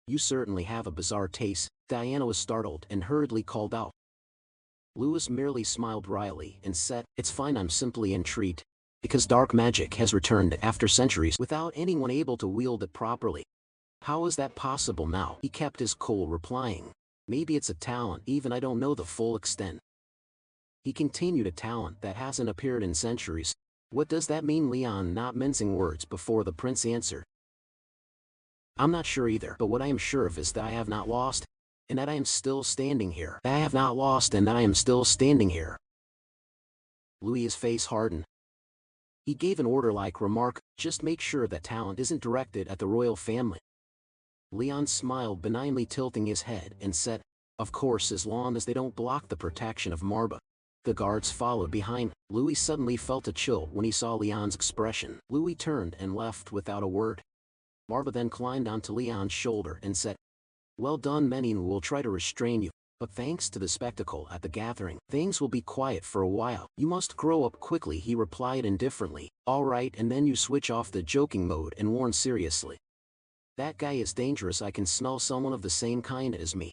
"You certainly have a bizarre taste." Diana was startled and hurriedly called out. Louis merely smiled wryly and said, "It's fine, I'm simply intrigued. Because dark magic has returned after centuries without anyone able to wield it properly." "How is that possible now?" He kept his cool, replying, "Maybe it's a talent, even I don't know the full extent." He continued, "A talent that hasn't appeared in centuries. What does that mean?" Leon, not mincing words before the prince, answered, "I'm not sure either, but what I am sure of is that I have not lost, and that I am still standing here. I have not lost and that I am still standing here." Louis's face hardened. He gave an order-like remark, "Just make sure that talent isn't directed at the royal family." Leon smiled benignly, tilting his head, and said, "Of course, as long as they don't block the protection of Marba." The guards followed behind. Louis suddenly felt a chill when he saw Leon's expression. Louis turned and left without a word. Marba then climbed onto Leon's shoulder and said, "Well done, Menin will try to restrain you, but thanks to the spectacle at the gathering, things will be quiet for a while. You must grow up quickly," he replied indifferently. "All right, and then you switch off the joking mode and warn seriously. That guy is dangerous. I can smell someone of the same kind as me."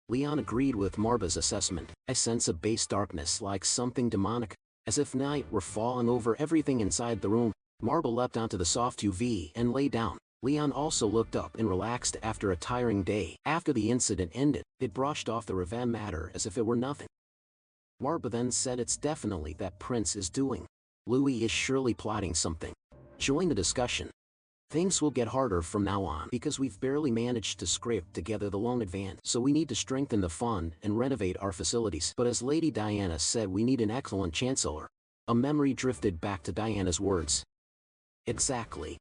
Leon agreed with Marba's assessment. "I sense a base darkness, like something demonic, as if night were falling over everything inside the room." Marba leapt onto the soft UV and lay down. Leon also looked up and relaxed after a tiring day. After the incident ended, it brushed off the Revan matter as if it were nothing. Marba then said, "It's definitely that Prince is doing. Louis is surely plotting something. Join the discussion. Things will get harder from now on because we've barely managed to scrape together the loan advance, so we need to strengthen the fund and renovate our facilities. But as Lady Diana said, we need an excellent chancellor." A memory drifted back to Diana's words. Exactly.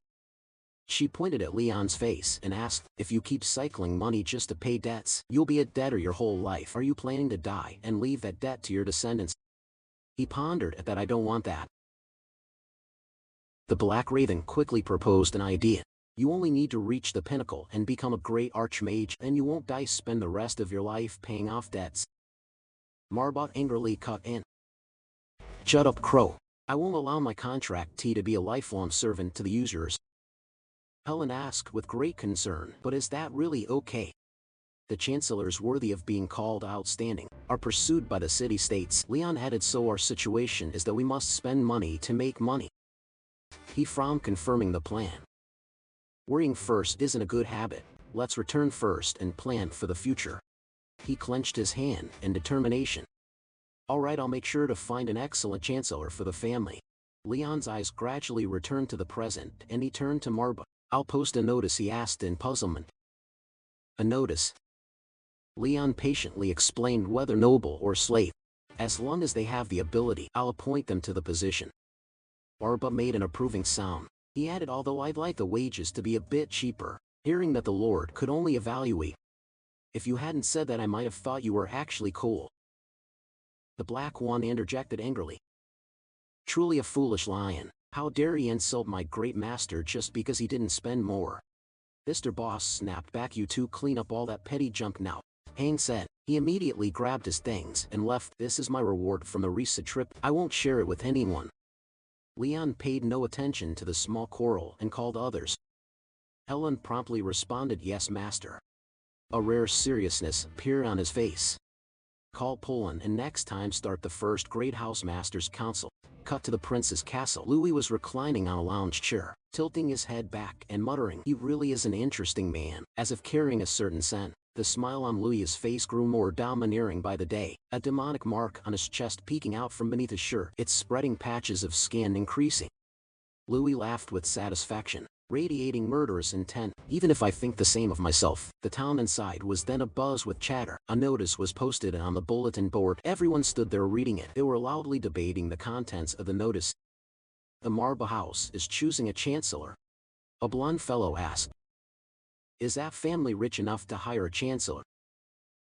She pointed at Leon's face and asked, if you keep cycling money just to pay debts, you'll be a debtor your whole life. Are you planning to die and leave that debt to your descendants? He pondered at that. I don't want that. The Black Raven quickly proposed an idea. You only need to reach the pinnacle and become a great archmage, and you won't die. Spend the rest of your life paying off debts. Marbot angrily cut in. Shut up, Crow. I won't allow my contract to be a lifelong servant to the users. Helen asked with great concern, but is that really okay? The chancellors worthy of being called outstanding are pursued by the city-states. Leon added, so our situation is that we must spend money to make money. He frowned, confirming the plan. Worrying first isn't a good habit. Let's return first and plan for the future. He clenched his hand in determination. All right, I'll make sure to find an excellent chancellor for the family. Leon's eyes gradually returned to the present, and he turned to Marba. I'll post a notice, he asked in puzzlement. A notice? Leon patiently explained, whether noble or slave. As long as they have the ability, I'll appoint them to the position. Marba made an approving sound. He added, although I'd like the wages to be a bit cheaper. Hearing that the Lord could only evaluate. If you hadn't said that, I might have thought you were actually cool. The Black One interjected angrily. Truly a foolish lion. How dare he insult my great master just because he didn't spend more? Mr. Boss snapped back. You two clean up all that petty junk now. Hang said. He immediately grabbed his things and left. This is my reward from the recent trip. I won't share it with anyone. Leon paid no attention to the small quarrel and called others. Helen promptly responded, yes, master. A rare seriousness appeared on his face. Call Poland and next time start the first Great House Masters Council. Cut to the prince's castle. Louis was reclining on a lounge chair, tilting his head back and muttering, he really is an interesting man, as if carrying a certain scent. The smile on Louis's face grew more domineering by the day, a demonic mark on his chest peeking out from beneath his shirt, its spreading patches of skin increasing. Louis laughed with satisfaction, radiating murderous intent. Even if I think the same of myself. The town inside was then abuzz with chatter. A notice was posted on the bulletin board. Everyone stood there reading it. They were loudly debating the contents of the notice. The Marba House is choosing a chancellor. A blond fellow asked. Is that family rich enough to hire a chancellor?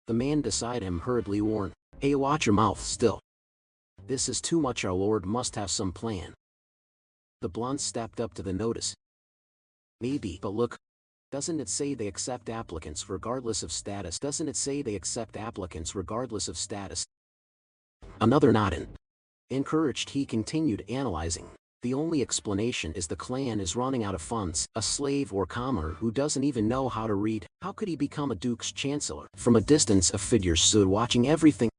The man beside him hurriedly warned. Hey, watch your mouth still. This is too much. Our lord must have some plan. The blonde stepped up to the notice. Maybe, but look. Doesn't it say they accept applicants regardless of status? Doesn't it say they accept applicants regardless of status? Another nodded. Encouraged, he continued analyzing. The only explanation is the clan is running out of funds. A slave or commoner who doesn't even know how to read. How could he become a duke's chancellor? From a distance a figure stood watching everything.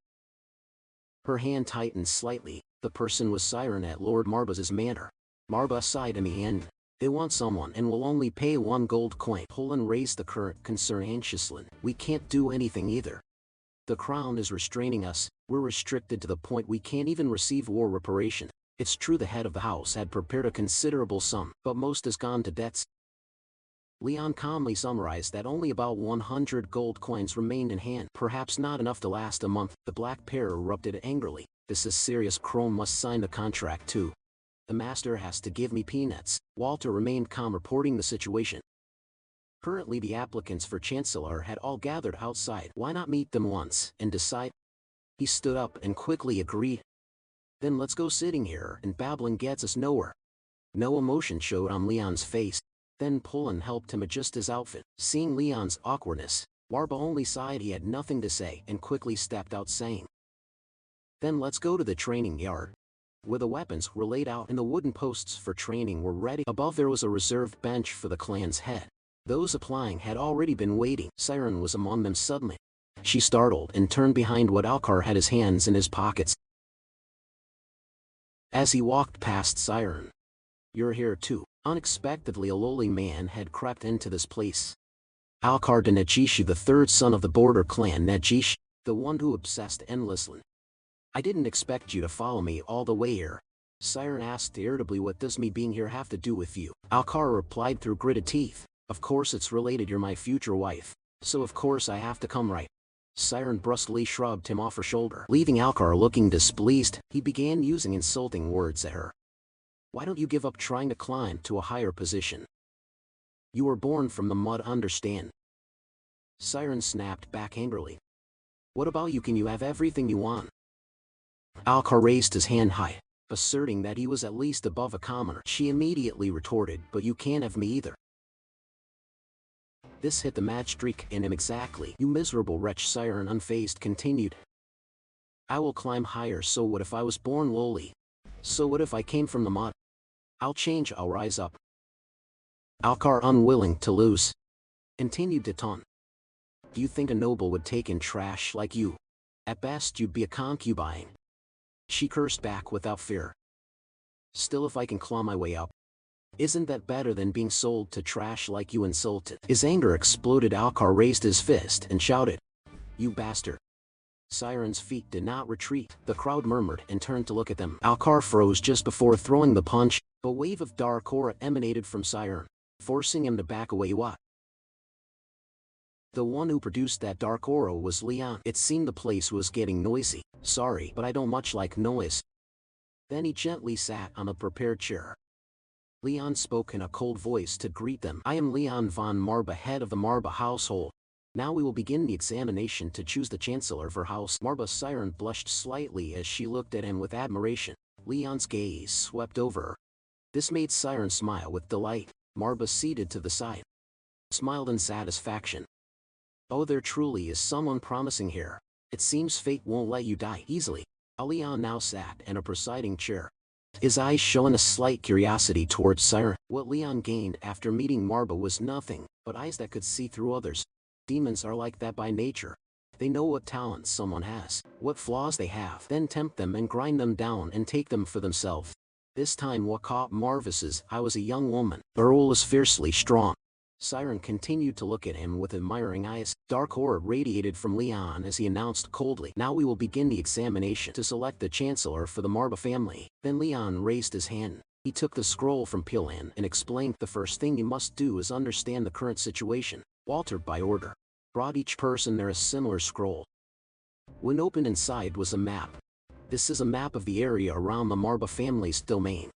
Her hand tightened slightly. The person was Siren at Lord Marba's manor. Marba sighed in the end. They want someone and will only pay 1 gold coin. Poland raised the current concern anxiously. We can't do anything either. The crown is restraining us. We're restricted to the point we can't even receive war reparation. It's true the head of the house had prepared a considerable sum, but most has gone to debts. Leon calmly summarized that only about 100 gold coins remained in hand, perhaps not enough to last a month. The black pair erupted angrily. This is serious. Chrome must sign the contract too. The master has to give me peanuts. Walter remained calm, reporting the situation. Currently the applicants for chancellor had all gathered outside. Why not meet them once and decide? He stood up and quickly agreed. Then let's go. Sitting here and babbling gets us nowhere. No emotion showed on Leon's face. Then Poland helped him adjust his outfit. Seeing Leon's awkwardness, Marba only sighed. He had nothing to say and quickly stepped out, saying, then let's go to the training yard. Where the weapons were laid out and the wooden posts for training were ready. Above there was a reserved bench for the clan's head. Those applying had already been waiting. Siren was among them suddenly. She startled and turned behind what Alcar had his hands in his pockets. As he walked past Siren. You're here too. Unexpectedly a lowly man had crept into this place. Alcar de Najish, the third son of the border clan Najish, the one who obsessed endlessly. I didn't expect you to follow me all the way here. Siren asked irritably. What does me being here have to do with you? Alcar replied through gritted teeth. Of course it's related. You're my future wife. So of course I have to come, right? Siren brusquely shrugged him off her shoulder. Leaving Alcar looking displeased, he began using insulting words at her. Why don't you give up trying to climb to a higher position? You were born from the mud, understand? Siren snapped back angrily. What about you? Can you have everything you want? Alcar raised his hand high, asserting that he was at least above a commoner. She immediately retorted, but you can't have me either. This hit the match streak in him exactly. You miserable wretch, Siren unfazed continued. I will climb higher. So what if I was born lowly? So what if I came from the mud? I'll change, I'll rise up. Alcar, unwilling to lose, continued to taunt. Do you think a noble would take in trash like you? At best you'd be a concubine. She cursed back without fear. Still, if I can claw my way up, isn't that better than being sold to trash like you? Insulted. His anger exploded. Alcar raised his fist and shouted, you bastard. Siren's feet did not retreat. The crowd murmured and turned to look at them. Alcar froze just before throwing the punch. A wave of dark aura emanated from Siren, forcing him to back away. What? The one who produced that dark aura was Leon. It seemed the place was getting noisy. Sorry, but I don't much like noise. Then he gently sat on a prepared chair. Leon spoke in a cold voice to greet them. I am Leon von Marba, head of the Marba household. Now we will begin the examination to choose the chancellor of her house. Marba's Siren blushed slightly as she looked at him with admiration. Leon's gaze swept over her. This made Siren smile with delight. Marba, seated to the side, smiled in satisfaction. Oh, there truly is someone promising here. It seems fate won't let you die easily. Leon now sat in a presiding chair, his eyes showing a slight curiosity towards Siren. What Leon gained after meeting Marba was nothing but eyes that could see through others. Demons are like that by nature. They know what talents someone has, what flaws they have, then tempt them and grind them down and take them for themselves. This time what caught Marvis's eye was a young woman. Her role was fiercely strong. Siren continued to look at him with admiring eyes. Dark aura radiated from Leon as he announced coldly, now we will begin the examination to select the chancellor for the Marba family. Then Leon raised his hand. He took the scroll from Pilan and explained, the first thing you must do is understand the current situation. Altered by order. Brought each person there a similar scroll. When opened, inside was a map. This is a map of the area around the Marba family's domain.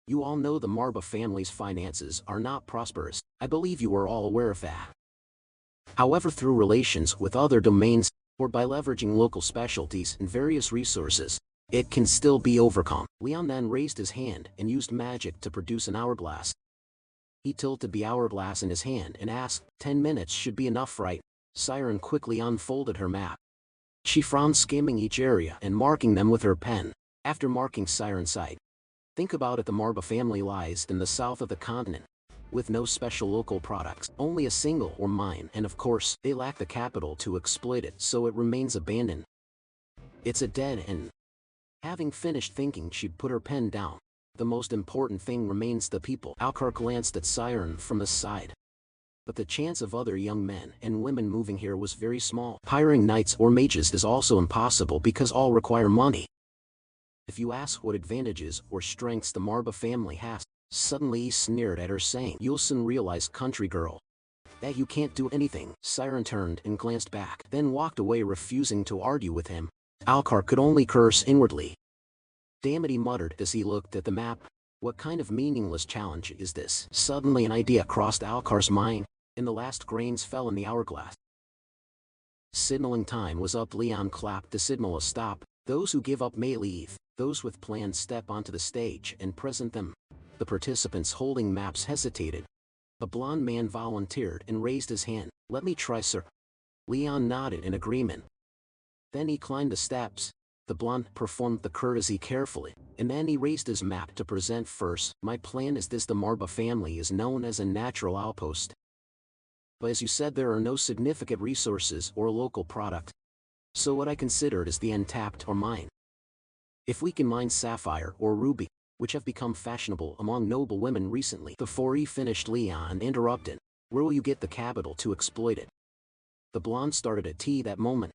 You all know the Marba family's finances are not prosperous. I believe you are all aware of that. However, through relations with other domains, or by leveraging local specialties and various resources, it can still be overcome. Leon then raised his hand and used magic to produce an hourglass. He tilted the hourglass in his hand and asked, 10 minutes should be enough, right? Siren quickly unfolded her map. She frowned, skimming each area and marking them with her pen. After marking, Siren sighed. Think about it, the Marba family lies in the south of the continent, with no special local products, only a single ore mine, and of course, they lack the capital to exploit it, so it remains abandoned. It's a dead end. Having finished thinking, she put her pen down. The most important thing remains the people. Alcar glanced at Siren from the side. But the chance of other young men and women moving here was very small. Hiring knights or mages is also impossible because all require money. If you ask what advantages or strengths the Marba family has, suddenly he sneered at her, saying, you'll soon realize, country girl, that you can't do anything. Siren turned and glanced back, then walked away, refusing to argue with him. Alcar could only curse inwardly. Damn it, he muttered as he looked at the map. What kind of meaningless challenge is this? Suddenly an idea crossed Alcar's mind, and the last grains fell in the hourglass. Signaling time was up. Leon clapped to signal a stop. Those who give up may leave. Those with plans step onto the stage and present them. The participants holding maps hesitated. A blond man volunteered and raised his hand. Let me try, sir. Leon nodded in agreement. Then he climbed the steps. The blonde performed the courtesy carefully, and then he raised his map to present first. My plan is this: the Marba family is known as a natural outpost. But as you said, there are no significant resources or local product. So what I considered is the untapped or mine. If we can mine sapphire or ruby, which have become fashionable among noble women recently. Before he finished, Leon interrupted. Where will you get the capital to exploit it? The blonde started a tea that moment.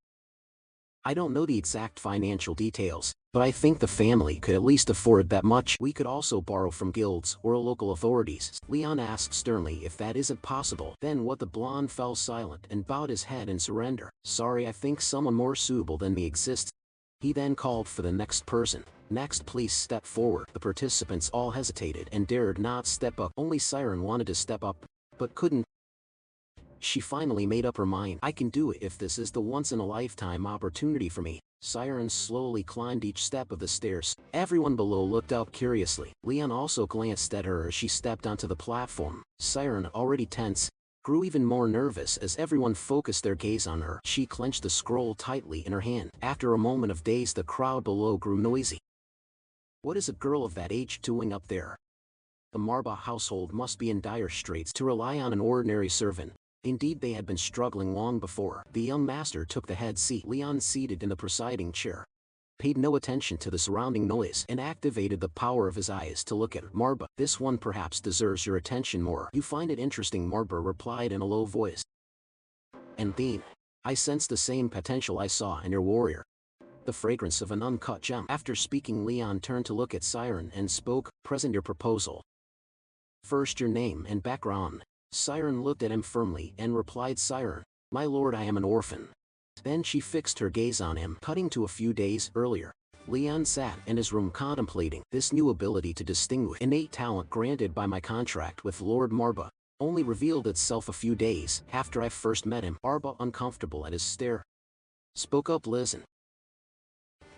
I don't know the exact financial details, but I think the family could at least afford that much. We could also borrow from guilds or local authorities. Leon asked sternly if that isn't possible. Then what? The blonde fell silent and bowed his head in surrender. Sorry, I think someone more suitable than me exists. He then called for the next person. Next, please step forward. The participants all hesitated and dared not step up. Only Siren wanted to step up. but couldn't. She finally made up her mind. I can do it if this is the once-in-a-lifetime opportunity for me. Siren slowly climbed each step of the stairs. Everyone below looked up curiously. Leon also glanced at her as she stepped onto the platform. Siren, already tense, grew even more nervous as everyone focused their gaze on her. She clenched the scroll tightly in her hand. After a moment of daze, the crowd below grew noisy. What is a girl of that age doing up there? The Marba household must be in dire straits to rely on an ordinary servant. Indeed, they had been struggling long before. The young master took the head seat. Leon, seated in the presiding chair, paid no attention to the surrounding noise and activated the power of his eyes to look at her. Marba, this one perhaps deserves your attention more. You find it interesting, Marba replied in a low voice. And then, I sensed the same potential I saw in your warrior. The fragrance of an uncut gem. After speaking, Leon turned to look at Siren and spoke, present your proposal. First, your name and background. Siren looked at him firmly and replied, Siren, my lord, I am an orphan. Then she fixed her gaze on him. Cutting to a few days earlier, Leon sat in his room contemplating this new ability to distinguish. Innate talent granted by my contract with Lord Marba only revealed itself a few days after I first met him. Marba, uncomfortable at his stare, spoke up. Listen,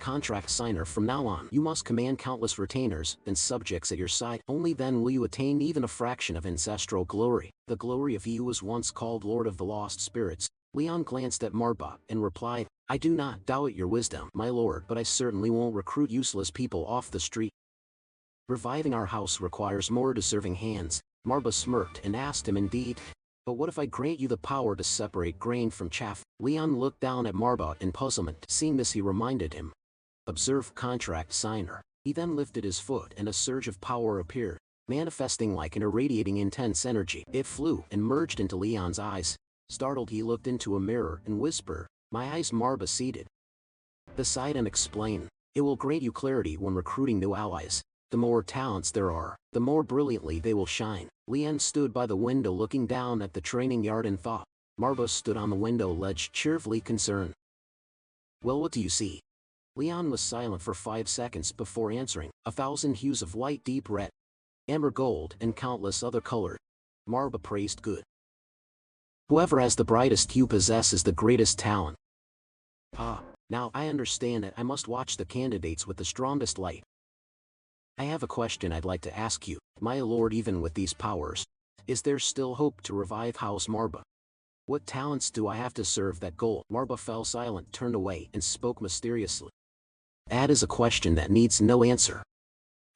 contract signer, from now on, you must command countless retainers and subjects at your side. Only then will you attain even a fraction of ancestral glory. The glory of he who was once called Lord of the Lost Spirits. Leon glanced at Marba and replied, I do not doubt your wisdom, my lord, but I certainly won't recruit useless people off the street. Reviving our house requires more deserving hands. Marba smirked and asked him, indeed? But what if I grant you the power to separate grain from chaff? Leon looked down at Marba in puzzlement. Seeing this, he reminded him. Observe, contract signer. He then lifted his foot and a surge of power appeared, manifesting like an irradiating intense energy. It flew and merged into Leon's eyes. Startled, he looked into a mirror and whispered, my eyes. Marba seated beside him explained, it will grant you clarity when recruiting new allies. The more talents there are, the more brilliantly they will shine. Leon stood by the window looking down at the training yard in thought. Marba stood on the window ledge, cheerfully concerned. Well, what do you see? Leon was silent for 5 seconds before answering. 1,000 hues of white, deep red, amber gold, and countless other colors. Marba praised. Good. Whoever has the brightest hue possesses the greatest talent. Ah, now I understand that I must watch the candidates with the strongest light. I have a question I'd like to ask you, my lord. Even with these powers, is there still hope to revive House Marba? What talents do I have to serve that goal? Marba fell silent, turned away, and spoke mysteriously. That is a question that needs no answer.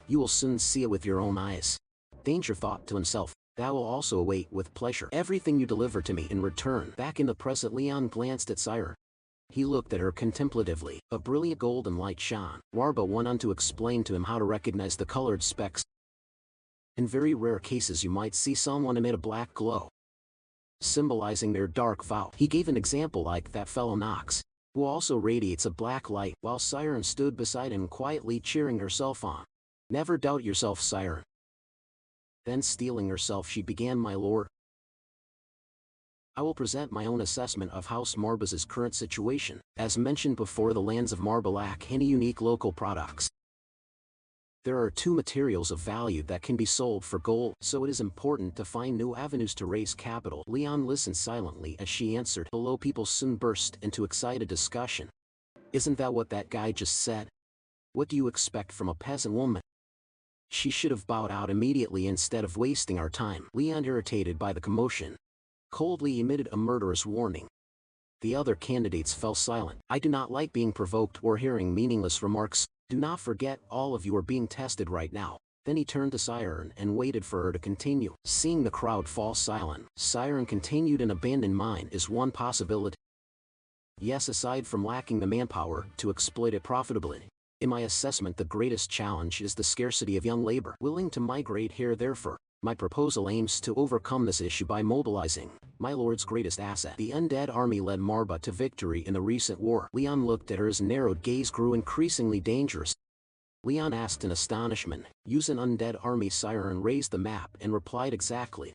You will soon see it with your own eyes. Danger thought to himself, that will also await with pleasure everything you deliver to me in return. Back in the present, Leon glanced at Siren. He looked at her contemplatively. A brilliant golden light shone. Marba went on to explain to him how to recognize the colored specks. In very rare cases you might see someone emit a black glow, symbolizing their dark vow. He gave an example like that fellow Nox, who also radiates a black light, while Siren stood beside him quietly cheering herself on. Never doubt yourself, Siren. Then steeling herself, she began, my lord. I will present my own assessment of House Marba's current situation. As mentioned before, the lands of Marba lack any unique local products. There are 2 materials of value that can be sold for gold, so it is important to find new avenues to raise capital. Leon listened silently as she answered. Below, people soon burst into excited discussion. Isn't that what that guy just said? What do you expect from a peasant woman? She should have bowed out immediately instead of wasting our time. Leon, irritated by the commotion, coldly emitted a murderous warning. The other candidates fell silent. I do not like being provoked or hearing meaningless remarks. Do not forget, all of you are being tested right now. Then he turned to Siren and waited for her to continue. Seeing the crowd fall silent, Siren continued, an abandoned mine is one possibility. Yes, aside from lacking the manpower to exploit it profitably. In my assessment, the greatest challenge is the scarcity of young labor willing to migrate here. Therefore, my proposal aims to overcome this issue by mobilizing my lord's greatest asset. The undead army led Marba to victory in the recent war. Leon looked at her. His narrowed gaze grew increasingly dangerous. Leon asked in astonishment, use an undead army? Siren raised the map and replied, exactly.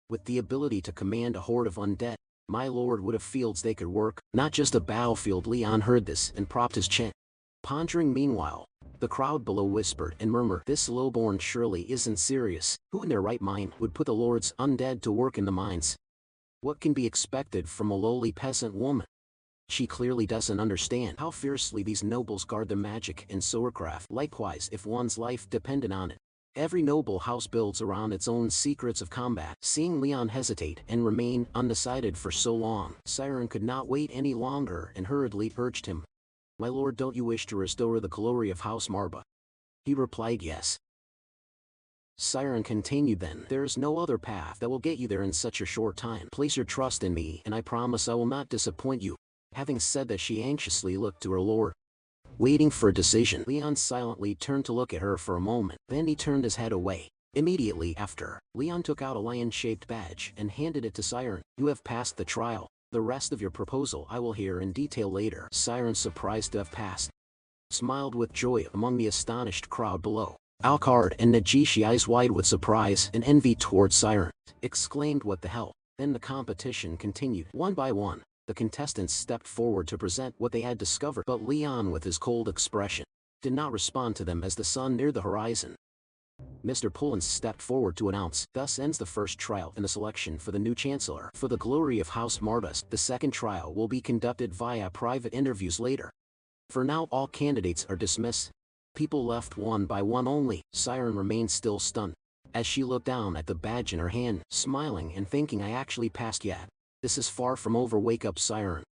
With the ability to command a horde of undead, my lord would have fields they could work, not just a battlefield. Leon heard this and propped his chin, pondering. Meanwhile, The crowd below whispered and murmured, "This lowborn surely isn't serious. Who in their right mind would put the Lord's undead to work in the mines? What can be expected from a lowly peasant woman? She clearly doesn't understand how fiercely these nobles guard their magic and swordcraft. Likewise, if one's life depended on it. Every noble house builds around its own secrets of combat." Seeing Leon hesitate and remain undecided for so long, Siren could not wait any longer and hurriedly urged him. "My lord, don't you wish to restore the glory of House Marba?" He replied, "Yes." Siren continued, "Then there is no other path that will get you there in such a short time. Place your trust in me and I promise I will not disappoint you." Having said that, she anxiously looked to her lord. Waiting for a decision, Leon silently turned to look at her for a moment, then he turned his head away. Immediately after, Leon took out a lion-shaped badge and handed it to Siren. "You have passed the trial. The rest of your proposal I will hear in detail later." Siren, surprised to have passed, smiled with joy among the astonished crowd below. Alucard and Nagishi, eyes wide with surprise and envy toward Siren, exclaimed, "What the hell?" Then the competition continued. One by one, the contestants stepped forward to present what they had discovered, but Leon, with his cold expression, did not respond to them as the sun neared the horizon. Mr. Pullens stepped forward to announce, "Thus ends the first trial in the selection for the new Chancellor. For the glory of House Marbas, the second trial will be conducted via private interviews later. For now, all candidates are dismissed." People left one by one only. Siren remained still stunned, as she looked down at the badge in her hand, smiling and thinking, "I actually passed yet. This is far from over. Wake up, Siren.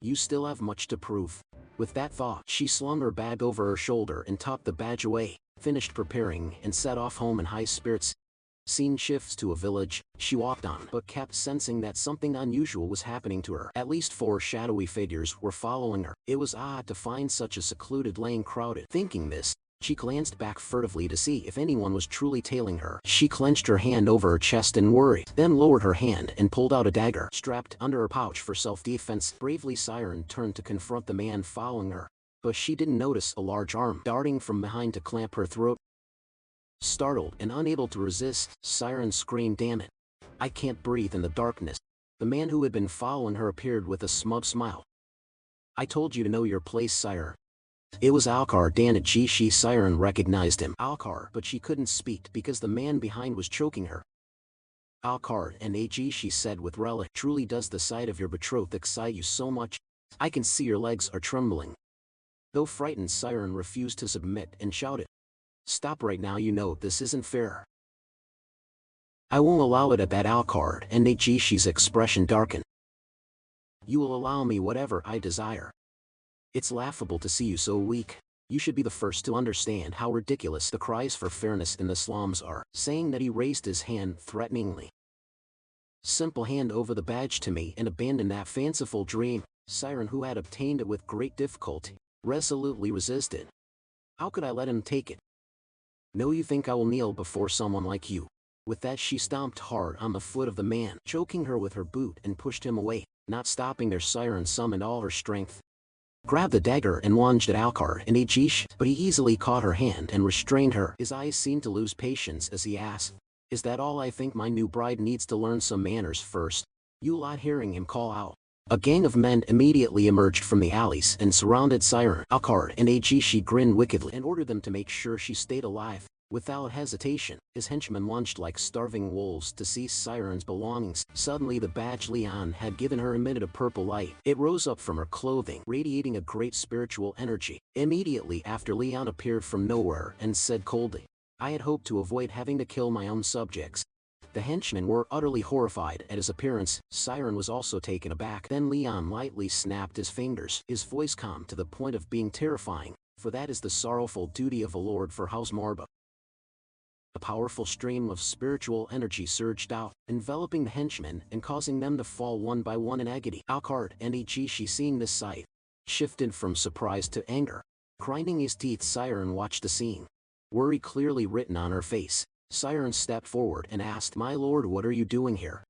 You still have much to prove." With that thought, she slung her bag over her shoulder and tucked the badge away, finished preparing, and set off home in high spirits. Scene shifts to a village. She walked on, but kept sensing that something unusual was happening to her. At least 4 shadowy figures were following her. It was odd to find such a secluded lane crowded. Thinking this, she glanced back furtively to see if anyone was truly tailing her. She clenched her hand over her chest in worry, then lowered her hand and pulled out a dagger strapped under her pouch for self-defense. Bravely, Siren turned to confront the man following her, but she didn't notice a large arm darting from behind to clamp her throat. Startled and unable to resist, Siren screamed, "Damn it! I can't breathe!" In the darkness, the man who had been following her appeared with a smug smile. "I told you to know your place, Siren." It was Alucard Danagishi. Siren recognized him. Alucard, but she couldn't speak because the man behind was choking her. "Alucard and AG," she said with relish, "truly does the sight of your betrothed excite you so much? I can see your legs are trembling." Though frightened, Siren refused to submit and shouted, "Stop right now, you know this isn't fair." "I won't allow it." At that, Alucard and Nagishi's expression darkened. "You will allow me whatever I desire. It's laughable to see you so weak. You should be the first to understand how ridiculous the cries for fairness in the slums are." Saying that, he raised his hand threateningly. "Simple hand over the badge to me and abandon that fanciful dream." Siren, who had obtained it with great difficulty, resolutely resisted. "How could I let him take it? No, you think I will kneel before someone like you?" With that, she stomped hard on the foot of the man, choking her with her boot, and pushed him away. Not stopping there, Siren summoned all her strength, grabbed the dagger and lunged at Alucard and Nagishi, but he easily caught her hand and restrained her. His eyes seemed to lose patience as he asked, "Is that all? I think my new bride needs to learn some manners first." "You lot!" Hearing him call out, a gang of men immediately emerged from the alleys and surrounded Siren. Alucard and Nagishi grinned wickedly and ordered them to make sure she stayed alive. Without hesitation, his henchmen lunged like starving wolves to seize Siren's belongings. Suddenly, the badge Leon had given her emitted a purple light. It rose up from her clothing, radiating a great spiritual energy. Immediately after, Leon appeared from nowhere and said coldly, "I had hoped to avoid having to kill my own subjects." The henchmen were utterly horrified at his appearance. Siren was also taken aback. Then Leon lightly snapped his fingers, his voice calm to the point of being terrifying, "For that is the sorrowful duty of a lord for House Marba." A powerful stream of spiritual energy surged out, enveloping the henchmen and causing them to fall one by one in agony. Alucard and Nagishi, seeing this sight, shifted from surprise to anger. Grinding his teeth, Siren watched the scene, worry clearly written on her face. Siren stepped forward and asked, "My lord, what are you doing here?"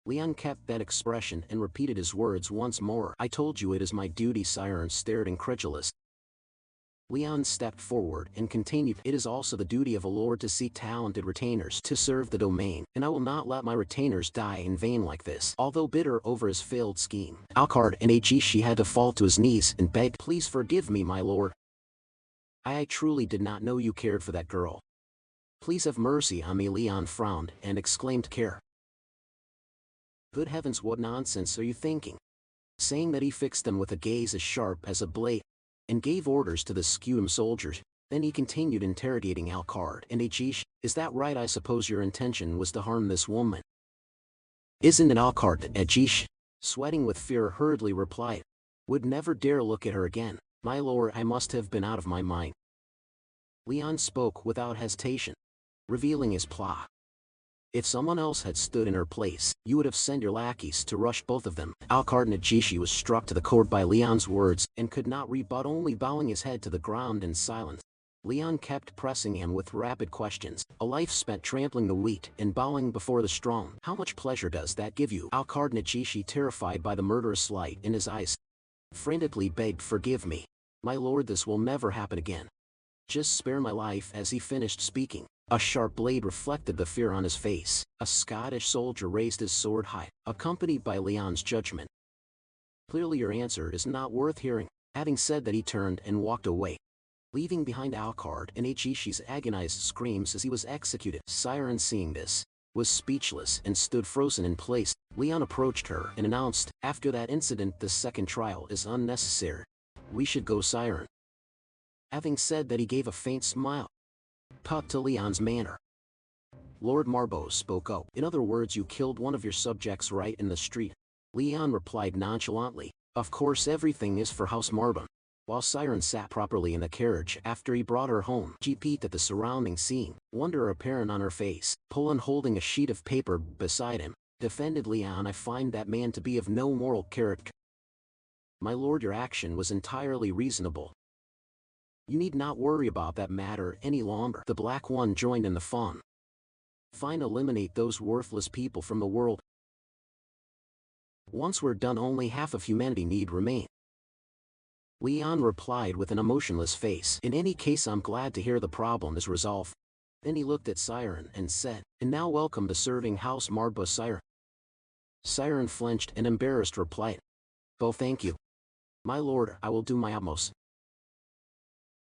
Leon kept that expression and repeated his words once more. "I told you it is my duty." Siren stared incredulous. Leon stepped forward and continued, "It is also the duty of a lord to seek talented retainers to serve the domain, and I will not let my retainers die in vain like this." Although bitter over his failed scheme, Alucard and Nagishi had to fall to his knees and beg, "Please forgive me, my lord. I truly did not know you cared for that girl. Please have mercy on me. Leon frowned and exclaimed, care? Good heavens, what nonsense are you thinking? Saying that he fixed them with a gaze as sharp as a blade, and gave orders to the scutum soldiers. Then he continued interrogating Alucard and Ajish. Is that right? I suppose your intention was to harm this woman. Isn't it? Alucard and Ajish, sweating with fear, hurriedly replied. Would never dare look at her again. My lord, I must have been out of my mind. Leon spoke without hesitation, revealing his plot. If someone else had stood in her place, you would have sent your lackeys to rush both of them. Alucard Najishi was struck to the core by Leon's words and could not rebut, only bowing his head to the ground in silence. Leon kept pressing him with rapid questions. A life spent trampling the weak and bowing before the strong. How much pleasure does that give you? Alucard Najishi, terrified by the murderous light in his eyes, frantically begged, forgive me. My lord, this will never happen again. Just spare my life. As he finished speaking, a sharp blade reflected the fear on his face. A Scottish soldier raised his sword high, accompanied by Leon's judgment. Clearly your answer is not worth hearing. Having said that, he turned and walked away, leaving behind Alucard and Ajishi's agonized screams as he was executed. Siren, seeing this, was speechless and stood frozen in place. Leon approached her and announced, after that incident, the second trial is unnecessary. We should go, Siren. Having said that, he gave a faint smile, caught to Leon's manner. Lord Marbo spoke up. In other words, you killed one of your subjects right in the street. Leon replied nonchalantly, of course everything is for House Marbo. While Siren sat properly in the carriage after he brought her home, she peeked at the surrounding scene, wonder apparent on her face. Poland, holding a sheet of paper beside him, defended Leon. I find that man to be of no moral character. My lord, your action was entirely reasonable. You need not worry about that matter any longer. The Black One joined in the fun. Fine, eliminate those worthless people from the world. Once we're done, only half of humanity need remain. Leon replied with an emotionless face. In any case, I'm glad to hear the problem is resolved. Then he looked at Siren and said, and now welcome to serving House Marbo, Siren. Siren flinched and embarrassed replied, oh, thank you. My lord, I will do my utmost.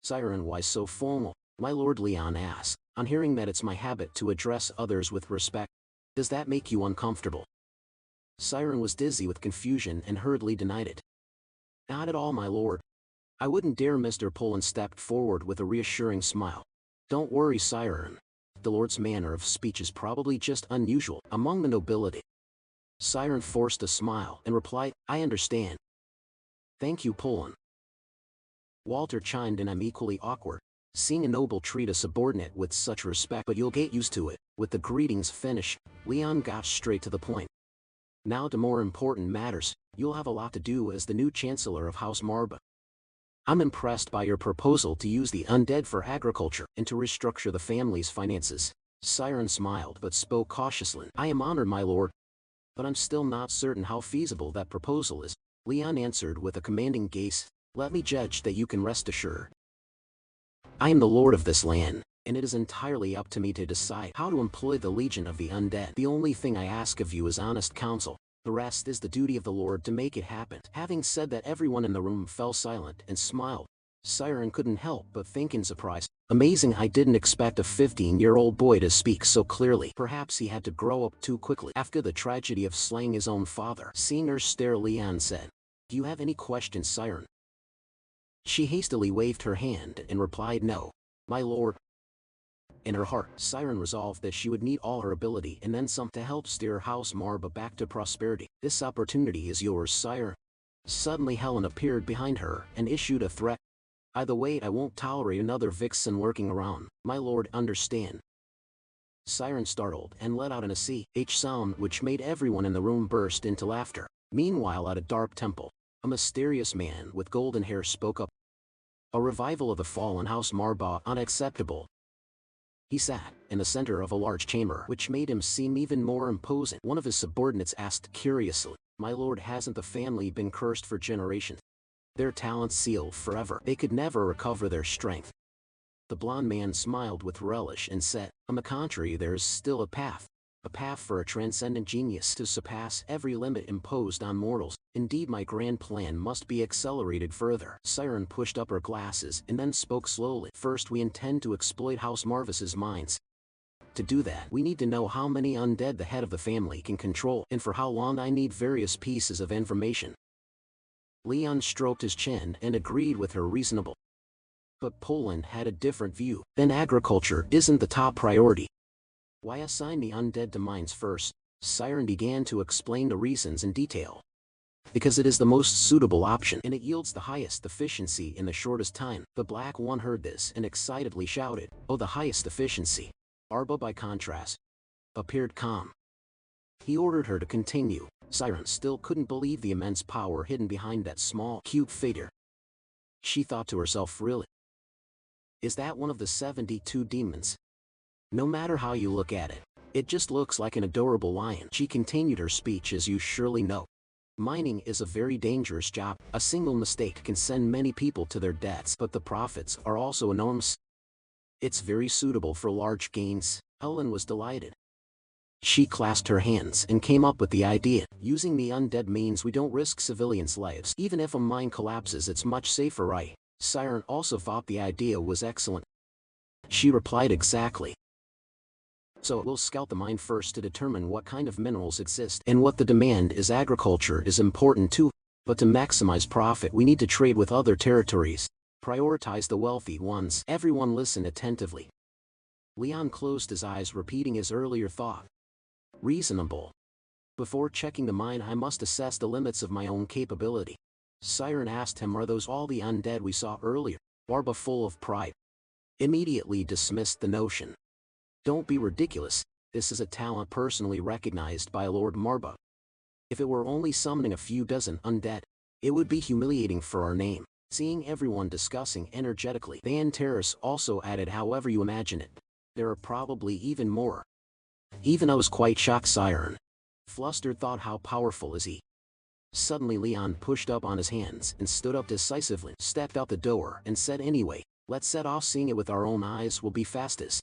Siren, why so formal? My lord, Leon asked, on hearing that it's my habit to address others with respect. Does that make you uncomfortable? Siren was dizzy with confusion and hurriedly denied it. Not at all, my lord. I wouldn't dare. Mr. Poland stepped forward with a reassuring smile. Don't worry, Siren. The lord's manner of speech is probably just unusual among the nobility. Siren forced a smile and replied, I understand. Thank you, Poland. Walter chimed in, I'm equally awkward, seeing a noble treat a subordinate with such respect, but you'll get used to it. With the greetings finished, Leon got straight to the point. Now to more important matters. You'll have a lot to do as the new Chancellor of House Marbo. I'm impressed by your proposal to use the undead for agriculture and to restructure the family's finances. Siren smiled but spoke cautiously. I am honored, my lord, but I'm still not certain how feasible that proposal is. Leon answered with a commanding gaze. Let me judge that you can rest assured. I am the lord of this land, and it is entirely up to me to decide how to employ the legion of the undead. The only thing I ask of you is honest counsel. The rest is the duty of the lord to make it happen. Having said that, everyone in the room fell silent and smiled. Siren couldn't help but think in surprise. Amazing, I didn't expect a 15-year-old boy to speak so clearly. Perhaps he had to grow up too quickly after the tragedy of slaying his own father. Seeing her stare, Leon said, do you have any questions, Siren? She hastily waved her hand and replied, no, my lord. In her heart, Siren resolved that she would need all her ability and then some to help steer House Marbo back to prosperity. This opportunity is yours, Siren. Suddenly Helen appeared behind her and issued a threat. Either way, I won't tolerate another vixen lurking around. My lord, understand. Siren startled and let out an sh sound which made everyone in the room burst into laughter. Meanwhile, at a dark temple, a mysterious man with golden hair spoke up. A revival of the fallen House Marbo, unacceptable. He sat in the center of a large chamber, which made him seem even more imposing. One of his subordinates asked curiously, my lord, hasn't the family been cursed for generations? Their talents sealed forever. They could never recover their strength. The blond man smiled with relish and said, on the contrary, there is still a path. A path for a transcendent genius to surpass every limit imposed on mortals. Indeed, my grand plan must be accelerated further. Siren pushed up her glasses and then spoke slowly. First, we intend to exploit House Marvis's minds. To do that, we need to know how many undead the head of the family can control, and for how long. I need various pieces of information. Leon stroked his chin and agreed with her reasonable. But Poland had a different view. Then agriculture isn't the top priority. Why assign the undead to mines first? Siren began to explain the reasons in detail. Because it is the most suitable option, and it yields the highest efficiency in the shortest time. The Black One heard this and excitedly shouted, "Oh, the highest efficiency." Arba, by contrast, appeared calm. He ordered her to continue. Siren still couldn't believe the immense power hidden behind that small, cute figure. She thought to herself, really? Is that one of the 72 demons? No matter how you look at it, it just looks like an adorable lion. She continued her speech. As you surely know, mining is a very dangerous job. A single mistake can send many people to their deaths, but the profits are also enormous. It's very suitable for large gains. Helen was delighted. She clasped her hands and came up with the idea. Using the undead means we don't risk civilians' lives. Even if a mine collapses, it's much safer, right? Siren also thought the idea was excellent. She replied, exactly. So we'll scout the mine first to determine what kind of minerals exist and what the demand is. Agriculture is important too, but to maximize profit we need to trade with other territories. Prioritize the wealthy ones. Everyone listened attentively. Leon closed his eyes, repeating his earlier thought. Reasonable. Before checking the mine, I must assess the limits of my own capability. Siren asked him, are those all the undead we saw earlier? Arba, full of pride, immediately dismissed the notion. Don't be ridiculous. This is a talent personally recognized by Lord Marba. If it were only summoning a few dozen undead, it would be humiliating for our name. Seeing everyone discussing energetically, Van Terrace also added, however you imagine it, there are probably even more. Even I was quite shocked. Siren, flustered, thought, how powerful is he? Suddenly Leon pushed up on his hands and stood up decisively, stepped out the door and said, anyway, let's set off. Seeing it with our own eyes will be fastest.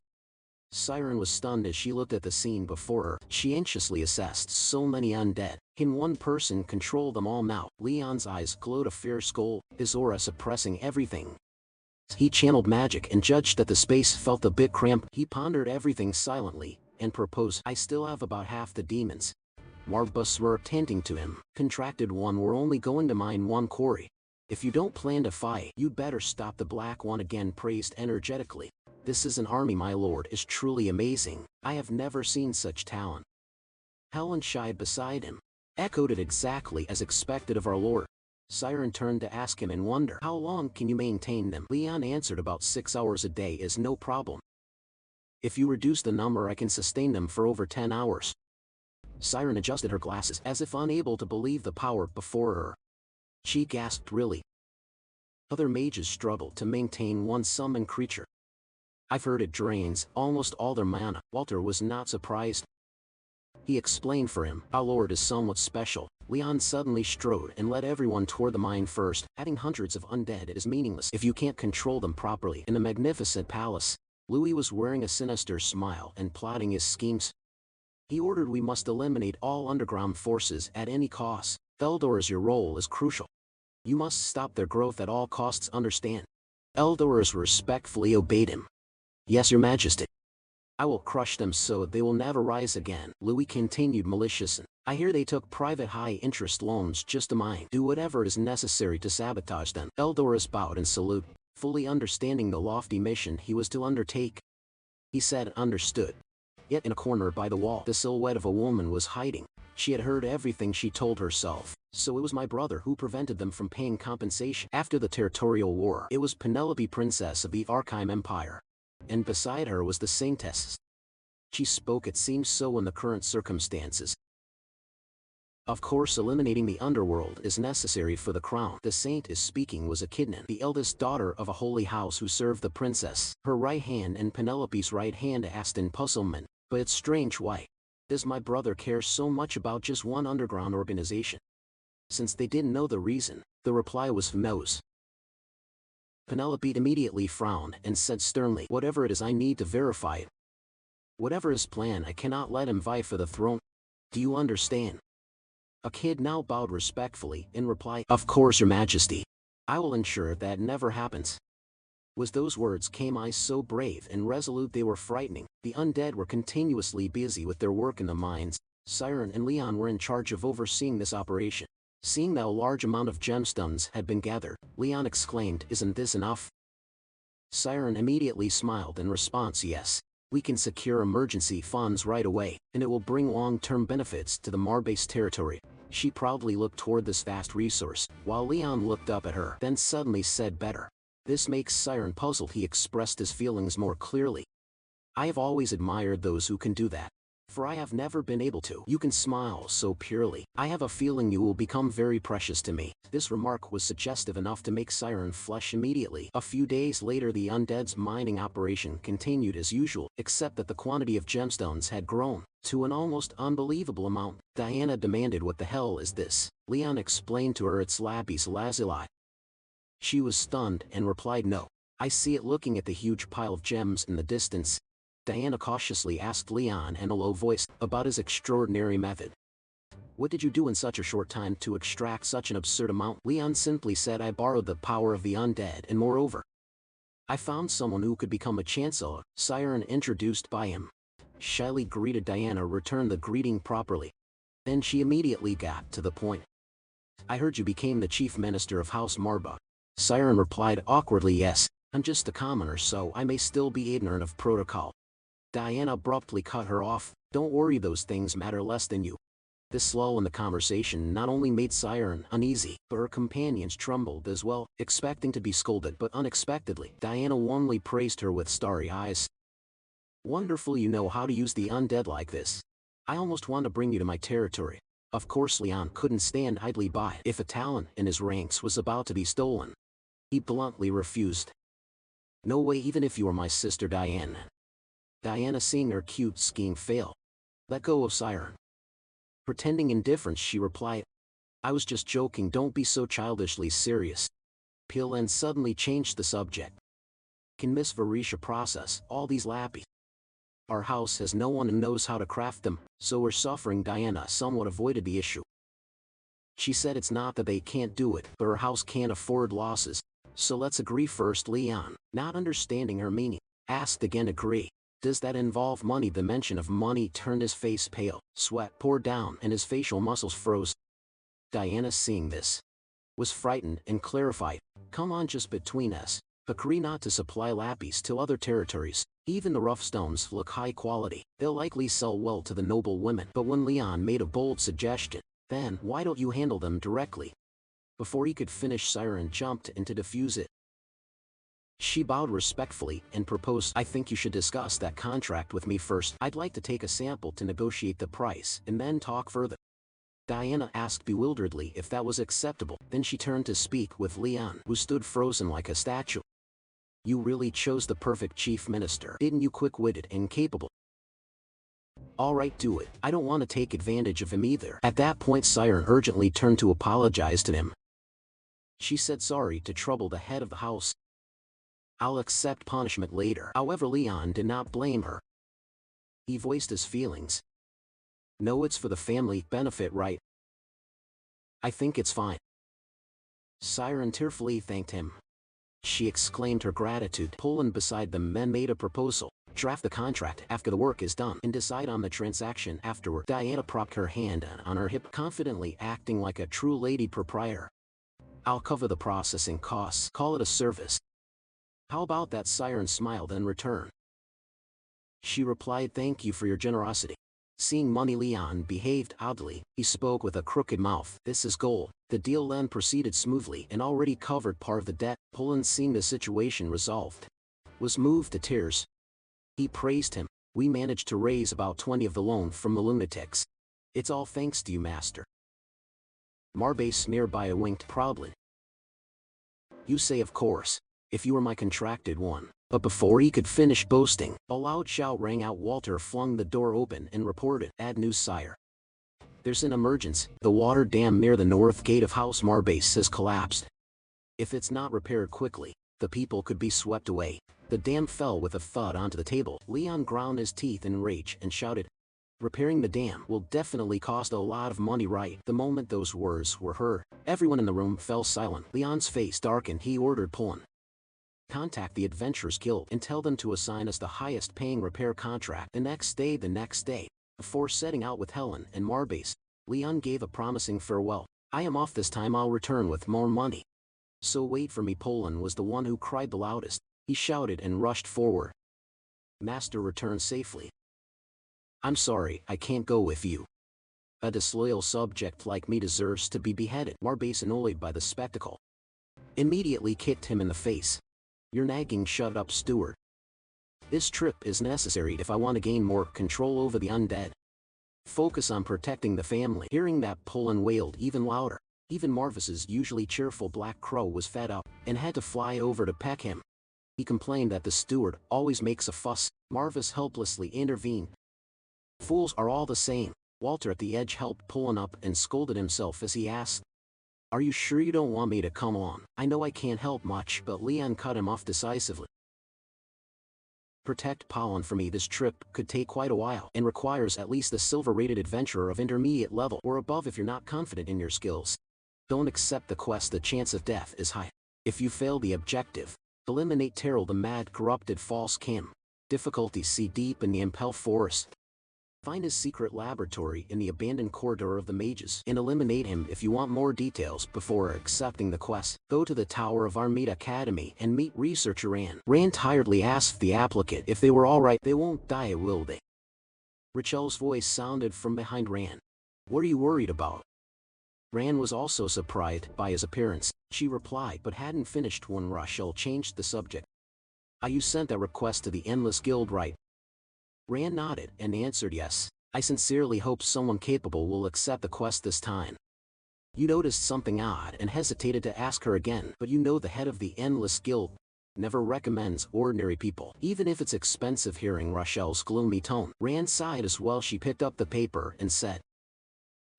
Siren was stunned as she looked at the scene before her. She anxiously assessed so many undead. Can one person control them all now? Leon's eyes glowed a fierce gold, his aura suppressing everything. He channeled magic and judged that the space felt a bit cramped. He pondered everything silently and proposed, I still have about half the demons. Marba smirked, hinting to him, contracted one, we're only going to mine one quarry. If you don't plan to fight, you'd better stop. The Black One again praised energetically. This is an army, my lord, is truly amazing. I have never seen such talent. Helen, shied beside him, echoed it, exactly as expected of our lord. Siren turned to ask him in wonder, how long can you maintain them? Leon answered, about 6 hours a day is no problem. If you reduce the number, I can sustain them for over 10 hours. Siren adjusted her glasses as if unable to believe the power before her. She gasped, really? Other mages struggle to maintain one summoned creature. I've heard it drains almost all their mana. Walter was not surprised. He explained for him, our lord is somewhat special. Leon suddenly strode and led everyone toward the mine first. Adding hundreds of undead is meaningless if you can't control them properly. In the magnificent palace, Louis was wearing a sinister smile and plotting his schemes. He ordered, we must eliminate all underground forces at any cost. Eldor's, your role is crucial. You must stop their growth at all costs, understand? Eldor's respectfully obeyed him. Yes, your majesty. I will crush them so they will never rise again. Louis continued malicious. I hear they took private high-interest loans just to mine. Do whatever is necessary to sabotage them. Eldorus bowed and saluted, fully understanding the lofty mission he was to undertake. He said, understood. Yet in a corner by the wall, the silhouette of a woman was hiding. She had heard everything, she told herself. So it was my brother who prevented them from paying compensation. After the territorial war, it was Penelope, princess of the Archime Empire. And beside her was the saintess. She spoke, it seems so in the current circumstances. Of course, eliminating the underworld is necessary for the crown. The saint is speaking was Echidna, the eldest daughter of a holy house who served the princess. Her right hand and Penelope's right hand asked in puzzlement, but it's strange, why does my brother care so much about just one underground organization? Since they didn't know the reason, the reply was who knows. Penelope immediately frowned and said sternly, whatever it is, I need to verify it. Whatever his plan, I cannot let him vie for the throne. Do you understand? A kid now bowed respectfully in reply, "Of course, your majesty. I will ensure that never happens." With those words came eyes so brave and resolute they were frightening. The undead were continuously busy with their work in the mines. Siren and Leon were in charge of overseeing this operation. Seeing that a large amount of gemstones had been gathered, Leon exclaimed, "Isn't this enough?" Siren immediately smiled in response, "Yes. We can secure emergency funds right away, and it will bring long-term benefits to the Marbase territory." She proudly looked toward this vast resource, while Leon looked up at her, then suddenly said, "Better." This makes Siren puzzled. He expressed his feelings more clearly. "I have always admired those who can do that. For I have never been able to." "You can smile so purely. I have a feeling you will become very precious to me." This remark was suggestive enough to make Siren flush immediately. A few days later, the undead's mining operation continued as usual, except that the quantity of gemstones had grown to an almost unbelievable amount. Diana demanded, "What the hell is this?" Leon explained to her, "It's lapis lazuli." She was stunned and replied, "No. I see it," looking at the huge pile of gems in the distance. Diana cautiously asked Leon in a low voice about his extraordinary method. "What did you do in such a short time to extract such an absurd amount?" Leon simply said, "I borrowed the power of the undead, and moreover, I found someone who could become a chancellor." Siren, introduced by him, shyly greeted Diana, returned the greeting properly. Then she immediately got to the point. "I heard you became the chief minister of House Marba." Siren replied awkwardly, "Yes, I'm just a commoner, so I may still be ignorant of protocol." Diana abruptly cut her off. "Don't worry, those things matter less than you." This lull in the conversation not only made Siren uneasy, but her companions trembled as well, expecting to be scolded, but unexpectedly, Diana warmly praised her with starry eyes. "Wonderful, you know how to use the undead like this. I almost want to bring you to my territory." Of course, Leon couldn't stand idly by if a talent in his ranks was about to be stolen. He bluntly refused. "No way, even if you were my sister Diana." Diana, seeing her cute scheme fail, let go of Siren. Pretending indifference, she replied, "I was just joking, don't be so childishly serious." Pilan suddenly changed the subject. "Can Miss Varisha process all these lapis? Our house has no one who knows how to craft them, so we're suffering." Diana somewhat avoided the issue. She said, "It's not that they can't do it, but our house can't afford losses. So let's agree first." Leon, not understanding her meaning, asked again, "Agree? Does that involve money?" The mention of money turned his face pale, sweat poured down and his facial muscles froze. Diana, seeing this, was frightened and clarified, "Come on, just between us. Agree not to supply lapis to other territories. Even the rough stones look high quality. They'll likely sell well to the noble women." But when Leon made a bold suggestion, "Then why don't you handle them directly?" Before he could finish, Siren jumped in to defuse it. She bowed respectfully and proposed, "I think you should discuss that contract with me first. I'd like to take a sample to negotiate the price and then talk further." Diana asked bewilderedly if that was acceptable. Then she turned to speak with Leon, who stood frozen like a statue. "You really chose the perfect chief minister, didn't you? Quick-witted and capable. All right, do it. I don't want to take advantage of him either." At that point, Siren urgently turned to apologize to him. She said sorry to trouble the head of the house. "I'll accept punishment later." However, Leon did not blame her. He voiced his feelings. "No, it's for the family benefit, right? I think it's fine." Siren tearfully thanked him. She exclaimed her gratitude. Poland beside them men made a proposal. "Draft the contract after the work is done and decide on the transaction afterward." Diana propped her hand on her hip, confidently acting like a true lady proprietor. "I'll cover the processing costs. Call it a service." "How about that?" Siren smiled in return. She replied, "Thank you for your generosity." Seeing money, Leon behaved oddly. He spoke with a crooked mouth. "This is gold." The deal then proceeded smoothly and already covered part of the debt. Poland, seeing the situation resolved, was moved to tears. He praised him. "We managed to raise about 20 of the loan from the lunatics. It's all thanks to you, master." Marbase nearby winked proudly. "You say, of course, if you were my contracted one." But before he could finish boasting, a loud shout rang out. Walter flung the door open and reported, "Bad news, sire. There's an emergency. The water dam near the north gate of House Marbase has collapsed. If it's not repaired quickly, the people could be swept away." The dam fell with a thud onto the table. Leon ground his teeth in rage and shouted, "Repairing the dam will definitely cost a lot of money, right?" The moment those words were heard, everyone in the room fell silent. Leon's face darkened. He ordered Pullen, "Contact the Adventurers Guild and tell them to assign us the highest paying repair contract." The next day, before setting out with Helen and Marbase, Leon gave a promising farewell. "I am off this time. I'll return with more money. So wait for me." Pullen was the one who cried the loudest. He shouted and rushed forward. "Master returned safely. I'm sorry, I can't go with you. A disloyal subject like me deserves to be beheaded." Marbase, annoyed by the spectacle, immediately kicked him in the face. "You're nagging. Shut up, steward. This trip is necessary if I want to gain more control over the undead. Focus on protecting the family." Hearing that, Pullen wailed even louder. Even Marvis's usually cheerful black crow was fed up and had to fly over to peck him. He complained that the steward always makes a fuss. Marvis helplessly intervened. "Fools are all the same." Walter at the edge helped Pullen up and scolded himself as he asked, "Are you sure you don't want me to come on? I know I can't help much." But Leon cut him off decisively. "Protect Pollen for me. This trip could take quite a while and requires at least a silver-rated adventurer of intermediate level or above if you're not confident in your skills. Don't accept the quest. The chance of death is high. If you fail the objective, eliminate Terrell the mad corrupted false Kim. Difficulty C, deep in the Impel Forest. Find his secret laboratory in the abandoned corridor of the mages and eliminate him. If you want more details before accepting the quest, go to the tower of Armida Academy and meet researcher Ran." Ran tiredly asked the applicant if they were alright. "They won't die, will they?" Rachel's voice sounded from behind Ran. "What are you worried about?" Ran was also surprised by his appearance. She replied but hadn't finished when Rachel changed the subject. "You sent that request to the Endless Guild, right?" Ran nodded and answered yes. "I sincerely hope someone capable will accept the quest this time." You noticed something odd and hesitated to ask her again, but you know the head of the Endless Guild never recommends ordinary people, even if it's expensive. Hearing Rachel's gloomy tone, Ran sighed as well. She picked up the paper and said,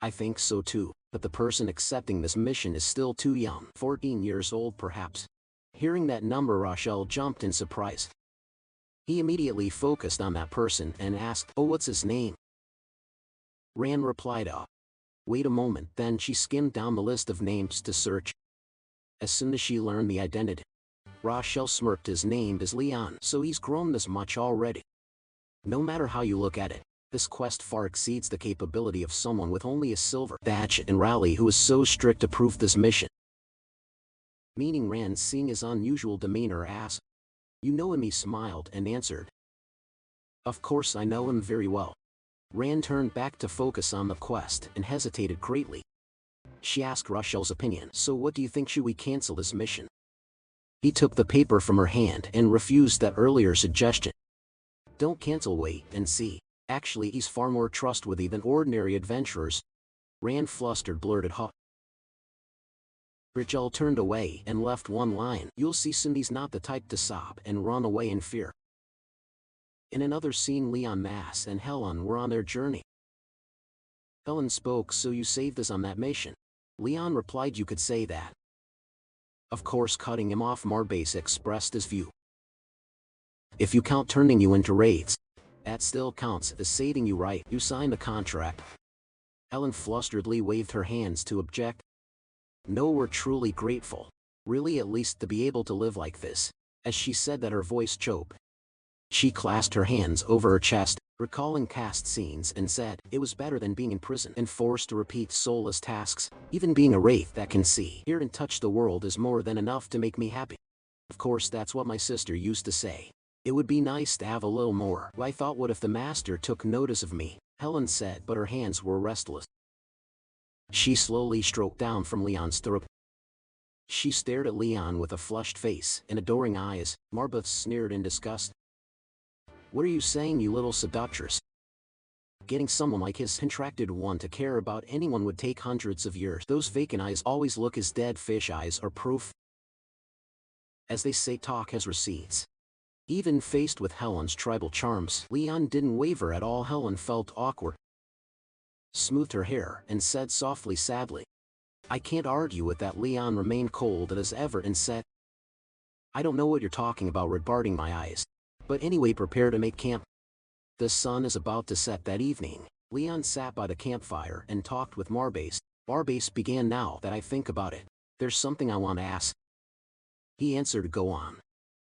"I think so too, but the person accepting this mission is still too young, 14 years old perhaps." Hearing that number, Rachel jumped in surprise. He immediately focused on that person and asked, "Oh, what's his name?" Ran replied, Wait a moment." Then she skimmed down the list of names to search. As soon as she learned the identity, Rachel smirked. "His name is Leon, so he's grown this much already." No matter how you look at it, this quest far exceeds the capability of someone with only a silver badge and Raleigh who is so strict to proof this mission. Meaning Ran, seeing his unusual demeanor, asked, "You know him?" He smiled and answered, "Of course I know him very well." Ran turned back to focus on the quest and hesitated greatly. She asked Rachel's opinion. "So what do you think? Should we cancel this mission?" He took the paper from her hand and refused that earlier suggestion. "Don't cancel, wait and see. Actually, he's far more trustworthy than ordinary adventurers." Ran flustered blurted out. Rachel turned away and left one line, "You'll see soon he's not the type to sob and run away in fear." In another scene, Leon, Mass and Helen were on their journey. Helen spoke. "So you saved us on that mission?" Leon replied, "You could say that." Of course, cutting him off, Marbase expressed his view. "If you count turning you into wraiths, that still counts as saving you, right? You signed the contract." Helen flusteredly waved her hands to object. "No, we're truly grateful. Really, at least to be able to live like this." As she said that, her voice choked. She clasped her hands over her chest, recalling past scenes, and said, "It was better than being in prison and forced to repeat soulless tasks. Even being a wraith that can see, hear and touch the world is more than enough to make me happy. Of course, that's what my sister used to say. It would be nice to have a little more. I thought, what if the master took notice of me?" Helen said, but her hands were restless. She slowly stroked down from Leon's throat. She stared at Leon with a flushed face and adoring eyes. Marbeth sneered in disgust. "What are you saying, you little seductress? Getting someone like his contracted one to care about anyone would take hundreds of years. Those vacant eyes always look as dead fish eyes are proof. As they say, talk has receipts." Even faced with Helen's tribal charms, Leon didn't waver at all. Helen felt awkward, smoothed her hair, and said softly, sadly, "I can't argue with that." Leon remained cold as ever and said, I don't know what you're talking about regarding my eyes. But anyway, prepare to make camp. The sun is about to set that evening. Leon sat by the campfire and talked with Marbase. Marbase began, now that I think about it, there's something I want to ask. He answered, go on.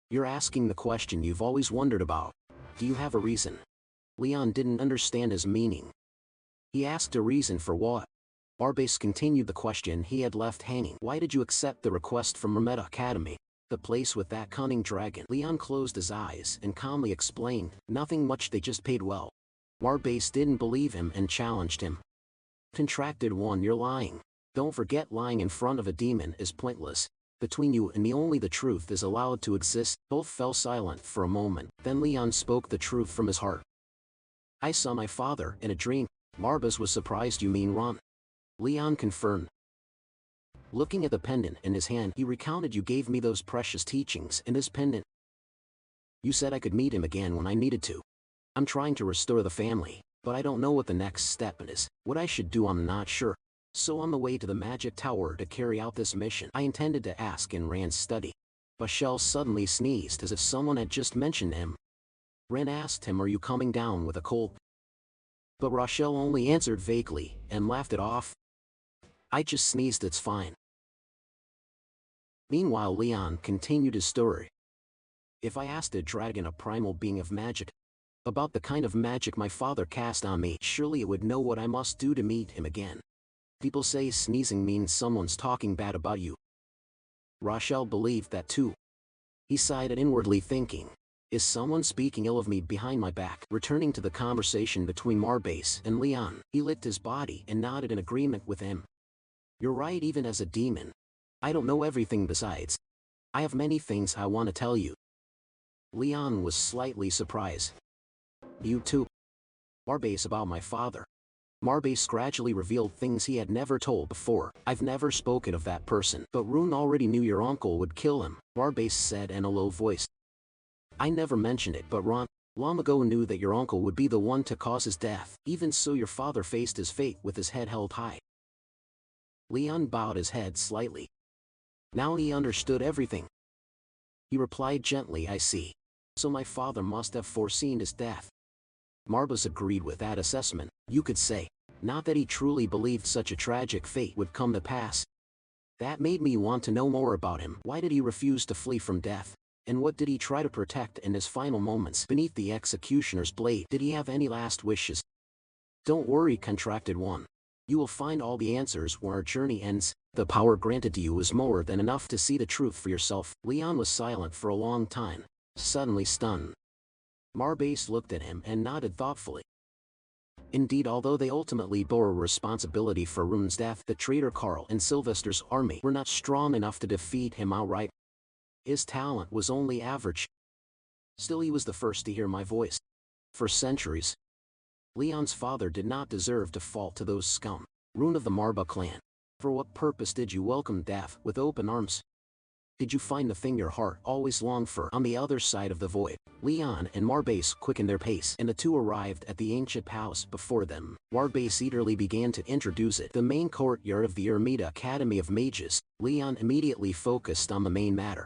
You're asking the question you've always wondered about. Do you have a reason? Leon didn't understand his meaning. He asked a reason for what? Marbase continued the question he had left hanging. Why did you accept the request from Remeta Academy? The place with that cunning dragon. Leon closed his eyes and calmly explained, nothing much, they just paid well. Marbase didn't believe him and challenged him. Contracted one, you're lying. Don't forget, lying in front of a demon is pointless. Between you and me only the truth is allowed to exist. Both fell silent for a moment, then Leon spoke the truth from his heart. I saw my father in a dream. Marbase was surprised. You mean Ron? Leon confirmed. Looking at the pendant in his hand, he recounted, you gave me those precious teachings and this pendant. You said I could meet him again when I needed to. I'm trying to restore the family, but I don't know what the next step is. What I should do, I'm not sure. So on the way to the magic tower to carry out this mission, I intended to ask in Rand's study. Bashel suddenly sneezed as if someone had just mentioned him. Rand asked him, are you coming down with a cold? But Rochelle only answered vaguely and laughed it off. I just sneezed, it's fine. Meanwhile, Leon continued his story. If I asked a dragon, a primal being of magic, about the kind of magic my father cast on me, surely it would know what I must do to meet him again. People say sneezing means someone's talking bad about you. Rochelle believed that too. He sighed inwardly, thinking, is someone speaking ill of me behind my back? Returning to the conversation between Marbase and Leon, he licked his body and nodded in agreement with him. You're right, even as a demon. I don't know everything. Besides, I have many things I want to tell you. Leon was slightly surprised. You too? Marbase, about my father. Marbase gradually revealed things he had never told before. I've never spoken of that person, but Rune already knew your uncle would kill him, Marbase said in a low voice. I never mentioned it, but Ron long ago knew that your uncle would be the one to cause his death. Even so, your father faced his fate with his head held high. Leon bowed his head slightly. Now he understood everything. He replied gently, I see. So my father must have foreseen his death. Marbase agreed with that assessment. You could say, not that he truly believed such a tragic fate would come to pass. That made me want to know more about him. Why did he refuse to flee from death? And what did he try to protect in his final moments beneath the executioner's blade? Did he have any last wishes? Don't worry, contracted one. You will find all the answers where our journey ends. The power granted to you is more than enough to see the truth for yourself. Leon was silent for a long time, suddenly stunned. Marbase looked at him and nodded thoughtfully. Indeed, although they ultimately bore responsibility for Rune's death, the traitor Carl and Sylvester's army were not strong enough to defeat him outright. His talent was only average. Still, he was the first to hear my voice. For centuries, Leon's father did not deserve to fall to those scum. Rune of the Marba clan. For what purpose did you welcome death with open arms? Did you find the thing your heart always longed for on the other side of the void? Leon and Marbase quickened their pace, and the two arrived at the ancient palace before them. Marbase eagerly began to introduce it. The main courtyard of the Ermita Academy of Mages. Leon immediately focused on the main matter.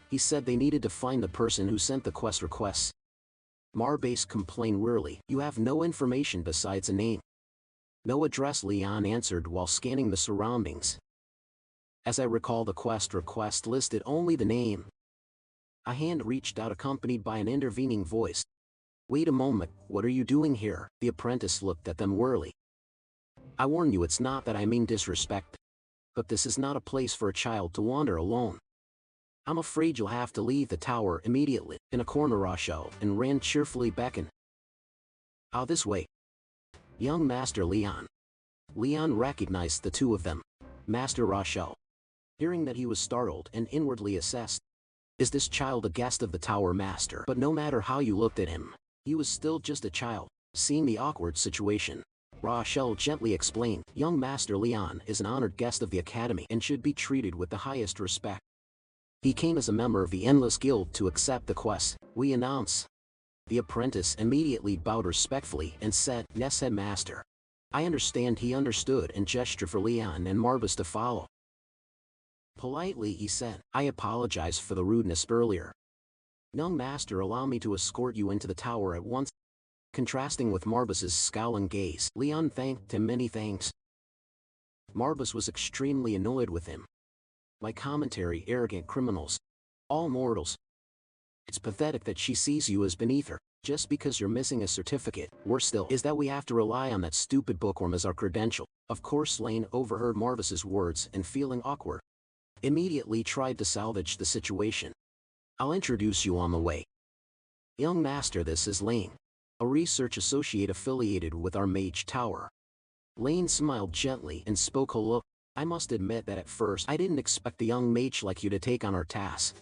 He said they needed to find the person who sent the quest requests. Marbase complained wearily, you have no information besides a name. No address, Leon answered while scanning the surroundings. As I recall, the quest request listed only the name. A hand reached out, accompanied by an intervening voice. Wait a moment, what are you doing here? The apprentice looked at them wearily. I warn you, it's not that I mean disrespect, but this is not a place for a child to wander alone. I'm afraid you'll have to leave the tower immediately. In a corner, Rochelle and Rand cheerfully beckoned. This way. Young Master Leon. Leon recognized the two of them. Master Rochelle. Hearing that, he was startled and inwardly assessed. Is this child a guest of the Tower Master? But no matter how you looked at him, he was still just a child. Seeing the awkward situation, Rochelle gently explained, Young Master Leon is an honored guest of the Academy and should be treated with the highest respect. He came as a member of the Endless Guild to accept the quest we announce. The apprentice immediately bowed respectfully and said, Yes, Headmaster. I understand. He understood and gestured for Leon and Marbase to follow. Politely he said, "I apologize for the rudeness earlier. Young master, allow me to escort you into the tower at once." Contrasting with Marbus's scowling gaze, Leon thanked him many thanks. Marbus was extremely annoyed with him. My commentary, arrogant criminals. All mortals. It's pathetic that she sees you as beneath her, just because you're missing a certificate. Worse still is that we have to rely on that stupid bookworm as our credential. Of course Lane overheard Marbus's words and, feeling awkward, immediately tried to salvage the situation. "I'll introduce you on the way. Young master, this is Lane, a research associate affiliated with our mage tower." Lane smiled gently and spoke hello. "I must admit that at first I didn't expect a young mage like you to take on our task.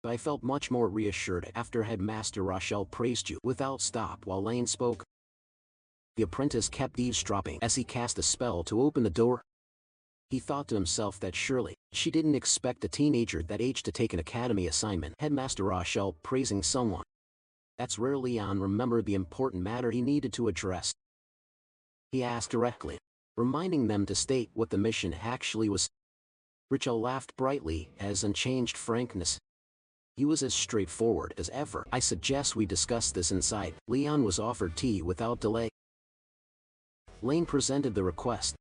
But I felt much more reassured after Headmaster Rochelle praised you." Without stop while Lane spoke, the apprentice kept eavesdropping as he cast a spell to open the door. He thought to himself that surely she didn't expect a teenager that age to take an academy assignment. Headmaster Rochelle praising someone. That's rare. Leon remembered the important matter he needed to address. He asked directly, reminding them to state what the mission actually was. Rochelle laughed brightly as unchanged frankness. He was as straightforward as ever. "I suggest we discuss this inside." Leon was offered tea without delay. Lane presented the request.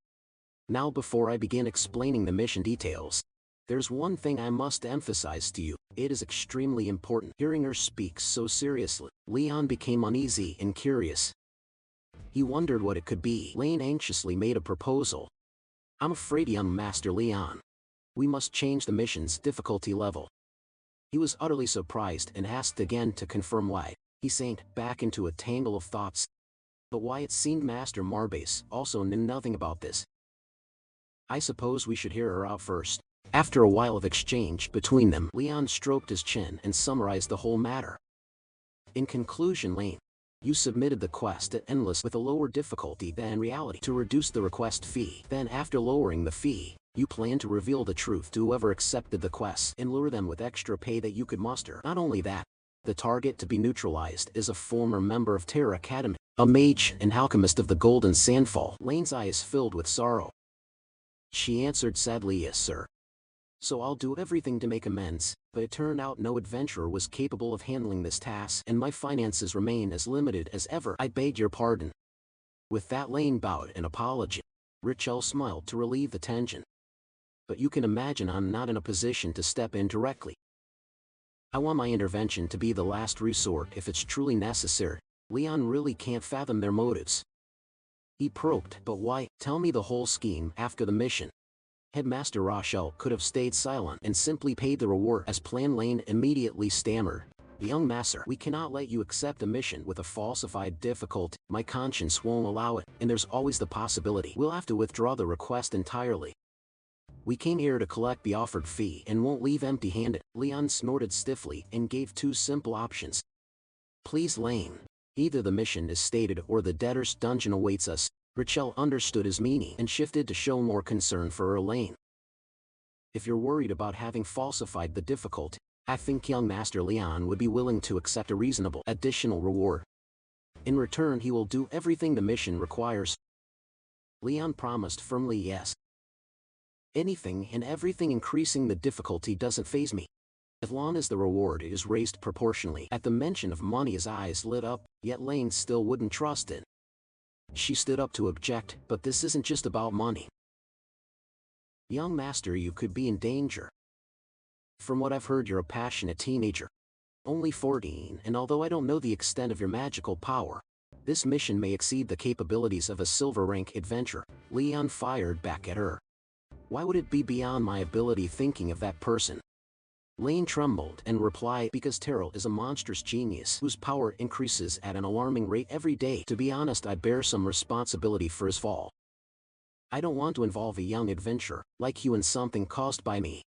"Now before I begin explaining the mission details, there's one thing I must emphasize to you. It is extremely important." Hearing her speak so seriously, Leon became uneasy and curious. He wondered what it could be. Lane anxiously made a proposal. "I'm afraid, young Master Leon, we must change the mission's difficulty level." He was utterly surprised and asked again to confirm why. He sank back into a tangle of thoughts. But why? It seemed Master Marbase also knew nothing about this. "I suppose we should hear her out first." After a while of exchange between them, Leon stroked his chin and summarized the whole matter. "In conclusion, Lane, you submitted the quest at Endless with a lower difficulty than reality to reduce the request fee. Then after lowering the fee, you plan to reveal the truth to whoever accepted the quest and lure them with extra pay that you could muster. Not only that, the target to be neutralized is a former member of Terra Academy, a mage and alchemist of the Golden Sandfall." Lane's eyes filled with sorrow. She answered sadly, "Yes, sir. So I'll do everything to make amends, but it turned out no adventurer was capable of handling this task, and my finances remain as limited as ever. I beg your pardon." With that, Lane bowed in apology. Rochelle smiled to relieve the tension. "But you can imagine I'm not in a position to step in directly. I want my intervention to be the last resort if it's truly necessary." Leon really can't fathom their motives. He probed, "But why? Tell me the whole scheme after the mission." Headmaster Rochelle could have stayed silent and simply paid the reward as planned. Lane immediately stammered, "Young master, we cannot let you accept a mission with a falsified difficulty. My conscience won't allow it, and there's always the possibility we'll have to withdraw the request entirely. We came here to collect the offered fee and won't leave empty-handed." Leon snorted stiffly and gave two simple options. "Please, Lane, either the mission is stated or the debtor's dungeon awaits us." Rochelle understood his meaning and shifted to show more concern for her. "Lane, if you're worried about having falsified the difficulty, I think young Master Leon would be willing to accept a reasonable additional reward. In return, he will do everything the mission requires." Leon promised firmly, "Yes. Anything and everything increasing the difficulty doesn't faze me, as long as the reward is raised proportionally." At the mention of money, his eyes lit up, yet Lane still wouldn't trust it. She stood up to object, "But this isn't just about money. Young master, you could be in danger. From what I've heard, you're a passionate teenager, only 14, and although I don't know the extent of your magical power, this mission may exceed the capabilities of a silver rank adventurer." Leon fired back at her. "Why would it be beyond my ability? Thinking of that person?" Lane trembled and replied, "Because Terrell is a monstrous genius whose power increases at an alarming rate every day. To be honest, I bear some responsibility for his fall. I don't want to involve a young adventurer like you in something caused by me."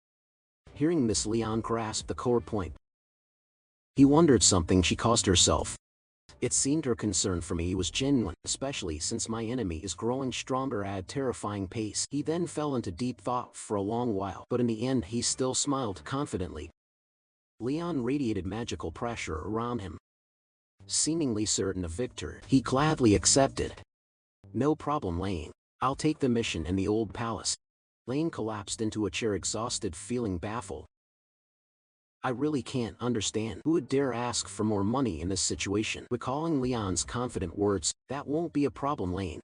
Hearing this, Leon grasped the core point. He wondered something she caused herself. It seemed her concern for me was genuine, especially since my enemy is growing stronger at a terrifying pace. He then fell into deep thought for a long while, but in the end he still smiled confidently. Leon radiated magical pressure around him. Seemingly certain of victory, he gladly accepted. "No problem, Lane. I'll take the mission in the old palace. Lane collapsed into a chair, exhausted, feeling baffled. I really can't understand who would dare ask for more money in this situation. Recalling Leon's confident words, that won't be a problem, Lane.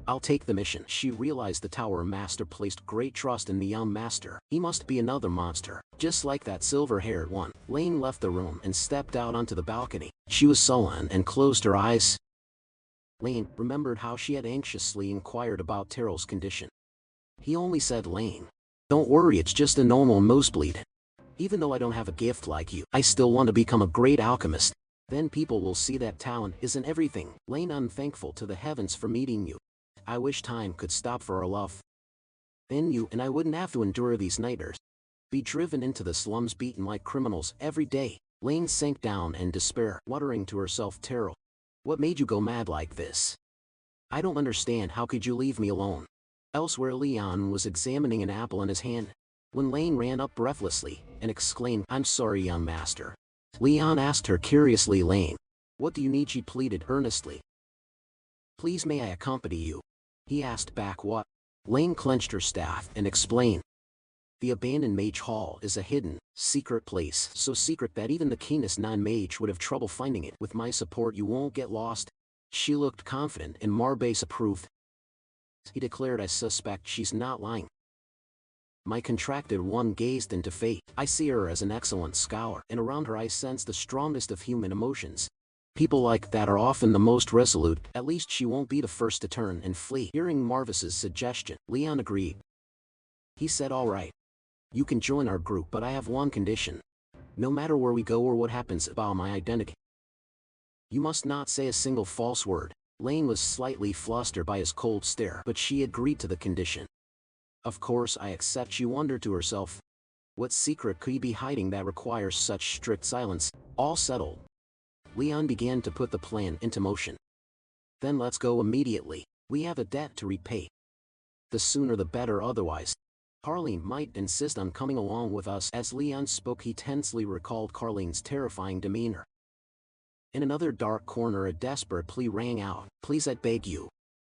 I'll take the mission. She realized the Tower Master placed great trust in the young master. He must be another monster, just like that silver-haired one. Lane left the room and stepped out onto the balcony. She was sullen and closed her eyes. Lane remembered how she had anxiously inquired about Terrell's condition. He only said, Lane, don't worry, it's just a normal nosebleed. Even though I don't have a gift like you, I still want to become a great alchemist. Then people will see that talent isn't everything. Lane, I'm thankful to the heavens for meeting you. I wish time could stop for our love. Then you and I wouldn't have to endure these nightmares. Be driven into the slums, beaten like criminals every day. Lane sank down in despair, muttering to herself, Terrell, what made you go mad like this? I don't understand. How could you leave me alone? Elsewhere, Leon was examining an apple in his hand, when Lane ran up breathlessly and exclaimed, I'm sorry, young master. Leon asked her curiously, Lane, what do you need? She pleaded earnestly. Please, may I accompany you? He asked back. What? Lane clenched her staff and explained. The abandoned mage hall is a hidden, secret place, so secret that even the keenest non-mage would have trouble finding it. With my support you won't get lost. She looked confident and Marbase approved. He declared, I suspect she's not lying. My contracted one gazed into fate. I see her as an excellent scholar, and around her I sense the strongest of human emotions. People like that are often the most resolute. At least she won't be the first to turn and flee. Hearing Marvis's suggestion, Leon agreed. He said, all right. You can join our group, but I have one condition. No matter where we go or what happens about my identity, you must not say a single false word. Lane was slightly flustered by his cold stare, but she agreed to the condition. Of course I accept, she wondered to herself. What secret could he be hiding that requires such strict silence? All settled. Leon began to put the plan into motion. Then let's go immediately. We have a debt to repay. The sooner the better, otherwise Carlene might insist on coming along with us. As Leon spoke, he tensely recalled Carlene's terrifying demeanor. In another dark corner, a desperate plea rang out. Please, I beg you.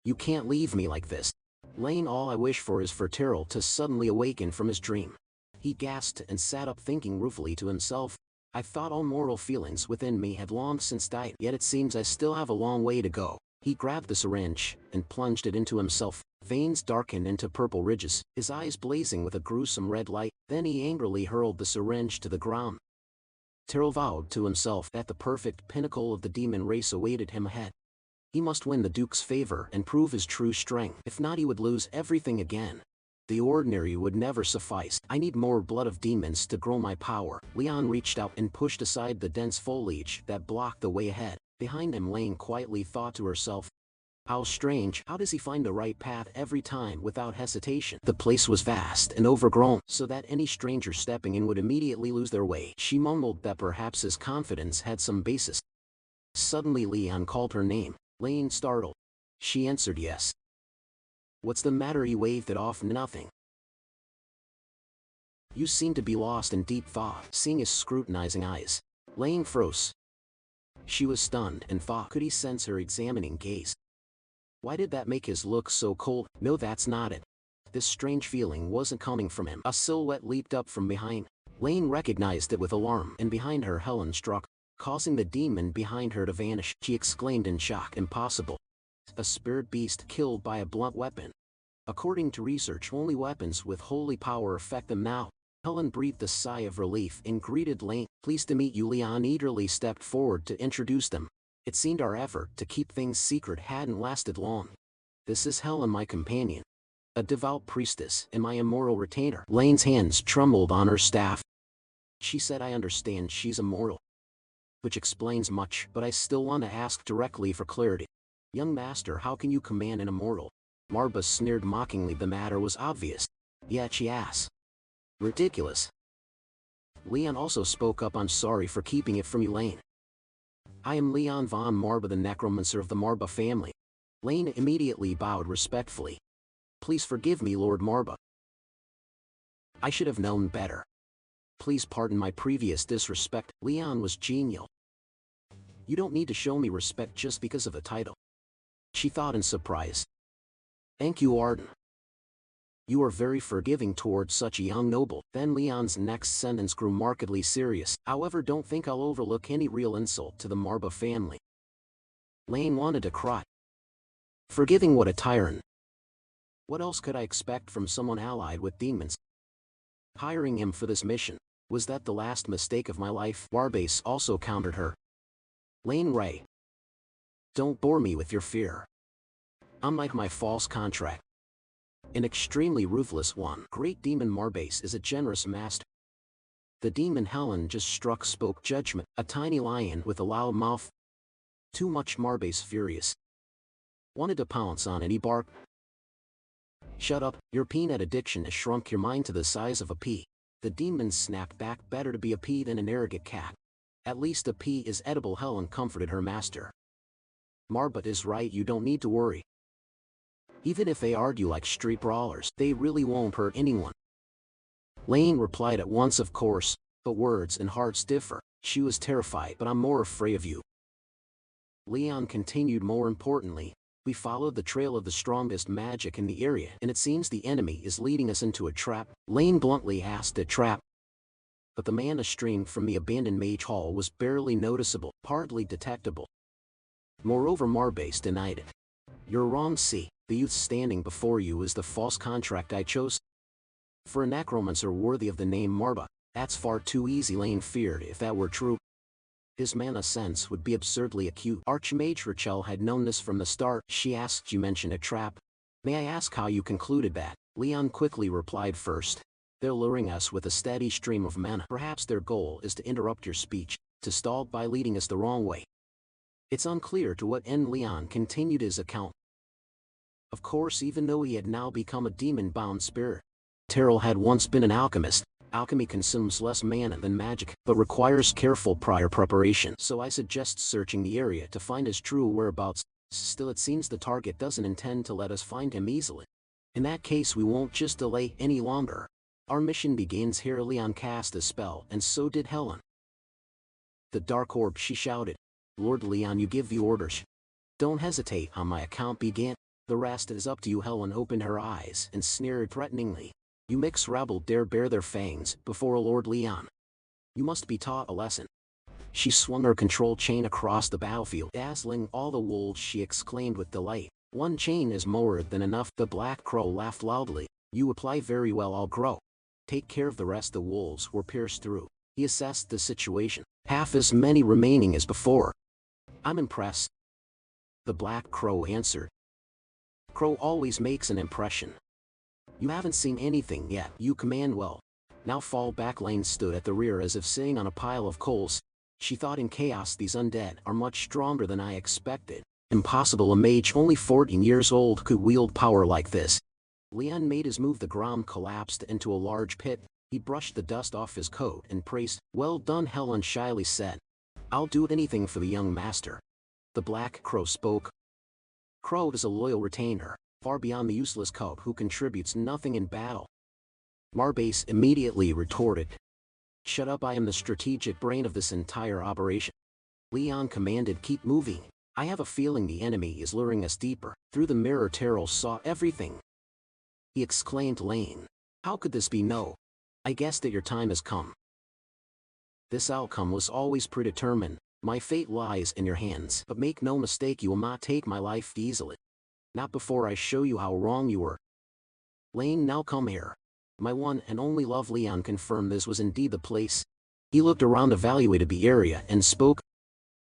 You can't leave me like this. Lane, all I wish for is for Terrell to suddenly awaken from his dream. He gasped and sat up, thinking ruefully to himself. I thought all moral feelings within me had long since died, yet it seems I still have a long way to go. He grabbed the syringe and plunged it into himself. Veins darkened into purple ridges, his eyes blazing with a gruesome red light. Then he angrily hurled the syringe to the ground. Terrell vowed to himself that the perfect pinnacle of the demon race awaited him ahead. He must win the Duke's favor and prove his true strength. If not, he would lose everything again. The ordinary would never suffice. I need more blood of demons to grow my power. Leon reached out and pushed aside the dense foliage that blocked the way ahead. Behind him, Lane quietly thought to herself, how strange. How does he find the right path every time without hesitation? The place was vast and overgrown, so that any stranger stepping in would immediately lose their way. She mumbled that perhaps his confidence had some basis. Suddenly Leon called her name. Lane startled. She answered yes. What's the matter? He waved it off. Nothing. You seem to be lost in deep thought. Seeing his scrutinizing eyes, Lane froze. She was stunned and thought, could he sense her examining gaze? Why did that make his look so cold? No, that's not it. This strange feeling wasn't coming from him. A silhouette leaped up from behind. Lane recognized it with alarm, and behind her Helen struck, causing the demon behind her to vanish. She exclaimed in shock, impossible. A spirit beast killed by a blunt weapon. According to research, only weapons with holy power affect them now. Helen breathed a sigh of relief and greeted Lane. Pleased to meet you. Leon eagerly stepped forward to introduce them. It seemed our effort to keep things secret hadn't lasted long. This is Helen, my companion, a devout priestess, and my immoral retainer. Lane's hands trembled on her staff. She said, I understand she's immoral, which explains much, but I still want to ask directly for clarity. Young master, how can you command an immortal? Marba sneered mockingly. The matter was obvious, yet she asked. Ridiculous. Leon also spoke up. I'm sorry for keeping it from you, Lane. I am Leon von Marba, the necromancer of the Marba family. Lane immediately bowed respectfully. Please forgive me, Lord Marba. I should have known better. Please pardon my previous disrespect. Leon was genial. You don't need to show me respect just because of a title, she thought in surprise. Thank you, Arden. You are very forgiving towards such a young noble. Then Leon's next sentence grew markedly serious. However, don't think I'll overlook any real insult to the Marba family. Lane wanted to cry. Forgiving what a tyrant. What else could I expect from someone allied with demons? Hiring him for this mission, was that the last mistake of my life? Warbase also countered her. Lane Ray. Don't bore me with your fear. Unlike my false contract, an extremely ruthless one, Great Demon Marbase is a generous master. The demon Helen just spoke judgment, a tiny lion with a loud mouth. Too much. Marbase furious. Wanted to pounce on it. He barked. Shut up, your peanut addiction has shrunk your mind to the size of a pea. The demon snapped back. Better to be a pea than an arrogant cat. At least a pea is edible. Helen comforted her master. Marba is right, you don't need to worry. Even if they argue like street brawlers, they really won't hurt anyone. Lane replied at once, of course, but words and hearts differ. She was terrified, but I'm more afraid of you. Leon continued, more importantly, we followed the trail of the strongest magic in the area, and it seems the enemy is leading us into a trap. Lane bluntly asked, a trap? But the mana stream from the abandoned mage hall was barely noticeable, hardly detectable. Moreover, Marbase denied it. You're wrong. See, the youth standing before you is the false contract I chose. For a necromancer worthy of the name Marba, that's far too easy. Lane feared if that were true, his mana sense would be absurdly acute. Archmage Rachel had known this from the start. She asked, you mentioned a trap. May I ask how you concluded that? Leon quickly replied, first, they're luring us with a steady stream of mana. Perhaps their goal is to interrupt your speech, to stall by leading us the wrong way. It's unclear to what end. Leon continued his account. Of course, even though he had now become a demon-bound spirit, Terrell had once been an alchemist. Alchemy consumes less mana than magic, but requires careful prior preparation. So I suggest searching the area to find his true whereabouts. Still, it seems the target doesn't intend to let us find him easily. In that case, we won't just delay any longer. Our mission begins here. Leon cast a spell, and so did Helen. The dark orb, she shouted. Lord Leon, you give the orders. Don't hesitate. On my account, begin. The rest is up to you. Helen opened her eyes and sneered threateningly. You mixed rabble dare bare their fangs before Lord Leon. You must be taught a lesson. She swung her control chain across the battlefield, dazzling all the wolves. She exclaimed with delight. One chain is more than enough. The black crow laughed loudly. You apply very well. I'll grow. Take care of the rest. The wolves were pierced through. He assessed the situation. Half as many remaining as before. I'm impressed. The black crow answered. Crow always makes an impression. You haven't seen anything yet. You command well. Now fall back. Lane stood at the rear as if sitting on a pile of coals. She thought in chaos, these undead are much stronger than I expected. Impossible, a mage only 14 years old could wield power like this. Leon made his move. The ground collapsed into a large pit. He brushed the dust off his coat and praised. Well done, Helen shyly said. I'll do anything for the young master. The black crow spoke. Crow is a loyal retainer, far beyond the useless cub who contributes nothing in battle. Marbase immediately retorted. Shut up, I am the strategic brain of this entire operation. Leon commanded, keep moving. I have a feeling the enemy is luring us deeper. Through the mirror, Terrell saw everything. He exclaimed, Lane, how could this be? No. I guess that your time has come. This outcome was always predetermined. My fate lies in your hands. But make no mistake, you will not take my life easily. Not before I show you how wrong you were. Lane, now come here. My one and only love. Leon confirmed this was indeed the place. He looked around, evaluated the area, and spoke.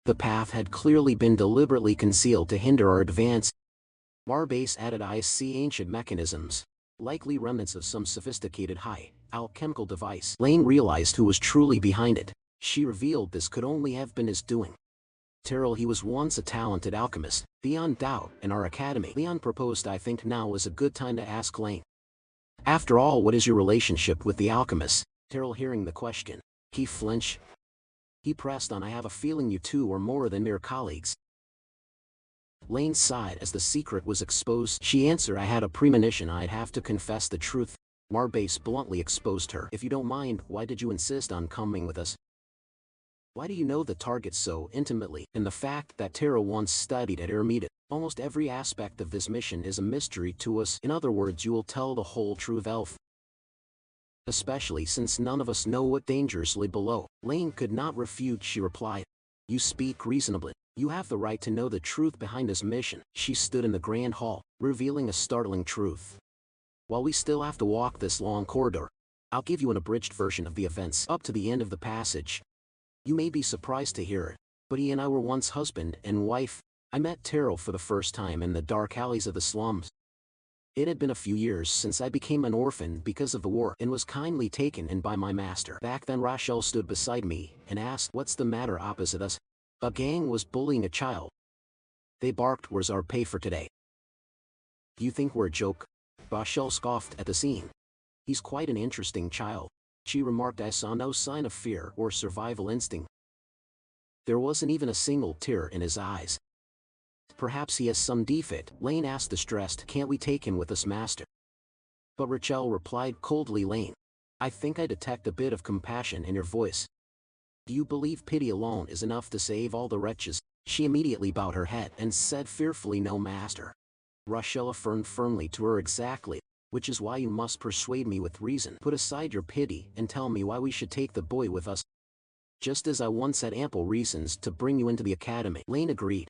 The path had clearly been deliberately concealed to hinder our advance. Marbase added, I see ancient mechanisms. Likely remnants of some sophisticated alchemical device. Lane realized who was truly behind it. She revealed this could only have been his doing. Terrell, he was once a talented alchemist, beyond doubt, in our academy. Leon proposed, I think now is a good time to ask Lane. After all, what is your relationship with the alchemist? Terrell, hearing the question, he flinched. He pressed on, I have a feeling you two are more than mere colleagues. Lane sighed as the secret was exposed. She answered, I had a premonition I'd have to confess the truth. Marbase bluntly exposed her. If you don't mind, why did you insist on coming with us? Why do you know the target so intimately? And the fact that Taro once studied at Eremita. Almost every aspect of this mission is a mystery to us. In other words, you will tell the whole truth, Elf. Especially since none of us know what dangers lay below. Lane could not refute. She replied. You speak reasonably. You have the right to know the truth behind this mission. She stood in the grand hall, revealing a startling truth. While we still have to walk this long corridor, I'll give you an abridged version of the events up to the end of the passage. You may be surprised to hear it, but he and I were once husband and wife. I met Taro for the first time in the dark alleys of the slums. It had been a few years since I became an orphan because of the war and was kindly taken in by my master. Back then Rachel stood beside me and asked, "What's the matter?" Opposite us, a gang was bullying a child. They barked, "Where's our pay for today?" "Do you think we're a joke?" Rachel scoffed at the scene. "He's quite an interesting child," she remarked. I saw no sign of fear or survival instinct. There wasn't even a single tear in his eyes. "Perhaps he has some defect," Lane asked distressed. "Can't we take him with us, master?" But Rachel replied coldly, "Lane, I think I detect a bit of compassion in your voice. Do you believe pity alone is enough to save all the wretches?" She immediately bowed her head and said fearfully, "No, master." Rachel affirmed firmly to her, "Exactly, which is why you must persuade me with reason. Put aside your pity and tell me why we should take the boy with us." "Just as I once had ample reasons to bring you into the academy," Lane agreed.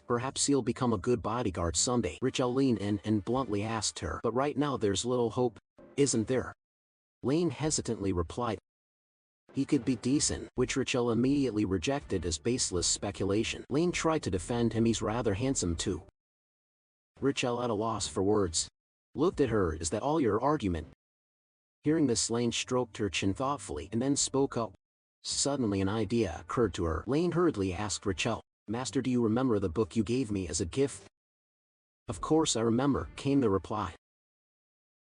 "Perhaps he'll become a good bodyguard someday." Rachel leaned in and bluntly asked her, "But right now there's little hope, isn't there?" Lane hesitantly replied, "He could be decent," which Rachel immediately rejected as baseless speculation. Lane tried to defend him. "He's rather handsome too." Rachel, at a loss for words, looked at her. "Is that all your argument?" Hearing this, Lane stroked her chin thoughtfully and then spoke up. Suddenly an idea occurred to her. Lane hurriedly asked Rachel, "Master, do you remember the book you gave me as a gift?" "Of course I remember," came the reply.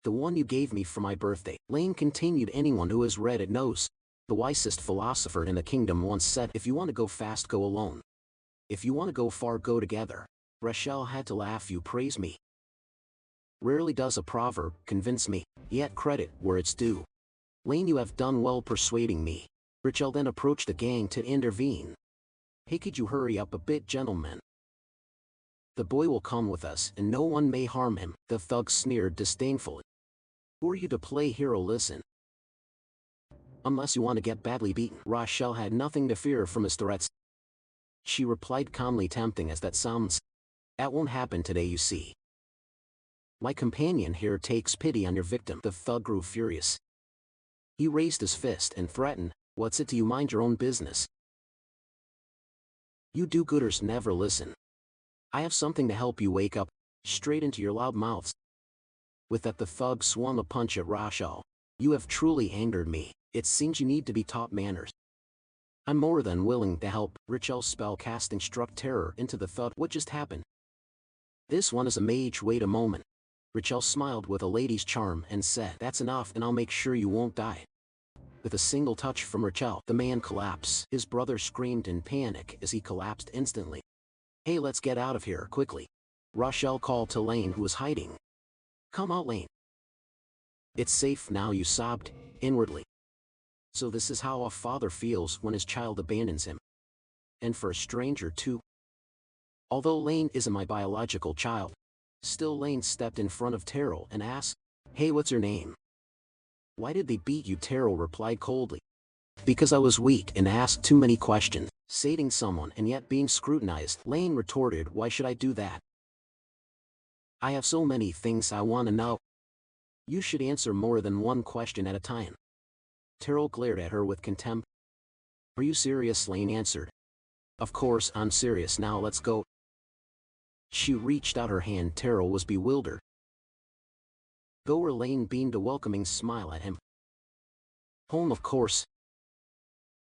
"The one you gave me for my birthday," Lane continued. "Anyone who has read it knows. The wisest philosopher in the kingdom once said, if you want to go fast, go alone. If you want to go far, go together." Rachel had to laugh. "You praise me. Rarely does a proverb convince me, yet credit where it's due." "Lane, you have done well persuading me." Rachel then approached the gang to intervene. "Hey, could you hurry up a bit, gentlemen? The boy will come with us and no one may harm him." The thug sneered disdainfully. "Who are you to play hero? Listen. Unless you want to get badly beaten." Rachel had nothing to fear from his threats. She replied calmly, "Tempting as that sounds, that won't happen today, you see. My companion here takes pity on your victim." The thug grew furious. He raised his fist and threatened, "What's it to you? Mind your own business. You do-gooders never listen. I have something to help you wake up, straight into your loud mouths." With that, the thug swung a punch at Rachel. "You have truly angered me. It seems you need to be taught manners." "I'm more than willing to help." Rachel's spell casting struck terror into the thug. "What just happened?" "This one is a mage." "Wait a moment." Rachel smiled with a lady's charm and said, "That's enough and I'll make sure you won't die." With a single touch from Rachel, the man collapsed. His brother screamed in panic as he collapsed instantly. "Hey, let's get out of here, quickly." Rachel called to Lane, who was hiding. "Come out, Lane. It's safe now," you sobbed inwardly. So this is how a father feels when his child abandons him. And for a stranger too. Although Lane isn't my biological child, still Lane stepped in front of Taro and asked, "Hey, what's your name?" "Why did they beat you?" Taro replied coldly. "Because I was weak and asked too many questions." Saving someone and yet being scrutinized, Lane retorted, "Why should I do that? I have so many things I want to know." "You should answer more than one question at a time." Taro glared at her with contempt. "Are you serious?" Lane answered. "Of course I'm serious. Now let's go." She reached out her hand. Taro was bewildered. Though Lane beamed a welcoming smile at him. "Home, of course."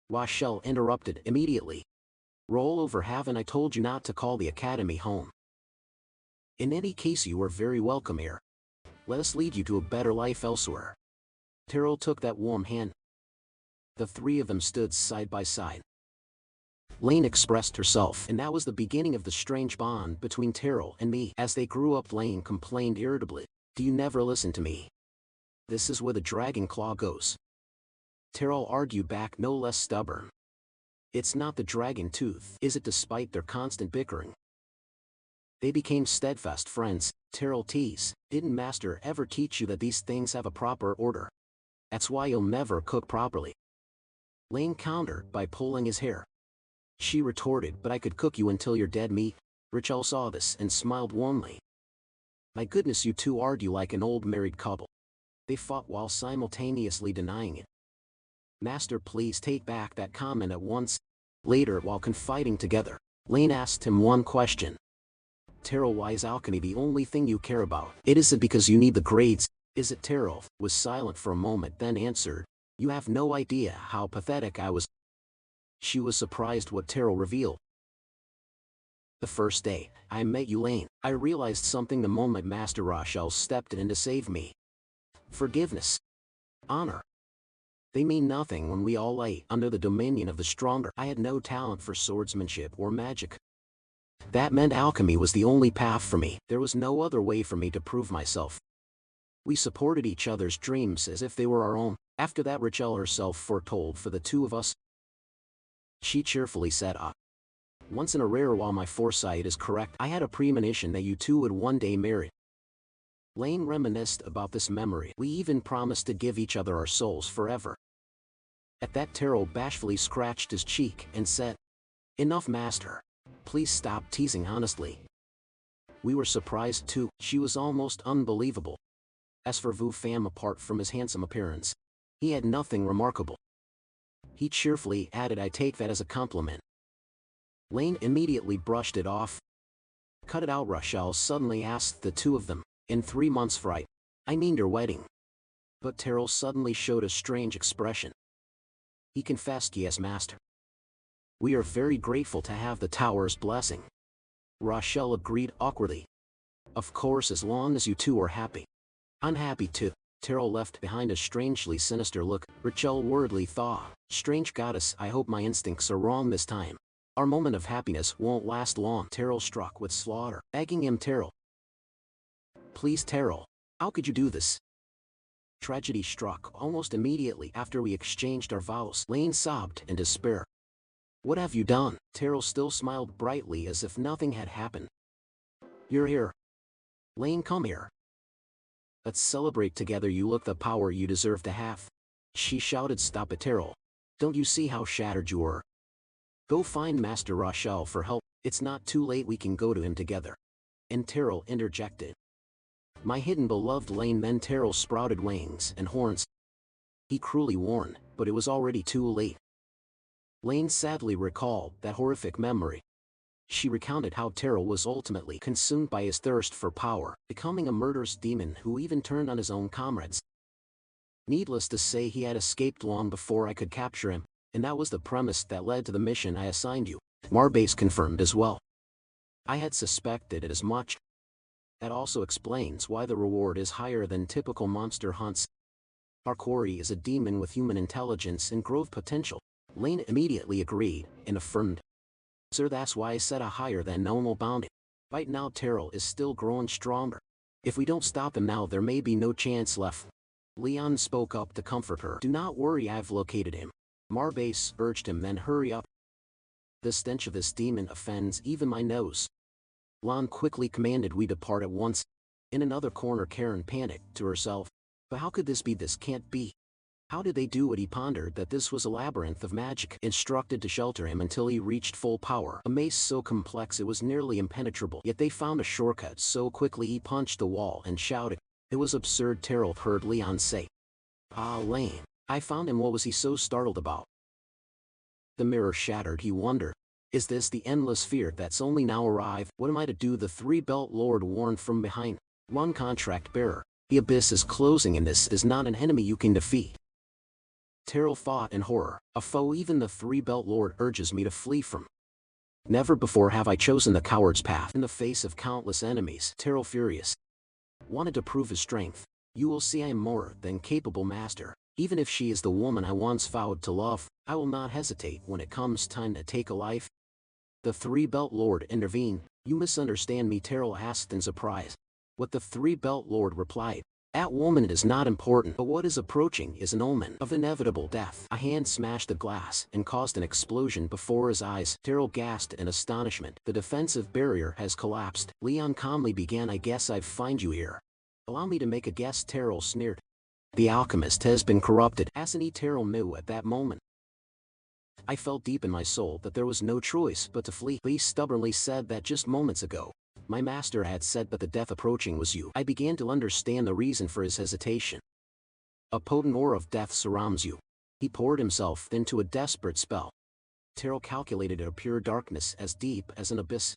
Rachel interrupted immediately. "Roll over, haven't I told you not to call the academy home? In any case, you are very welcome here. Let us lead you to a better life elsewhere." Taro took that warm hand. The three of them stood side by side. Lane expressed herself, and that was the beginning of the strange bond between Taro and me. As they grew up, Lane complained irritably, "Do you never listen to me? This is where the dragon claw goes." Taro argued back, no less stubborn. It's not the dragon tooth, is it, despite their constant bickering? They became steadfast friends. Terrell teased, didn't Master ever teach you that these things have a proper order? That's why you'll never cook properly. Lane countered by pulling his hair. She retorted, but I could cook you until you're dead meat. Richel saw this and smiled warmly. My goodness, you two argue like an old married couple. They fought while simultaneously denying it. Master, please take back that comment at once. Later, while confiding together, Lane asked him one question. Terrell, why is alchemy the only thing you care about? It isn't because you need the grades, is it? Terrell was silent for a moment, then answered, you have no idea how pathetic I was. She was surprised what Terrell revealed. The first day I met you, Lane, I realized something the moment Master Rochelle stepped in to save me. Forgiveness. Honor. They mean nothing when we all lay under the dominion of the stronger. I had no talent for swordsmanship or magic. That meant alchemy was the only path for me. There was no other way for me to prove myself. We supported each other's dreams as if they were our own. After that, Richel herself foretold for the two of us. She cheerfully said, once in a rare, while my foresight is correct, I had a premonition that you two would one day marry. Lane reminisced about this memory. We even promised to give each other our souls forever. At that, Terrell bashfully scratched his cheek and said, enough, Master. Please stop teasing, honestly. We were surprised too. She was almost unbelievable. As for Vu Pham, apart from his handsome appearance, he had nothing remarkable. He cheerfully added, I take that as a compliment. Lane immediately brushed it off. Cut it out, Rochelle suddenly asked the two of them. In 3 months, right? I mean your wedding. But Terrell suddenly showed a strange expression. He confessed, yes, Master. We are very grateful to have the Tower's blessing. Rochelle agreed awkwardly. Of course, as long as you two are happy. I'm happy too. Terrell left behind a strangely sinister look. Rochelle worriedly thought, strange goddess, I hope my instincts are wrong this time. Our moment of happiness won't last long. Terrell struck with slaughter, begging him, Terrell. Please, Terrell, how could you do this? Tragedy struck almost immediately after we exchanged our vows. Lane sobbed in despair. What have you done? Terrell still smiled brightly as if nothing had happened. You're here. Lane, come here. Let's celebrate together. You look the power you deserve to have. She shouted. Stop it, Terrell. Don't you see how shattered you are? Go find Master Rochelle for help. It's not too late, we can go to him together. And Terrell interjected. My hidden beloved Lane. Then Terrell sprouted wings and horns. He cruelly warned, but it was already too late. Lane sadly recalled that horrific memory. She recounted how Terrell was ultimately consumed by his thirst for power, becoming a murderous demon who even turned on his own comrades. Needless to say, he had escaped long before I could capture him, and that was the premise that led to the mission I assigned you. Marbase confirmed as well. I had suspected it as much. That also explains why the reward is higher than typical monster hunts. Our quarry is a demon with human intelligence and growth potential. Lane immediately agreed and affirmed. Sir, that's why I set a higher than normal bounty. Right now Terrell is still growing stronger. If we don't stop him now, there may be no chance left. Leon spoke up to comfort her. Do not worry, I've located him. Marbase urged him, then hurry up. The stench of this demon offends even my nose. Lon quickly commanded we depart at once. In another corner, Karen panicked to herself. But how could this be? This can't be. How did they do it? He pondered that this was a labyrinth of magic, instructed to shelter him until he reached full power. A maze so complex it was nearly impenetrable, yet they found a shortcut so quickly he punched the wall and shouted. It was absurd, Terrell heard Leon say. Ah, Lane, I found him. What was he so startled about? The mirror shattered, he wondered. Is this the endless fear that's only now arrived? What am I to do? The three-belt lord warned from behind. One contract bearer. The abyss is closing and this is not an enemy you can defeat. Terrell thought in horror, a foe even the three-belt lord urges me to flee from. Never before have I chosen the coward's path in the face of countless enemies. Terrell, furious, wanted to prove his strength. You will see I am more than capable, Master. Even if she is the woman I once vowed to love, I will not hesitate when it comes time to take a life. The three-belt lord intervened. You misunderstand me, Terrell asked in surprise. What? The three-belt lord replied. That woman is not important, but what is approaching is an omen of inevitable death. A hand smashed the glass and caused an explosion before his eyes. Terrell gasped in astonishment. The defensive barrier has collapsed. Leon calmly began, I guess I've find you here. Allow me to make a guess, Terrell sneered. The alchemist has been corrupted. Asani Terrell knew at that moment. I felt deep in my soul that there was no choice but to flee. He stubbornly said that just moments ago. My master had said that the death approaching was you. I began to understand the reason for his hesitation. A potent aura of death surrounds you. He poured himself into a desperate spell. Terrell calculated a pure darkness as deep as an abyss.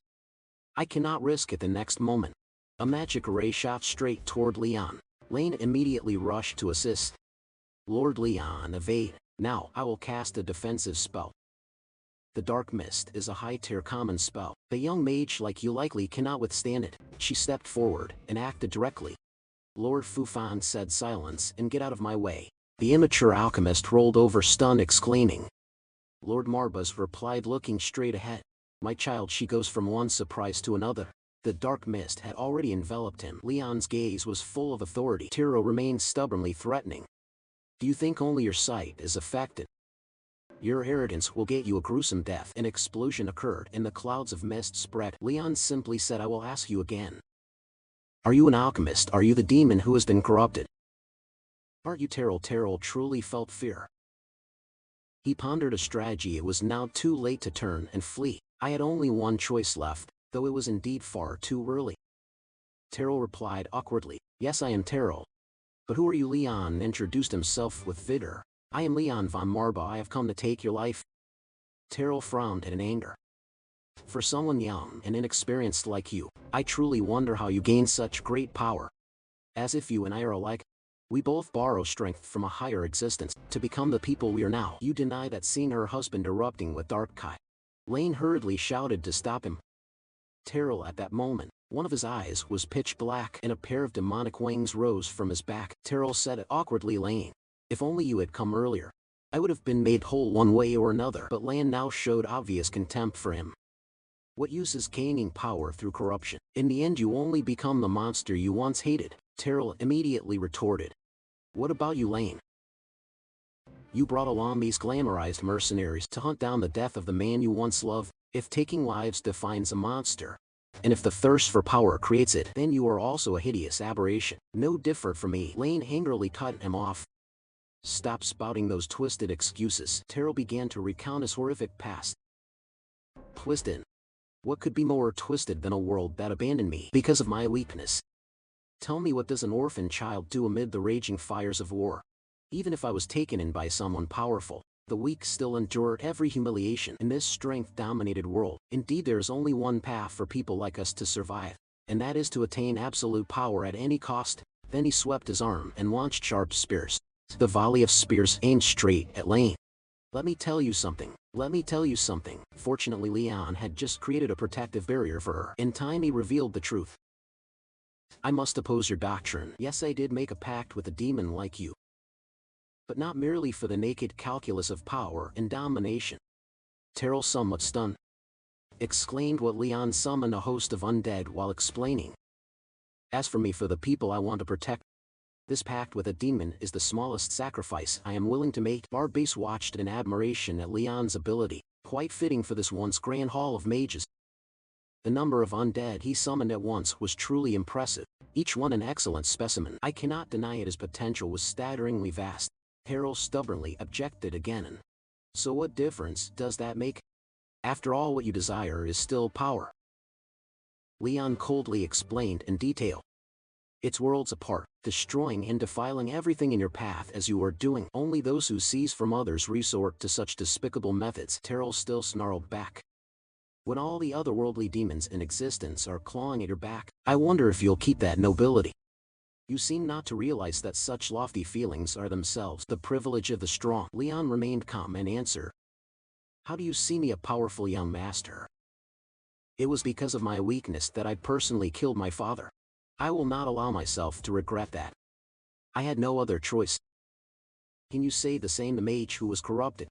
I cannot risk it. The next moment, a magic ray shot straight toward Leon. Lane immediately rushed to assist. Lord Leon, evade. Now I will cast a defensive spell. The dark mist is a high-tier common spell. A young mage like you likely cannot withstand it. She stepped forward and acted directly. Lord Fufan said, silence and get out of my way. The immature alchemist rolled over stunned, exclaiming. Lord Marbas replied, looking straight ahead. My child, she goes from one surprise to another. The dark mist had already enveloped him. Leon's gaze was full of authority. Tiro remained stubbornly threatening. Do you think only your sight is affected? Your arrogance will get you a gruesome death. An explosion occurred and the clouds of mist spread. Leon simply said, I will ask you again. Are you an alchemist? Are you the demon who has been corrupted? Aren't you Terrell? Terrell truly felt fear. He pondered a strategy. It was now too late to turn and flee. I had only one choice left, though it was indeed far too early. Terrell replied awkwardly, yes, I am Terrell. But who are you? Leon introduced himself with vigor. I am Leon von Marba. I have come to take your life. Terrell frowned in anger. For someone young and inexperienced like you, I truly wonder how you gain such great power. As if you and I are alike. We both borrow strength from a higher existence to become the people we are now. You deny that, seeing her husband erupting with dark kai. Lane hurriedly shouted to stop him. Terrell, at that moment, one of his eyes was pitch black and a pair of demonic wings rose from his back. Terrell said it awkwardly, Lane. If only you had come earlier. I would have been made whole one way or another. But Lane now showed obvious contempt for him. What use is gaining power through corruption? In the end you only become the monster you once hated. Terrell immediately retorted. What about you, Lane? You brought along these glamorized mercenaries to hunt down the death of the man you once loved. If taking lives defines a monster, and if the thirst for power creates it, then you are also a hideous aberration. No different from me. Lane angrily cut him off. Stop spouting those twisted excuses. Terrell began to recount his horrific past. Twisted? What could be more twisted than a world that abandoned me because of my weakness? Tell me, what does an orphan child do amid the raging fires of war? Even if I was taken in by someone powerful, the weak still endured every humiliation in this strength-dominated world. Indeed, there is only one path for people like us to survive, and that is to attain absolute power at any cost. Then he swept his arm and launched sharp spears. The volley of spears aimed straight at Lane. Let me tell you something. Fortunately, Leon had just created a protective barrier for her. In time he revealed the truth. I must oppose your doctrine. Yes, I did make a pact with a demon like you. But not merely for the naked calculus of power and domination. Terrell, somewhat stunned, exclaimed what Leon summoned a host of undead while explaining. As for me, for the people I want to protect, this pact with a demon is the smallest sacrifice I am willing to make. Barbase watched in admiration at Leon's ability, quite fitting for this once grand hall of mages. The number of undead he summoned at once was truly impressive, each one an excellent specimen. I cannot deny it, his potential was staggeringly vast. Terrell stubbornly objected again. So what difference does that make? After all, what you desire is still power. Leon coldly explained in detail. It's worlds apart, destroying and defiling everything in your path as you are doing. Only those who seize from others resort to such despicable methods. Terrell still snarled back. When all the otherworldly demons in existence are clawing at your back, I wonder if you'll keep that nobility. You seem not to realize that such lofty feelings are themselves the privilege of the strong. Leon remained calm and answered. How do you see me, a powerful young master? It was because of my weakness that I personally killed my father. I will not allow myself to regret that. I had no other choice. Can you say the same to mage who was corrupted?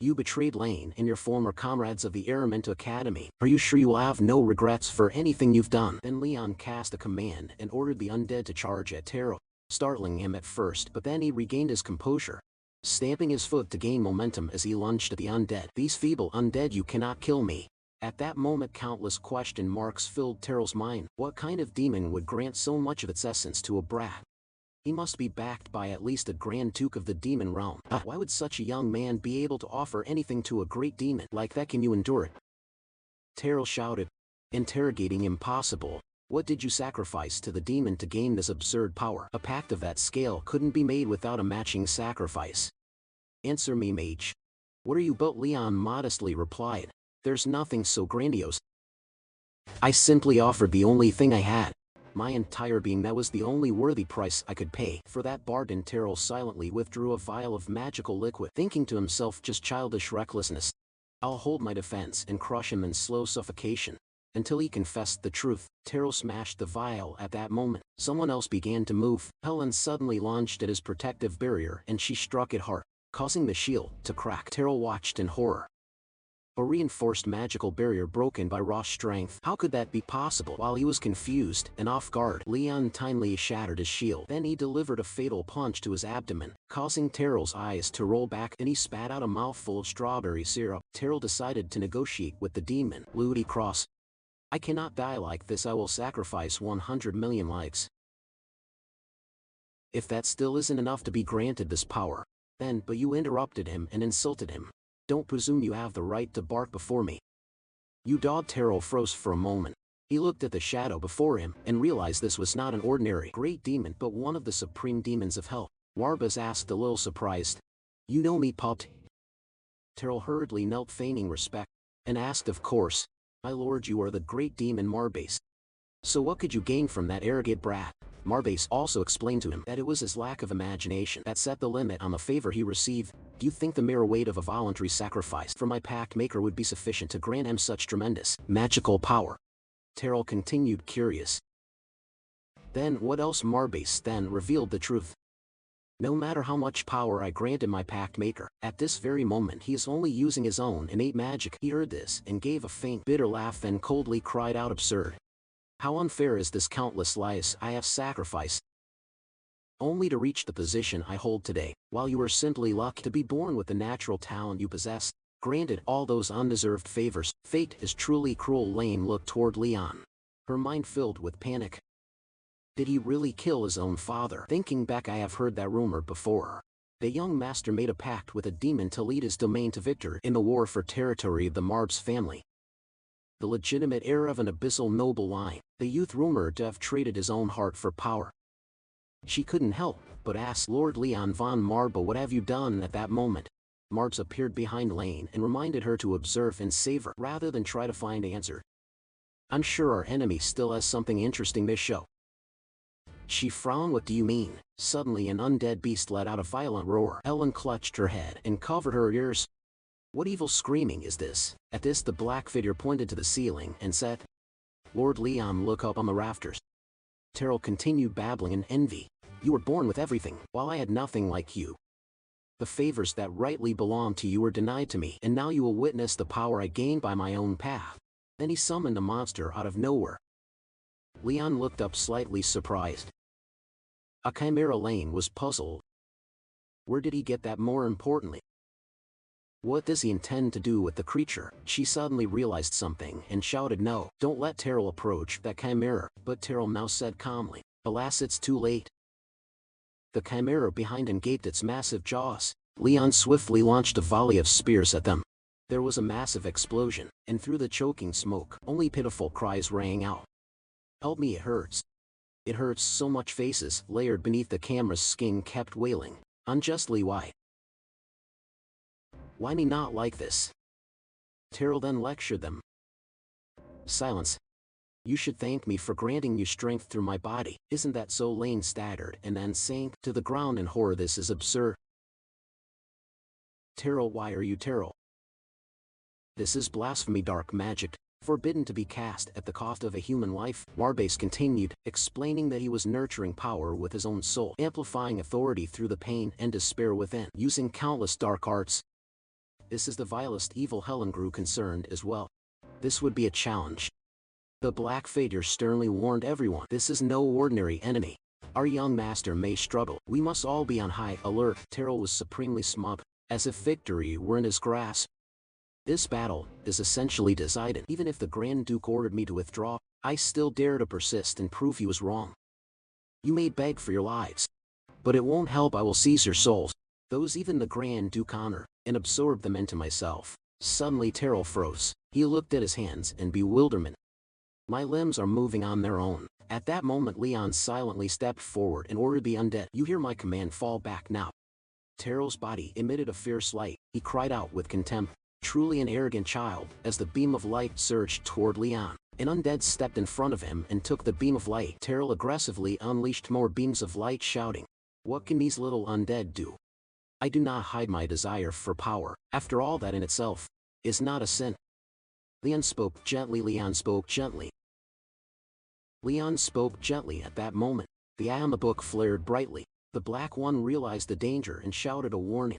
You betrayed Lane and your former comrades of the Aramento Academy. Are you sure you will have no regrets for anything you've done? Then Leon cast a command and ordered the undead to charge at Taro, startling him at first, but then he regained his composure, stamping his foot to gain momentum as he lunged at the undead. These feeble undead, you cannot kill me. At that moment countless question marks filled Taro's mind. What kind of demon would grant so much of its essence to a brat? He must be backed by at least a Grand Duke of the demon realm. Why would such a young man be able to offer anything to a great demon like that? Can you endure it? Taro shouted, interrogating impossible. What did you sacrifice to the demon to gain this absurd power? A pact of that scale couldn't be made without a matching sacrifice. Answer me, mage. What are you built? Leon modestly replied. There's nothing so grandiose. I simply offered the only thing I had. My entire being. That was the only worthy price I could pay for that bargain. Taro silently withdrew a vial of magical liquid, thinking to himself, just childish recklessness. I'll hold my defense and crush him in slow suffocation. Until he confessed the truth. Taro smashed the vial. At that moment, someone else began to move. Helen suddenly launched at his protective barrier and she struck it hard, causing the shield to crack. Taro watched in horror. A reinforced magical barrier broken by raw strength. How could that be possible? While he was confused and off guard, Leon tinily shattered his shield. Then he delivered a fatal punch to his abdomen, causing Taro's eyes to roll back, and he spat out a mouthful of strawberry syrup. Taro decided to negotiate with the demon. Ludicrous. I cannot die like this. I will sacrifice 100 million lives. If that still isn't enough to be granted this power, then, but you interrupted him and insulted him. Don't presume you have the right to bark before me. You dog. Taro froze for a moment. He looked at the shadow before him and realized this was not an ordinary great demon but one of the supreme demons of hell. Warbas asked, a little surprised. You know me, pup? Taro hurriedly knelt, feigning respect, and asked, of course. My lord, you are the great demon Marbase. So what could you gain from that arrogant brat? Marbase also explained to him that it was his lack of imagination that set the limit on the favor he received. Do you think the mere weight of a voluntary sacrifice from my pact maker would be sufficient to grant him such tremendous magical power? Taro continued, curious. Then what else? Marbase then revealed the truth. No matter how much power I granted my pact maker, at this very moment he is only using his own innate magic. He heard this and gave a faint, bitter laugh, then coldly cried out, absurd. How unfair is this? Countless lives I have sacrificed, only to reach the position I hold today, while you were simply lucky to be born with the natural talent you possess, granted all those undeserved favors. Fate is truly cruel. Lane looked toward Leon, her mind filled with panic. Did he really kill his own father? Thinking back, I have heard that rumor before. The young master made a pact with a demon to lead his domain to victory in the war for territory of the Marbs family. The legitimate heir of an abyssal noble line, the youth rumored to have traded his own heart for power. She couldn't help but ask, Lord Leon von Marba, what have you done? At that moment, Marbs appeared behind Lane and reminded her to observe and savor rather than try to find the answer. I'm sure our enemy still has something interesting to show. She frowned. What do you mean? Suddenly an undead beast let out a violent roar. Helen clutched her head and covered her ears. What evil screaming is this? At this the black figure pointed to the ceiling and said, Lord Leon, look up on the rafters. Taro continued, babbling in envy. You were born with everything, while I had nothing like you. The favors that rightly belonged to you were denied to me, and now you will witness the power I gained by my own path. Then he summoned a monster out of nowhere. Leon looked up, slightly surprised. A chimera. Lane was puzzled. Where did he get that? More importantly, what does he intend to do with the creature? She suddenly realized something and shouted, no, don't let Taro approach that chimera. But Taro now said calmly, alas, it's too late. The chimera behind him gaped its massive jaws. Leon swiftly launched a volley of spears at them. There was a massive explosion, and through the choking smoke, only pitiful cries rang out. Help me, it hurts. It hurts so much. Faces layered beneath the camera's skin kept wailing, unjustly. Why? Why me not like this? Taro then lectured them. Silence. You should thank me for granting you strength through my body. Isn't that so? Lane stuttered and then sank to the ground in horror. This is absurd. Taro, why are you Taro? This is blasphemy. Dark magic, forbidden to be cast at the cost of a human life. Warbase continued, explaining that he was nurturing power with his own soul, amplifying authority through the pain and despair within, using countless dark arts. This is the vilest evil. Helen grew concerned as well. This would be a challenge. The black figure sternly warned everyone, this is no ordinary enemy. Our young master may struggle. We must all be on high alert. Terrell was supremely smug, as if victory were in his grasp. This battle is essentially decided. Even if the Grand Duke ordered me to withdraw, I still dare to persist and prove he was wrong. You may beg for your lives, but it won't help. I will seize your souls. Those even the Grand Duke honor, and absorb them into myself. Suddenly Terrell froze. He looked at his hands in bewilderment. My limbs are moving on their own. At that moment Leon silently stepped forward and ordered the undead. You hear my command, fall back now. Terrell's body emitted a fierce light. He cried out with contempt, truly an arrogant child, as the beam of light surged toward Leon. An undead stepped in front of him and took the beam of light. Terrell aggressively unleashed more beams of light, shouting, what can these little undead do? I do not hide my desire for power. After all, that in itself is not a sin. Leon spoke gently. Leon spoke gently. Leon spoke gently. At that moment, the eye on the book flared brightly. The Black One realized the danger and shouted a warning.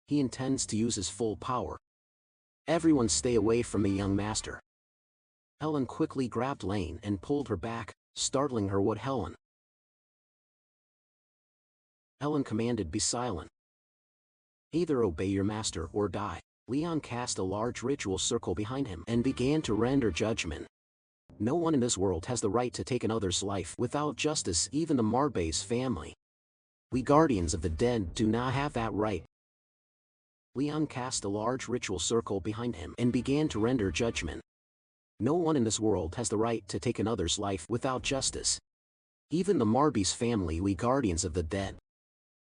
He intends to use his full power. Everyone stay away from the young master. Helen quickly grabbed Lane and pulled her back, startling her. What, Helen? Helen commanded, be silent. Either obey your master or die. Leon cast a large ritual circle behind him and began to render judgment. No one in this world has the right to take another's life without justice, even the Marbay's family. We guardians of the dead do not have that right. Leon cast a large ritual circle behind him and began to render judgment. No one in this world has the right to take another's life without justice. Even the Marbay's family, we guardians of the dead,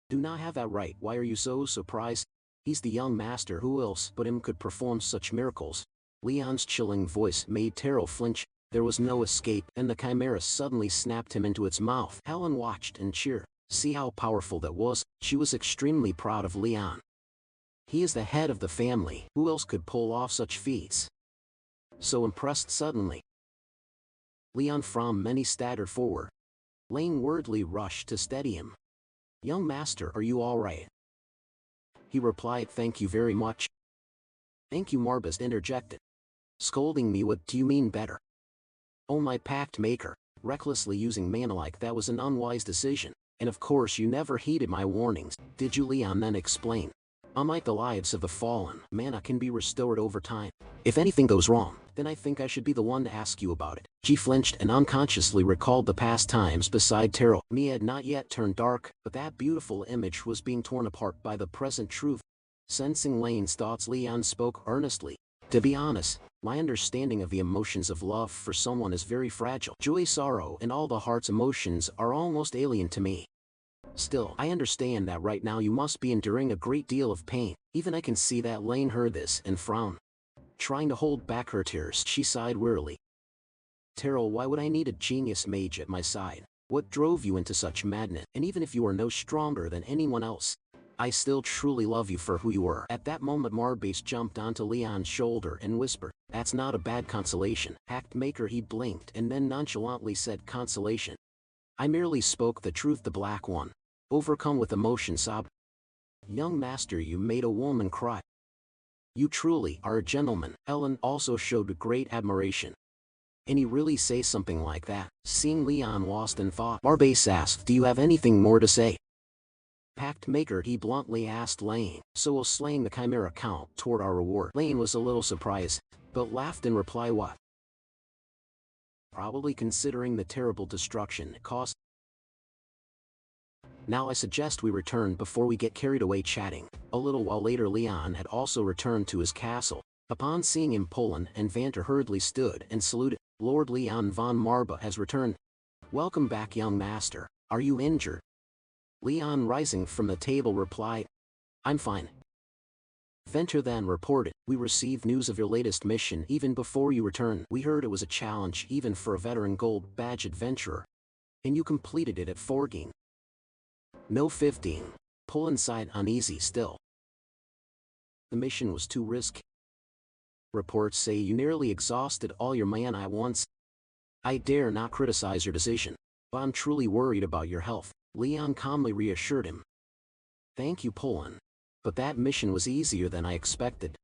do not have that right. Why are you so surprised? He's the young master. Who else but him could perform such miracles? Leon's chilling voice made Terrell flinch. There was no escape, and the chimera suddenly snapped him into its mouth. Helen watched and cheered. See how powerful that was? She was extremely proud of Leon. He is the head of the family. Who else could pull off such feats? So impressed suddenly. Leon frowned. Many staggered forward. Lane worriedly rushed to steady him. Young master, are you all right? He replied, thank you very much. Thank you, Marbas interjected. Scolding me? What do you mean better? Oh, my pact maker, recklessly using mana like that was an unwise decision, and of course you never heeded my warnings, did you? Leon then explained. Unlike the lives of the fallen, mana can be restored over time. If anything goes wrong, then I think I should be the one to ask you about it. She flinched and unconsciously recalled the past times beside Terrell. Mia had not yet turned dark, but that beautiful image was being torn apart by the present truth. Sensing Lane's thoughts, Leon spoke earnestly. To be honest, my understanding of the emotions of love for someone is very fragile. Joy, sorrow, and all the heart's emotions are almost alien to me. Still, I understand that right now you must be enduring a great deal of pain. Even I can see that. Lane heard this and frowned. Trying to hold back her tears, she sighed wearily. Terrell, why would I need a genius mage at my side? What drove you into such madness? And even if you are no stronger than anyone else, I still truly love you for who you were. At that moment Marbase jumped onto Leon's shoulder and whispered, that's not a bad consolation. Pact maker. He blinked and then nonchalantly said, consolation? I merely spoke the truth. The Black One, overcome with emotion, sobbed. Young master, you made a woman cry. You truly are a gentleman. Helen also showed great admiration. And he really say something like that? Seeing Leon lost in thought, Marbase asked, do you have anything more to say? Pact maker, he bluntly asked Lane, so will slaying the chimera count toward our reward? Lane was a little surprised, but laughed in reply. What? Probably, considering the terrible destruction it caused. Now I suggest we return before we get carried away chatting. A little while later Leon had also returned to his castle. Upon seeing him, Poland and Vanter hurriedly stood and saluted. Lord Leon von Marba has returned. Welcome back, young master. Are you injured? Leon, rising from the table, replied, I'm fine. Venter then reported, we received news of your latest mission even before you returned. We heard it was a challenge even for a veteran gold badge adventurer. And you completed it at 14. No 15. Poland sighed, uneasy still. The mission was too risky. Reports say you nearly exhausted all your mana at once. I dare not criticize your decision, but I'm truly worried about your health. Leon calmly reassured him. Thank you, Poland. But that mission was easier than I expected.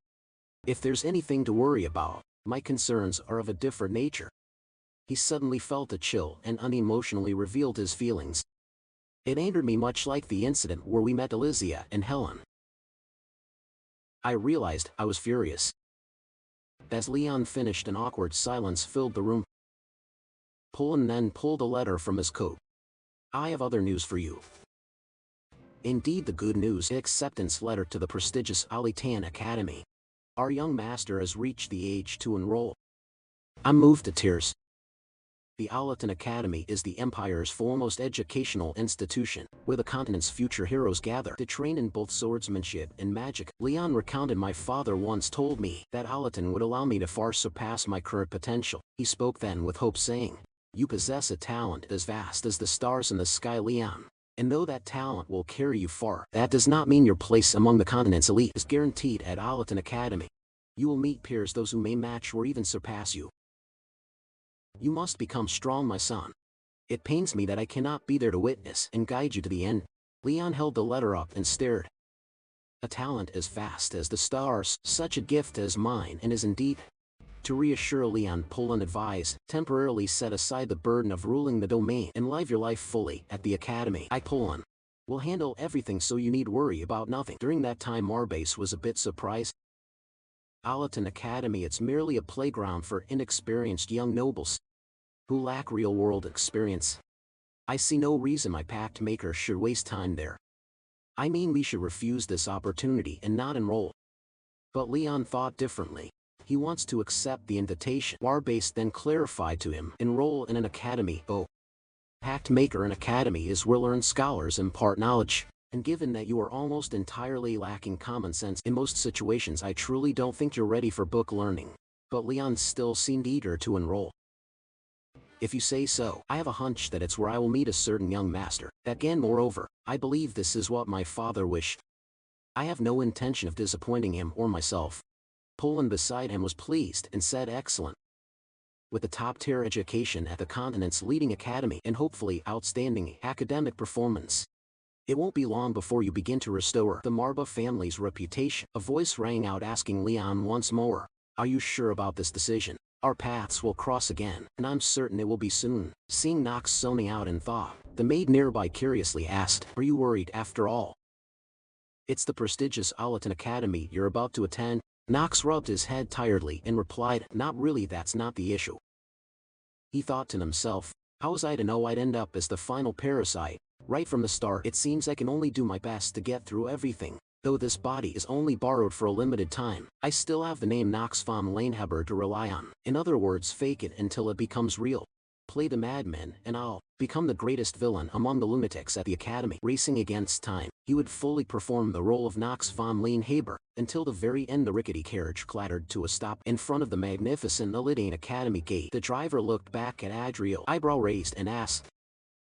If there's anything to worry about, my concerns are of a different nature. He suddenly felt a chill and unemotionally revealed his feelings. It angered me much like the incident where we met Elysia and Helen. I realized I was furious. As Leon finished, an awkward silence filled the room. Pullen then pulled a letter from his coat. I have other news for you. Indeed, the good news: an acceptance letter to the prestigious Alitan Academy. Our young master has reached the age to enroll. I'm moved to tears. The Alitan Academy is the Empire's foremost educational institution, where the continent's future heroes gather to train in both swordsmanship and magic. Leon recounted, my father once told me that Alitan would allow me to far surpass my current potential. He spoke then with hope, saying, you possess a talent as vast as the stars in the sky, Leon. And though that talent will carry you far, that does not mean your place among the continent's elite is guaranteed at Alitan Academy. You will meet peers, those who may match or even surpass you. You must become strong, my son. It pains me that I cannot be there to witness and guide you to the end. Leon held the letter up and stared. A talent as vast as the stars, such a gift as mine, and is indeed. To reassure Leon, Pullen advised, temporarily set aside the burden of ruling the domain and live your life fully at the academy. Pullen will handle everything, so you need worry about nothing. During that time, Marbase was a bit surprised. Alitan Academy, it's merely a playground for inexperienced young nobles who lack real-world experience. I see no reason my pact maker should waste time there. I mean, we should refuse this opportunity and not enroll. But Leon thought differently. He wants to accept the invitation. Marbase then clarified to him, enroll in an academy. Oh, pact maker, an academy is where learned scholars impart knowledge. And given that you are almost entirely lacking common sense in most situations, I truly don't think you're ready for book learning. But Leon still seemed eager to enroll. If you say so, I have a hunch that it's where I will meet a certain young master. Again, moreover, I believe this is what my father wished. I have no intention of disappointing him or myself. Pullen beside him was pleased and said, excellent. With a top-tier education at the continent's leading academy and hopefully outstanding academic performance, it won't be long before you begin to restore the Marba family's reputation. A voice rang out asking Leon once more, are you sure about this decision? Our paths will cross again, and I'm certain it will be soon. Seeing Nox zoning out in thought, the maid nearby curiously asked, are you worried after all? It's the prestigious Alitan Academy you're about to attend. Nox rubbed his head tiredly and replied, not really, that's not the issue. He thought to himself, how was I to know I'd end up as the final parasite? Right from the start, it seems I can only do my best to get through everything. Though this body is only borrowed for a limited time, I still have the name Nox von Lanehaber to rely on. In other words, fake it until it becomes real. Play the madman, and I'll become the greatest villain among the lunatics at the academy. Racing against time, he would fully perform the role of Nox von Lanehaber, until the very end. The rickety carriage clattered to a stop in front of the magnificent Alitan Academy gate. The driver looked back at Adriel, eyebrow raised, and asked,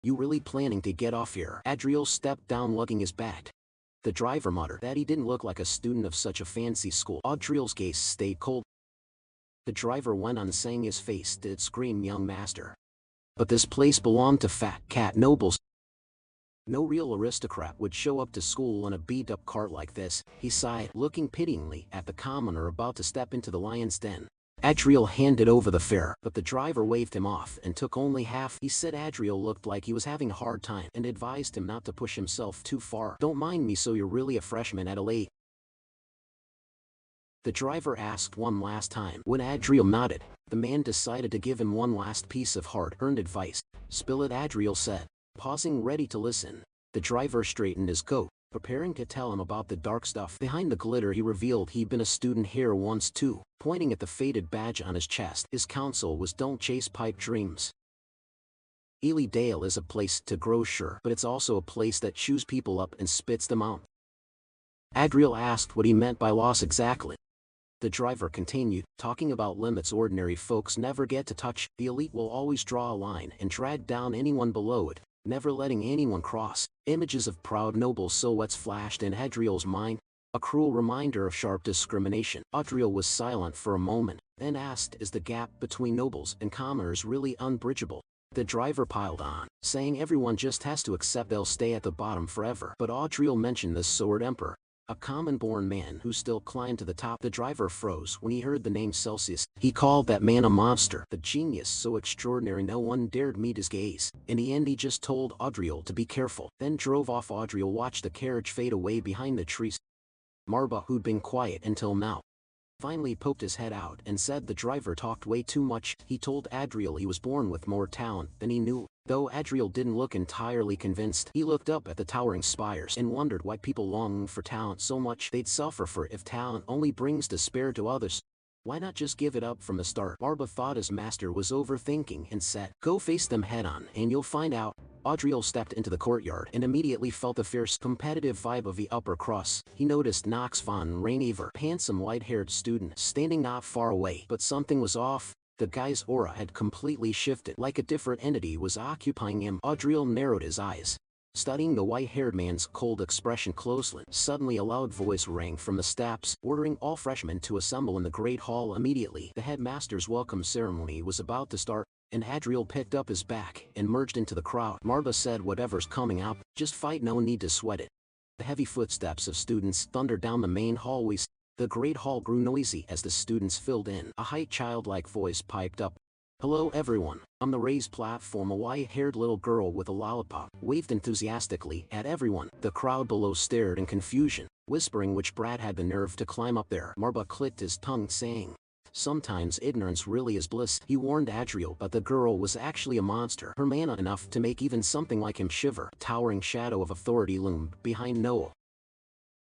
you really planning to get off here? Adriel stepped down lugging his bag. The driver muttered that he didn't look like a student of such a fancy school. Adriel's gaze stayed cold. The driver went on, saying his face did scream, young master. But this place belonged to fat cat nobles. No real aristocrat would show up to school in a beat-up cart like this. He sighed, looking pityingly at the commoner about to step into the lion's den. Adriel handed over the fare, but the driver waved him off and took only half. He said Adriel looked like he was having a hard time and advised him not to push himself too far. Don't mind me, so you're really a freshman at LA? The driver asked one last time. When Adriel nodded, the man decided to give him one last piece of hard-earned advice. Spill it, Adriel said, pausing ready to listen. The driver straightened his coat, preparing to tell him about the dark stuff behind the glitter. He revealed he'd been a student here once too, pointing at the faded badge on his chest. His counsel was, don't chase pipe dreams. Ely Dale is a place to grow sure, but it's also a place that chews people up and spits them out. Adriel asked what he meant by loss exactly. The driver continued, talking about limits ordinary folks never get to touch. The elite will always draw a line and drag down anyone below it, never letting anyone cross. Images of proud noble silhouettes flashed in Adriel's mind, a cruel reminder of sharp discrimination. Adriel was silent for a moment, then asked, is the gap between nobles and commoners really unbridgeable? The driver piled on, saying everyone just has to accept they'll stay at the bottom forever. But Adriel mentioned the sword emperor. a common-born man who still climbed to the top. The driver froze when he heard the name Celsius. He called that man a monster, the genius so extraordinary no one dared meet his gaze. In the end he just told Audriel to be careful, then drove off. Audriel watched the carriage fade away behind the trees. Marba, who'd been quiet until now, finally poked his head out and said the driver talked way too much. He told Adriel he was born with more talent than he knew. Though Adriel didn't look entirely convinced, he looked up at the towering spires and wondered why people longed for talent so much. They'd suffer for it if talent only brings despair to others. Why not just give it up from the start? Marba thought his master was overthinking and said, "Go face them head on and you'll find out." Audriel stepped into the courtyard and immediately felt the fierce, competitive vibe of the upper cross. He noticed Knox von Rainiver, handsome white-haired student, standing not far away. But something was off. The guy's aura had completely shifted, like a different entity was occupying him. Audriel narrowed his eyes, studying the white-haired man's cold expression closely. Suddenly a loud voice rang from the steps, ordering all freshmen to assemble in the Great Hall immediately. The headmaster's welcome ceremony was about to start, and Adriel picked up his back and merged into the crowd. Marba said, "Whatever's coming up, just fight, no need to sweat it." The heavy footsteps of students thundered down the main hallways. The Great Hall grew noisy as the students filled in. A high childlike voice piped up, "Hello everyone." On the raised platform a white-haired little girl with a lollipop waved enthusiastically at everyone. The crowd below stared in confusion, whispering which brat had the nerve to climb up there. Marba clicked his tongue, saying, "Sometimes ignorance really is bliss." He warned Adriel, but the girl was actually a monster, her mana enough to make even something like him shiver. A towering shadow of authority loomed behind Noah.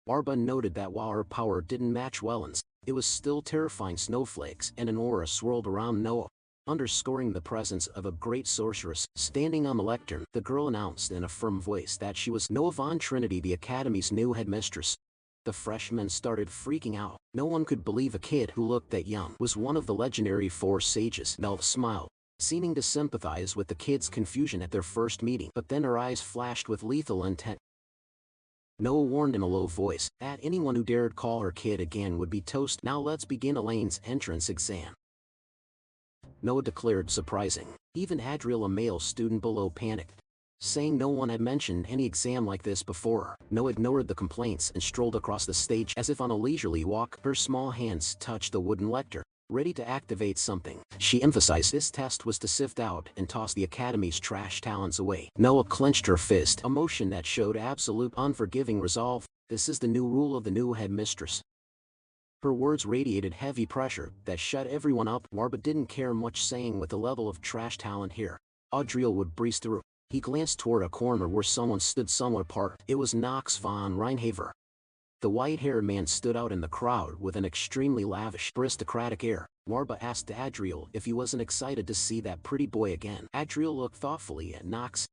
Marba noted that while her power didn't match Welland's, it was still terrifying. Snowflakes and an aura swirled around Noah, underscoring the presence of a great sorceress. Standing on the lectern, the girl announced in a firm voice that she was Noah von Trinity, the academy's new headmistress. The freshmen started freaking out. No one could believe a kid who looked that young was one of the legendary four sages. Nell smiled, seeming to sympathize with the kids' confusion at their first meeting, but then her eyes flashed with lethal intent. Noah warned in a low voice that anyone who dared call her kid again would be toast. "Now let's begin Elaine's entrance exam," Noah declared, surprising. Even Adriel, a male student below, panicked, saying no one had mentioned any exam like this before. Noah ignored the complaints and strolled across the stage as if on a leisurely walk. Her small hands touched the wooden lectern, ready to activate something. She emphasized this test was to sift out and toss the academy's trash talents away. Noah clenched her fist, a motion that showed absolute unforgiving resolve. "This is the new rule of the new headmistress." Her words radiated heavy pressure that shut everyone up. Marba didn't care much, saying, "With the level of trash talent here, Audriel would breeze through." He glanced toward a corner where someone stood somewhat apart. It was Knox von Reinhaver. The white-haired man stood out in the crowd with an extremely lavish, aristocratic air. Marba asked Adriel if he wasn't excited to see that pretty boy again. Adriel looked thoughtfully at Knox.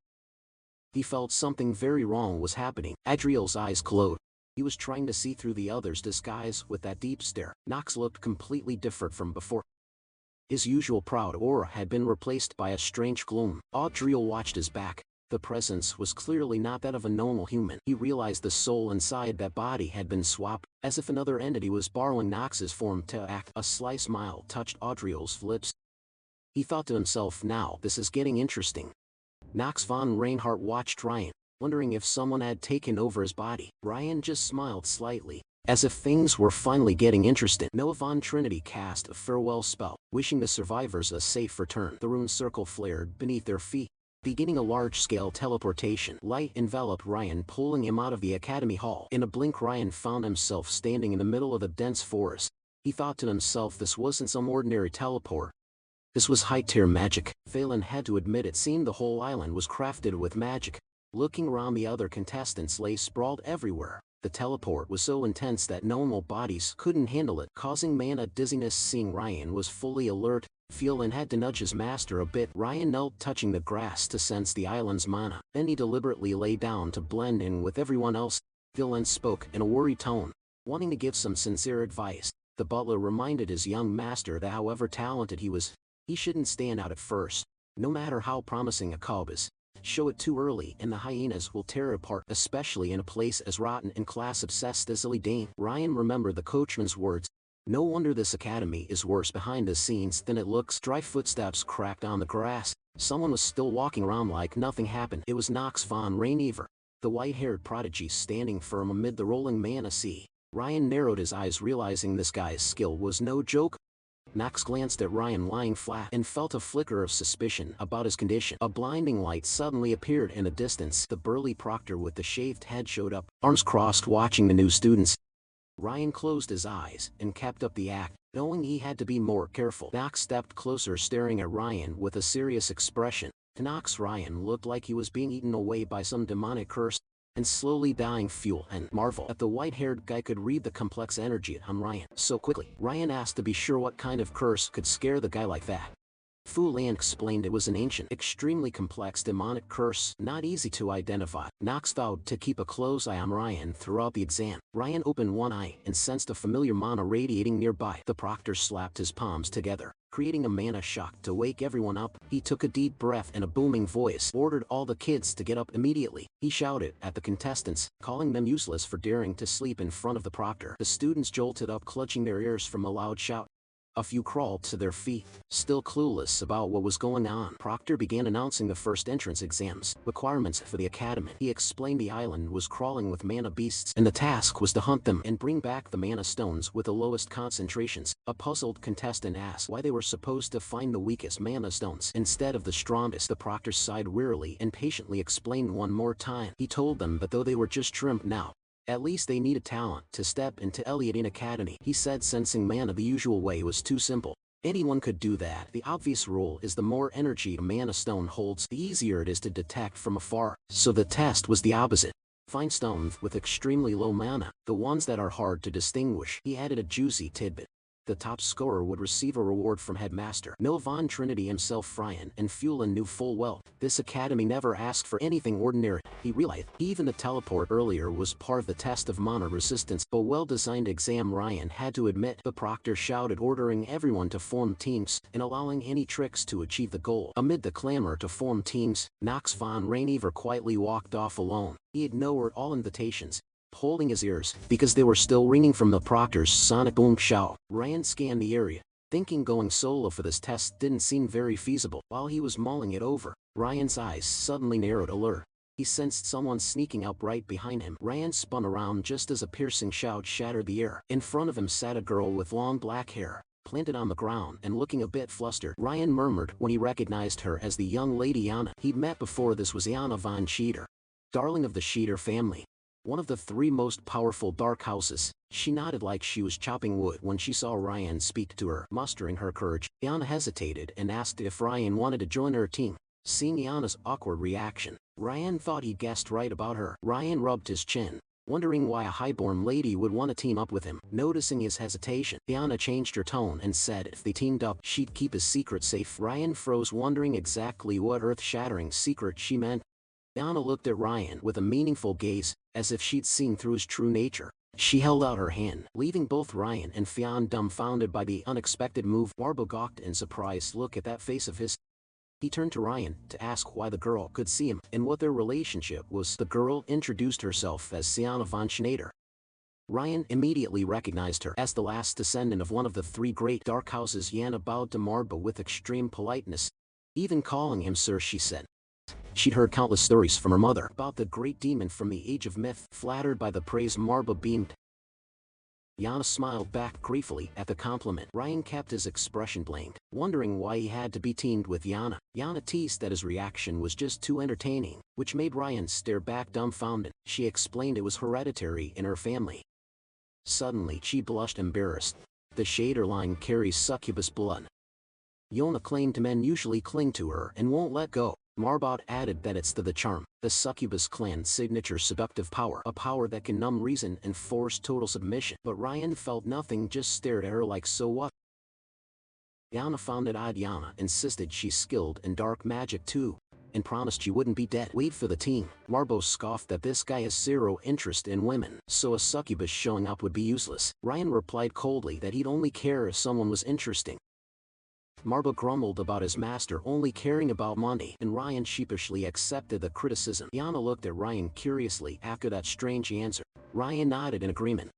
He felt something very wrong was happening. Adriel's eyes glowed. He was trying to see through the other's disguise with that deep stare. Knox looked completely different from before. His usual proud aura had been replaced by a strange gloom. Audriel watched his back. The presence was clearly not that of a normal human. He realized the soul inside that body had been swapped, as if another entity was borrowing Knox's form to act. A sly smile touched Audriel's lips. He thought to himself, "Now this is getting interesting." Knox von Reinhardt watched Ryan, wondering if someone had taken over his body. Ryan just smiled slightly, as if things were finally getting interesting. Noah von Trinity cast a farewell spell, wishing the survivors a safe return. The rune circle flared beneath their feet, beginning a large-scale teleportation. Light enveloped Ryan, pulling him out of the academy hall. In a blink Ryan found himself standing in the middle of a dense forest. He thought to himself, this wasn't some ordinary teleport. This was high-tier magic. Phelan had to admit it seemed the whole island was crafted with magic. Looking around, the other contestants lay sprawled everywhere. The teleport was so intense that normal bodies couldn't handle it, causing mana dizziness. Seeing Ryan was fully alert, Phelan had to nudge his master a bit. Ryan knelt, touching the grass to sense the island's mana. Then he deliberately lay down to blend in with everyone else. Phelan spoke in a worried tone, wanting to give some sincere advice. The butler reminded his young master that however talented he was, he shouldn't stand out at first. No matter how promising a cub is, show it too early and the hyenas will tear it apart, especially in a place as rotten and class-obsessed as Illidan. Ryan remembered the coachman's words. No wonder this academy is worse behind the scenes than it looks. Dry footsteps cracked on the grass. Someone was still walking around like nothing happened. It was Knox von Rainiver. the white-haired prodigy standing firm amid the rolling mana sea. Ryan narrowed his eyes, realizing this guy's skill was no joke. Nox glanced at Ryan lying flat and felt a flicker of suspicion about his condition. A blinding light suddenly appeared in the distance. The burly proctor with the shaved head showed up, arms crossed, watching the new students. Ryan closed his eyes and kept up the act, knowing he had to be more careful. Nox stepped closer, staring at Ryan with a serious expression. To Nox, Ryan looked like he was being eaten away by some demonic curse and slowly dying fuel, and marveled that the white-haired guy could read the complex energy on Ryan so quickly. Ryan asked to be sure what kind of curse could scare the guy like that. Fu Lan explained it was an ancient, extremely complex demonic curse, not easy to identify. Nox vowed to keep a close eye on Ryan throughout the exam. Ryan opened one eye and sensed a familiar mana radiating nearby. The proctor slapped his palms together, creating a mana shock to wake everyone up. He took a deep breath and a booming voice ordered all the kids to get up immediately. He shouted at the contestants, calling them useless for daring to sleep in front of the proctor. The students jolted up, clutching their ears from a loud shout. A few crawled to their feet, still clueless about what was going on. Proctor began announcing the first entrance exams, requirements for the academy. He explained the island was crawling with mana beasts, and the task was to hunt them and bring back the mana stones with the lowest concentrations. A puzzled contestant asked why they were supposed to find the weakest mana stones instead of the strongest. The proctor sighed wearily and patiently explained one more time. He told them that though they were just trimmed now, at least they needed talent to step into Elliot Academy. He said sensing mana the usual way was too simple. Anyone could do that. The obvious rule is the more energy a mana stone holds, the easier it is to detect from afar. So the test was the opposite. Find stones with extremely low mana, the ones that are hard to distinguish. He added a juicy tidbit. The top scorer would receive a reward from Headmaster Milvan Trinity himself. Ryan and Fulan knew full well this academy never asked for anything ordinary. He realized even the teleport earlier was part of the test of mana resistance. A well-designed exam, Ryan had to admit. The proctor shouted, ordering everyone to form teams and allowing any tricks to achieve the goal. Amid the clamor to form teams, Nox von Rainiver quietly walked off alone. He ignored all invitations, holding his ears because they were still ringing from the proctor's sonic boom shout. Ryan scanned the area, thinking going solo for this test didn't seem very feasible. While he was mulling it over, Ryan's eyes suddenly narrowed, alert. He sensed someone sneaking up right behind him. Ryan spun around just as a piercing shout shattered the air. In front of him sat a girl with long black hair, planted on the ground and looking a bit flustered. Ryan murmured when he recognized her as the young lady Yana he'd met before. This was Yana von Scheeder, darling of the Scheeder family, one of the 3 most powerful dark houses. She nodded like she was chopping wood when she saw Ryan speak to her. Mustering her courage, Yana hesitated and asked if Ryan wanted to join her team. Seeing Yana's awkward reaction, Ryan thought he guessed right about her. Ryan rubbed his chin, wondering why a highborn lady would want to team up with him. Noticing his hesitation, Yana changed her tone and said if they teamed up, she'd keep his secret safe. Ryan froze, wondering exactly what earth-shattering secret she meant. Yana looked at Ryan with a meaningful gaze, as if she'd seen through his true nature. She held out her hand, leaving both Ryan and Fionn dumbfounded by the unexpected move. Warbo gawked in surprise. Look at that face of his. He turned to Ryan to ask why the girl could see him and what their relationship was. The girl introduced herself as Siana von Schneider. Ryan immediately recognized her as the last descendant of one of the 3 great dark houses. Yana bowed to Marbo with extreme politeness, even calling him sir. She said she'd heard countless stories from her mother about the great demon from the age of myth. Flattered by the praise, Marba beamed. Yana smiled back gratefully at the compliment. Ryan kept his expression blank, wondering why he had to be teamed with Yana. Yana teased that his reaction was just too entertaining, which made Ryan stare back dumbfounded. She explained it was hereditary in her family. Suddenly she blushed, embarrassed. The Shader line carries succubus blood. Yona claimed men usually cling to her and won't let go. Marbot added that it's the charm, the succubus clan's signature seductive power, a power that can numb reason and force total submission. But Ryan felt nothing, just stared at her like, so what? Yana found it odd. Yana insisted she's skilled in dark magic too, and promised she wouldn't be dead weight for the team. Marbo scoffed that this guy has 0 interest in women, so a succubus showing up would be useless. Ryan replied coldly that he'd only care if someone was interesting. Marbo grumbled about his master only caring about money, and Ryan sheepishly accepted the criticism. Yana looked at Ryan curiously after that strange answer. Ryan nodded in agreement.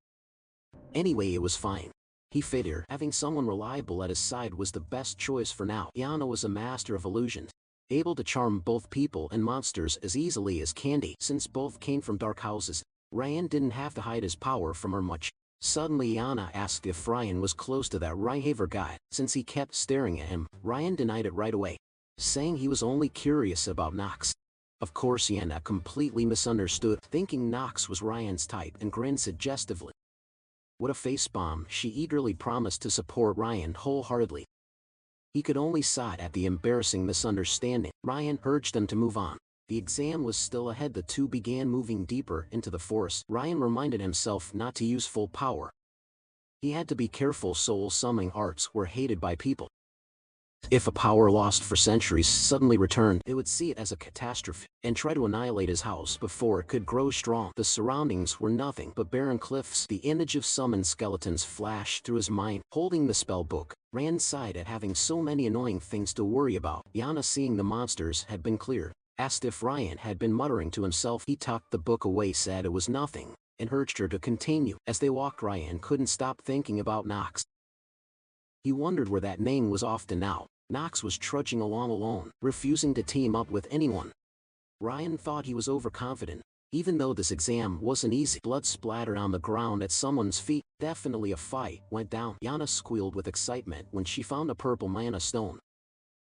Anyway, it was fine. He figured having someone reliable at his side was the best choice for now. Yana was a master of illusions, able to charm both people and monsters as easily as candy. Since both came from dark houses, Ryan didn't have to hide his power from her much. Suddenly Yana asked if Ryan was close to that Rhyhaver guy. Since he kept staring at him, Ryan denied it right away, saying he was only curious about Nox. Of course Yana completely misunderstood, thinking Nox was Ryan's type, and grinned suggestively. What a facepalm, she eagerly promised to support Ryan wholeheartedly. He could only sigh at the embarrassing misunderstanding. Ryan urged them to move on. The exam was still ahead. The two began moving deeper into the forest. Ryan reminded himself not to use full power. He had to be careful. Soul summoning arts were hated by people. If a power lost for centuries suddenly returned, they would see it as a catastrophe and try to annihilate his house before it could grow strong. The surroundings were nothing but barren cliffs. The image of summoned skeletons flashed through his mind. Holding the spell book, Rand sighed at having so many annoying things to worry about. Yana, seeing the monsters had been cleared, asked if Ryan had been muttering to himself. He tucked the book away, said it was nothing, and urged her to continue. As they walked, Ryan couldn't stop thinking about Nox. He wondered where that name was off to now. Nox was trudging along alone, refusing to team up with anyone. Ryan thought he was overconfident. Even though this exam wasn't easy, blood splattered on the ground at someone's feet. Definitely a fight went down. Yana squealed with excitement when she found a purple mana stone.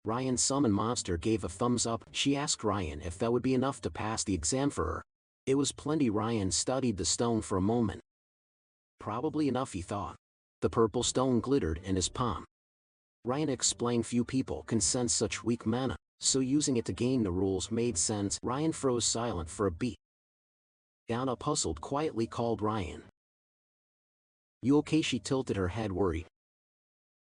Ryan's summon monster gave a thumbs up. She asked Ryan if that would be enough to pass the exam for her. It was plenty. Ryan studied the stone for a moment. Probably enough, he thought. The purple stone glittered in his palm. Ryan explained few people can sense such weak mana, so using it to gain the rules made sense. Ryan froze silent for a beat. Yana, puzzled, quietly called Ryan. You okay? She tilted her head, worried,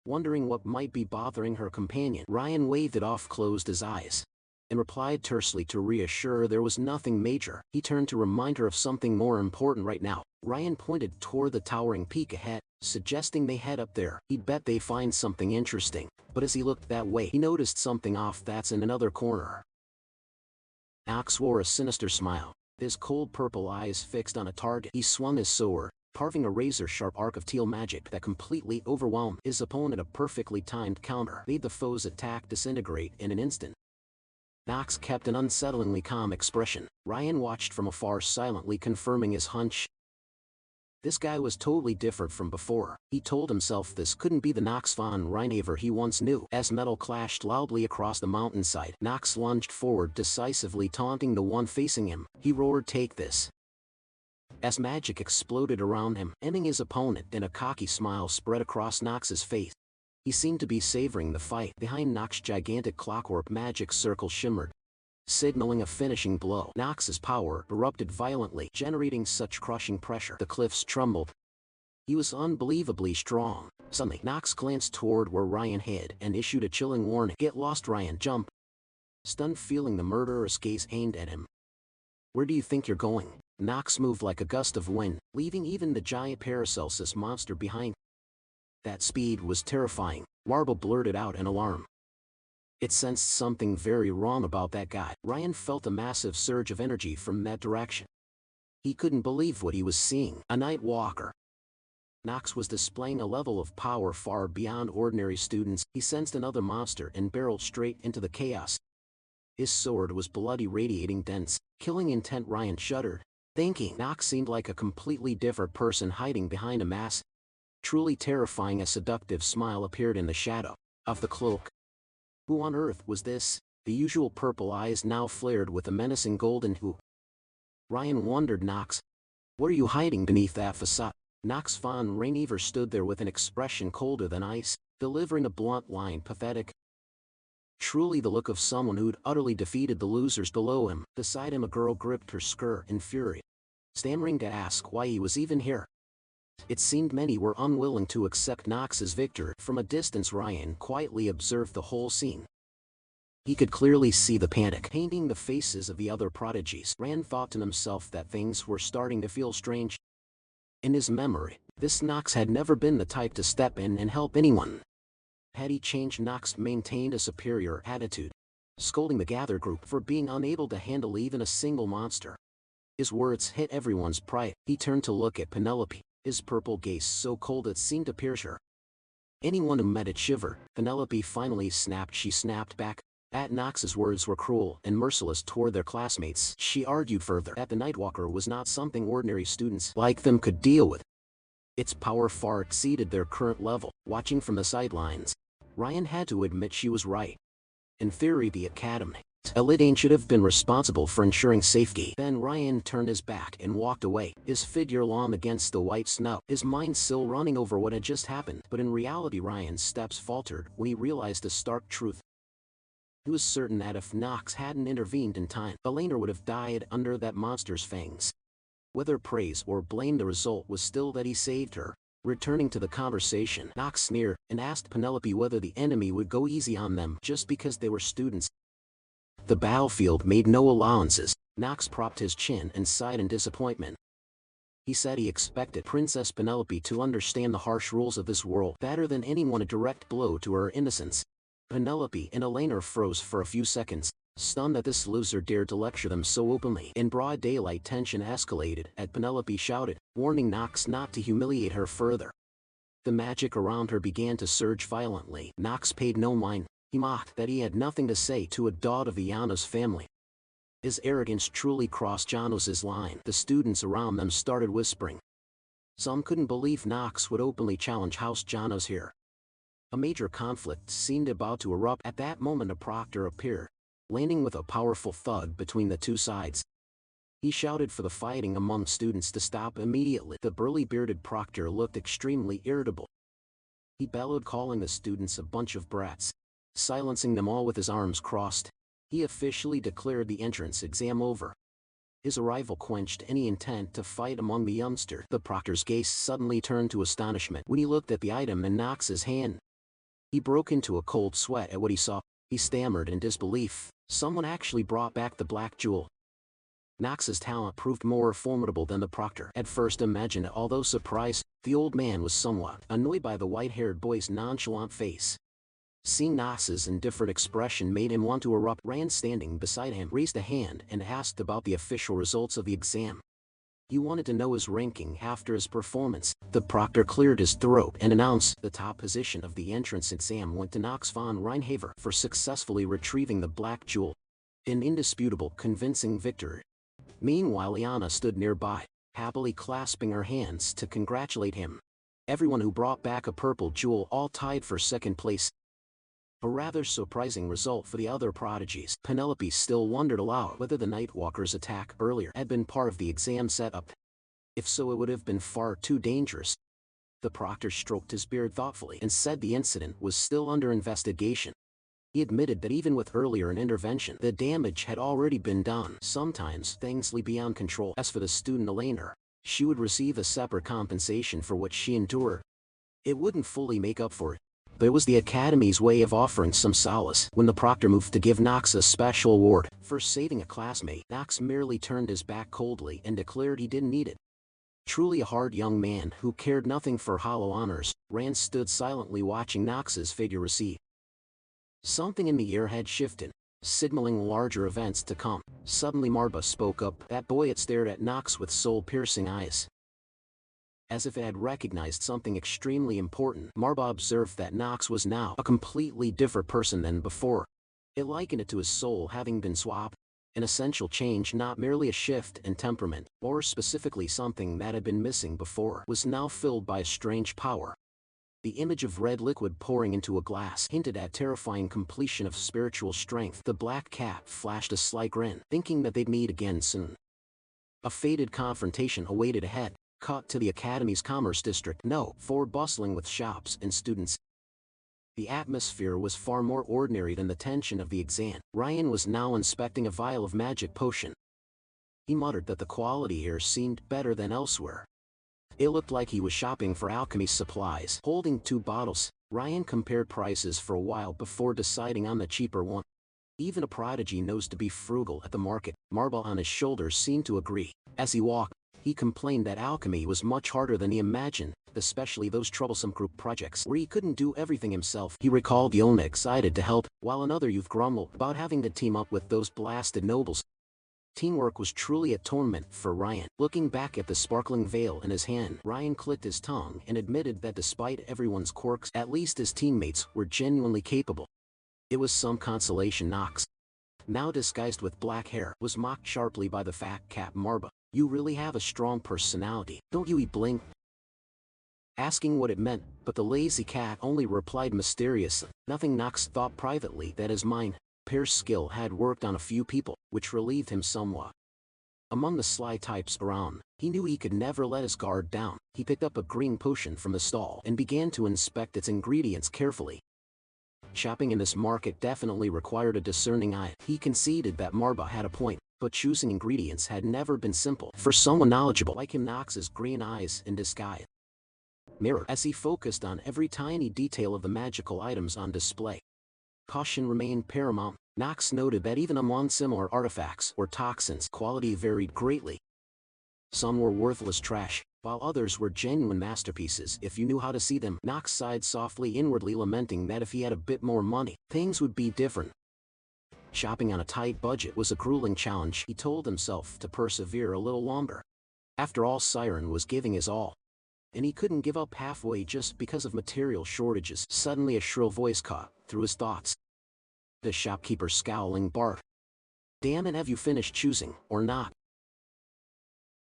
wondering what might be bothering her companion. Ryan waved it off, closed his eyes, and replied tersely to reassure her there was nothing major. He turned to remind her of something more important right now. Ryan pointed toward the towering peak ahead, suggesting they head up there. He'd bet they find something interesting, but as he looked that way, he noticed something off. That's in another corner. Nox wore a sinister smile, his cold purple eyes fixed on a target. He swung his sword, carving a razor-sharp arc of teal magic that completely overwhelmed his opponent. A perfectly timed counter made the foe's attack disintegrate in an instant. Nox kept an unsettlingly calm expression. Ryan watched from afar, silently confirming his hunch. This guy was totally different from before. He told himself this couldn't be the Nox von Rhyhaver he once knew. As metal clashed loudly across the mountainside, Nox lunged forward decisively, taunting the one facing him. He roared, "Take this!" As magic exploded around him, ending his opponent, and a cocky smile spread across Nox's face. He seemed to be savoring the fight. Behind Nox's gigantic clockwork magic circle shimmered, signaling a finishing blow. Nox's power erupted violently, generating such crushing pressure the cliffs trembled. He was unbelievably strong. Suddenly, Nox glanced toward where Ryan hid and issued a chilling warning. "Get lost, Ryan, jump!" Stunned, feeling the murderer's gaze aimed at him. "Where do you think you're going?" Nox moved like a gust of wind, leaving even the giant Paracelsus monster behind. That speed was terrifying, Warble blurted out in alarm. It sensed something very wrong about that guy. Ryan felt a massive surge of energy from that direction. He couldn't believe what he was seeing. A night walker. Nox was displaying a level of power far beyond ordinary students. He sensed another monster and barreled straight into the chaos. His sword was bloody, radiating dense, killing intent. Ryan shuddered, thinking Nox seemed like a completely different person hiding behind a mask. Truly terrifying. A seductive smile appeared in the shadow of the cloak. Who on earth was this? The usual purple eyes now flared with a menacing golden hue. Ryan wondered. Nox, what are you hiding beneath that facade? Nox von Rhyhaver stood there with an expression colder than ice, delivering a blunt line, pathetic. Truly the look of someone who'd utterly defeated the losers below him. Beside him, a girl gripped her skirt in fury, stammering to ask why he was even here. It seemed many were unwilling to accept Nox's victory. From a distance, Ryan quietly observed the whole scene. He could clearly see the panic painting the faces of the other prodigies. Rand thought to himself that things were starting to feel strange. In his memory, this Nox had never been the type to step in and help anyone. Had he changed? Nox maintained a superior attitude, scolding the gathered group for being unable to handle even a single monster. His words hit everyone's pride. He turned to look at Penelope, his purple gaze so cold it seemed to pierce her. Anyone who met it shivered. Penelope finally snapped. She snapped back, That Nox's words were cruel and merciless toward their classmates. She argued further that the Nightwalker was not something ordinary students like them could deal with. Its power far exceeded their current level. Watching from the sidelines, Ryan had to admit she was right. In theory, the Academy elite should have been responsible for ensuring safety. Then Ryan turned his back and walked away, his figure long against the white snow, his mind still running over what had just happened. But in reality, Ryan's steps faltered when he realized a stark truth. He was certain that if Nox hadn't intervened in time, Elena would have died under that monster's fangs. Whether praise or blame, the result was still that he saved her. Returning to the conversation, Nox sneered and asked Penelope whether the enemy would go easy on them just because they were students. The battlefield made no allowances. Nox propped his chin and sighed in disappointment. He said he expected Princess Penelope to understand the harsh rules of this world better than anyone. A direct blow to her innocence. Penelope and Elena froze for a few seconds, stunned that this loser dared to lecture them so openly. In broad daylight, tension escalated as Penelope shouted, warning Nox not to humiliate her further. The magic around her began to surge violently. Nox paid no mind. He mocked that he had nothing to say to a daughter of the Janos family. His arrogance truly crossed Janos' line. The students around them started whispering. Some couldn't believe Nox would openly challenge House Janos here. A major conflict seemed about to erupt. At that moment, a proctor appeared, landing with a powerful thud between the two sides. He shouted for the fighting among students to stop immediately. The burly bearded proctor looked extremely irritable. He bellowed, calling the students a bunch of brats. Silencing them all with his arms crossed, he officially declared the entrance exam over. His arrival quenched any intent to fight among the youngsters. The proctor's gaze suddenly turned to astonishment when he looked at the item in Nox's hand. He broke into a cold sweat at what he saw. He stammered in disbelief. Someone actually brought back the black jewel. Nox's talent proved more formidable than the proctor at first imagined. Although surprised, the old man was somewhat annoyed by the white-haired boy's nonchalant face. Seeing Nox's indifferent expression made him want to erupt. Ryan, standing beside him, raised a hand and asked about the official results of the exam. He wanted to know his ranking after his performance. The proctor cleared his throat and announced the top position of the entrance exam went to Nox von Reinhaver for successfully retrieving the black jewel. An indisputable, convincing victory. Meanwhile, Liana stood nearby, happily clasping her hands to congratulate him. Everyone who brought back a purple jewel all tied for second place. A rather surprising result for the other prodigies. Penelope still wondered aloud whether the Nightwalker's attack earlier had been part of the exam setup. If so, it would have been far too dangerous. The proctor stroked his beard thoughtfully and said the incident was still under investigation. He admitted that even with earlier intervention, the damage had already been done, sometimes dangerously beyond control. As for the student Elena, she would receive a separate compensation for what she endured. It wouldn't fully make up for it. But it was the Academy's way of offering some solace. When the proctor moved to give Nox a special award for saving a classmate, Nox merely turned his back coldly and declared he didn't need it. Truly a hard young man who cared nothing for hollow honors, Rand stood silently watching Nox's figure recede. Something in the air had shifted, signaling larger events to come. Suddenly Marba spoke up. That boy had stared at Nox with soul-piercing eyes. As if it had recognized something extremely important, Marba observed that Nox was now a completely different person than before. It likened it to his soul having been swapped. An essential change, not merely a shift in temperament, or specifically something that had been missing before, was now filled by a strange power. The image of red liquid pouring into a glass hinted at terrifying completion of spiritual strength. The black cat flashed a sly grin, thinking that they'd meet again soon. A fated confrontation awaited ahead. Cut to the Academy's Commerce District. No, forward bustling with shops and students. The atmosphere was far more ordinary than the tension of the exam. Ryan was now inspecting a vial of magic potion. He muttered that the quality here seemed better than elsewhere. It looked like he was shopping for alchemy supplies. Holding 2 bottles, Ryan compared prices for a while before deciding on the cheaper one. Even a prodigy knows to be frugal at the market. Marble on his shoulders seemed to agree. As he walked, he complained that alchemy was much harder than he imagined, especially those troublesome group projects where he couldn't do everything himself. He recalled Yona excited to help, while another youth grumbled about having to team up with those blasted nobles. Teamwork was truly a torment for Ryan. Looking back at the sparkling veil in his hand, Ryan clicked his tongue and admitted that despite everyone's quirks, at least his teammates were genuinely capable. It was some consolation. Nox, now disguised with black hair, was mocked sharply by the fat cat Marba. You really have a strong personality, don't you? He blinked, asking what it meant, but the lazy cat only replied mysteriously, nothing. Nox thought privately that his mind, Pear's skill had worked on a few people, which relieved him somewhat. Among the sly types around, he knew he could never let his guard down. He picked up a green potion from the stall and began to inspect its ingredients carefully. Shopping in this market definitely required a discerning eye. He conceded that Marba had a point, but choosing ingredients had never been simple for someone knowledgeable like him. Nox's green eyes in disguise mirrored as he focused on every tiny detail of the magical items on display. Caution remained paramount. Nox noted that even among similar artifacts or toxins, quality varied greatly. Some were worthless trash, while others were genuine masterpieces if you knew how to see them. Nox sighed softly, inwardly lamenting that if he had a bit more money, things would be different. Shopping on a tight budget was a grueling challenge. He told himself to persevere a little longer. After all, Siren was giving his all, and he couldn't give up halfway just because of material shortages. Suddenly a shrill voice caught through his thoughts. The shopkeeper, scowling, barked, "Damn it, have you finished choosing, or not?"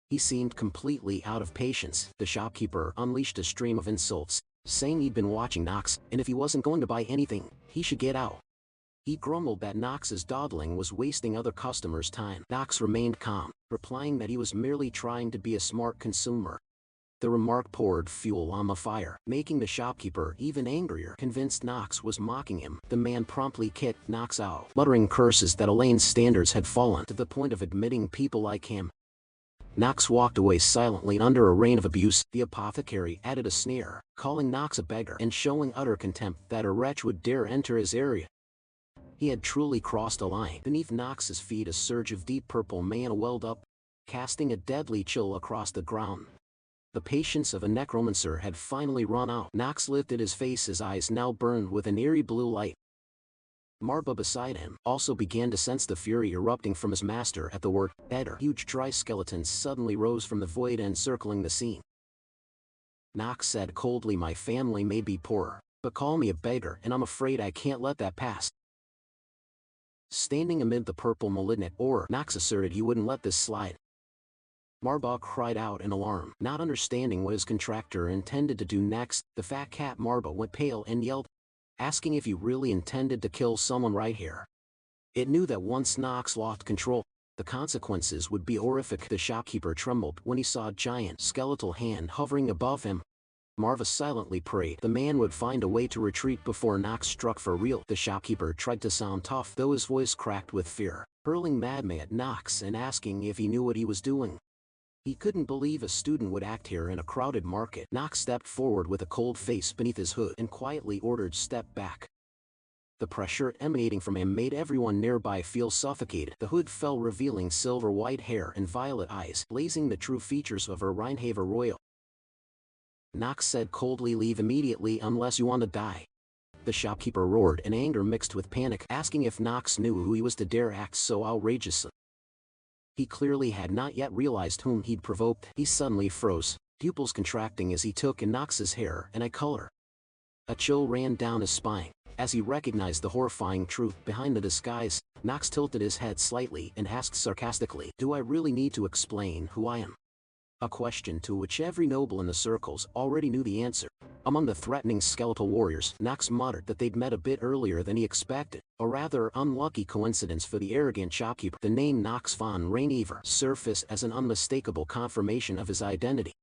He seemed completely out of patience. The shopkeeper unleashed a stream of insults, saying he'd been watching Nox, and if he wasn't going to buy anything, he should get out. He grumbled that Nox's dawdling was wasting other customers' time. Nox remained calm, replying that he was merely trying to be a smart consumer. The remark poured fuel on the fire, making the shopkeeper even angrier. Convinced Nox was mocking him, the man promptly kicked Nox out, muttering curses that Elaine's standards had fallen to the point of admitting people like him. Nox walked away silently under a rain of abuse. The apothecary added a sneer, calling Nox a beggar and showing utter contempt that a wretch would dare enter his area. He had truly crossed a line. Beneath Nox's feet a surge of deep purple mana welled up, casting a deadly chill across the ground. The patience of a necromancer had finally run out. Nox lifted his face, his eyes now burned with an eerie blue light. Marba beside him also began to sense the fury erupting from his master at the word "better." Huge dry skeletons suddenly rose from the void encircling the scene. Nox said coldly, "My family may be poorer, but call me a beggar, and I'm afraid I can't let that pass." Standing amid the purple malignant aura, Nox asserted he wouldn't let this slide. Marba cried out in alarm, not understanding what his contractor intended to do next. The fat cat Marba went pale and yelled, asking if he really intended to kill someone right here. It knew that once Nox lost control, the consequences would be horrific. The shopkeeper trembled when he saw a giant skeletal hand hovering above him. Marva silently prayed the man would find a way to retreat before Nox struck for real. The shopkeeper tried to sound tough, though his voice cracked with fear, hurling madmen at Nox and asking if he knew what he was doing. He couldn't believe a student would act here in a crowded market. Nox stepped forward with a cold face beneath his hood and quietly ordered, "Step back." The pressure emanating from him made everyone nearby feel suffocated. The hood fell, revealing silver-white hair and violet eyes, blazing the true features of her Reinhaver royal. Nox said coldly, "Leave immediately unless you want to die." The shopkeeper roared in anger mixed with panic, asking if Nox knew who he was to dare act so outrageously. He clearly had not yet realized whom he'd provoked. He suddenly froze, pupils contracting as he took in Nox's hair and eye color. A chill ran down his spine as he recognized the horrifying truth behind the disguise. Nox tilted his head slightly and asked sarcastically, "Do I really need to explain who I am?" A question to which every noble in the circles already knew the answer. Among the threatening skeletal warriors, Nox muttered that they'd met a bit earlier than he expected, a rather unlucky coincidence for the arrogant shopkeeper. The name Nox von Reinhaver surfaced as an unmistakable confirmation of his identity.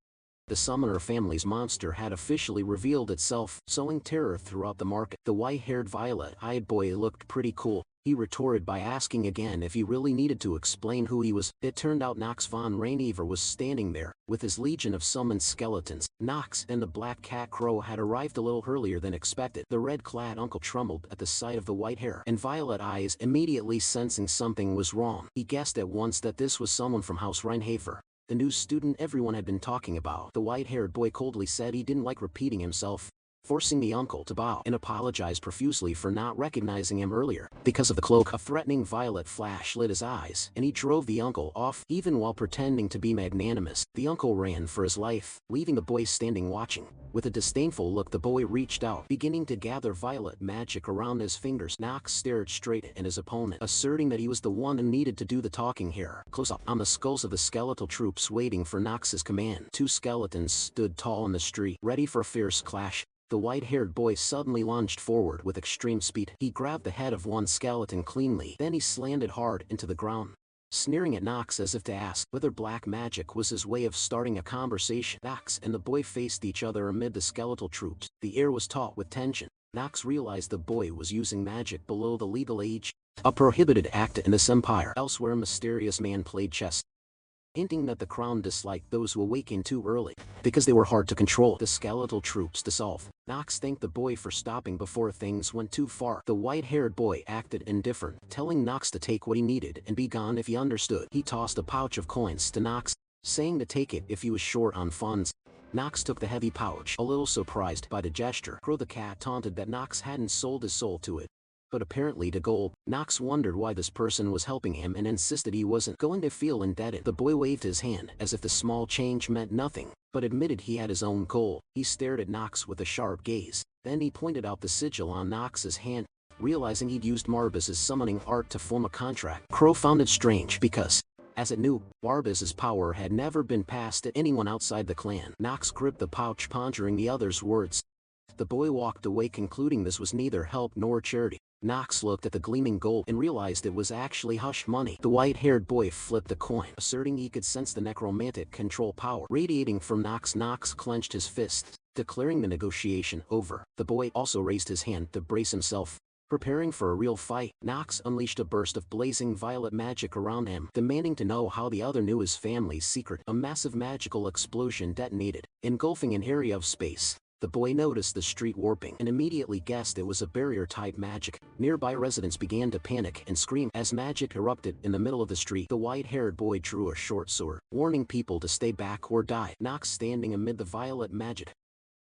The Summoner family's monster had officially revealed itself, sowing terror throughout the market. The white-haired, violet-eyed boy looked pretty cool. He retorted by asking again if he really needed to explain who he was. It turned out Nox von Reinhaver was standing there, with his legion of summoned skeletons. Nox and the black cat crow had arrived a little earlier than expected. The red-clad uncle trembled at the sight of the white hair and violet eyes, immediately sensing something was wrong. He guessed at once that this was someone from House Reinhaver, the new student everyone had been talking about. The white-haired boy coldly said he didn't like repeating himself, forcing the uncle to bow and apologize profusely for not recognizing him earlier. Because of the cloak, a threatening violet flash lit his eyes, and he drove the uncle off. Even while pretending to be magnanimous, the uncle ran for his life, leaving the boy standing watching. With a disdainful look, the boy reached out, beginning to gather violet magic around his fingers. Nox stared straight at his opponent, asserting that he was the one who needed to do the talking here. Close up on the skulls of the skeletal troops waiting for Nox's command. Two skeletons stood tall in the street, ready for a fierce clash. The white-haired boy suddenly lunged forward with extreme speed. He grabbed the head of one skeleton cleanly, then he slammed it hard into the ground, sneering at Nox as if to ask whether black magic was his way of starting a conversation. Nox and the boy faced each other amid the skeletal troops. The air was taut with tension. Nox realized the boy was using magic below the legal age, a prohibited act in this empire. Elsewhere, a mysterious man played chess, hinting that the crown disliked those who awakened too early, because they were hard to control. The skeletal troops dissolved. Nox thanked the boy for stopping before things went too far. The white-haired boy acted indifferent, telling Nox to take what he needed and be gone if he understood. He tossed a pouch of coins to Nox, saying to take it if he was short on funds. Nox took the heavy pouch, a little surprised by the gesture. Crow the cat taunted that Nox hadn't sold his soul to it, but apparently to gold. Nox wondered why this person was helping him and insisted he wasn't going to feel indebted. The boy waved his hand as if the small change meant nothing, but admitted he had his own goal. He stared at Nox with a sharp gaze. Then he pointed out the sigil on Nox's hand, realizing he'd used Marbaz's summoning art to form a contract. Crow found it strange because, as it knew, Marbaz's power had never been passed to anyone outside the clan. Nox gripped the pouch, pondering the other's words. The boy walked away, concluding this was neither help nor charity. Nox looked at the gleaming gold and realized it was actually hush money. The white-haired boy flipped the coin, asserting he could sense the necromantic control power radiating from Nox. Nox clenched his fists, declaring the negotiation over. The boy also raised his hand to brace himself, preparing for a real fight. Nox unleashed a burst of blazing violet magic around him, demanding to know how the other knew his family's secret. A massive magical explosion detonated, engulfing an area of space. The boy noticed the street warping and immediately guessed it was a barrier-type magic. Nearby residents began to panic and scream as magic erupted in the middle of the street. The white-haired boy drew a short sword, warning people to stay back or die. Nox, standing amid the violet magic,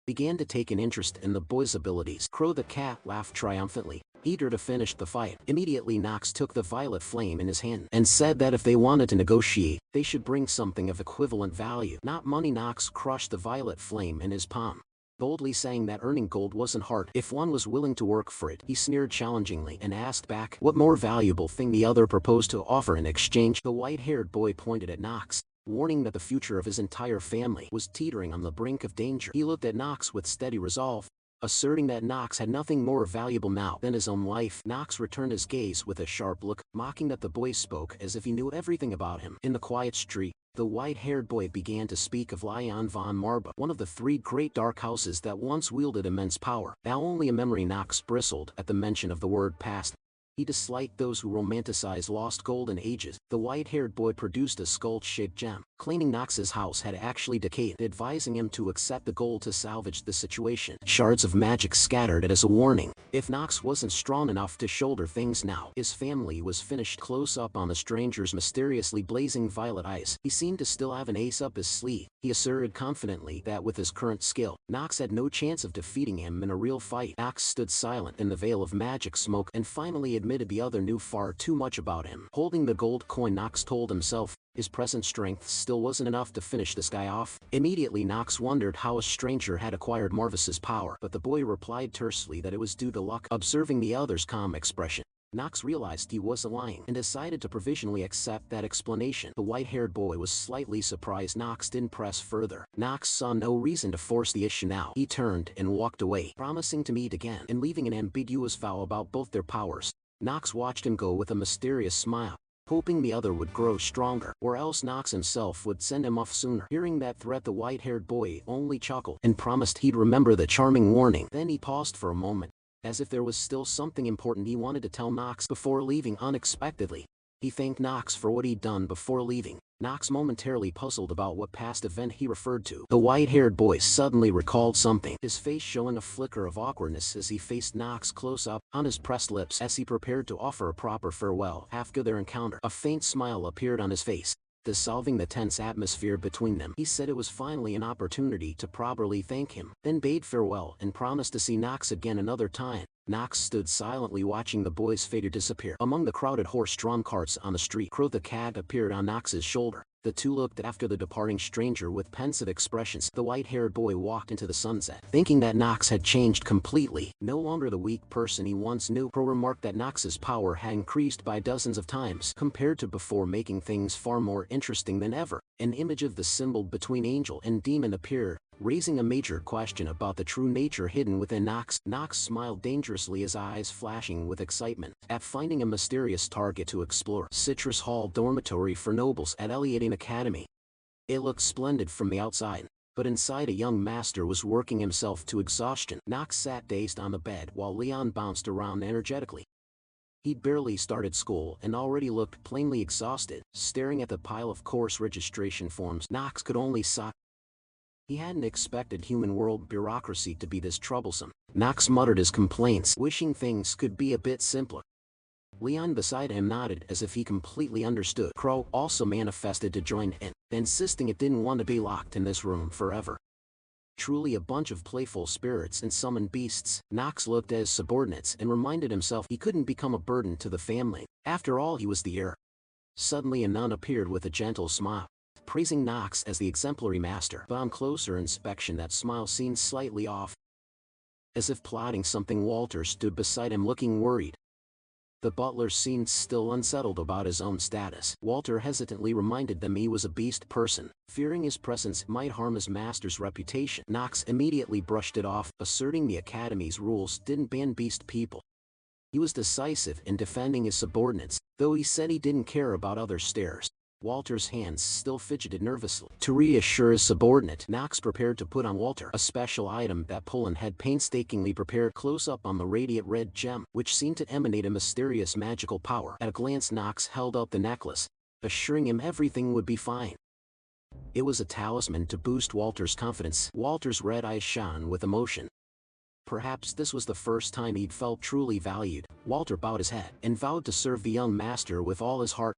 began to take an interest in the boy's abilities. Crow the cat laughed triumphantly, eager to finish the fight. Immediately Nox took the violet flame in his hand and said that if they wanted to negotiate, they should bring something of equivalent value, not money. Nox crushed the violet flame in his palm, boldly saying that earning gold wasn't hard if one was willing to work for it. He sneered challengingly and asked back what more valuable thing the other proposed to offer in exchange. The white-haired boy pointed at Nox, warning that the future of his entire family was teetering on the brink of danger. He looked at Nox with steady resolve, asserting that Nox had nothing more valuable now than his own life. Nox returned his gaze with a sharp look, mocking that the boy spoke as if he knew everything about him. In the quiet street, the white-haired boy began to speak of Lion von Marba, one of the three great dark houses that once wielded immense power. Now only a memory. Nox bristled at the mention of the word past. He disliked those who romanticize lost golden ages. The white-haired boy produced a skull-shaped gem, claiming Nox's house had actually decayed, advising him to accept the gold to salvage the situation. Shards of magic scattered it as a warning. If Nox wasn't strong enough to shoulder things now, his family was finished. Close up on the stranger's mysteriously blazing violet eyes, he seemed to still have an ace up his sleeve. He asserted confidently that with his current skill, Nox had no chance of defeating him in a real fight. Nox stood silent in the veil of magic smoke and finally admitted the other knew far too much about him. Holding the gold coin, Nox told himself his present strength still wasn't enough to finish this guy off. Immediately Nox wondered how a stranger had acquired Marvis's power, but the boy replied tersely that it was due to luck. Observing the other's calm expression, Nox realized he was lying and decided to provisionally accept that explanation. The white-haired boy was slightly surprised Nox didn't press further. Nox saw no reason to force the issue now. He turned and walked away, promising to meet again and leaving an ambiguous vow about both their powers. Nox watched him go with a mysterious smile, hoping the other would grow stronger, or else Nox himself would send him off sooner. Hearing that threat, the white-haired boy only chuckled and promised he'd remember the charming warning. Then he paused for a moment, as if there was still something important he wanted to tell Nox before leaving. Unexpectedly, he thanked Nox for what he'd done before leaving. Nox, momentarily puzzled about what past event he referred to. The white-haired boy suddenly recalled something, his face showing a flicker of awkwardness as he faced Nox close up. On his pressed lips, as he prepared to offer a proper farewell after their encounter, a faint smile appeared on his face. dissolving the tense atmosphere between them. He said it was finally an opportunity to properly thank him, then bade farewell and promised to see Nox again another time. Nox stood silently watching the boy's figure disappear. Among the crowded horse-drawn carts on the street, Crow the cat appeared on Nox's shoulder. The two looked after the departing stranger with pensive expressions. The white-haired boy walked into the sunset, thinking that Nox had changed completely. No longer the weak person he once knew. Crow remarked that Nox's power had increased by dozens of times compared to before, making things far more interesting than ever. An image of the symbol between angel and demon appeared, raising a major question about the true nature hidden within Nox. Nox smiled dangerously, his eyes flashing with excitement at finding a mysterious target to explore. Citrus Hall Dormitory for Nobles at Eliating Academy. It looked splendid from the outside, but inside a young master was working himself to exhaustion. Nox sat dazed on the bed while Leon bounced around energetically. He'd barely started school and already looked plainly exhausted, staring at the pile of course registration forms. Nox could only sigh. He hadn't expected human world bureaucracy to be this troublesome. Nox muttered his complaints, wishing things could be a bit simpler. Leon beside him nodded as if he completely understood. Crow also manifested to join in, insisting it didn't want to be locked in this room forever. Truly a bunch of playful spirits and summoned beasts. Nox looked at his subordinates and reminded himself he couldn't become a burden to the family. After all, he was the heir. Suddenly a nun appeared with a gentle smile, praising Nox as the exemplary master. But on closer inspection that smile seemed slightly off. As if plotting something, Walter stood beside him looking worried. The butler seemed still unsettled about his own status. Walter hesitantly reminded them he was a beast person, fearing his presence might harm his master's reputation. Nox immediately brushed it off, asserting the academy's rules didn't ban beast people. He was decisive in defending his subordinates, though he said he didn't care about other stares. Walter's hands still fidgeted nervously. To reassure his subordinate, Nox prepared to put on Walter a special item that Poland had painstakingly prepared. Close up on the radiant red gem, which seemed to emanate a mysterious magical power. At a glance, Nox held up the necklace, assuring him everything would be fine. It was a talisman to boost Walter's confidence. Walter's red eyes shone with emotion. Perhaps this was the first time he'd felt truly valued. Walter bowed his head and vowed to serve the young master with all his heart.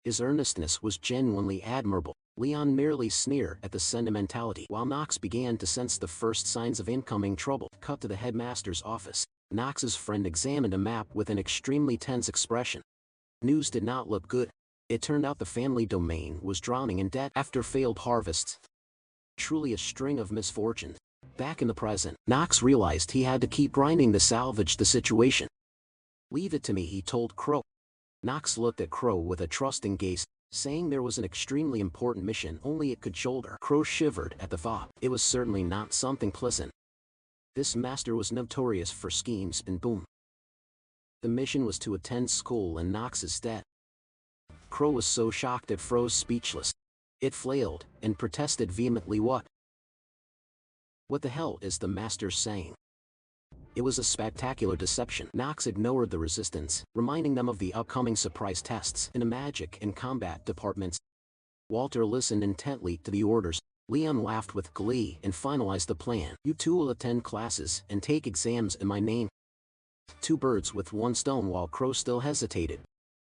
His earnestness was genuinely admirable. Leon merely sneered at the sentimentality, while Nox began to sense the first signs of incoming trouble. Cut to the headmaster's office. Nox's friend examined a map with an extremely tense expression. News did not look good. It turned out the family domain was drowning in debt after failed harvests. Truly a string of misfortunes. Back in the present, Nox realized he had to keep grinding to salvage the situation. "Leave it to me," he told Crow. Nox looked at Crow with a trusting gaze, saying there was an extremely important mission only it could shoulder. Crow shivered at the thought. It was certainly not something pleasant. This master was notorious for schemes and boom. The mission was to attend school in Nox's debt. Crow was so shocked it froze speechless. It flailed and protested vehemently. What the hell is the master saying? It was a spectacular deception. Nox ignored the resistance, reminding them of the upcoming surprise tests in the magic and combat departments. Walter listened intently to the orders. Leon laughed with glee and finalized the plan. "You two will attend classes and take exams in my name." Two birds with one stone. While Crow still hesitated,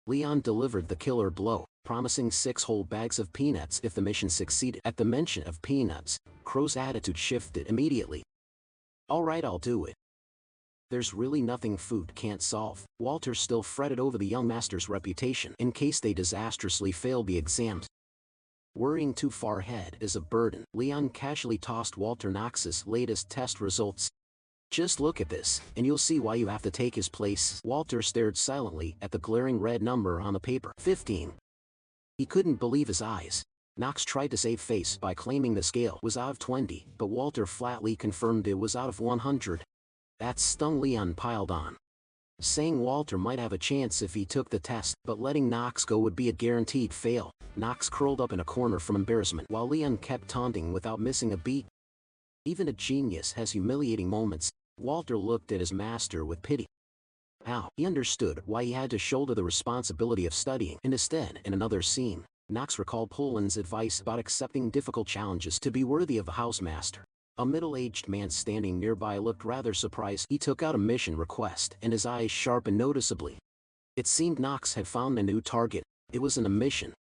Leon delivered the killer blow, promising 6 whole bags of peanuts if the mission succeeded. At the mention of peanuts, Crow's attitude shifted immediately. "All right, I'll do it. There's really nothing food can't solve." Walter still fretted over the young master's reputation in case they disastrously failed the exams. Worrying too far ahead is a burden. Leon casually tossed Walter Nox's latest test results. "Just look at this, and you'll see why you have to take his place." Walter stared silently at the glaring red number on the paper. 15. He couldn't believe his eyes. Nox tried to save face by claiming the scale was out of 20, but Walter flatly confirmed it was out of 100. That stung. Leon piled on, saying Walter might have a chance if he took the test, but letting Nox go would be a guaranteed fail. Nox curled up in a corner from embarrassment, while Leon kept taunting without missing a beat. Even a genius has humiliating moments. Walter looked at his master with pity. Now, he understood why he had to shoulder the responsibility of studying. And instead, in another scene, Nox recalled Poland's advice about accepting difficult challenges to be worthy of a housemaster. A middle-aged man standing nearby looked rather surprised. He took out a mission request and his eyes sharpened noticeably. It seemed Nox had found a new target. It wasn't a mission.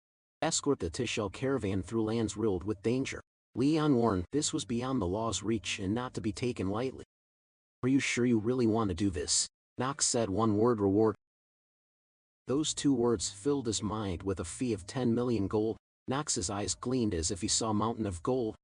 escort the Tishel caravan through lands riddled with danger. Leon warned this was beyond the law's reach and not to be taken lightly. Are you sure you really want to do this? Nox said, one word, reward. Those 2 words filled his mind with a fee of 10 million gold. Nox's eyes gleamed as if he saw a mountain of gold.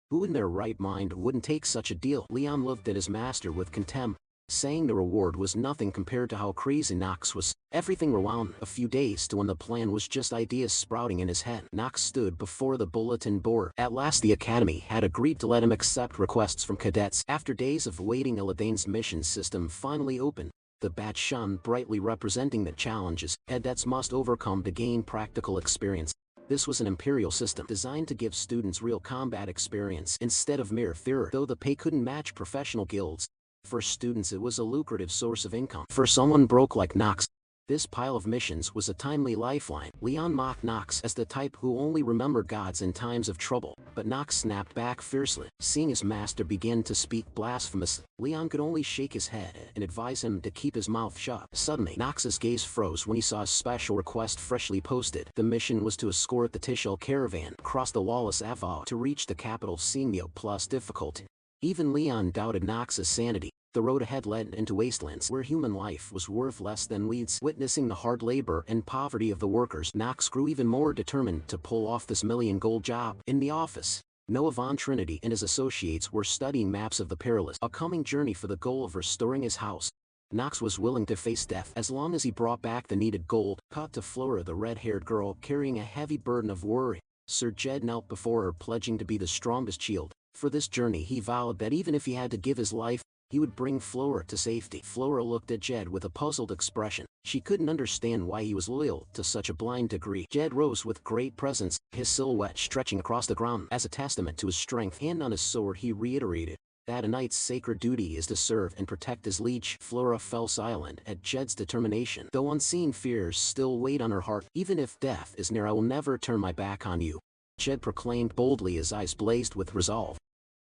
Who in their right mind wouldn't take such a deal? Leon looked at his master with contempt, saying the reward was nothing compared to how crazy Nox was. Everything rewound a few days to when the plan was just ideas sprouting in his head. Nox stood before the bulletin board. At last the academy had agreed to let him accept requests from cadets. After days of waiting, Eladane's mission system finally opened. The badge shone brightly, representing the challenges cadets must overcome to gain practical experience. This was an imperial system designed to give students real combat experience instead of mere theory. Though the pay couldn't match professional guilds, for students it was a lucrative source of income. For someone broke like Nox, this pile of missions was a timely lifeline. Leon mocked Nox as the type who only remembered gods in times of trouble, but Nox snapped back fiercely. Seeing his master begin to speak blasphemously, Leon could only shake his head and advise him to keep his mouth shut. Suddenly, Nox's gaze froze when he saw a special request freshly posted. The mission was to escort the Tishel caravan across the lawless Avo to reach the capital Semio plus difficulty. Even Leon doubted Nox's sanity. The road ahead led into wastelands where human life was worth less than weeds. Witnessing the hard labor and poverty of the workers, Nox grew even more determined to pull off this million-gold job. In the office, Noah Von Trinity and his associates were studying maps of the perilous, a coming journey for the goal of restoring his house. Nox was willing to face death as long as he brought back the needed gold. Cut to Flora, the red-haired girl carrying a heavy burden of worry. Sir Jed knelt before her, pledging to be the strongest shield. For this journey he vowed that even if he had to give his life, he would bring Flora to safety. Flora looked at Jed with a puzzled expression. She couldn't understand why he was loyal to such a blind degree. Jed rose with great presence, his silhouette stretching across the ground. As a testament to his strength, hand on his sword, he reiterated that a knight's sacred duty is to serve and protect his liege. Flora fell silent at Jed's determination, though unseen fears still weighed on her heart. Even if death is near, I will never turn my back on you, Jed proclaimed boldly, his eyes blazed with resolve.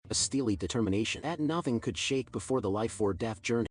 A steely determination that nothing could shake before the life-or-death journey.